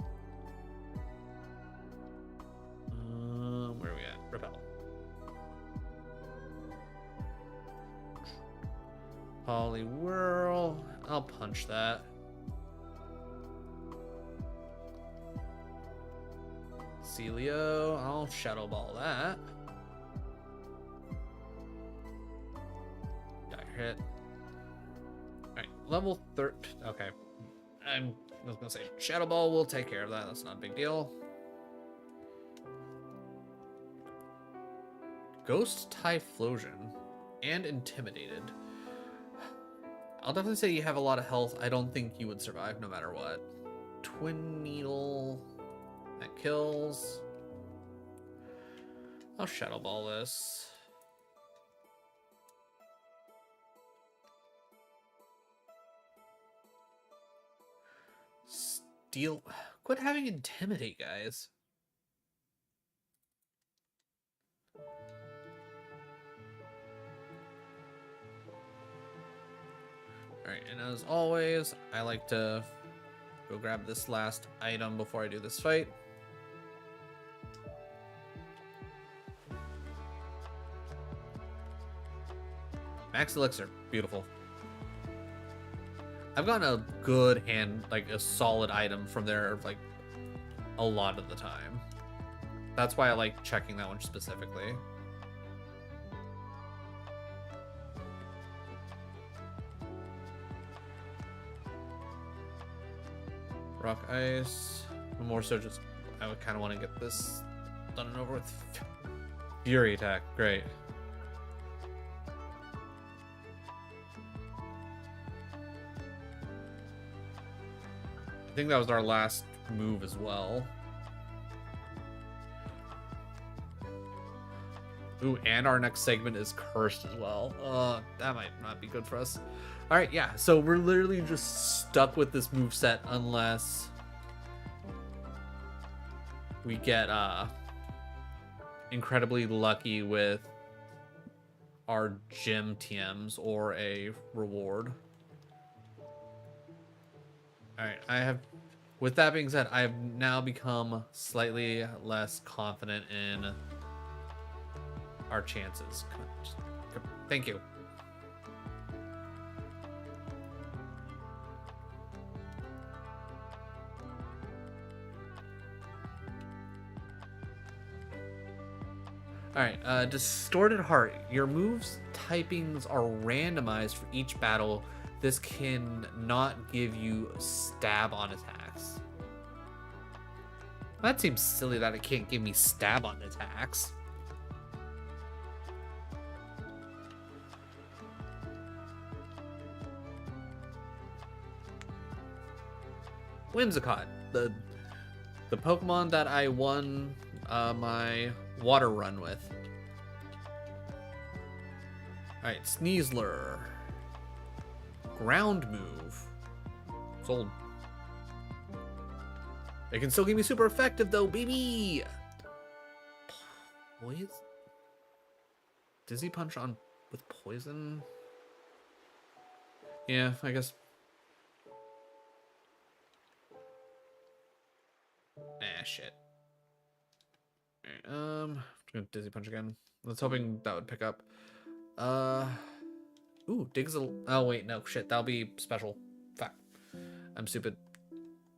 S1: Where are we at? Repel. Poliwhirl. I'll punch that. Celio. I'll Shadow Ball that. Dire hit. Alright, level 3. Okay. I was gonna say Shadow Ball will take care of that. That's not a big deal. Ghost Typhlosion and Intimidated. I'll definitely say you have a lot of health. I don't think you would survive no matter what. Twin Needle. That kills. I'll Shadow Ball this. Steal. Quit having Intimidate, guys. Alright, and as always, I like to go grab this last item before I do this fight. Max Elixir, beautiful. I've gotten a good hand, like a solid item from there, like a lot of the time. That's why I like checking that one specifically. Rock ice. More so just I would kind of want to get this done and over with. Fury attack, great. I think that was our last move as well. Ooh, and our next segment is cursed as well. That might not be good for us. All right, yeah. So we're literally just stuck with this moveset unless we get incredibly lucky with our gym TMs or a reward. All right, with that being said, I have now become slightly less confident in our chances. Thank you. Alright, Distorted Heart. Your moves typings are randomized for each battle. This can not give you stab on attacks. That seems silly that it can't give me stab on attacks. Whimsicott, the Pokemon that I won my water run with. Alright, Sneasler. Ground move. Sold. It can still give me super effective though, baby! Poison? Dizzy Punch on with poison? Yeah, I guess. Ah, shit. Alright, gonna Dizzy Punch again. I was hoping that would pick up. Ooh, Dig's a... Oh, wait, no, shit, that'll be special. Fuck. I'm stupid.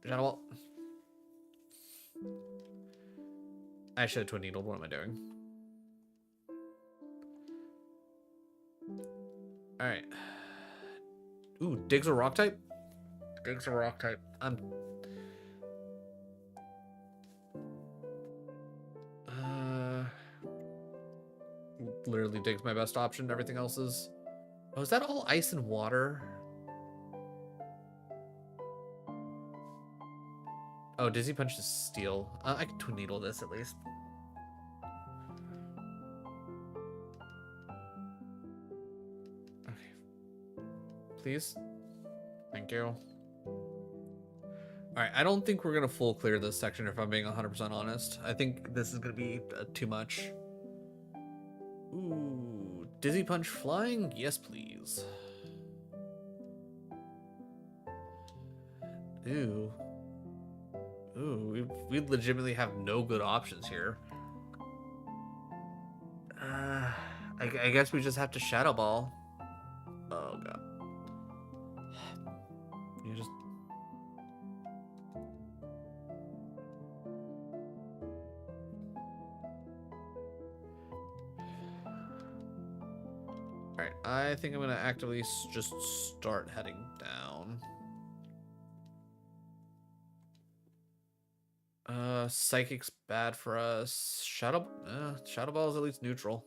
S1: Shadow Ball. I should have Twin Needled. What am I doing? Alright. Ooh, Dig's a rock type? Dig's a rock type. Literally Dig's my best option. Everything else is... Oh, is that all ice and water? Oh, Dizzy Punch is steel. I can Twin Needle this at least. Okay. Please? Thank you. Alright, I don't think we're going to full clear this section if I'm being 100% honest. I think this is going to be too much. Ooh, Dizzy Punch flying? Yes, please. Ooh. Ooh, we legitimately have no good options here. I guess we just have to Shadow Ball. Oh, God. You just... Alright, I think I'm gonna actively just start heading down. Psychic's bad for us. Shadow Ball is at least neutral.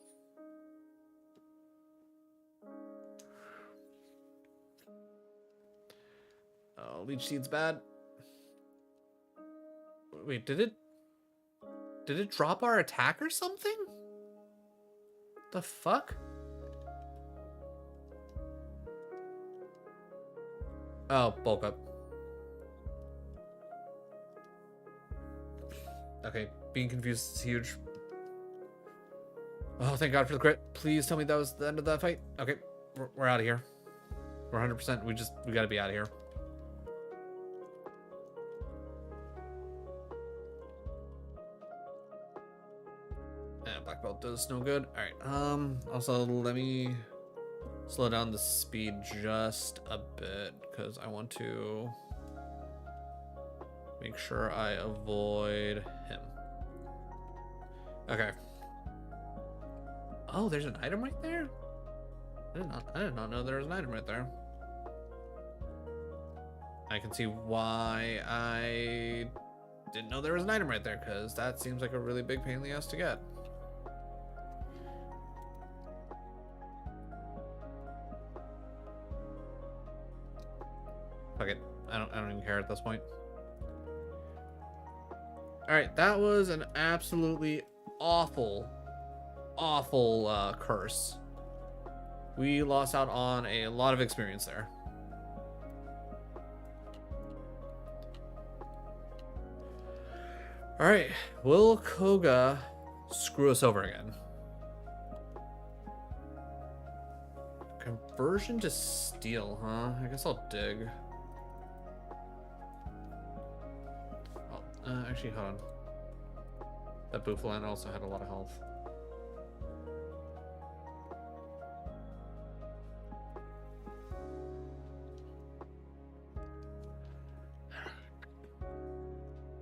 S1: Oh, Leech Seed's bad. Wait, did it drop our attack or something? The fuck? Oh, bulk up. Okay, being confused is huge. Oh, thank God for the crit. Please tell me that was the end of that fight. Okay, we're out of here. We're 100%. We gotta be out of here. Black belt does no good. Alright, also let me slow down the speed just a bit because I want to make sure I avoid him. Okay. Oh, there's an item right there? I did not know there was an item right there. I can see why I didn't know there was an item right there, because that seems like a really big pain in the ass to get. Fuck it. I don't even care at this point. Alright, that was an absolutely awful curse. We lost out on a lot of experience there. Alright, will Koga screw us over again? Conversion to steel, huh? I guess I'll dig. Oh, actually, hold on. That Bouffalant also had a lot of health.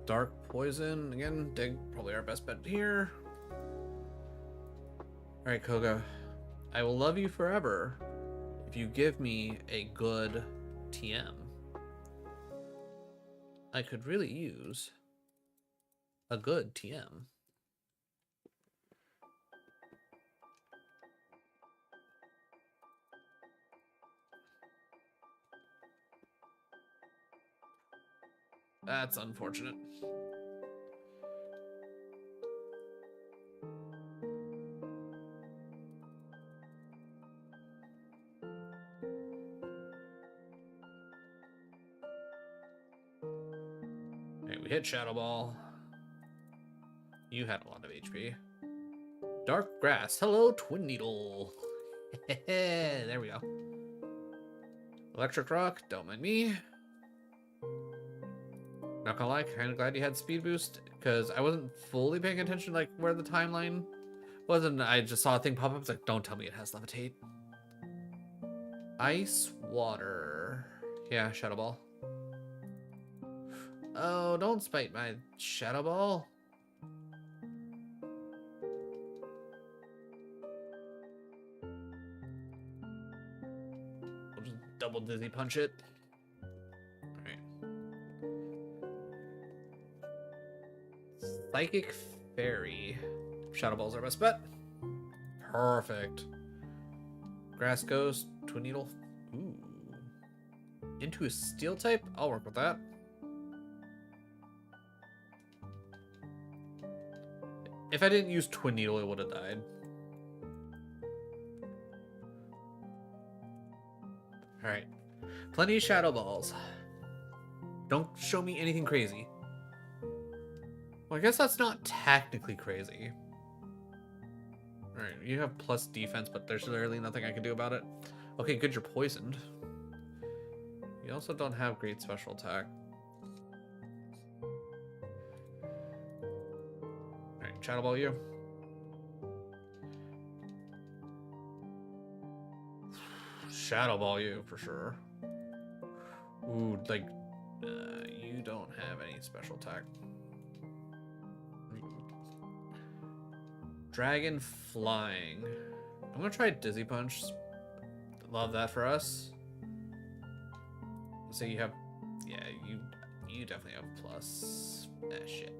S1: Dark poison again. Dig, probably our best bet here. All right, Koga, I will love you forever if you give me a good TM. I could really use a good TM. That's unfortunate. Okay, we hit Shadow Ball. You had a lot of HP. Dark Grass. Hello, Twin Needle. There we go. Electric Rock. Don't mind me. Not gonna lie, kind of glad you had Speed Boost, because I wasn't fully paying attention like where the timeline was, and I just saw a thing pop up. It's like, don't tell me it has Levitate. Ice Water. Yeah, Shadow Ball. Oh, don't spite my Shadow Ball. We'll just double Dizzy Punch it. Psychic Fairy. Shadow Ball's our best bet. Perfect. Grass Ghost, Twin Needle. Ooh. Into a Steel type? I'll work with that. If I didn't use Twin Needle, it would have died. Alright. Plenty of Shadow Balls. Don't show me anything crazy. Well, I guess that's not technically crazy. Alright, you have plus defense, but there's literally nothing I can do about it. Okay, good, you're poisoned. You also don't have great special attack. Alright, Shadow Ball you. Shadow Ball you, for sure. Ooh, like, you don't have any special attack. Dragon Flying. I'm gonna try Dizzy Punch. Love that for us. So you have, yeah, you definitely have plus. Ah, shit.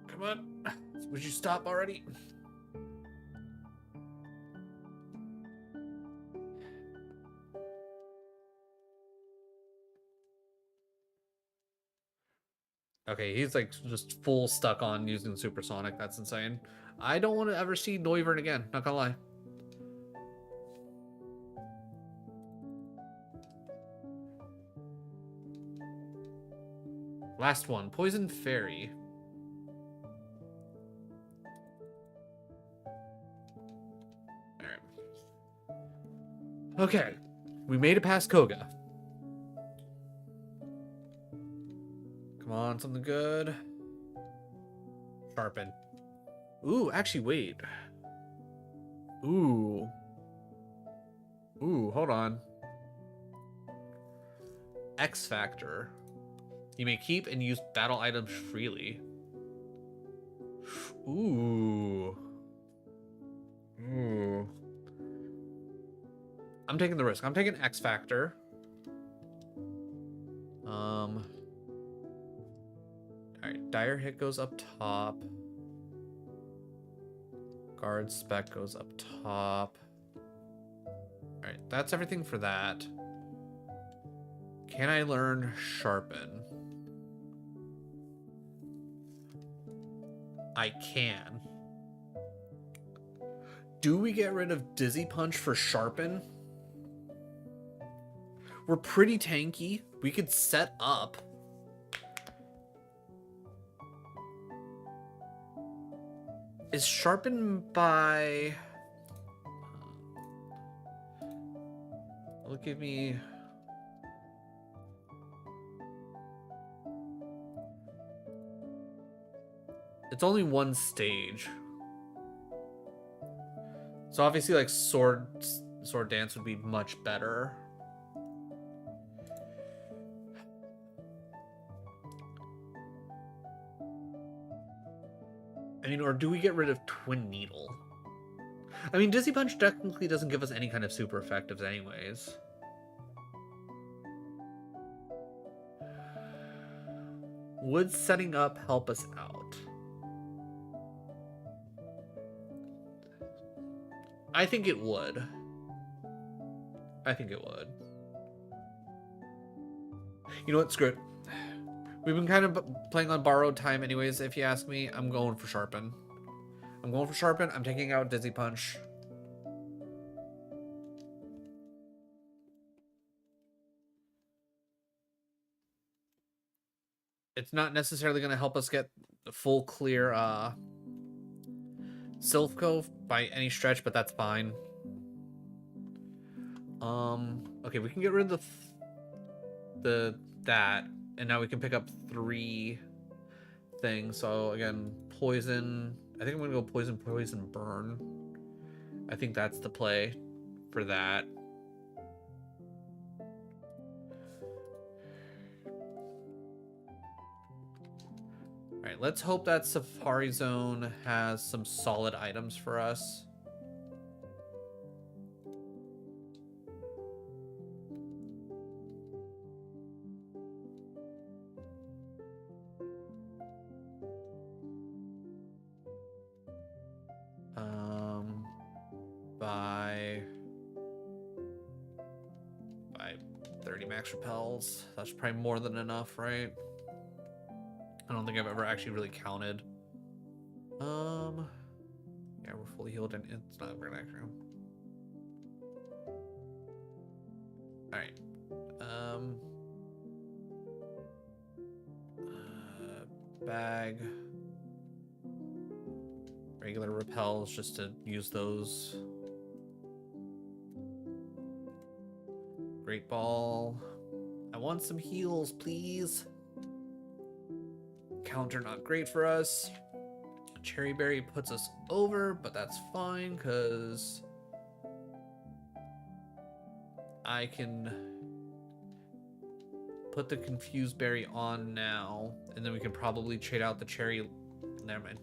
S1: Come on, would you stop already? Okay, he's like just full stuck on using Supersonic. That's insane. I don't want to ever see Noivern again, not gonna lie. Last one, Poison Fairy. Alright. Okay, we made it past Koga. Come on, something good. Sharpen. Ooh, actually, wait. Ooh. Ooh, hold on. X Factor. You may keep and use battle items freely. Ooh. Ooh. I'm taking the risk. I'm taking X Factor. Alright, Dire Hit goes up top. Guard Spec goes up top. Alright, that's everything for that. Can I learn Sharpen? I can. Do we get rid of Dizzy Punch for Sharpen? We're pretty tanky. We could set up. Is Sharpen by... It'll give me... It's only one stage. So obviously like Sword Dance would be much better. I mean, or do we get rid of Twin Needle? I mean, Dizzy Punch technically doesn't give us any kind of super effectives anyways. Would setting up help us out? I think it would. I think it would. You know what? Screw it. We've been kind of playing on borrowed time anyways, if you ask me. I'm going for Sharpen. I'm going for Sharpen. I'm taking out Dizzy Punch. It's not necessarily going to help us get the full clear Silphco by any stretch, but that's fine. Okay, we can get rid of that, and now we can pick up 3 things. So again, poison. I think I'm gonna go poison, burn. I think that's the play for that. All right, let's hope that Safari Zone has some solid items for us. By 30 max repels. That's probably more than enough, right? I don't think I've ever actually really counted. Yeah, we're fully healed and it's not very accurate. Alright. Bag. Regular repels, just to use those. Great Ball. I want some heals, please. Counter not great for us. Cherry Berry puts us over, but that's fine because I can put the Confused Berry on now, and then we can probably trade out the Cherry. Never mind.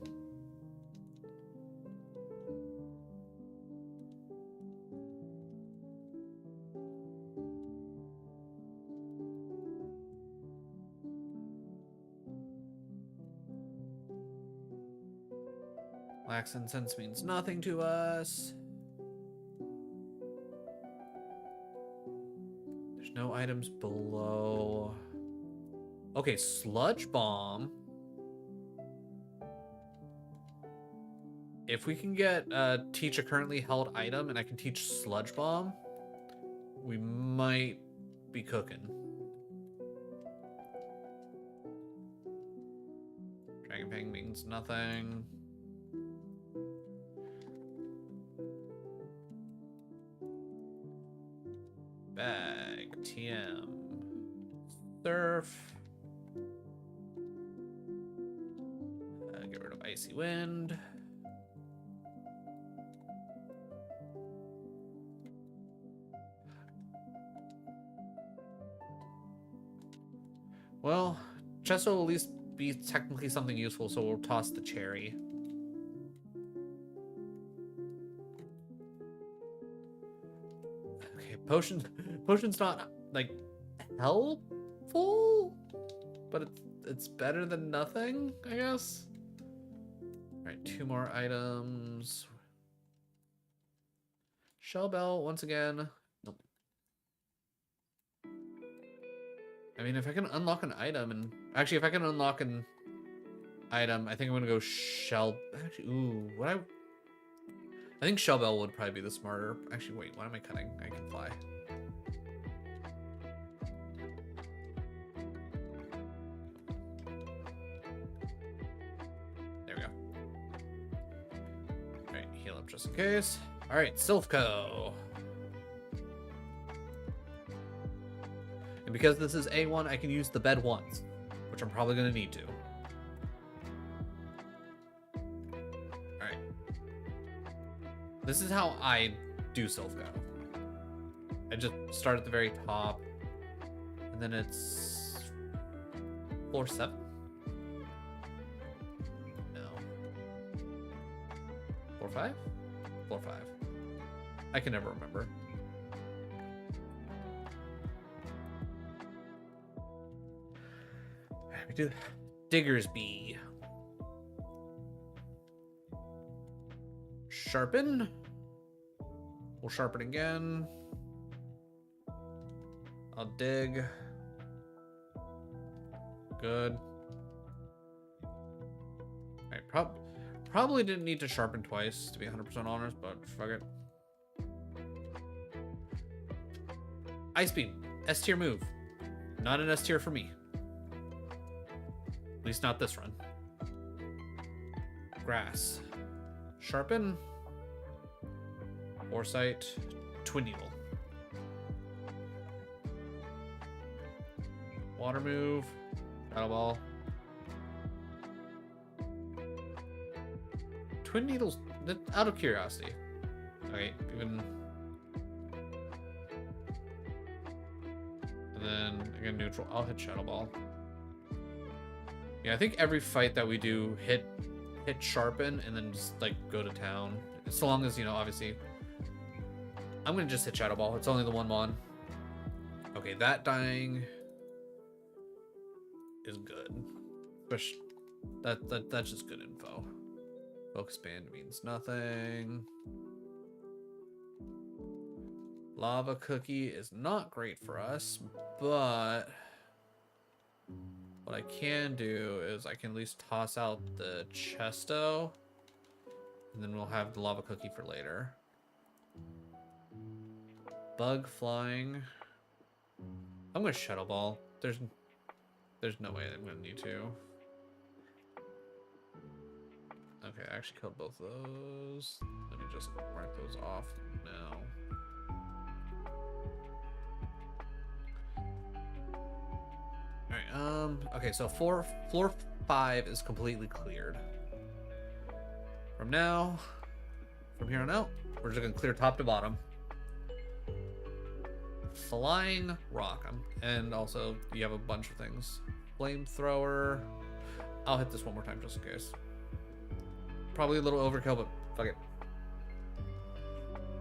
S1: Wax Incense means nothing to us. There's no items below. Okay, Sludge Bomb. If we can get teach a currently held item and I can teach Sludge Bomb, we might be cooking. Dragon Fang means nothing. Bag, TM, Surf. Get rid of Icy Wind. Well, Chesto will at least be technically something useful, so we'll toss the Cherry. Potion's not like helpful, but it's better than nothing, I guess. All right, 2 more items. Shell bell once again. Nope. I mean, if I can unlock an item, and actually, if I can unlock an item, I think I'm gonna go shell. Actually, ooh, I think shell bell would probably be the smarter. Actually, wait, what am I cutting? I can fly. There we go. All right, heal up just in case. All right, Silphco. And because this is A1, I can use the bed once, which I'm probably gonna need to. Alright. This is how I do Silphco. I just start at the very top, and then it's floor 7? No. Floor 5? Floor 5. I can never remember. We do Digger's Bee. Sharpen. We'll sharpen again. I'll dig. Good. Alright, probably didn't need to sharpen twice, to be 100% honest, but fuck it. Ice Beam. S tier move. Not an S tier for me. At least not this run. Grass. Sharpen. Foresight. Twin Needle. Water move. Shadow Ball. Twin Needles, out of curiosity. Okay, even... And then, again, neutral. I'll hit Shadow Ball. Yeah, I think every fight that we do, hit sharpen, and then just, like, go to town. So long as, you know, obviously... I'm gonna just hit Shadow Ball. It's only the one mon. Okay, that dying... is good. That's just good info. Focus Band means nothing. Lava Cookie is not great for us, but... what I can do is I can at least toss out the Chesto, and then we'll have the Lava Cookie for later. Bug Flying. I'm gonna Shadow Ball. There's no way I'm gonna need to. Okay, I actually killed both those. Let me just mark those off now. Alright, okay, so floor 5 is completely cleared. From here on out, we're just gonna clear top to bottom. Flying Rock, and also you have a bunch of things. Flamethrower. I'll hit this one more time just in case. Probably a little overkill, but fuck it.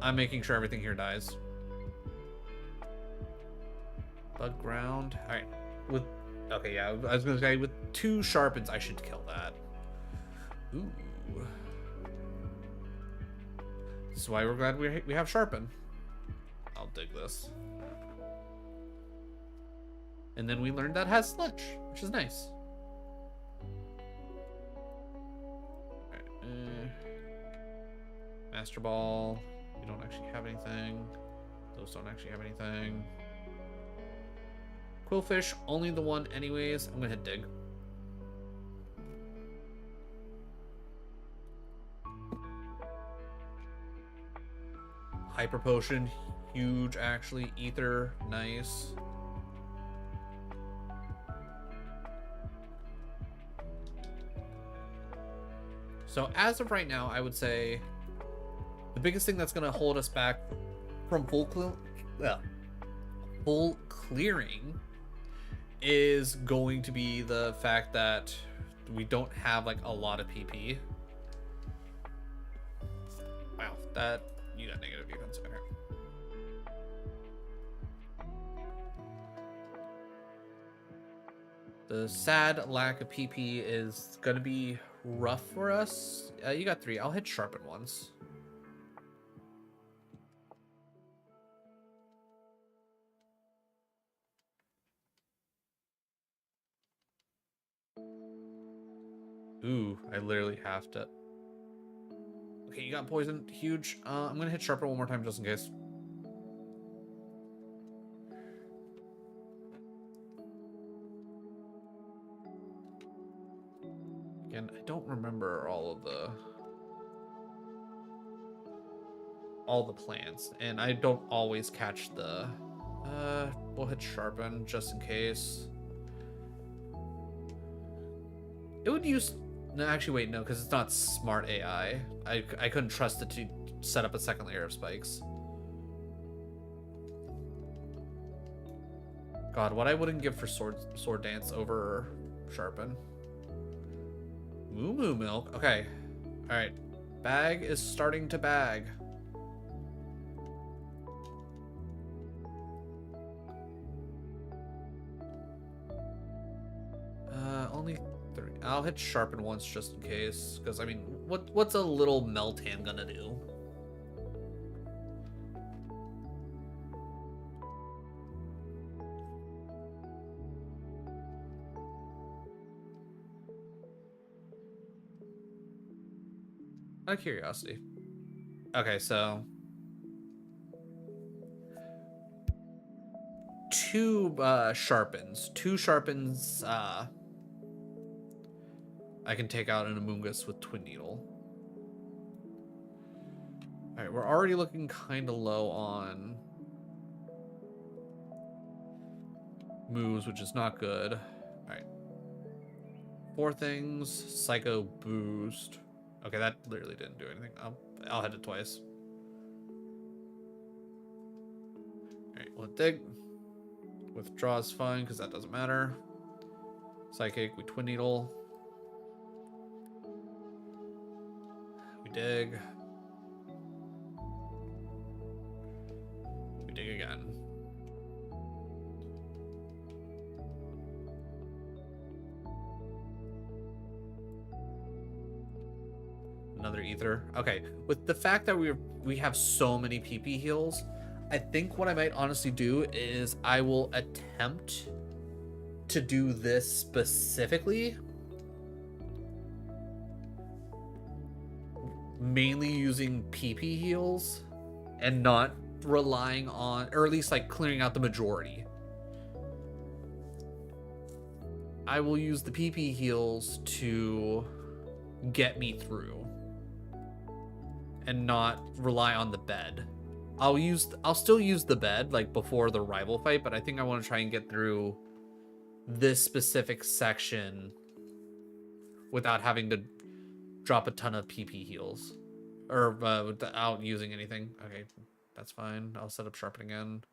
S1: I'm making sure everything here dies. Bug Ground. Alright. Okay, yeah, I was gonna say with 2 sharpens I should kill that. Ooh. This is why we're glad we have sharpen. I'll dig this. And then we learned that has Sludge, which is nice. Master Ball. We don't actually have anything. Those don't actually have anything. Quillfish, only the one anyways. I'm gonna hit dig. Hyper Potion, huge actually. Ether, nice. So as of right now, I would say the biggest thing that's going to hold us back from full clearing is going to be the fact that we don't have like a lot of PP. Wow, that you got negative defense. Okay. The sad lack of PP is gonna be rough for us. You got 3. I'll hit sharpen once. Ooh, I literally have to. Okay, you got poisoned. Huge. I'm gonna hit sharpen one more time just in case. Again, I don't remember all the plans, and I don't always catch the. We'll hit sharpen just in case. It would use. No, actually, wait, no, because it's not smart AI. I couldn't trust it to set up a second layer of spikes. God, what I wouldn't give for sword dance over sharpen. Moo moo milk. Okay. All right. Bag is starting to bag. Only 3. I'll hit sharpen once just in case, because I mean, what's a little Meltan gonna do? Out of curiosity. Okay, so 2 sharpens. 2 sharpens. I can take out an Amoongus with Twin Needle. Alright, we're already looking kind of low on moves, which is not good. Alright. 4 things. Psycho boost. Okay, that literally didn't do anything. I'll hit it twice. Alright, we'll dig. Withdraw is fine, because that doesn't matter. Psychic, we Twin Needle. Dig. We dig again. Another ether. Okay, with the fact that we have so many PP heals, I think what I might honestly do is I will attempt to do this specifically, mainly using PP heals and not relying on, or at least like clearing out the majority. I will use the PP heals to get me through and not rely on the bed. I'll still use the bed like before the rival fight, but I think I want to try and get through this specific section without having to drop a ton of PP heals or without using anything. Okay, that's fine. I'll set up sharpen again.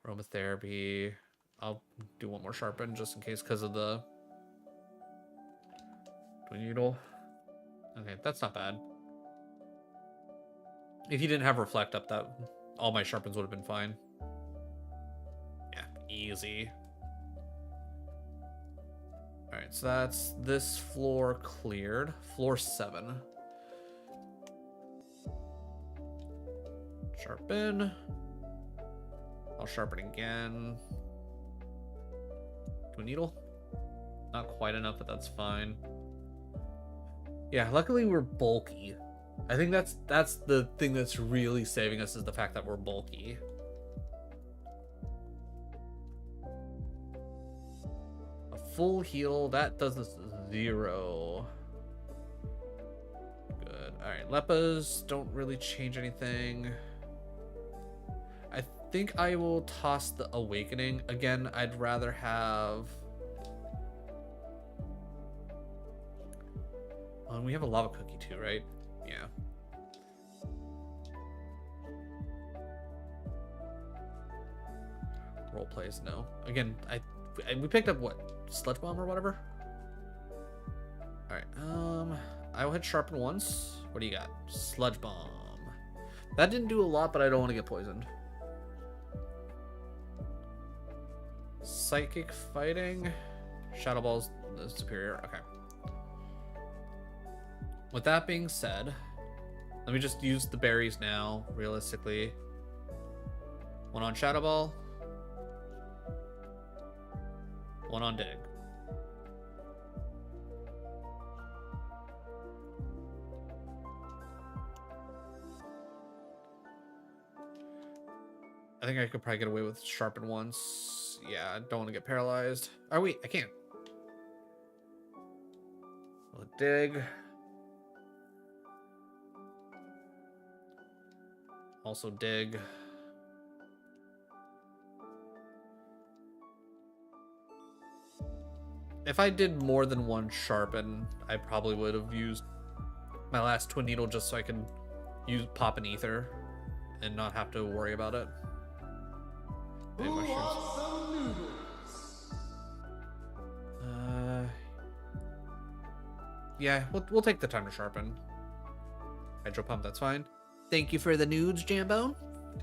S1: Aromatherapy. I'll do one more sharpen just in case because of the Twin Needle. Okay, that's not bad. If you didn't have reflect up, that all my sharpens would have been fine. Yeah, easy. All right, so that's this floor cleared. Floor 7. Sharpen. I'll sharpen again. Twin Needle. Not quite enough, but that's fine. Yeah, luckily we're bulky. I think that's the thing that's really saving us, is the fact that we're bulky. A full heal, that does us 0. Good. Alright, Leppas don't really change anything. I think I will toss the Awakening. Again, I'd rather have... we have a Lava Cookie too, right? Yeah. Role plays, no. Again, we picked up what? Sludge Bomb or whatever? Alright, I will hit sharpen once. What do you got? Sludge Bomb. That didn't do a lot, but I don't want to get poisoned. Psychic Fighting. Shadow Ball's the superior. Okay. With that being said, let me just use the berries now, realistically. One on Shadow Ball. One on Dig. I think I could probably get away with Sharpen once. Yeah, I don't want to get paralyzed. Oh, wait, I can't. We'll Dig. Also Dig. If I did more than one Sharpen, I probably would have used my last Twin Needle just so I can pop an Ether and not have to worry about it. Hey, mushrooms. Yeah, we'll take the time to Sharpen. Hydro Pump, that's fine. Thank you for the nudes, Jambone.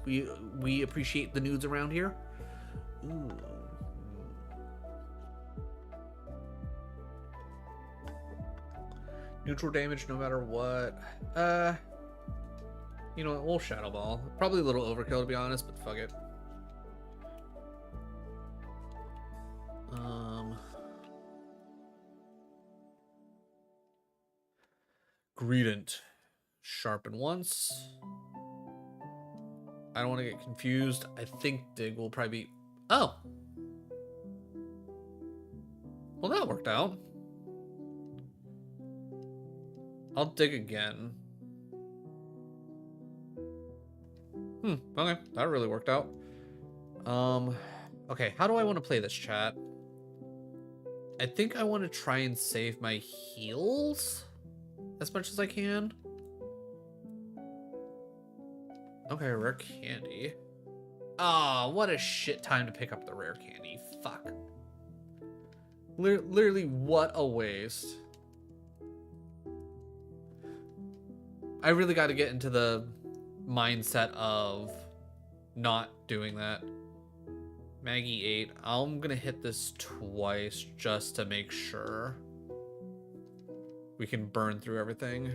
S1: We appreciate the nudes around here. Ooh. Neutral damage no matter what. You know what? We'll Shadow Ball. Probably a little overkill to be honest, but fuck it. Greedent. Sharpen once. I don't want to get confused. I think Dig will probably be... Oh! Well, that worked out. I'll Dig again. Okay. That really worked out. Okay, how do I want to play this, chat? I think I want to try and save my heals as much as I can. Okay, rare candy. Ah, what a shit time to pick up the rare candy. Fuck. Literally, what a waste. I really got to get into the mindset of not doing that. Maggie 8. I'm gonna hit this twice just to make sure we can burn through everything.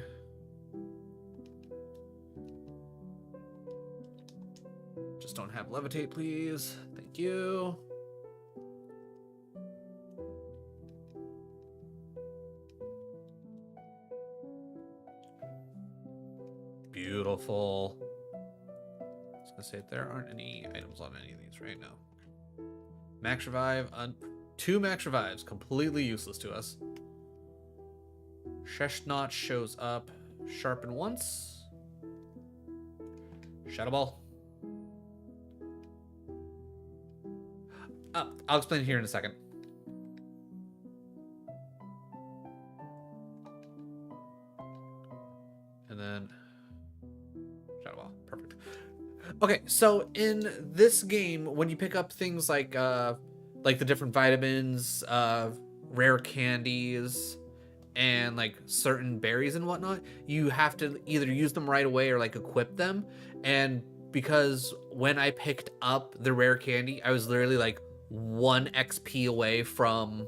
S1: Just don't have levitate, please. Thank you. Beautiful. I was gonna say there aren't any items on any of these right now. Max revive on 2 max revives, completely useless to us. Sheshnot shows up. Sharpen once. Shadow Ball. I'll explain here in a second. And then Shadow Ball. Perfect. Okay, so in this game, when you pick up things like the different vitamins, rare candies, and like certain berries and whatnot, you have to either use them right away or like equip them. And because when I picked up the rare candy, I was literally like 1 XP away from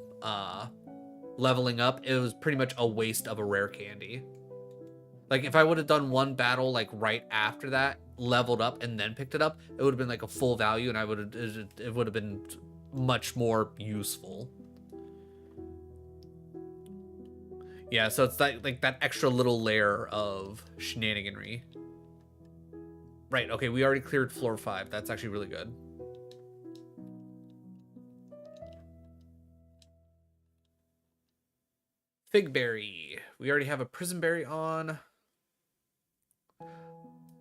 S1: leveling up. It was pretty much a waste of a rare candy. Like if I would have done one battle like right after that, leveled up and then picked it up, it would have been like a full value, and it would have been much more useful. Yeah, so it's like that extra little layer of shenaniganry. Right, okay, we already cleared floor 5. That's actually really good. Fig berry. We already have a prison berry on.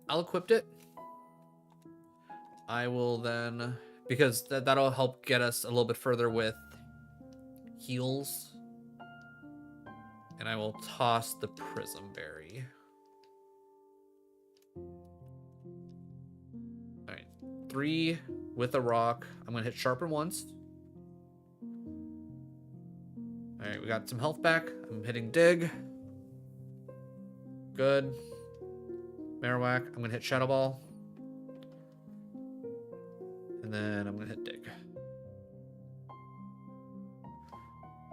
S1: I'll equip it. I will then, because that'll help get us a little bit further with heals. And I will toss the prism berry. All right, 3 with a rock. I'm gonna hit sharpen once. All right, we got some health back. I'm hitting dig. Good. Marowak. I'm gonna hit Shadow Ball. And then I'm gonna hit dig.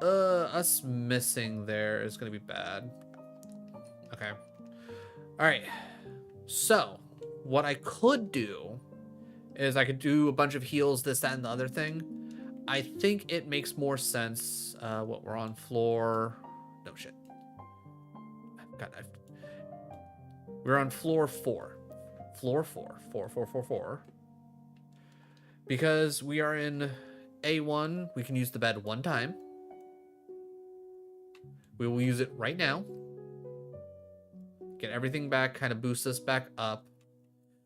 S1: Us missing there is gonna be bad. Okay. Alright. So, what I could do is I could do a bunch of heals, this, that, and the other thing. I think it makes more sense. What, we're on floor... No, shit. God, we're on floor 4. Floor 4. 4, 4, 4, 4. Because we are in A1, we can use the bed one time. We will use it right now. Get everything back, kind of boost us back up.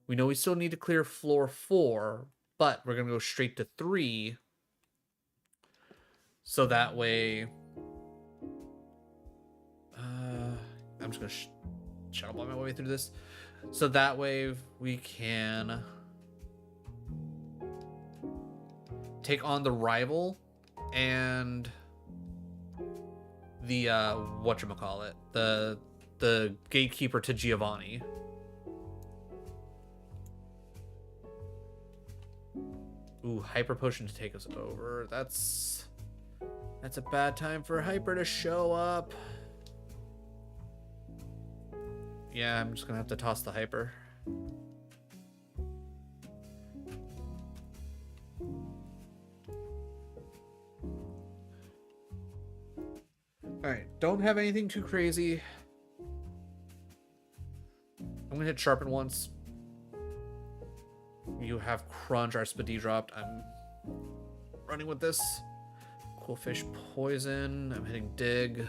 S1: We know we still need to clear floor 4, but we're going to go straight to 3. So that way... I'm just going to shadow ball my way through this. So that way we can take on the rival and the whatchamacallit, the gatekeeper to Giovanni. Ooh, hyper potion to take us over. That's a bad time for hyper to show up. Yeah, I'm just gonna have to toss the hyper. Alright, don't have anything too crazy. I'm gonna hit sharpen once. You have crunch, our speed dropped. I'm running with this. Cool fish poison. I'm hitting dig.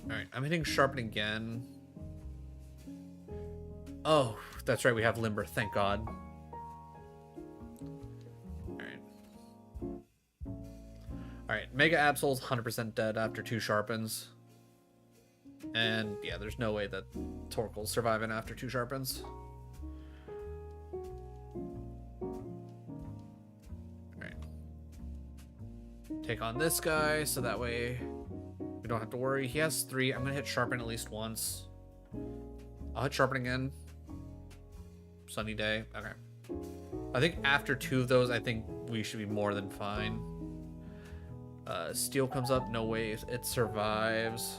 S1: Alright, I'm hitting sharpen again. Oh, that's right, we have limber, thank God. Alright, Mega Absol's 100% dead after 2 sharpens. And yeah, there's no way that Torkoal's surviving after 2 sharpens. Alright. Take on this guy, so that way we don't have to worry. He has 3. I'm gonna hit sharpen at least once. I'll hit sharpen again. Sunny day. Okay. I think after 2 of those, I think we should be more than fine. Steel comes up, no way it survives.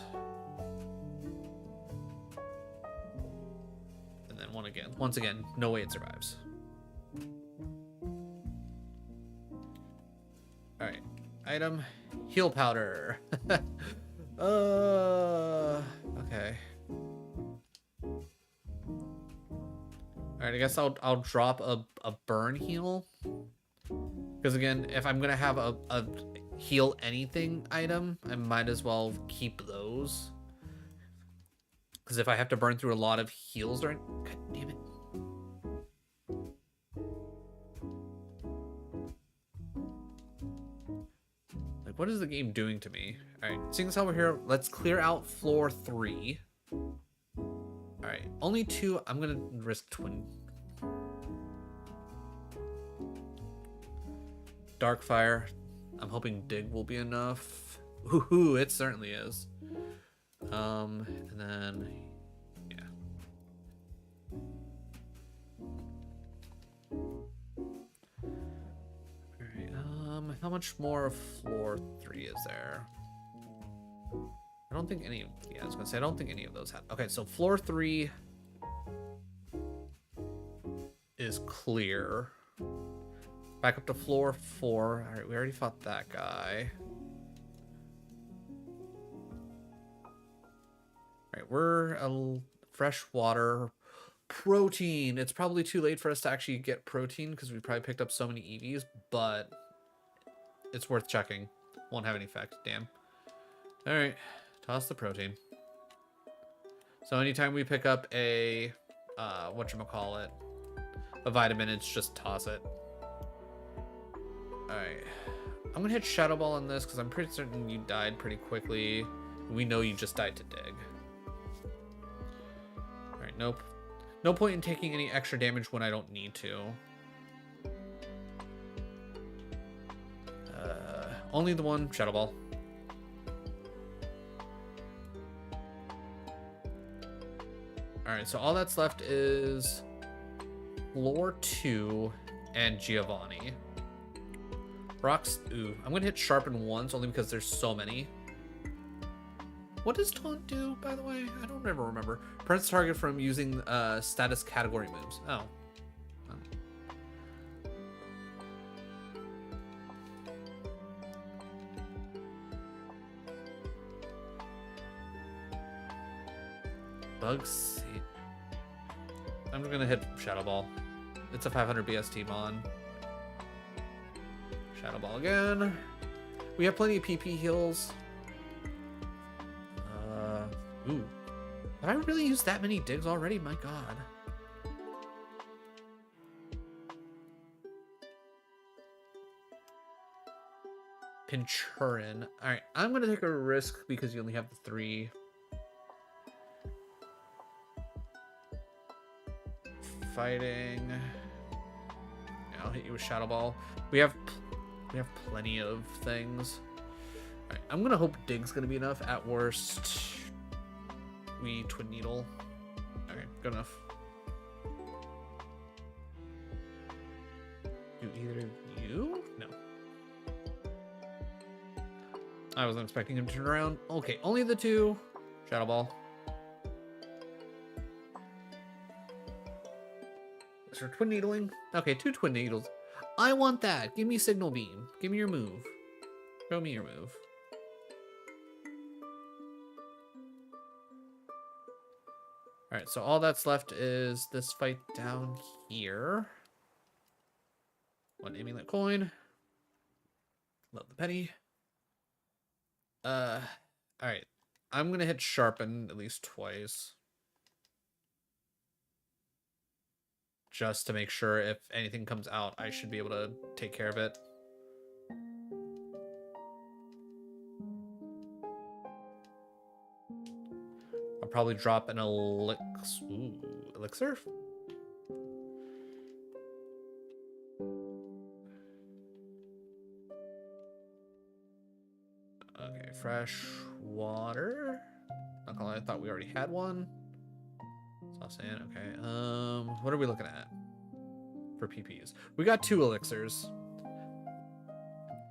S1: And then once again, no way it survives. Alright, item, heal powder. Okay. Alright, I guess I'll drop a burn heal. Because again, if I'm gonna have a heal anything item, I might as well keep those. Because if I have to burn through a lot of heals during... God damn it. Like, what is the game doing to me? Alright, seeing as how we're here, let's clear out floor 3. Alright, only 2. I'm gonna risk twin. Darkfire. I'm hoping dig will be enough. Ooh, it certainly is. And then, yeah. Alright, how much more of floor 3 is there? I don't think any of, yeah, I was gonna say, I don't think any of those have. Okay, so floor 3 is clear. Back up to floor 4. Alright, we already fought that guy. Alright, we're a fresh water. Protein! It's probably too late for us to actually get protein because we probably picked up so many EVs, but it's worth checking. Won't have any effect, damn. Alright, toss the protein. So anytime we pick up a, whatchamacallit, a vitamin, it's just toss it. Alright, I'm gonna hit Shadow Ball on this because I'm pretty certain you died pretty quickly. We know you just died to dig. Alright, nope. No point in taking any extra damage when I don't need to. Only the one Shadow Ball. Alright, so all that's left is floor 2 and Giovanni. Rocks. Ooh, I'm gonna hit sharpen once only because there's so many. What does taunt do, by the way? I don't ever remember. Prevents target from using status category moves. Oh. Bugs. I'm gonna hit Shadow Ball. It's a 500 BST mon. Shadow Ball again. We have plenty of PP heals. Ooh. Have I really used that many digs already? My god. Pinchurin. Alright, I'm gonna take a risk because you only have the 3. Fighting. Yeah, I'll hit you with Shadow Ball. We have plenty of things. Alright, I'm gonna hope Dig's gonna be enough. At worst, we Twin Needle. Okay, good enough. Do either of you? No. I wasn't expecting him to turn around. Okay, only the 2. Shadow Ball. Is there Twin Needling? Okay, 2 Twin Needles. I want that. Give me Signal Beam. Give me your move. Show me your move. Alright, so all that's left is this fight down here. 1 amulet coin. Love the penny. Alright. I'm gonna hit sharpen at least twice. Just to make sure if anything comes out, I should be able to take care of it. I'll probably drop an elixir. Okay, fresh water. Not gonna lie, I thought we already had one. Sand, okay. What are we looking at for PPs? We got 2 elixirs.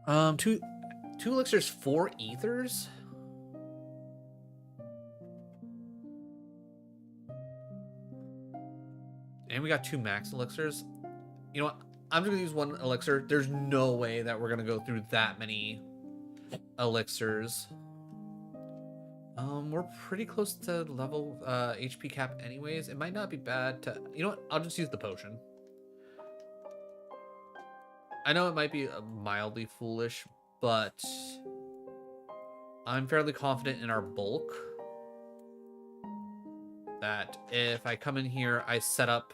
S1: Two elixirs, 4 ethers. And we got 2 max elixirs. You know what? I'm just gonna use 1 elixir. There's no way that we're gonna go through that many elixirs. We're pretty close to level HP cap anyways. It might not be bad to... You know what? I'll just use the potion. I know it might be mildly foolish, but I'm fairly confident in our bulk. That if I come in here, I set up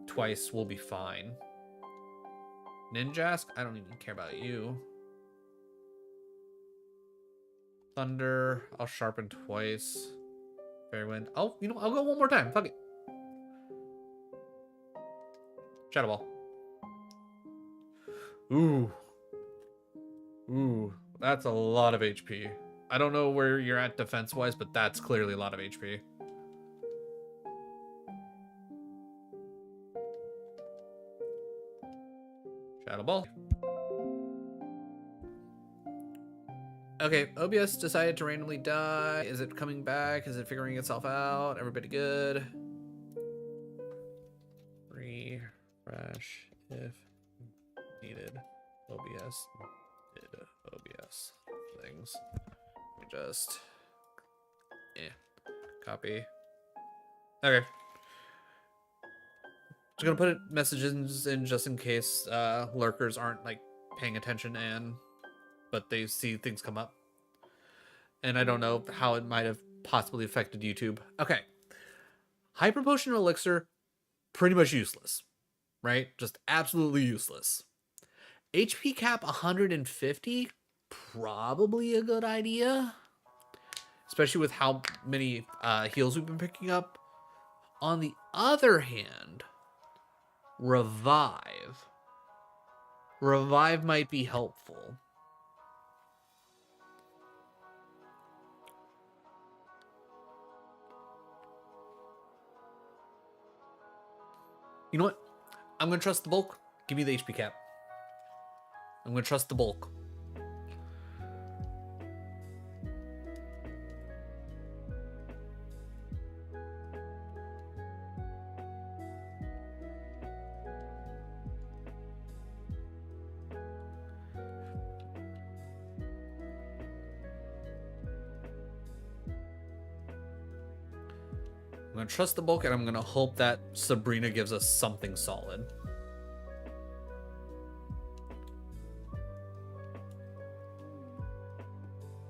S1: twice, we'll be fine. Ninjask? I don't even care about you. Thunder, I'll sharpen twice. Fairy Wind. Oh, you know, I'll go 1 more time. Fuck it. Shadow Ball. Ooh. Ooh, that's a lot of HP. I don't know where you're at defense-wise, but that's clearly a lot of HP. Shadow Ball. Okay, OBS decided to randomly die. Is it coming back? Is it figuring itself out? Everybody good? Refresh if needed. OBS did OBS things. Let me just copy. Okay. Just gonna put messages in just in case lurkers aren't like paying attention but they see things come up. And I don't know how it might have possibly affected YouTube. Okay. Hyper Potion Elixir, pretty much useless. Right? Just absolutely useless. HP cap 150, probably a good idea. Especially with how many heals we've been picking up. On the other hand, Revive. Revive might be helpful. You know what? I'm going to trust the bulk. Give me the HP cap. I'm gonna trust the bulk. I'm gonna trust the bulk, and I'm gonna hope that Sabrina gives us something solid.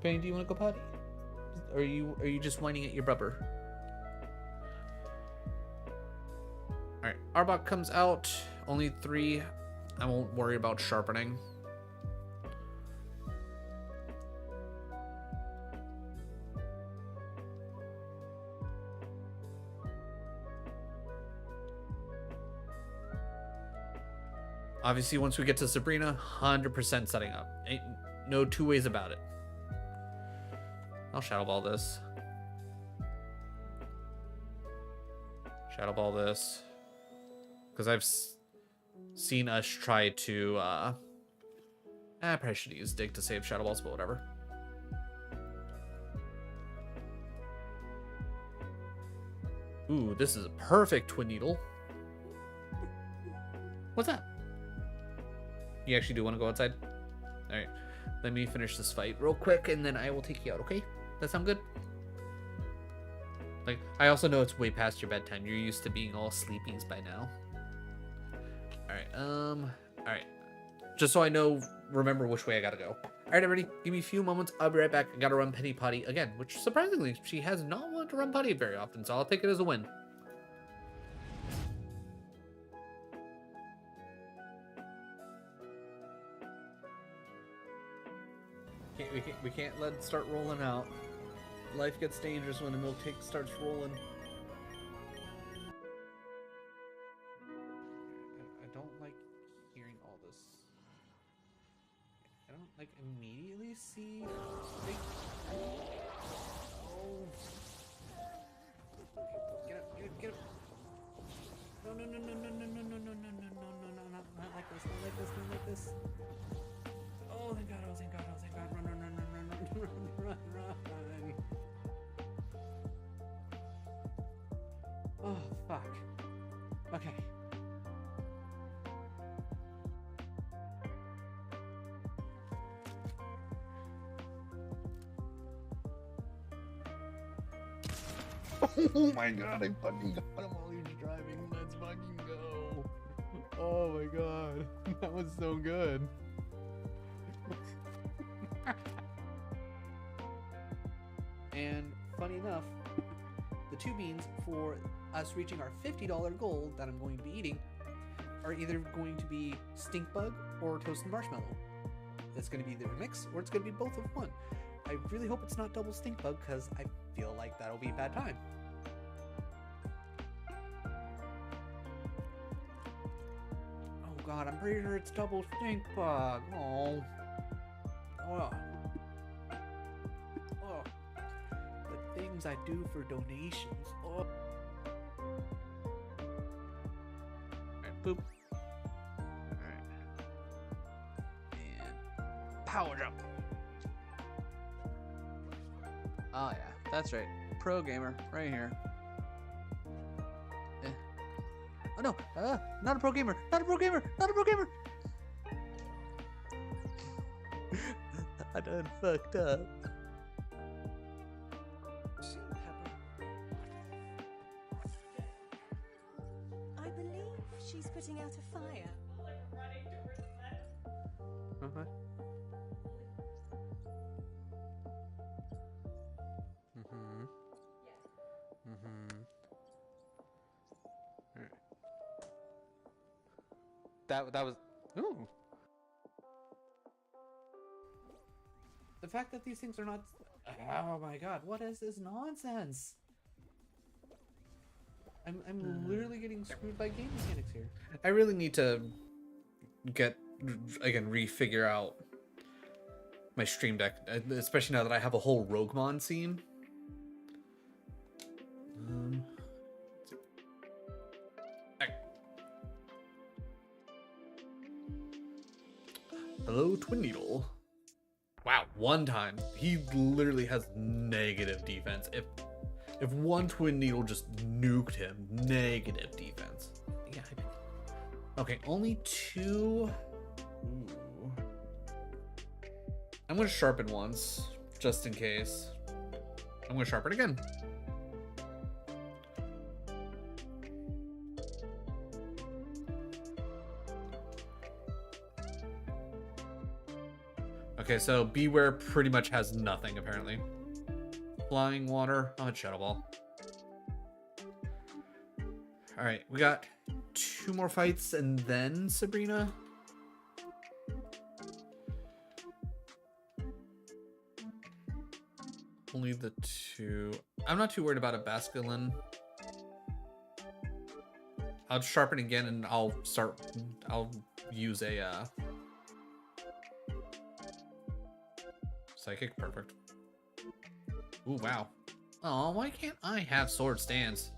S1: Penny, do you want to go potty? Or are you just whining at your rubber? Alright, Arbok comes out. Only 3. I won't worry about sharpening. Obviously, once we get to Sabrina, 100% setting up. Ain't no two ways about it. I'll Shadow Ball this. Shadow Ball this. Because I've seen us try to... I probably should use Dig to save Shadow Balls, but whatever. Ooh, this is a perfect Twin Needle. What's that? You actually do want to go outside? Alright. Let me finish this fight real quick, and then I will take you out, okay? That sound good? Like, I also know it's way past your bedtime. You're used to being all sleepies by now. Alright. Just so I know, remember which way I gotta go. Alright, everybody, give me a few moments. I'll be right back. I gotta run Penny Potty again, which surprisingly, she has not wanted to run Potty very often, so I'll take it as a win. We can't let it start rolling out. Life gets dangerous when the milkshake starts rolling. I don't like hearing all this. I don't like immediately see. Oh. Get up! Get up! No! Not like this! Not like this! Oh, thank God! Run! Oh, fuck. Okay. Oh my God, I fucking got him while he was driving. Let's fucking go. Oh my God. That was so good. And funny enough, the 2 beans for us reaching our $50 goal that I'm going to be eating are either going to be stink bug or toasted marshmallow. It's going to be either a mix or it's going to be both of one. I really hope it's not double stink bug because I feel like that'll be a bad time. Oh God, I'm pretty sure it's double stink bug. Oh. The things I do for donations. Oh. Alright, boop. Alright. And power jump. Oh yeah, that's right. Pro gamer, right here. Oh no, not a pro gamer, not a pro gamer, not a pro gamer! I done fucked up.
S5: I believe she's putting out a fire.
S1: Okay. That was. Ooh. The fact that these things are not. Oh my God! What is this nonsense? I'm literally getting screwed by game mechanics here. I really need to refigure out my stream deck, especially now that I have a whole RogueMon scene. Hello, Twin Needle. Wow, one time. He literally has negative defense. If one Twin Needle just nuked him, negative defense. Yeah. Okay, only 2. Ooh. I'm gonna sharpen once, just in case. I'm gonna sharpen again. Okay, so Beware pretty much has nothing, apparently. Flying Water. I'm a Shadow Ball. Alright, we got 2 more fights and then Sabrina. Only the 2. I'm not too worried about a Basculin. I'll sharpen again and I'll use a Psychic. Perfect. Ooh, wow. Oh, why can't I have Sword Stance?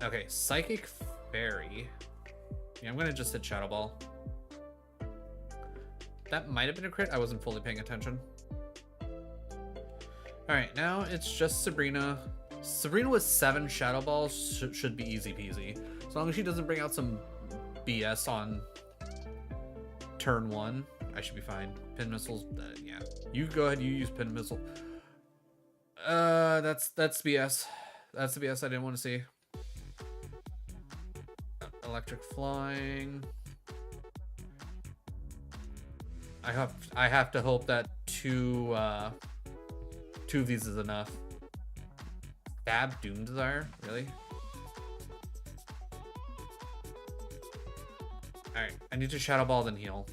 S1: Okay, Psychic Fairy. Yeah, I'm gonna just hit Shadow Ball. That might have been a crit. I wasn't fully paying attention. Alright, now it's just Sabrina. Sabrina with 7 Shadow Balls should be easy peasy. As long as she doesn't bring out some BS on turn 1, I should be fine. Pin missiles, yeah. You go ahead, you use pin missile. That's BS. That's the BS I didn't want to see. Electric flying. I have to hope that 2 of these is enough. Stab Doom Desire, really? Alright, I need to Shadow Ball then heal.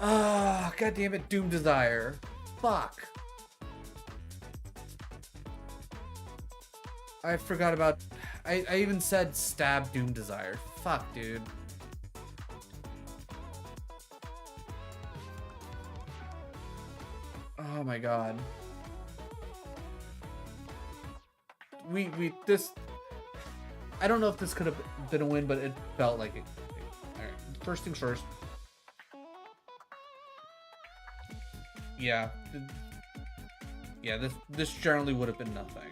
S1: Ah, god damn it, Doom Desire. Fuck. I forgot about... I even said Stab Doom Desire. Fuck, dude. Oh my god. This... I don't know if this could have been a win, but it felt like it. Alright, first things first. Yeah. Yeah, this generally would have been nothing.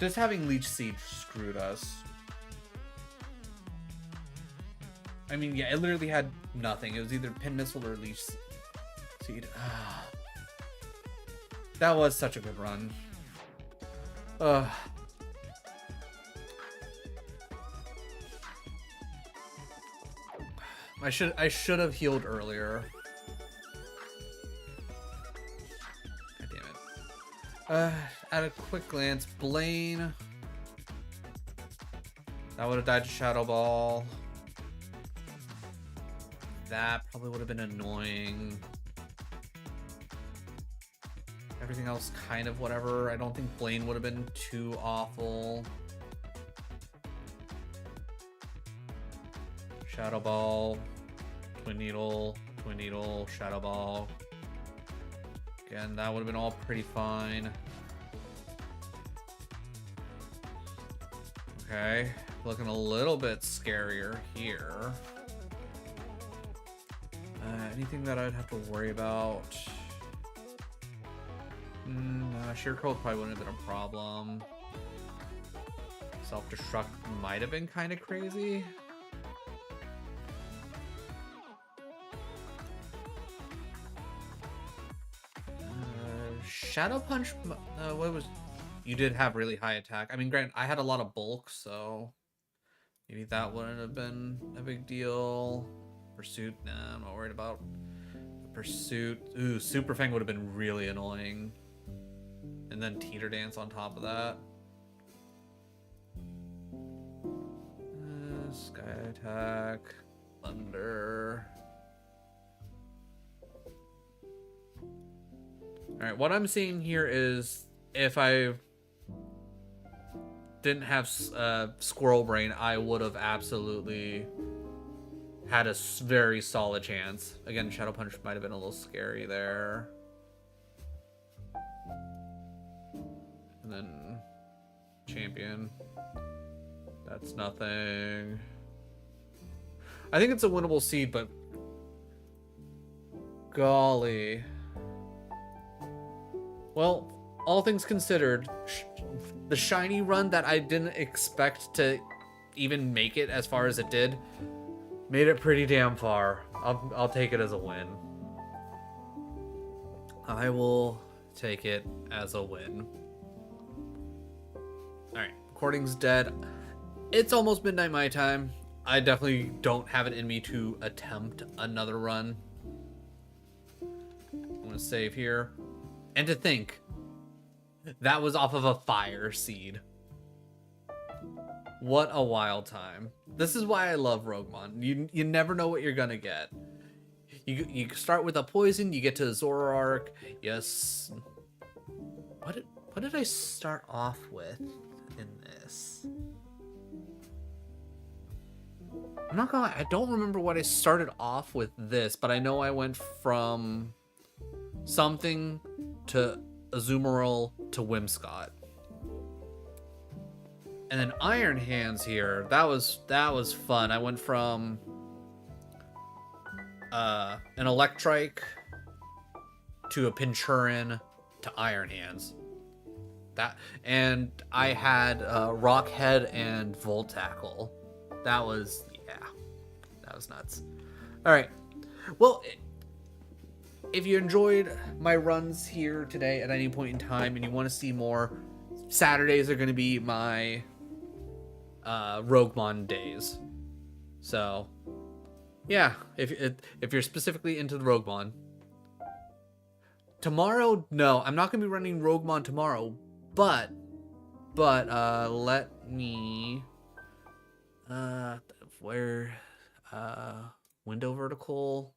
S1: Just having Leech Seed screwed us. I mean, yeah, it literally had nothing. It was either Pin Missile or Leech Seed. That was such a good run. I should have healed earlier. God damn it. At a quick glance, Blaine. That would have died to Shadow Ball. That probably would have been annoying. Everything else kind of whatever. I don't think Blaine would have been too awful. Shadow Ball, Twin Needle, Shadow Ball. Again, that would have been all pretty fine. Okay, looking a little bit scarier here. Anything that I'd have to worry about? Sheer Cold probably wouldn't have been a problem. Self-destruct might have been kind of crazy. Shadow Punch, what was... You did have really high attack. I mean, granted, I had a lot of bulk, so... Maybe that wouldn't have been a big deal. Pursuit, nah, I'm not worried about the Pursuit. Ooh, Super Fang would have been really annoying. And then Teeter Dance on top of that. Sky Attack. Thunder. Alright, what I'm seeing here is if I didn't have Squirrel Brain, I would have absolutely had a very solid chance. Again, Shadow Punch might have been a little scary there. And then Champion. That's nothing. I think it's a winnable seed, but golly. Well, all things considered, the shiny run that I didn't expect to even make it as far as it did made it pretty damn far. I'll take it as a win. I will take it as a win. Alright, recording's dead. It's almost midnight my time. I definitely don't have it in me to attempt another run. I'm gonna save here. And to think, that was off of a fire seed. What a wild time. This is why I love RogueMon. You never know what you're gonna get. You start with a poison, you get to Zoroark. Yes. What did I start off with in this? I'm not gonna lie, I don't remember what I started off with this, but I know I went from something to Azumarill to Whimsicott. And then Iron Hands here, that was fun. I went from an Electrike to a Pinchurin to Iron Hands. And I had Rock Head and Volt Tackle. That was nuts. All right. Well, if you enjoyed my runs here today at any point in time and you want to see more, Saturdays are going to be my RogueMon days. So, yeah, if you're specifically into the RogueMon. Tomorrow, no, I'm not going to be running RogueMon tomorrow, but let me window vertical.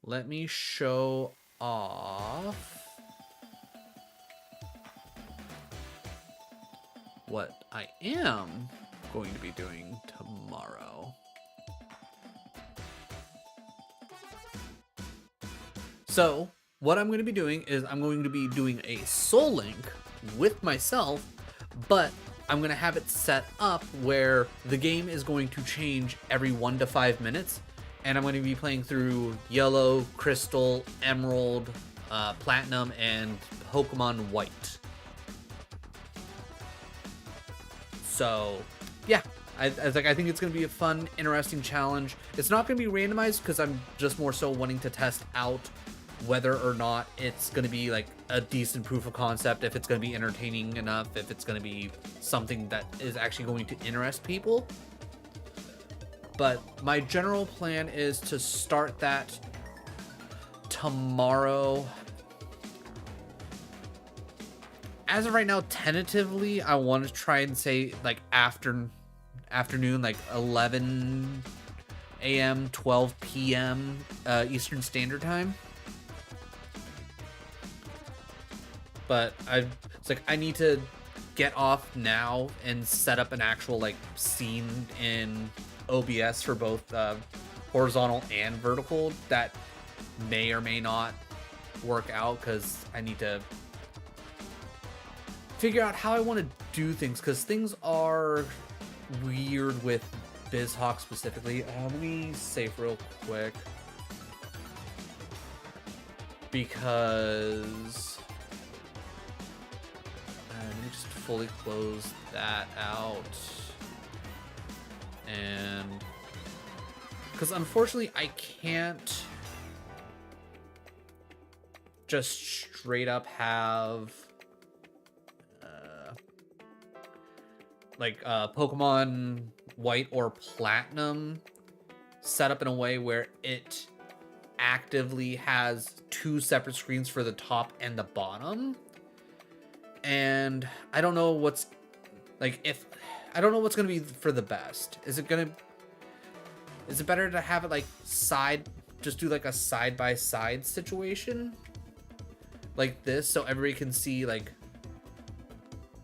S1: Let me show off what I am going to be doing tomorrow. So, what I'm going to be doing is I'm going to be doing a Soul Link with myself, but I'm going to have it set up where the game is going to change every 1 to 5 minutes. And I'm going to be playing through Yellow, Crystal, Emerald, Platinum, and Pokemon White. So, yeah. I think it's going to be a fun, interesting challenge. It's not going to be randomized because I'm just more so wanting to test out whether or not it's going to be like a decent proof of concept, if it's going to be entertaining enough, if it's going to be something that is actually going to interest people. But my general plan is to start that tomorrow. As of right now, tentatively, I want to try and say like afternoon, like 11 a.m., 12 p.m. Eastern Standard Time. But it's like I need to get off now and set up an actual like scene in OBS for both horizontal and vertical. That may or may not work out because I need to figure out how I want to do things, because things are weird with BizHawk specifically. Let me save real quick because let me just fully close that out. And because unfortunately I can't just straight up have Pokemon White or Platinum set up in a way where it actively has 2 separate screens for the top and the bottom. And I don't know what's I don't know what's gonna be for the best. Is it better to have it like just do like a side by side situation like this so everybody can see like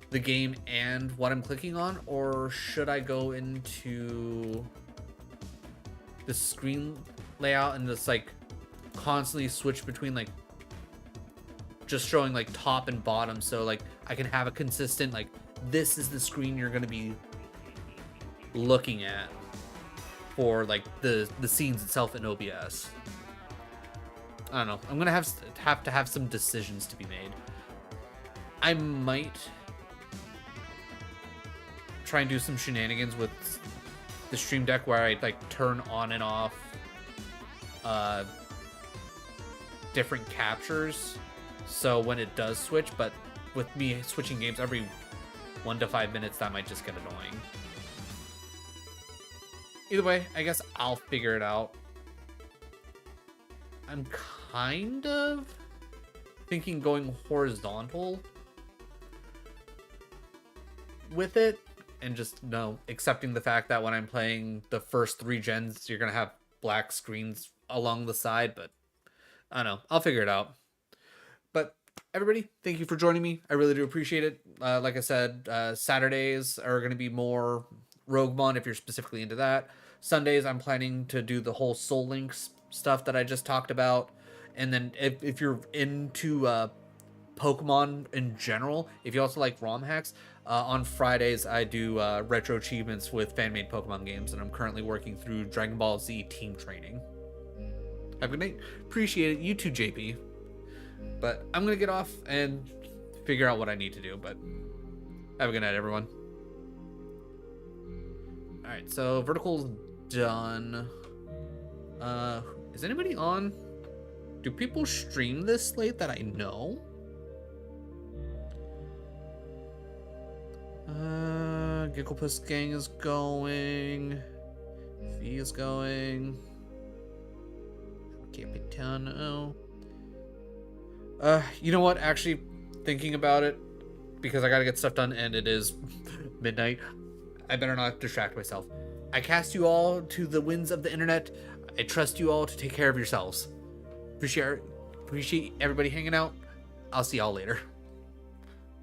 S1: the game and what I'm clicking on, or should I go into the screen layout and just like constantly switch between like just showing like top and bottom, so like I can have a consistent like this is the screen you're gonna be looking at for like the scenes itself in OBS. I don't know. I'm gonna have to have some decisions to be made. I might try and do some shenanigans with the Stream Deck where I like turn on and off different captures, so when it does switch, but with me switching games every 1 to 5 minutes, that might just get annoying. Either way, I guess I'll figure it out. I'm kind of thinking going horizontal with it, and just accepting the fact that when I'm playing the first 3 gens, you're gonna have black screens along the side, but I don't know. I'll figure it out. But everybody, thank you for joining me. I really do appreciate it. Like I said, Saturdays are going to be more RogueMon if you're specifically into that. Sundays, I'm planning to do the whole Soul Links stuff that I just talked about. And then if you're into Pokemon in general, if you also like ROM hacks, on Fridays I do retro achievements with fan-made Pokemon games, and I'm currently working through Dragon Ball Z team training. Have a good night. Appreciate it. You too, JP. But I'm going to get off and figure out what I need to do. But have a good night, everyone. Alright, so Vertical's done. Is anybody on? Do people stream this late that I know? Gigglepuss Gang is going. Fee is going. Capitano. You know what? Actually, thinking about it, because I gotta get stuff done and it is midnight, I better not distract myself. I cast you all to the winds of the internet. I trust you all to take care of yourselves. Appreciate everybody hanging out. I'll see y'all later.